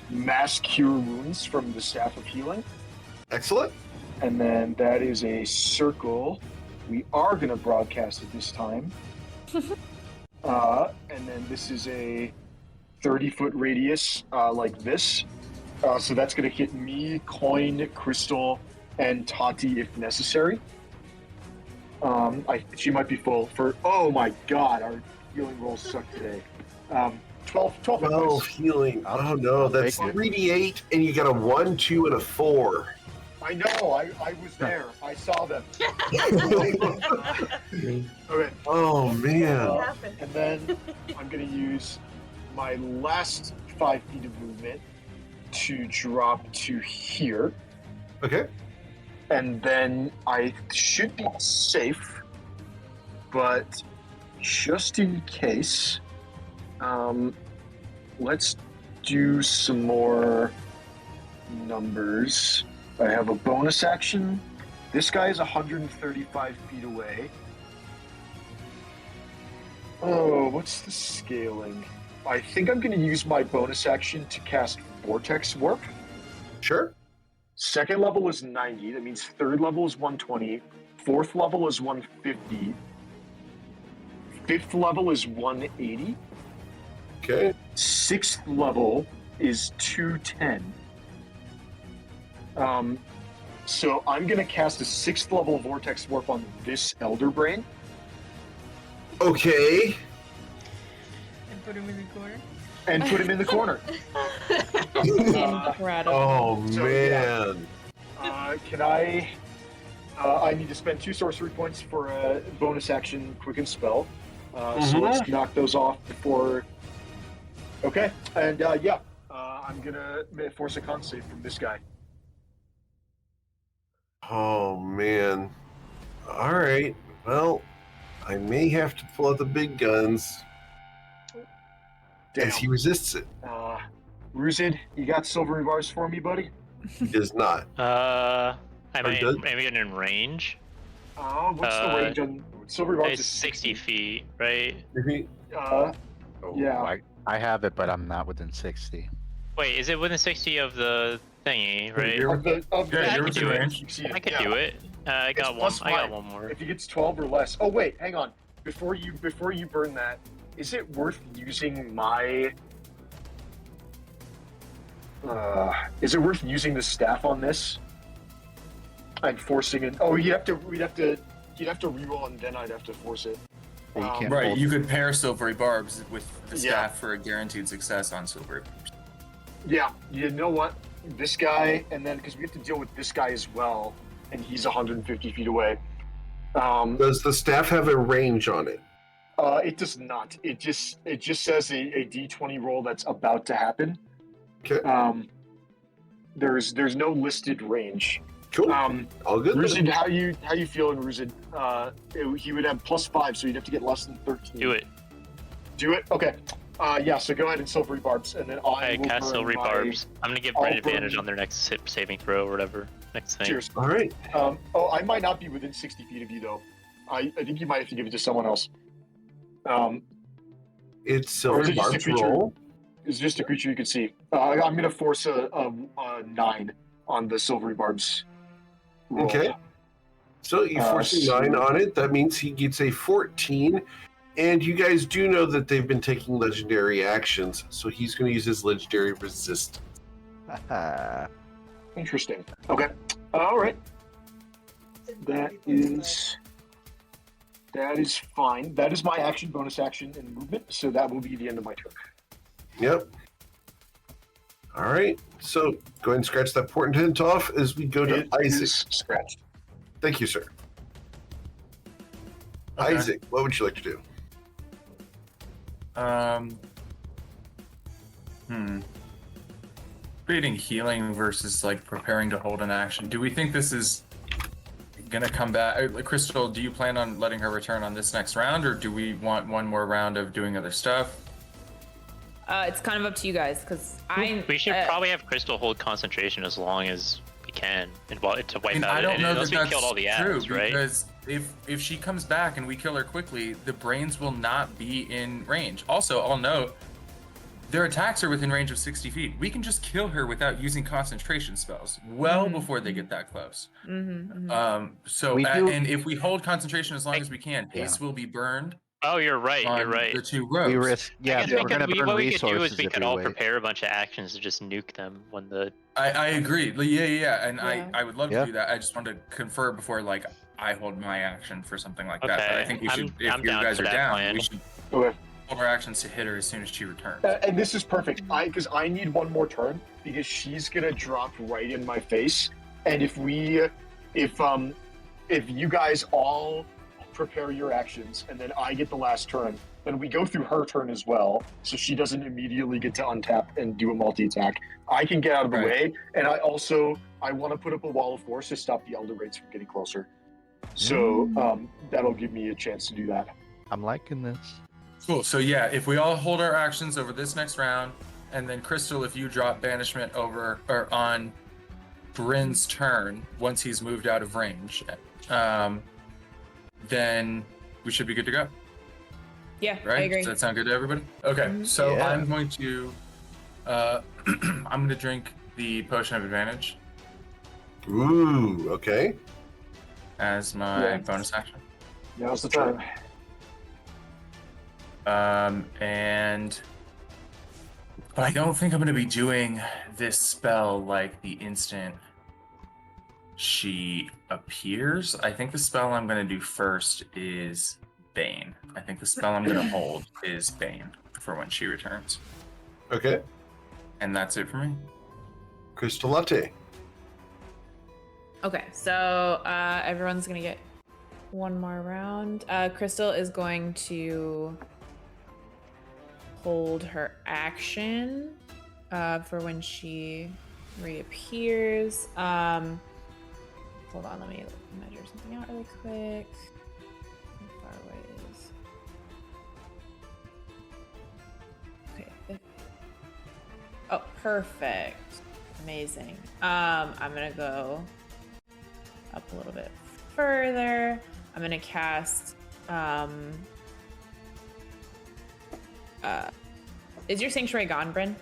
[SPEAKER 3] mass cure wounds from the Staff of Healing.
[SPEAKER 1] Excellent.
[SPEAKER 3] And then that is a circle. We are going to broadcast it this time. And then this is a 30-foot radius like this. So that's going to hit me, Coin, Crystal, and Tati if necessary. She might be full for... Oh my god, our healing rolls suck today. 12
[SPEAKER 1] 12 healing. Oh no, that's
[SPEAKER 2] take it.
[SPEAKER 1] 3d8, and you got a 1, 2, and a 4.
[SPEAKER 3] I know, I was there. I saw them. Okay.
[SPEAKER 1] Oh man.
[SPEAKER 5] What happened?
[SPEAKER 3] And then I'm going to use my last 5 feet of movement to drop to here.
[SPEAKER 1] Okay.
[SPEAKER 3] And then I should be safe, but just in case, let's do some more numbers. I have a bonus action. This guy is 135 feet away. Oh, what's the scaling? I think I'm going to use my bonus action to cast Vortex Warp.
[SPEAKER 1] Sure.
[SPEAKER 3] Second level is 90. That means third level is 120. Fourth level is 150. Fifth level is 180.
[SPEAKER 1] Okay.
[SPEAKER 3] Sixth level is 210. So I'm going to cast a sixth level Vortex Warp on this Elder Brain.
[SPEAKER 1] Okay.
[SPEAKER 5] And put him in the corner.
[SPEAKER 3] And put him in the corner.
[SPEAKER 8] Incredible.
[SPEAKER 1] Oh,
[SPEAKER 3] So,
[SPEAKER 1] man.
[SPEAKER 3] Can I... I need to spend 2 sorcery points for a bonus action quicken spell. So let's knock those off before... Okay. And I'm going to force a con save from this guy.
[SPEAKER 1] Oh, man. All right. Well, I may have to pull out the big guns
[SPEAKER 3] Damn.
[SPEAKER 1] as he resists it.
[SPEAKER 3] Ruzid, you got silvery bars for me, buddy?
[SPEAKER 1] He does not.
[SPEAKER 4] Am
[SPEAKER 1] I'm
[SPEAKER 4] I
[SPEAKER 1] good.
[SPEAKER 4] in range?
[SPEAKER 3] What's the range on silvery bars?
[SPEAKER 4] It's
[SPEAKER 3] Is
[SPEAKER 4] 60 feet, right?
[SPEAKER 3] Yeah.
[SPEAKER 2] I have it, but I'm not within 60.
[SPEAKER 4] Wait, is it within 60 of the thingy, right?
[SPEAKER 7] You're-
[SPEAKER 3] Of the
[SPEAKER 7] Yeah, you're
[SPEAKER 4] I could
[SPEAKER 7] within
[SPEAKER 4] do it.
[SPEAKER 7] range.
[SPEAKER 3] You see it,
[SPEAKER 4] I could
[SPEAKER 3] yeah.
[SPEAKER 4] do it. I got one.
[SPEAKER 3] plus
[SPEAKER 4] I got
[SPEAKER 3] 5.
[SPEAKER 4] one more.
[SPEAKER 3] If he gets 12 or less. Oh wait, hang on. Before you burn that, is it worth using my? Is it worth using the staff on this? I'm forcing it. Oh, you'd have to reroll and then I'd have to force it.
[SPEAKER 2] You can't
[SPEAKER 7] Right,
[SPEAKER 2] hold-
[SPEAKER 7] you could pair silvery barbs with the
[SPEAKER 3] Yeah.
[SPEAKER 7] staff for a guaranteed success on silvery barbs.
[SPEAKER 3] Yeah, you know what? This guy, and then because we have to deal with this guy as well, and he's 150 feet away.
[SPEAKER 1] Does the staff have a range on it?
[SPEAKER 3] It does not. It just says a D20 roll that's about to happen.
[SPEAKER 1] Okay.
[SPEAKER 3] There's no listed range.
[SPEAKER 1] Cool. All good.
[SPEAKER 3] Ruzid, how you feeling, Ruzid? He would have +5, so you'd have to get less than 13.
[SPEAKER 4] Do it.
[SPEAKER 3] Do it. Okay. So go ahead and silvery barbs, and then
[SPEAKER 4] I
[SPEAKER 3] will
[SPEAKER 4] cast
[SPEAKER 3] burn
[SPEAKER 4] silvery
[SPEAKER 3] my-
[SPEAKER 4] barbs. I'm gonna give
[SPEAKER 3] I'll
[SPEAKER 4] Brent advantage
[SPEAKER 3] burn-
[SPEAKER 4] on their next saving throw or whatever. Next thing.
[SPEAKER 3] Cheers.
[SPEAKER 1] All right.
[SPEAKER 3] I might not be within 60 feet of you though. I think you might have to give it to someone else.
[SPEAKER 1] It's
[SPEAKER 3] Or
[SPEAKER 1] silver
[SPEAKER 3] is it just a
[SPEAKER 1] barb's
[SPEAKER 3] creature?
[SPEAKER 1] roll.
[SPEAKER 3] It's just a creature you can see. I'm going to force a 9 on the silvery barbs. Roll.
[SPEAKER 1] Okay. So you force a
[SPEAKER 3] so-
[SPEAKER 1] 9 on it. That means he gets a 14. And you guys do know that they've been taking legendary actions, so he's going to use his legendary resistance.
[SPEAKER 3] Interesting. Okay. All right. That is fine. That is my action, bonus action, and movement. So that will be the end of my turn.
[SPEAKER 1] Yep. All right. So go ahead and scratch that portent off as we go to
[SPEAKER 3] It
[SPEAKER 1] Isaac.
[SPEAKER 3] is scratched.
[SPEAKER 1] Thank you, sir.
[SPEAKER 7] Okay.
[SPEAKER 1] Isaac, what would you like to do?
[SPEAKER 7] Creating healing versus like preparing to hold an action. Do we think this is gonna come back? Crystal, do you plan on letting her return on this next round, or do we want one more round of doing other stuff?
[SPEAKER 8] It's kind of up to you guys, because
[SPEAKER 4] We should probably have Crystal hold concentration as long as we can, and to wipe
[SPEAKER 7] And
[SPEAKER 4] out.
[SPEAKER 7] I don't know
[SPEAKER 4] unless
[SPEAKER 7] that
[SPEAKER 4] we
[SPEAKER 7] that's
[SPEAKER 4] killed all the
[SPEAKER 7] true,
[SPEAKER 4] ads, right?
[SPEAKER 7] because if she comes back and we kill her quickly, the brains will not be in range. Also, I'll note their attacks are within range of 60 feet. We can just kill her without using concentration spells well before they get that close. So
[SPEAKER 2] We do-
[SPEAKER 7] and if we hold concentration as long as we can,
[SPEAKER 2] Yeah.
[SPEAKER 7] haste will be burned
[SPEAKER 4] Oh, you're right.
[SPEAKER 7] on
[SPEAKER 4] You're right.
[SPEAKER 7] the 2 rows.
[SPEAKER 2] We risk,
[SPEAKER 4] I
[SPEAKER 2] yeah,
[SPEAKER 4] guess
[SPEAKER 2] we're gonna burn
[SPEAKER 4] what we could do
[SPEAKER 2] resources
[SPEAKER 4] is we
[SPEAKER 2] if
[SPEAKER 4] could
[SPEAKER 2] we
[SPEAKER 4] all
[SPEAKER 2] wait.
[SPEAKER 4] prepare a bunch of actions to just nuke them when the.
[SPEAKER 7] I agree. Yeah. And
[SPEAKER 8] Yeah.
[SPEAKER 7] I would love
[SPEAKER 2] Yeah.
[SPEAKER 7] to do that. I just wanted to confer before like I hold my action for something like that. But I
[SPEAKER 4] Okay,
[SPEAKER 7] think we
[SPEAKER 4] I'm-
[SPEAKER 7] should, if
[SPEAKER 4] I'm
[SPEAKER 7] you
[SPEAKER 4] down
[SPEAKER 7] guys
[SPEAKER 4] for
[SPEAKER 7] are
[SPEAKER 4] that
[SPEAKER 7] down,
[SPEAKER 4] plan.
[SPEAKER 7] we should
[SPEAKER 3] Okay.
[SPEAKER 7] hold our actions to hit her as soon as she returns.
[SPEAKER 3] And this is perfect. Because I need one more turn because she's gonna drop right in my face. And if you guys all prepare your actions and then I get the last turn, then we go through her turn as well, so she doesn't immediately get to untap and do a multi-attack. I can get out of the
[SPEAKER 7] Right.
[SPEAKER 3] way, and I want to put up a wall of force to stop the elder raids from getting closer. So that'll give me a chance to do that.
[SPEAKER 2] I'm liking this.
[SPEAKER 7] Cool. So yeah, if we all hold our actions over this next round, and then Crystal, if you drop banishment over or on Bryn's turn once he's moved out of range, then we should be good to go.
[SPEAKER 8] Yeah,
[SPEAKER 7] Right?
[SPEAKER 8] I agree.
[SPEAKER 7] Does that sound good to everybody? Okay, so
[SPEAKER 2] Yeah.
[SPEAKER 7] I'm going to I'm going to drink the potion of advantage
[SPEAKER 1] Ooh, okay.
[SPEAKER 7] as my
[SPEAKER 3] Yes.
[SPEAKER 7] bonus action.
[SPEAKER 3] Now's the time.
[SPEAKER 7] But I don't think I'm going to be doing this spell like the instant she appears. I think the spell I'm going to do first is Bane. I think the spell I'm going to hold is Bane for when she returns.
[SPEAKER 1] Okay.
[SPEAKER 7] And that's it for me.
[SPEAKER 1] Crystal Latte.
[SPEAKER 8] Okay, so everyone's gonna get one more round. Crystal is going to hold her action for when she reappears. Hold on, let me measure something out really quick. How far away is? Okay. Oh, perfect. Amazing. I'm gonna go up a little bit further. I'm gonna cast is your sanctuary gone, Bryn?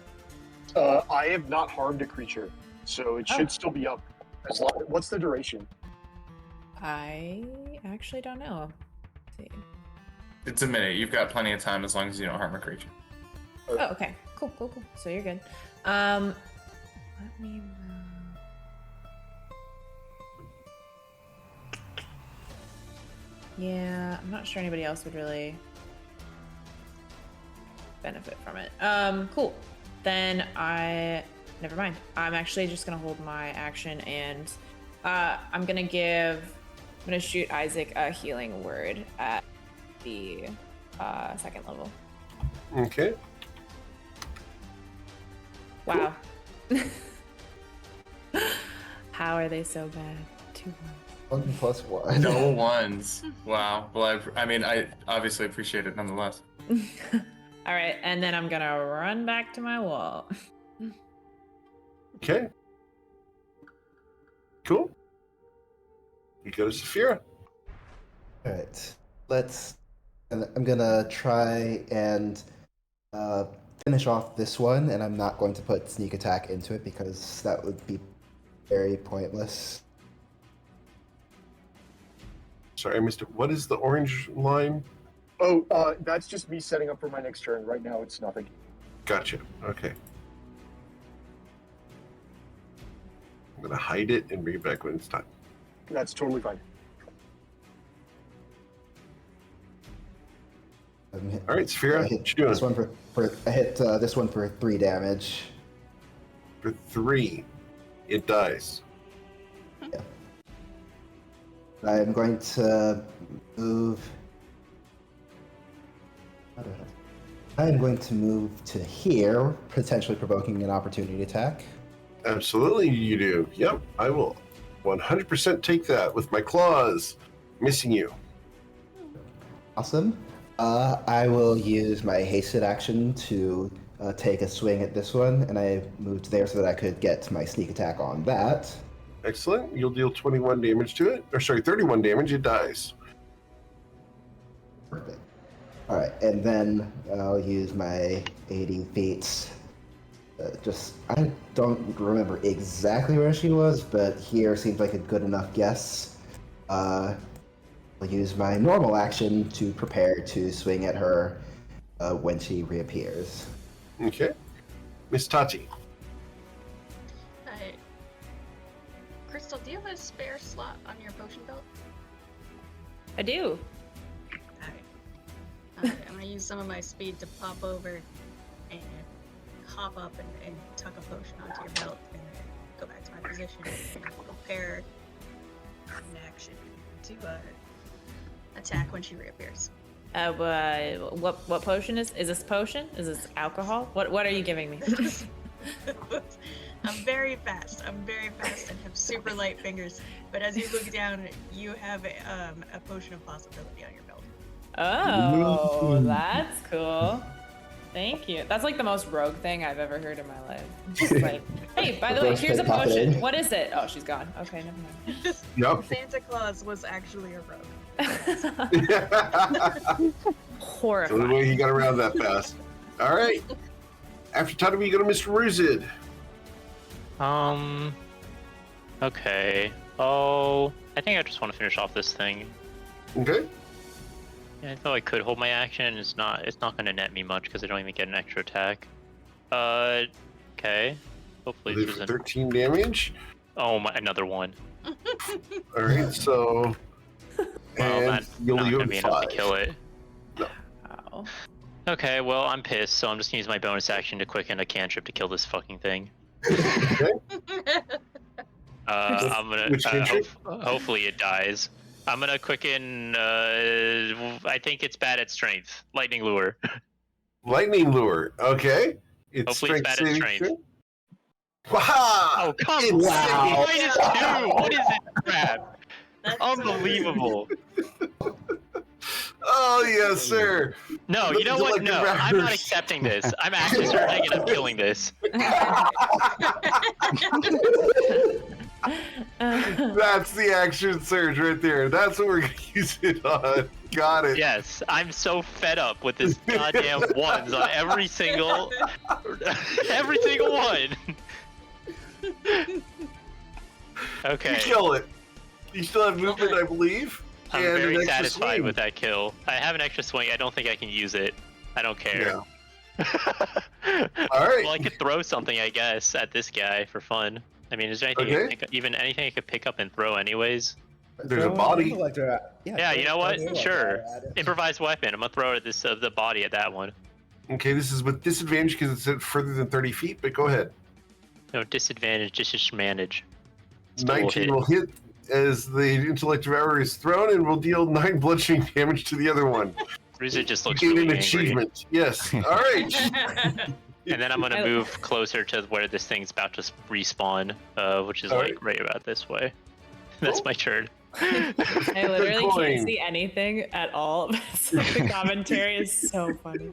[SPEAKER 3] I have not harmed a creature, so it should still be up. As long, what's the duration?
[SPEAKER 8] I actually don't know. Let's see.
[SPEAKER 7] It's a minute. You've got plenty of time as long as you don't harm a creature.
[SPEAKER 8] Oh, okay. Cool. So you're good. Let me yeah, I'm not sure anybody else would really benefit from it. Cool. Then never mind. I'm actually just gonna hold my action and I'm gonna shoot Isaac a healing word at the second level.
[SPEAKER 1] Okay.
[SPEAKER 8] Wow. How are they so bad? 2 1.
[SPEAKER 6] 1+1.
[SPEAKER 7] No ones. Wow. Well, I obviously appreciate it nonetheless.
[SPEAKER 8] All right, and then I'm gonna run back to my wall.
[SPEAKER 1] Okay. Cool. You go to Saphira.
[SPEAKER 6] All right, I'm gonna try and finish off this one, and I'm not going to put sneak attack into it because that would be very pointless.
[SPEAKER 1] Sorry, I missed it. What is the orange line?
[SPEAKER 3] Oh, that's just me setting up for my next turn. Right now, it's nothing.
[SPEAKER 1] Gotcha. Okay. I'm gonna hide it and bring it back when it's time.
[SPEAKER 3] That's totally fine.
[SPEAKER 1] All right, Saphira,
[SPEAKER 6] I hit
[SPEAKER 1] what you doing?
[SPEAKER 6] this one I hit this one for 3 damage.
[SPEAKER 1] For 3, it dies.
[SPEAKER 6] Yeah. I'm going to move. I'm going to move to here, potentially provoking an opportunity attack.
[SPEAKER 1] Absolutely, you do. Yep, I will 100% take that with my claws, missing you.
[SPEAKER 6] Awesome. I will use my hasted action to take a swing at this one, and I moved there so that I could get my sneak attack on that.
[SPEAKER 1] Excellent. You'll deal 21 damage to it. Or sorry, 31 damage. It dies.
[SPEAKER 6] Perfect. All right, and then I'll use my 80 feet. I don't remember exactly where she was, but here seems like a good enough guess. I'll use my normal action to prepare to swing at her when she reappears.
[SPEAKER 1] Okay. Miss Tati.
[SPEAKER 5] Crystal, do you have a spare slot on your potion belt?
[SPEAKER 8] I do.
[SPEAKER 5] Alright, I'm gonna use some of my speed to pop over and hop up and tuck a potion onto your belt and then go back to my position and prepare an action to attack when she reappears.
[SPEAKER 8] What potion is this potion? Is this alcohol? What are you giving me?
[SPEAKER 5] I'm very fast and have super light fingers, but as you look down, you have a potion of possibility on your belt.
[SPEAKER 8] Oh, that's cool. Thank you. That's like the most rogue thing I've ever heard in my life. Just like, hey, by the way, here's a potion. What is it? Oh, she's gone. Okay, never mind.
[SPEAKER 1] Yep.
[SPEAKER 5] Santa Claus was actually a rogue.
[SPEAKER 1] The
[SPEAKER 8] Horrifying.
[SPEAKER 1] only way he got around that fast. All right. After Tadabi, you go to Mr. Ruzid.
[SPEAKER 4] Okay. Oh, I think I just want to finish off this thing.
[SPEAKER 1] Okay.
[SPEAKER 4] Yeah, I thought I could hold my action. It's not going to net me much because I don't even get an extra attack. Okay. Hopefully this isn't.
[SPEAKER 1] 13 damage.
[SPEAKER 4] Oh my, another one.
[SPEAKER 1] All right, so.
[SPEAKER 4] Well, that's
[SPEAKER 1] you'll
[SPEAKER 4] not
[SPEAKER 1] leave
[SPEAKER 4] gonna
[SPEAKER 1] him
[SPEAKER 4] be enough to
[SPEAKER 1] 5.
[SPEAKER 4] kill it.
[SPEAKER 8] Wow.
[SPEAKER 4] Okay, well I'm pissed, so I'm just gonna use my bonus action to quicken a cantrip to kill this fucking thing.
[SPEAKER 1] Okay.
[SPEAKER 4] I'm gonna.
[SPEAKER 1] Which cantrip?
[SPEAKER 4] Hopefully it dies. I'm gonna quicken. I think it's bad at strength. Lightning lure.
[SPEAKER 1] Lightning lure. Okay.
[SPEAKER 4] Hopefully it's bad at strength.
[SPEAKER 1] Wow!
[SPEAKER 4] Oh come on!
[SPEAKER 6] Wow.
[SPEAKER 4] -2. What is it? Crap!
[SPEAKER 5] That's
[SPEAKER 4] Unbelievable.
[SPEAKER 1] Oh yes, sir.
[SPEAKER 4] No, you know
[SPEAKER 1] Look
[SPEAKER 4] what?
[SPEAKER 1] like
[SPEAKER 4] No,
[SPEAKER 1] the
[SPEAKER 4] I'm not
[SPEAKER 1] Raiders.
[SPEAKER 4] accepting this. I'm actually starting and I'm killing this.
[SPEAKER 1] That's the action surge right there. That's what we're gonna use it on. Got it.
[SPEAKER 4] Yes, I'm so fed up with this goddamn ones on every single one. Okay.
[SPEAKER 1] You kill it. You still have movement, I believe.
[SPEAKER 4] I'm
[SPEAKER 1] and
[SPEAKER 4] very
[SPEAKER 1] an extra
[SPEAKER 4] satisfied
[SPEAKER 1] swing.
[SPEAKER 4] with that kill. I have an extra swing. I don't think I can use it. I don't care.
[SPEAKER 1] All right.
[SPEAKER 4] Well, I could throw something, I guess, at this guy for fun. I mean, is there anything
[SPEAKER 1] Okay.
[SPEAKER 4] I could even anything I could pick up and throw anyways?
[SPEAKER 1] There's a body.
[SPEAKER 4] Yeah, you know what? Sure. Improvised weapon. I'm gonna throw it at this the body at that one.
[SPEAKER 1] Okay, this is with disadvantage because it's at further than 30 feet, but go ahead.
[SPEAKER 4] No disadvantage, just manage. Still
[SPEAKER 1] 19 will hit as the intellect devourer is thrown and will deal 9 bludgeoning damage to the other one.
[SPEAKER 4] Bruiser just looks
[SPEAKER 1] Gain
[SPEAKER 4] really
[SPEAKER 1] an
[SPEAKER 4] angry.
[SPEAKER 1] achievement. Yes. All right.
[SPEAKER 4] And then I'm gonna move closer to where this thing's about to respawn, which is
[SPEAKER 1] All
[SPEAKER 4] like right about this way. That's
[SPEAKER 1] Cool.
[SPEAKER 4] my turn.
[SPEAKER 8] I literally
[SPEAKER 1] Coin.
[SPEAKER 8] can't see anything at all. So the commentary is so funny.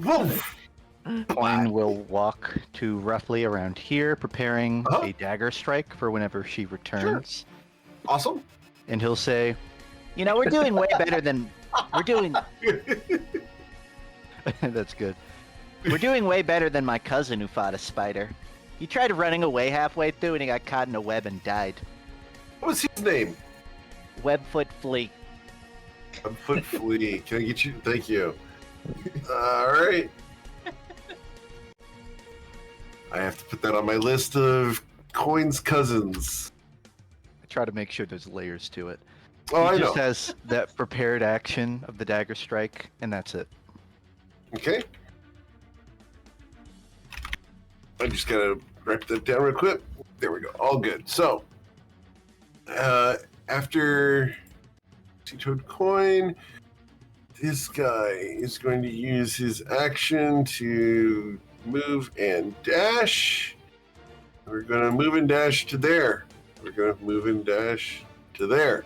[SPEAKER 1] Woof.
[SPEAKER 2] Coin will walk to roughly around here, preparing
[SPEAKER 1] Uh-huh.
[SPEAKER 2] a dagger strike for whenever she returns.
[SPEAKER 1] Awesome.
[SPEAKER 2] And he'll say, "You know, we're doing way better than we're doing." That's good. We're doing way better than my cousin who fought a spider. He tried running away halfway through and he got caught in a web and died.
[SPEAKER 1] What was his name?
[SPEAKER 2] Webfoot flea.
[SPEAKER 1] Foot flea. Can I get you? Thank you. All right. I have to put that on my list of Coin's cousins.
[SPEAKER 2] I try to make sure there's layers to it.
[SPEAKER 1] Oh, I
[SPEAKER 2] He
[SPEAKER 1] know.
[SPEAKER 2] just has that prepared action of the dagger strike, and that's it.
[SPEAKER 1] Okay. I just gotta write that down real quick. There we go. All good. So, after Sea-Toad Coin, this guy is going to use his action to move and dash. We're gonna move and dash to there. We're gonna move and dash to there.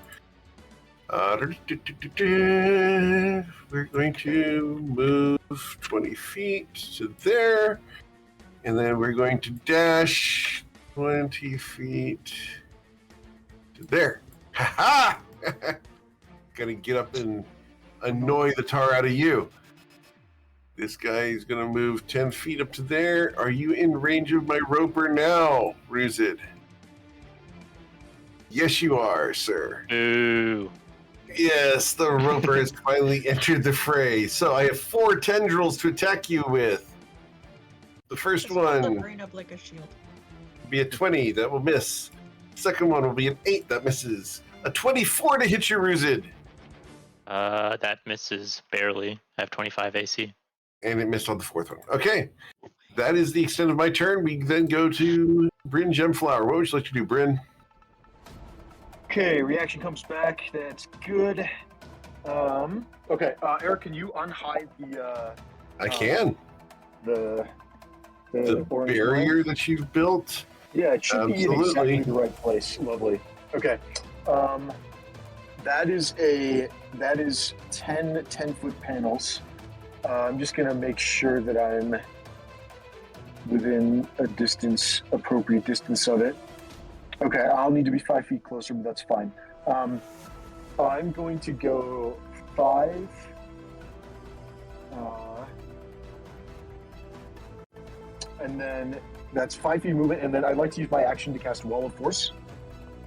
[SPEAKER 1] We're going to move 20 feet to there. And then we're going to dash 20 feet to there. Ha ha! Gonna get up and annoy the tar out of you. This guy is gonna move 10 feet up to there. Are you in range of my roper now, Ruzid? Yes, you are, sir.
[SPEAKER 4] Ooh.
[SPEAKER 1] Yes, the roper has finally entered the fray. So I have 4 tendrils to attack you with. The first
[SPEAKER 5] Just hold the
[SPEAKER 1] one
[SPEAKER 5] brain up like a shield.
[SPEAKER 1] will be a 20, that will miss. Second one will be an 8, that misses. A 24 to hit you, Ruzid.
[SPEAKER 4] That misses barely. I have 25 AC.
[SPEAKER 1] And it missed on the fourth one. Okay, that is the extent of my turn. We then go to Bryn Gemflower. What would you like to do, Bryn?
[SPEAKER 3] Okay, reaction comes back. That's good. Okay, Eric, can you unhide the
[SPEAKER 1] I can.
[SPEAKER 3] the orange
[SPEAKER 1] barrier
[SPEAKER 3] line?
[SPEAKER 1] that you've built.
[SPEAKER 3] Yeah, it should be in
[SPEAKER 1] Absolutely.
[SPEAKER 3] exactly the right place. Lovely. Okay. That is 10 10-foot panels. I'm just gonna make sure that I'm within a appropriate distance of it. Okay, I'll need to be 5 feet closer, but that's fine. I'm going to go 5. And then that's 5 feet movement, and then I'd like to use my action to cast Wall of Force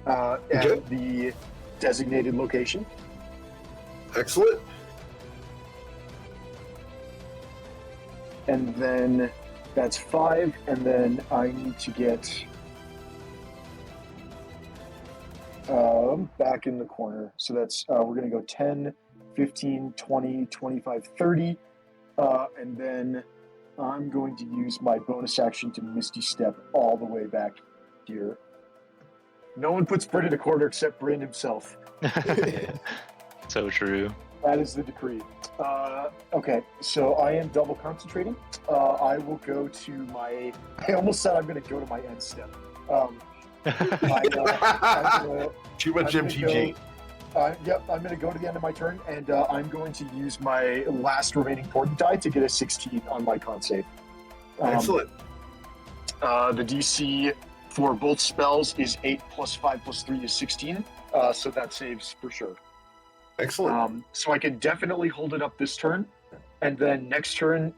[SPEAKER 3] at the designated location.
[SPEAKER 1] Excellent.
[SPEAKER 3] And then that's 5, and then I need to get back in the corner. So that's, we're going to go 10, 15, 20, 25, 30, and then I'm going to use my bonus action to Misty Step all the way back here. No one puts Bryn in a corner except Bryn himself.
[SPEAKER 4] So true.
[SPEAKER 3] That is the decree. Okay, so I am double concentrating. I will go to my... I almost said I'm going to go to my end step.
[SPEAKER 1] Too much MTG.
[SPEAKER 3] Yep, I'm going to go to the end of my turn, and I'm going to use my last remaining portent die to get a 16 on my con save.
[SPEAKER 1] Excellent.
[SPEAKER 3] The DC for both spells is 8 plus 5 plus 3 is 16, so that saves for sure.
[SPEAKER 1] Excellent.
[SPEAKER 3] So I can definitely hold it up this turn, and then next turn,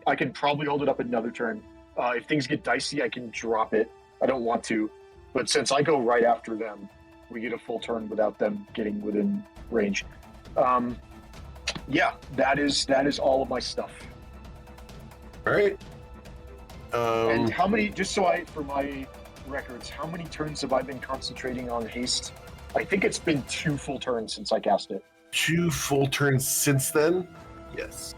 [SPEAKER 3] I can probably hold it up another turn. If things get dicey, I can drop it. I don't want to, but since I go right after them, we get a full turn without them getting within range. Yeah, that is all of my stuff.
[SPEAKER 1] All right.
[SPEAKER 3] And how many? Just so for my records, how many turns have I been concentrating on haste? I think it's been 2 full turns since I cast it.
[SPEAKER 1] 2 full turns since then? Yes.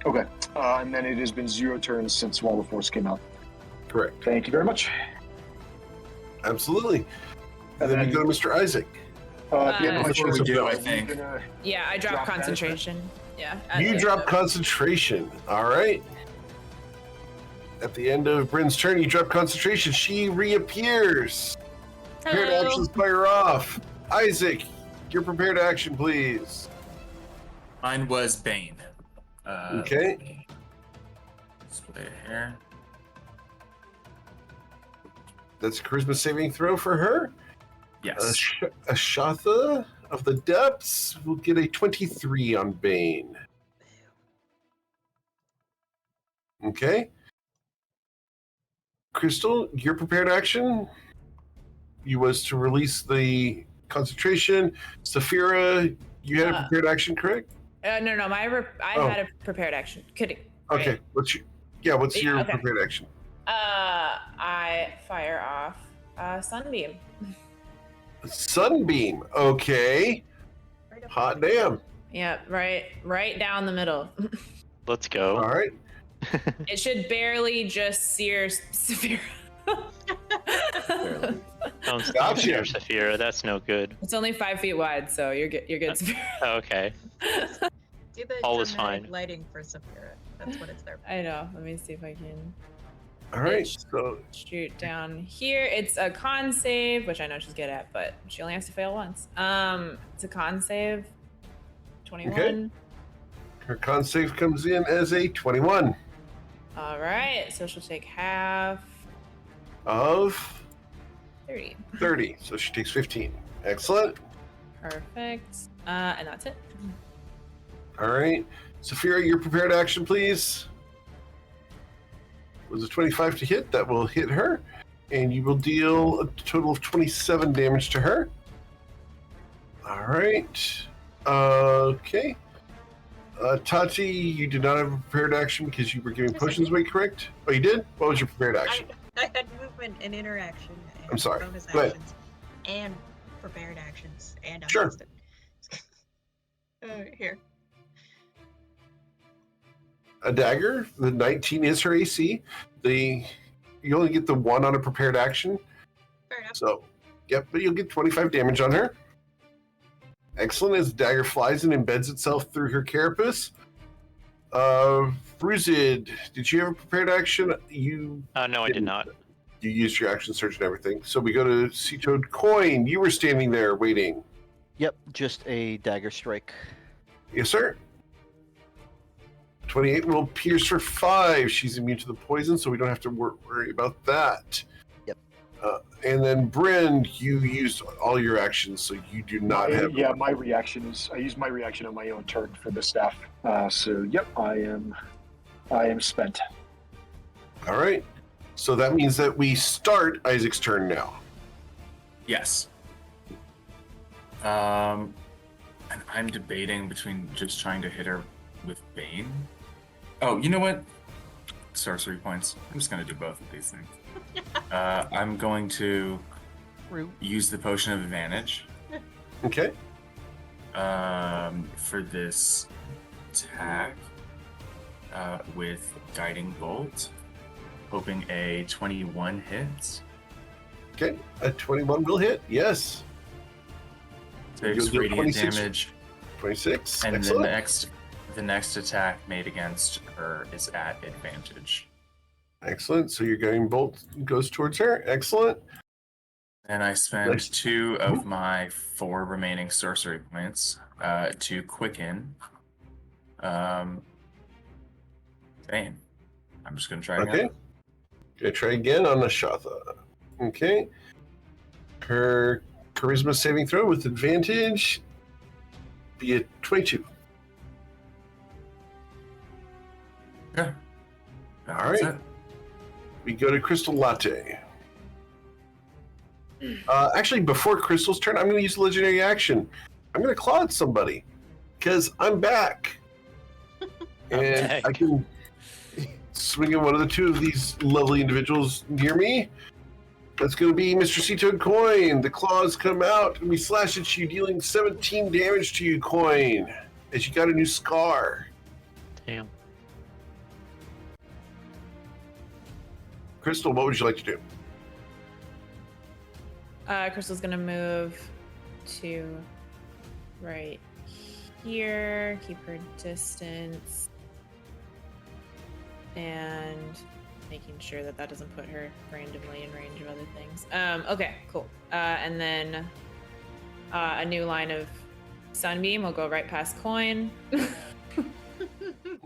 [SPEAKER 3] Okay. And then it has been 0 turns since Wall of Force came out.
[SPEAKER 1] Correct.
[SPEAKER 3] Thank you very much.
[SPEAKER 1] Absolutely. And then we go to Mr. Isaac.
[SPEAKER 3] At the end of my
[SPEAKER 7] That's what
[SPEAKER 3] turn,
[SPEAKER 7] we do, I
[SPEAKER 3] I'm
[SPEAKER 7] think.
[SPEAKER 3] gonna
[SPEAKER 8] Yeah, I
[SPEAKER 3] Drop
[SPEAKER 8] dropped
[SPEAKER 3] that.
[SPEAKER 8] concentration. Yeah.
[SPEAKER 1] You drop concentration. All right. At the end of Bryn's turn, you drop concentration. She reappears. Prepared actions fire off. Isaac, your prepared action, please.
[SPEAKER 7] Mine was Bane.
[SPEAKER 1] Okay.
[SPEAKER 7] Split it here.
[SPEAKER 1] That's a charisma saving throw for her.
[SPEAKER 7] Yes.
[SPEAKER 1] Ashatha of the Depths will get a 23 on Bane. Okay. Crystal, your prepared action. You was to release the concentration. Saphira, you had a prepared action, correct?
[SPEAKER 8] No. I had a prepared action. Could it? Right?
[SPEAKER 1] Okay. What's your
[SPEAKER 8] okay.
[SPEAKER 1] prepared action?
[SPEAKER 8] I fire off Sunbeam.
[SPEAKER 1] Sunbeam. Okay. Hot damn.
[SPEAKER 8] Yeah, right down the middle.
[SPEAKER 4] Let's go.
[SPEAKER 1] All right.
[SPEAKER 8] It should barely just sear Saphira.
[SPEAKER 4] Don't stop
[SPEAKER 1] Gotcha.
[SPEAKER 4] your Saphira. That's no good.
[SPEAKER 8] It's only 5 feet wide, so you're good. You're good, Saphira.
[SPEAKER 4] Oh, okay.
[SPEAKER 5] Do the
[SPEAKER 4] All is
[SPEAKER 5] dramatic
[SPEAKER 4] fine.
[SPEAKER 5] lighting for Saphira. That's what it's there for.
[SPEAKER 8] I know. Let me see if I can
[SPEAKER 1] All right. So
[SPEAKER 8] shoot down here. It's a con save, which I know she's good at, but she only has to fail once. It's a con save. 21.
[SPEAKER 1] Okay. Her con save comes in as a 21
[SPEAKER 8] All right, so she'll take half.
[SPEAKER 1] of
[SPEAKER 8] 30.
[SPEAKER 1] 30. So she takes 15. Excellent.
[SPEAKER 8] Perfect. And that's it.
[SPEAKER 1] All right. Saphira, your prepared action, please. Was a 25 to hit. That will hit her. And you will deal a total of 27 damage to her. All right. Okay. Tati, you did not have a prepared action because you were giving
[SPEAKER 5] Yes, I
[SPEAKER 1] potions
[SPEAKER 5] did.
[SPEAKER 1] away, correct? Oh, you did? What was your prepared action?
[SPEAKER 5] I had movement and interaction. And
[SPEAKER 1] I'm sorry.
[SPEAKER 5] Bonus
[SPEAKER 1] Go ahead.
[SPEAKER 5] actions and prepared actions and
[SPEAKER 1] Sure.
[SPEAKER 5] unlisted. Here.
[SPEAKER 1] A dagger. The 19 is her AC. You only get the 1 on a prepared action.
[SPEAKER 5] Fair enough.
[SPEAKER 1] So, yep, but you'll get 25 damage on her. Excellent. As the dagger flies and embeds itself through her carapace. Bruzid, did you have a prepared action? You
[SPEAKER 4] No, I did not.
[SPEAKER 1] You used your action surge and everything. So we go to Sea-Toad Coin. You were standing there waiting.
[SPEAKER 2] Yep, just a dagger strike.
[SPEAKER 1] Yes, sir. 28 will pierce for 5. She's immune to the poison, so we don't have to worry about that.
[SPEAKER 2] Yep.
[SPEAKER 1] And then Bryn, you used all your actions, so you do not have.
[SPEAKER 3] Yeah, my reaction is I use my reaction on my own turn for the staff. So yep, I am spent.
[SPEAKER 1] All right. So that means that we start Isaac's turn now.
[SPEAKER 7] Yes. And I'm debating between just trying to hit her with Bane. Oh, you know what? Sorcery points. I'm just going to do both of these things. I'm going to use the potion of advantage.
[SPEAKER 1] Okay.
[SPEAKER 7] For this attack with Guiding Bolt, hoping a 21 hits.
[SPEAKER 1] Okay. A 21 will hit. Yes.
[SPEAKER 7] Takes
[SPEAKER 1] You'll do
[SPEAKER 7] radiant
[SPEAKER 1] 26.
[SPEAKER 7] damage.
[SPEAKER 1] 26.
[SPEAKER 7] And
[SPEAKER 1] Excellent.
[SPEAKER 7] the next attack made against her is at advantage.
[SPEAKER 1] Excellent. So your guiding bolt goes towards her. Excellent.
[SPEAKER 7] And I spend
[SPEAKER 1] Nice.
[SPEAKER 7] 2 of my 4 remaining sorcery points to quicken Bane. I'm just going to try again.
[SPEAKER 1] Okay. Gonna try again on Ashatha. Okay. Her charisma saving throw with advantage be a 22.
[SPEAKER 7] Yeah.
[SPEAKER 1] All right. We go to Crystal Latte. Actually, before Crystal's turn, I'm going to use a legendary action. I'm going to claw at somebody because I'm back. And
[SPEAKER 4] back.
[SPEAKER 1] I can swing at one of the 2 of these lovely individuals near me. That's going to be Mr. Cito Coin. The claws come out and we slash at you, dealing 17 damage to you, Coin, as you got a new scar.
[SPEAKER 4] Damn.
[SPEAKER 1] Crystal, what would you like to do?
[SPEAKER 8] Crystal's gonna move to right here, keep her distance, and making sure that that doesn't put her randomly in range of other things. Okay, cool. And then a new line of sunbeam will go right past Coin.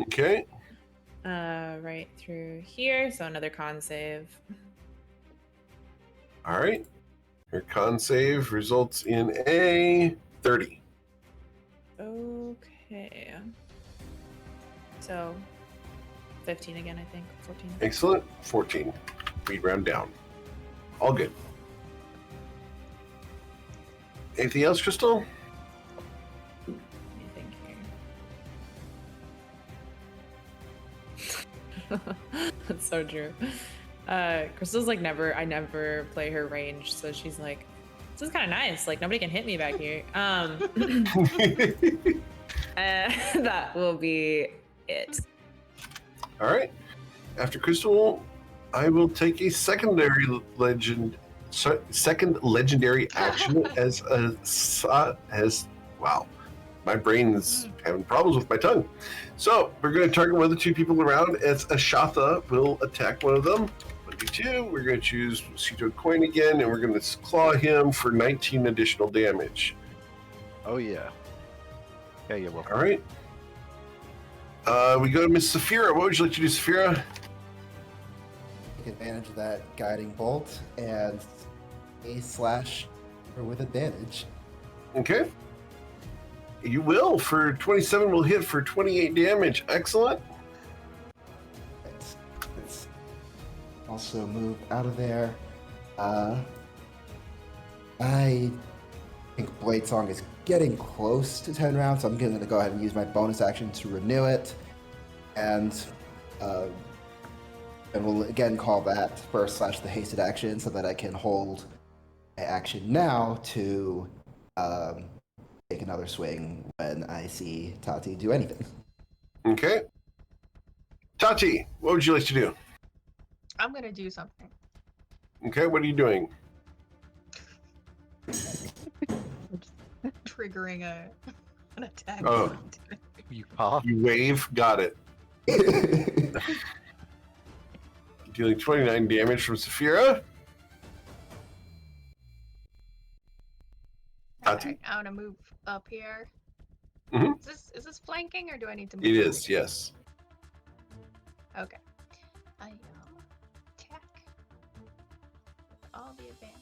[SPEAKER 1] Okay.
[SPEAKER 8] Right through here, so another con save.
[SPEAKER 1] All right. Her con save results in a 30.
[SPEAKER 8] Okay. So 15 again, I think. 14.
[SPEAKER 1] Excellent. 14. We round down. All good. Anything else, Crystal?
[SPEAKER 8] Anything here. That's so true. Crystal's like I never play her range, so she's like, this is kind of nice. Like nobody can hit me back here. That will be it.
[SPEAKER 1] All right. After Crystal, I will take a second legendary action wow, my brain's having problems with my tongue. So we're going to target one of the 2 people around as Ashatha will attack one of them. 1d2. We're going to choose Cito Coin again, and we're going to claw him for 19 additional damage.
[SPEAKER 2] Oh yeah. Yeah, you're welcome.
[SPEAKER 1] All right. We go to Miss Saphira. What would you like to do, Saphira?
[SPEAKER 6] Take advantage of that guiding bolt and a slash her with advantage.
[SPEAKER 1] Okay. You will. For 27 will hit for 28 damage. Excellent.
[SPEAKER 6] Let's also move out of there. I think Blade Song is getting close to 10 rounds, so I'm going to go ahead and use my bonus action to renew it. And we'll again call that first slash the hasted action so that I can hold my action now to take another swing when I see Tati do anything.
[SPEAKER 1] Okay. Tati, what would you like to do?
[SPEAKER 5] I'm gonna do something.
[SPEAKER 1] Okay, what are you doing?
[SPEAKER 5] Triggering an attack.
[SPEAKER 1] Oh.
[SPEAKER 2] You cough.
[SPEAKER 1] You wave. Got it. Dealing 29 damage from Saphira. Tati.
[SPEAKER 5] Alright, I'm gonna move up here.
[SPEAKER 1] Mhm.
[SPEAKER 5] Is this flanking or do I need to move?
[SPEAKER 1] It
[SPEAKER 5] forward?
[SPEAKER 1] is, yes.
[SPEAKER 5] Okay. I attack. all the advantage.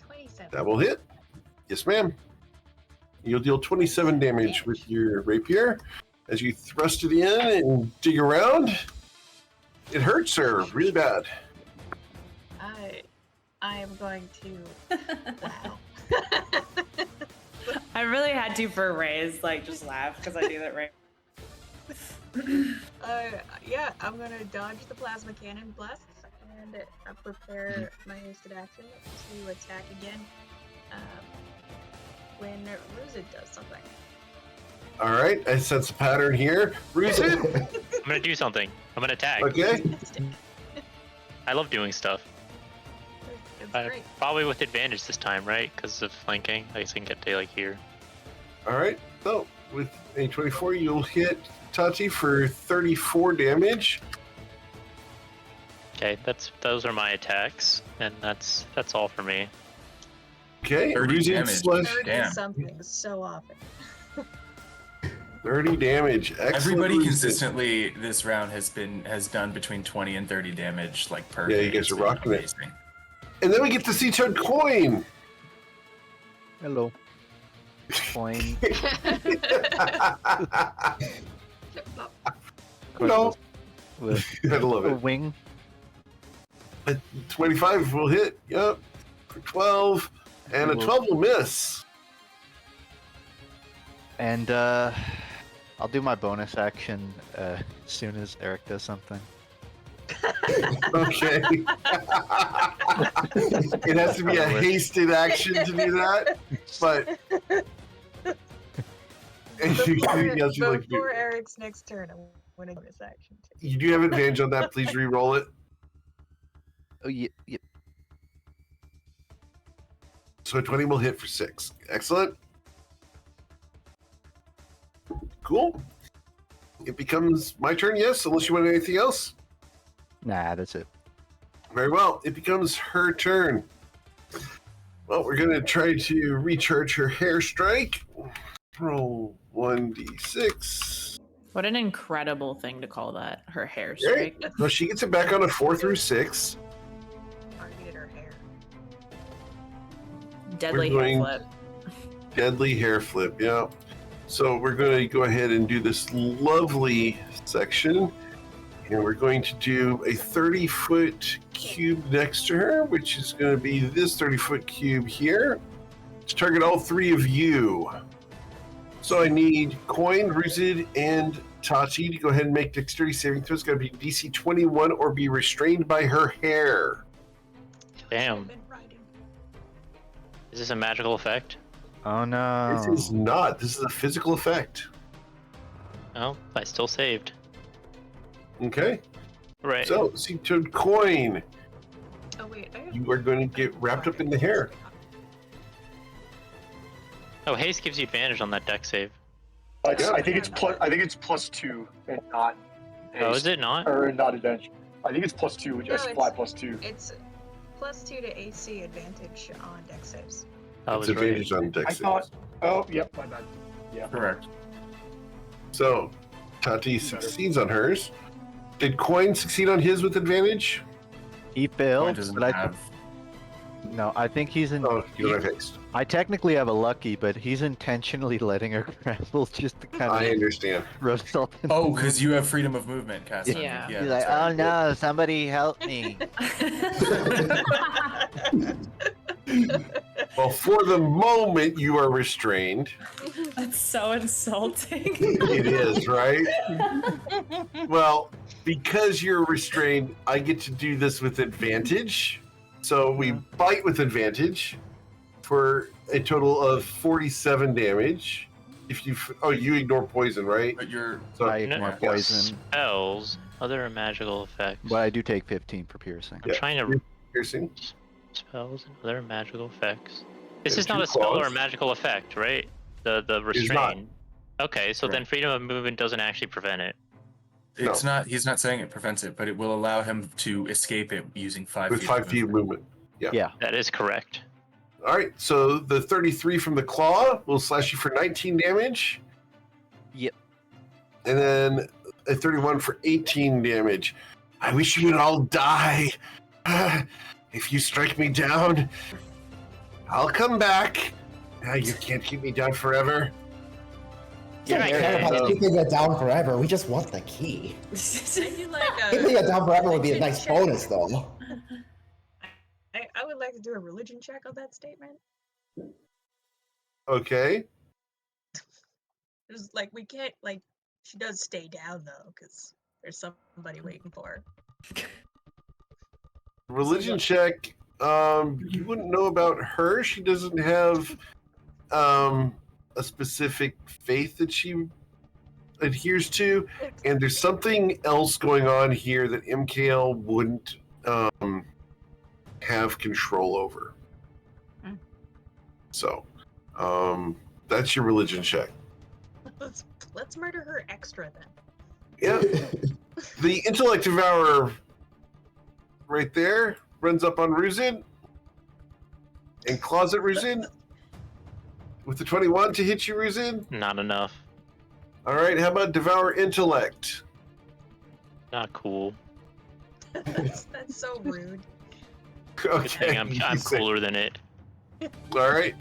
[SPEAKER 5] 27.
[SPEAKER 1] That will hit. Yes, ma'am. You'll deal 27 damage with your rapier as you thrust it in and dig around. It hurts her really bad.
[SPEAKER 5] I am going to. Wow.
[SPEAKER 8] I really had to for Ray's, like, just laugh because I do that right.
[SPEAKER 5] Yeah, I'm gonna dodge the plasma cannon blast and prepare my hasted action to attack again when Ruzid does something.
[SPEAKER 1] All right, I sense a pattern here. Ruzid,
[SPEAKER 4] I'm gonna do something. I'm gonna attack.
[SPEAKER 1] okay.
[SPEAKER 4] I love doing stuff.
[SPEAKER 5] It's great.
[SPEAKER 4] Probably with advantage this time, right? Because of flanking. I guess I can get to like here.
[SPEAKER 1] All right, so with a 24, you'll hit Tati for 34 damage.
[SPEAKER 4] Okay, those are my attacks, and that's all for me.
[SPEAKER 1] Okay,
[SPEAKER 7] 30
[SPEAKER 1] Ruzid
[SPEAKER 7] damage.
[SPEAKER 1] slash
[SPEAKER 5] 30
[SPEAKER 7] Damn.
[SPEAKER 5] something so often.
[SPEAKER 1] 30 damage. Excellent.
[SPEAKER 7] Everybody
[SPEAKER 1] Ruzid.
[SPEAKER 7] consistently this round has done between 20 and 30 damage, like perfect.
[SPEAKER 1] Yeah, you guys are
[SPEAKER 7] It's
[SPEAKER 1] rocking it.
[SPEAKER 7] amazing.
[SPEAKER 1] And then we get to see Toad Coin.
[SPEAKER 2] Hello. Coin.
[SPEAKER 1] No.
[SPEAKER 2] With
[SPEAKER 1] I love
[SPEAKER 2] a
[SPEAKER 1] it.
[SPEAKER 2] wing.
[SPEAKER 1] 25 will hit. Yep. For 12. And a 12 will miss.
[SPEAKER 2] And I'll do my bonus action as soon as Eric does something.
[SPEAKER 1] Okay. It has to be a hasted action to do that. But
[SPEAKER 5] Before Eric's next turn, I'm winning this action too.
[SPEAKER 1] you do have advantage on that. Please re-roll it.
[SPEAKER 2] Oh, yeah.
[SPEAKER 1] So 20 will hit for 6. Excellent. Cool. It becomes my turn, yes, unless you want anything else.
[SPEAKER 2] Nah, that's it.
[SPEAKER 1] Very well. It becomes her turn. Well, we're going to try to recharge her hair strike. Roll 1d6.
[SPEAKER 8] What an incredible thing to call that. Her hair
[SPEAKER 1] Great.
[SPEAKER 8] strike.
[SPEAKER 1] So she gets it back on a 4 through 6.
[SPEAKER 5] Targeted her hair.
[SPEAKER 8] Deadly
[SPEAKER 1] We're
[SPEAKER 8] hair
[SPEAKER 1] going-
[SPEAKER 8] flip.
[SPEAKER 1] Deadly hair flip, yeah. So we're going to go ahead and do this lovely section. And we're going to do a 30-foot cube next to her, which is going to be this 30-foot cube here. To target all 3 of you. So I need Coin, Ruzid, and Tati to go ahead and make dexterity saving throws. It's got to be DC 21 or be restrained by her hair.
[SPEAKER 4] Damn.
[SPEAKER 5] I've been riding.
[SPEAKER 4] Is this a magical effect?
[SPEAKER 2] Oh no.
[SPEAKER 1] This is not. This is a physical effect.
[SPEAKER 4] Oh, I still saved.
[SPEAKER 1] Okay.
[SPEAKER 4] Right.
[SPEAKER 1] So, see to Coin.
[SPEAKER 5] Oh wait, I have...
[SPEAKER 1] You are going to get wrapped up in the hair.
[SPEAKER 4] Oh, haste gives you advantage on that deck save.
[SPEAKER 3] I think it's +2 and not.
[SPEAKER 4] Oh, is it not?
[SPEAKER 3] Or not advantage. I think it's +2, which
[SPEAKER 5] No,
[SPEAKER 3] is fly +2.
[SPEAKER 5] It's +2 to AC advantage on deck saves.
[SPEAKER 4] I
[SPEAKER 1] It's
[SPEAKER 4] was right.
[SPEAKER 1] advantage on dex
[SPEAKER 3] I thought. Oh, yep, my bad. Yeah.
[SPEAKER 7] Correct.
[SPEAKER 1] So, Tati succeeds on hers. Did Coin succeed on his with advantage?
[SPEAKER 2] He
[SPEAKER 7] Point
[SPEAKER 2] failed,
[SPEAKER 7] doesn't
[SPEAKER 2] but
[SPEAKER 7] have.
[SPEAKER 2] no, I think he's in.
[SPEAKER 1] Oh, you don't have haste.
[SPEAKER 2] I technically have a lucky, but he's intentionally letting her grapple just to kind
[SPEAKER 1] I
[SPEAKER 2] of
[SPEAKER 1] understand.
[SPEAKER 2] rub salt in
[SPEAKER 7] Oh,
[SPEAKER 2] the
[SPEAKER 7] because you have freedom of movement, Cassie.
[SPEAKER 8] Yeah.
[SPEAKER 2] He's like,
[SPEAKER 7] that's
[SPEAKER 2] oh
[SPEAKER 7] right.
[SPEAKER 2] no, somebody help me.
[SPEAKER 1] Well, for the moment, you are restrained.
[SPEAKER 8] That's so insulting.
[SPEAKER 1] It is, right? Well, because you're restrained, I get to do this with advantage. So we bite with advantage for a total of 47 damage. If you ignore poison, right?
[SPEAKER 7] But you're.
[SPEAKER 1] So
[SPEAKER 2] I
[SPEAKER 4] No,
[SPEAKER 2] ignore
[SPEAKER 1] yes.
[SPEAKER 2] poison,
[SPEAKER 4] Spells, other magical effects.
[SPEAKER 2] but I do take 15 for piercing.
[SPEAKER 4] I'm trying to
[SPEAKER 1] piercing.
[SPEAKER 4] spells and other magical effects. This
[SPEAKER 1] There
[SPEAKER 4] is
[SPEAKER 1] are
[SPEAKER 4] not
[SPEAKER 1] two
[SPEAKER 4] a spell or a
[SPEAKER 1] claws.
[SPEAKER 4] magical effect, right? The
[SPEAKER 1] is not.
[SPEAKER 4] restrain. Okay, so then
[SPEAKER 2] Correct.
[SPEAKER 4] freedom of movement doesn't actually prevent it.
[SPEAKER 7] It's not. He's not saying it prevents it, but it will allow him to escape it using 5
[SPEAKER 1] With
[SPEAKER 7] feet.
[SPEAKER 1] 5
[SPEAKER 7] of
[SPEAKER 1] feet of movement.
[SPEAKER 2] Yeah.
[SPEAKER 4] That is correct.
[SPEAKER 1] All right, so the 33 from the claw will slash you for 19 damage.
[SPEAKER 2] Yep.
[SPEAKER 1] And then a 31 for 18 damage. I wish you would all die. If you strike me down, I'll come back. You can't keep me down forever.
[SPEAKER 6] We don't care about keeping it down forever. We just want the key. Keeping it down forever would be a nice bonus, though.
[SPEAKER 5] I would like to do a religion check on that statement.
[SPEAKER 1] Okay.
[SPEAKER 5] It's like we can't she does stay down though, because there's somebody waiting for her.
[SPEAKER 1] Religion check. You wouldn't know about her. She doesn't have a specific faith that she adheres to, and there's something else going on here that MKL wouldn't have control over. So, that's your religion check.
[SPEAKER 5] Let's murder her extra then.
[SPEAKER 1] Yeah. The intellect devourer right there runs up on Ruzin and claws at Ruzin with the 21 to hit you, Ruzin.
[SPEAKER 4] Not enough.
[SPEAKER 1] All right, how about devour intellect?
[SPEAKER 4] Not cool.
[SPEAKER 5] That's so rude.
[SPEAKER 1] Okay,
[SPEAKER 4] I'm cooler than it.
[SPEAKER 1] All right.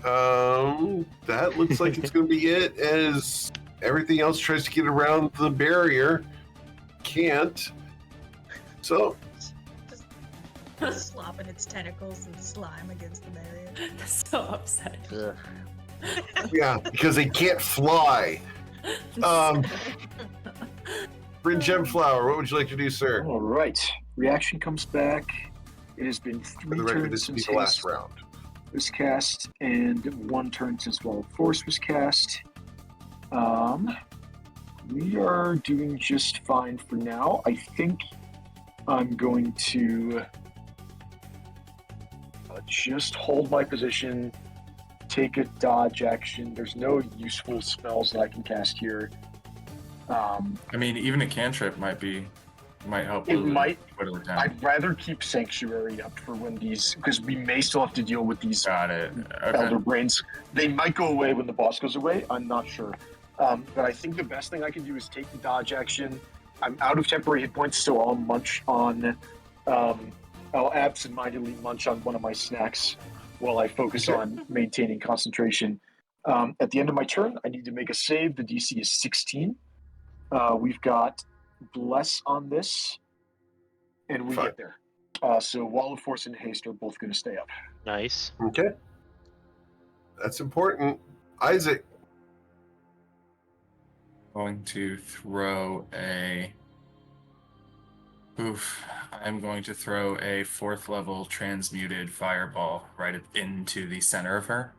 [SPEAKER 1] That looks like it's going to be it, as everything else tries to get around the barrier. Can't. So.
[SPEAKER 5] Just slopping its tentacles and slime against the barrier.
[SPEAKER 8] That's so upsetting.
[SPEAKER 1] Yeah, because they can't fly. Bryn Gemflower, what would you like to do, sir?
[SPEAKER 3] All right. Reaction comes back. It has been
[SPEAKER 1] For
[SPEAKER 3] 3
[SPEAKER 1] the record,
[SPEAKER 3] turns
[SPEAKER 1] this will be
[SPEAKER 3] since
[SPEAKER 1] the last
[SPEAKER 3] haste
[SPEAKER 1] round.
[SPEAKER 3] was cast, and 1 turn since Wall of Force was cast. We are doing just fine for now. I think I'm going to just hold my position, take a dodge action. There's no useful spells that I can cast here.
[SPEAKER 7] I mean, even a cantrip might help.
[SPEAKER 3] It might.
[SPEAKER 7] Whittle it down.
[SPEAKER 3] I'd rather keep Sanctuary up for when these, because we may still have to deal with these
[SPEAKER 7] Got it. Okay.
[SPEAKER 3] Elder Brains. They might go away when the boss goes away. I'm not sure. But I think the best thing I can do is take the dodge action. I'm out of temporary hit points, so I'll munch on. I'll absentmindedly munch on one of my snacks while I focus on maintaining concentration. At the end of my turn, I need to make a save. The DC is 16. We've got Bless on this, and we get there. So Wall of Force and Haste are both going to stay up.
[SPEAKER 4] Nice.
[SPEAKER 1] Okay. That's important. Isaac.
[SPEAKER 7] Going to throw a... I'm going to throw a 4th level transmuted fireball right into the center of her.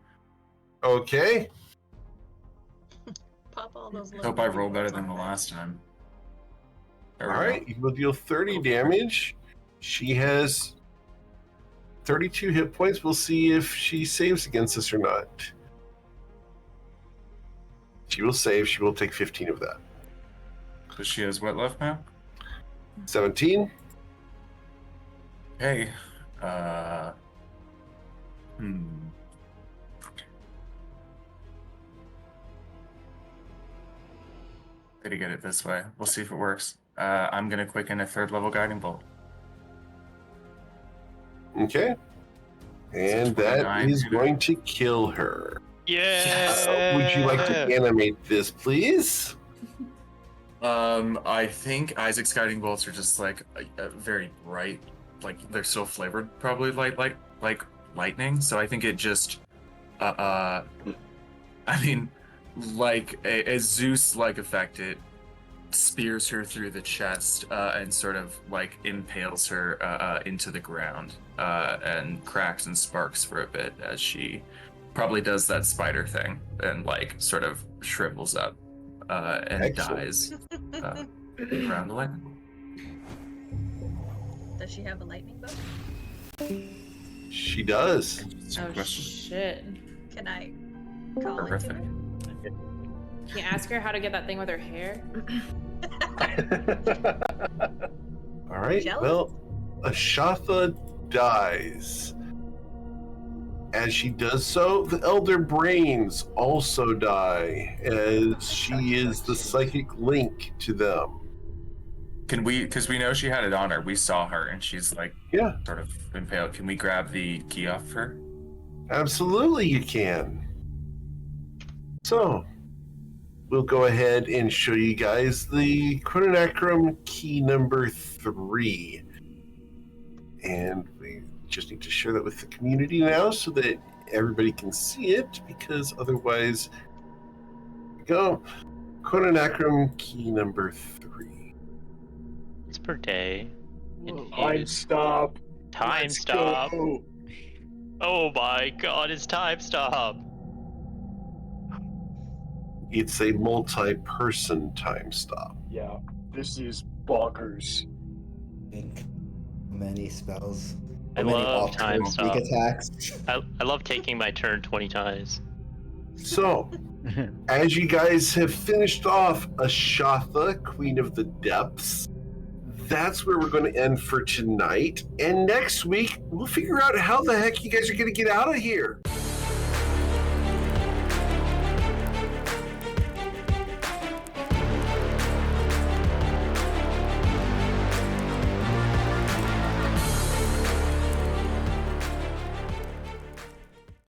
[SPEAKER 1] Okay.
[SPEAKER 5] Pop all those
[SPEAKER 7] Hope I roll better than the last time.
[SPEAKER 1] All right, you will deal 30 damage. She has 32 hit points. We'll see if she saves against this or not. She will save. She will take 15 of that.
[SPEAKER 7] So she has what left now?
[SPEAKER 1] 17.
[SPEAKER 7] Okay. Gotta get it this way. We'll see if it works. I'm gonna quicken a 3rd level guiding bolt.
[SPEAKER 1] Okay. And that is going to kill her.
[SPEAKER 4] Yeah.
[SPEAKER 1] Would you like to animate this, please?
[SPEAKER 7] I think Isaac's guiding bolts are just like very bright, like they're still flavored, probably like lightning. So I think it just, I mean, like a Zeus-like effect. It spears her through the chest and sort of like impales her into the ground and cracks and sparks for a bit as she probably does that spider thing and like sort of shrivels up and
[SPEAKER 1] Excellent.
[SPEAKER 7] dies around the lightning.
[SPEAKER 5] Does she have a lightning bolt?
[SPEAKER 1] She does.
[SPEAKER 8] Oh shit!
[SPEAKER 5] Can I call
[SPEAKER 7] Horrific.
[SPEAKER 5] it to her?
[SPEAKER 8] Can you ask her how to get that thing with her hair?
[SPEAKER 1] All right.
[SPEAKER 5] Jealous?
[SPEAKER 1] Well, Ashatha dies. As she does so, the Elder Brains also die, as she is the psychic link to them.
[SPEAKER 7] Can we, because we know she had it on her, we saw her and she's like,
[SPEAKER 1] Yeah,
[SPEAKER 7] sort of impaled. Can we grab the key off her?
[SPEAKER 1] absolutely you can. So, we'll go ahead and show you guys the Chrononacrum key number 3. And we just need to share that with the community now so that everybody can see it, because otherwise, go. Chrononacrum key number 3.
[SPEAKER 4] It's per day.
[SPEAKER 3] Time stop.
[SPEAKER 4] Time
[SPEAKER 3] Let's
[SPEAKER 4] stop.
[SPEAKER 3] go.
[SPEAKER 4] Oh my god, it's time stop.
[SPEAKER 1] It's a multi-person time stop.
[SPEAKER 3] Yeah, this is bonkers.
[SPEAKER 6] Think many spells.
[SPEAKER 4] I
[SPEAKER 6] many
[SPEAKER 4] love
[SPEAKER 6] alternate
[SPEAKER 4] time
[SPEAKER 6] sneak
[SPEAKER 4] stop.
[SPEAKER 6] attacks.
[SPEAKER 4] I love taking my turn 20 times.
[SPEAKER 1] So, as you guys have finished off Ashatha, Queen of the Depths, that's where we're going to end for tonight. And next week, we'll figure out how the heck you guys are going to get out of here.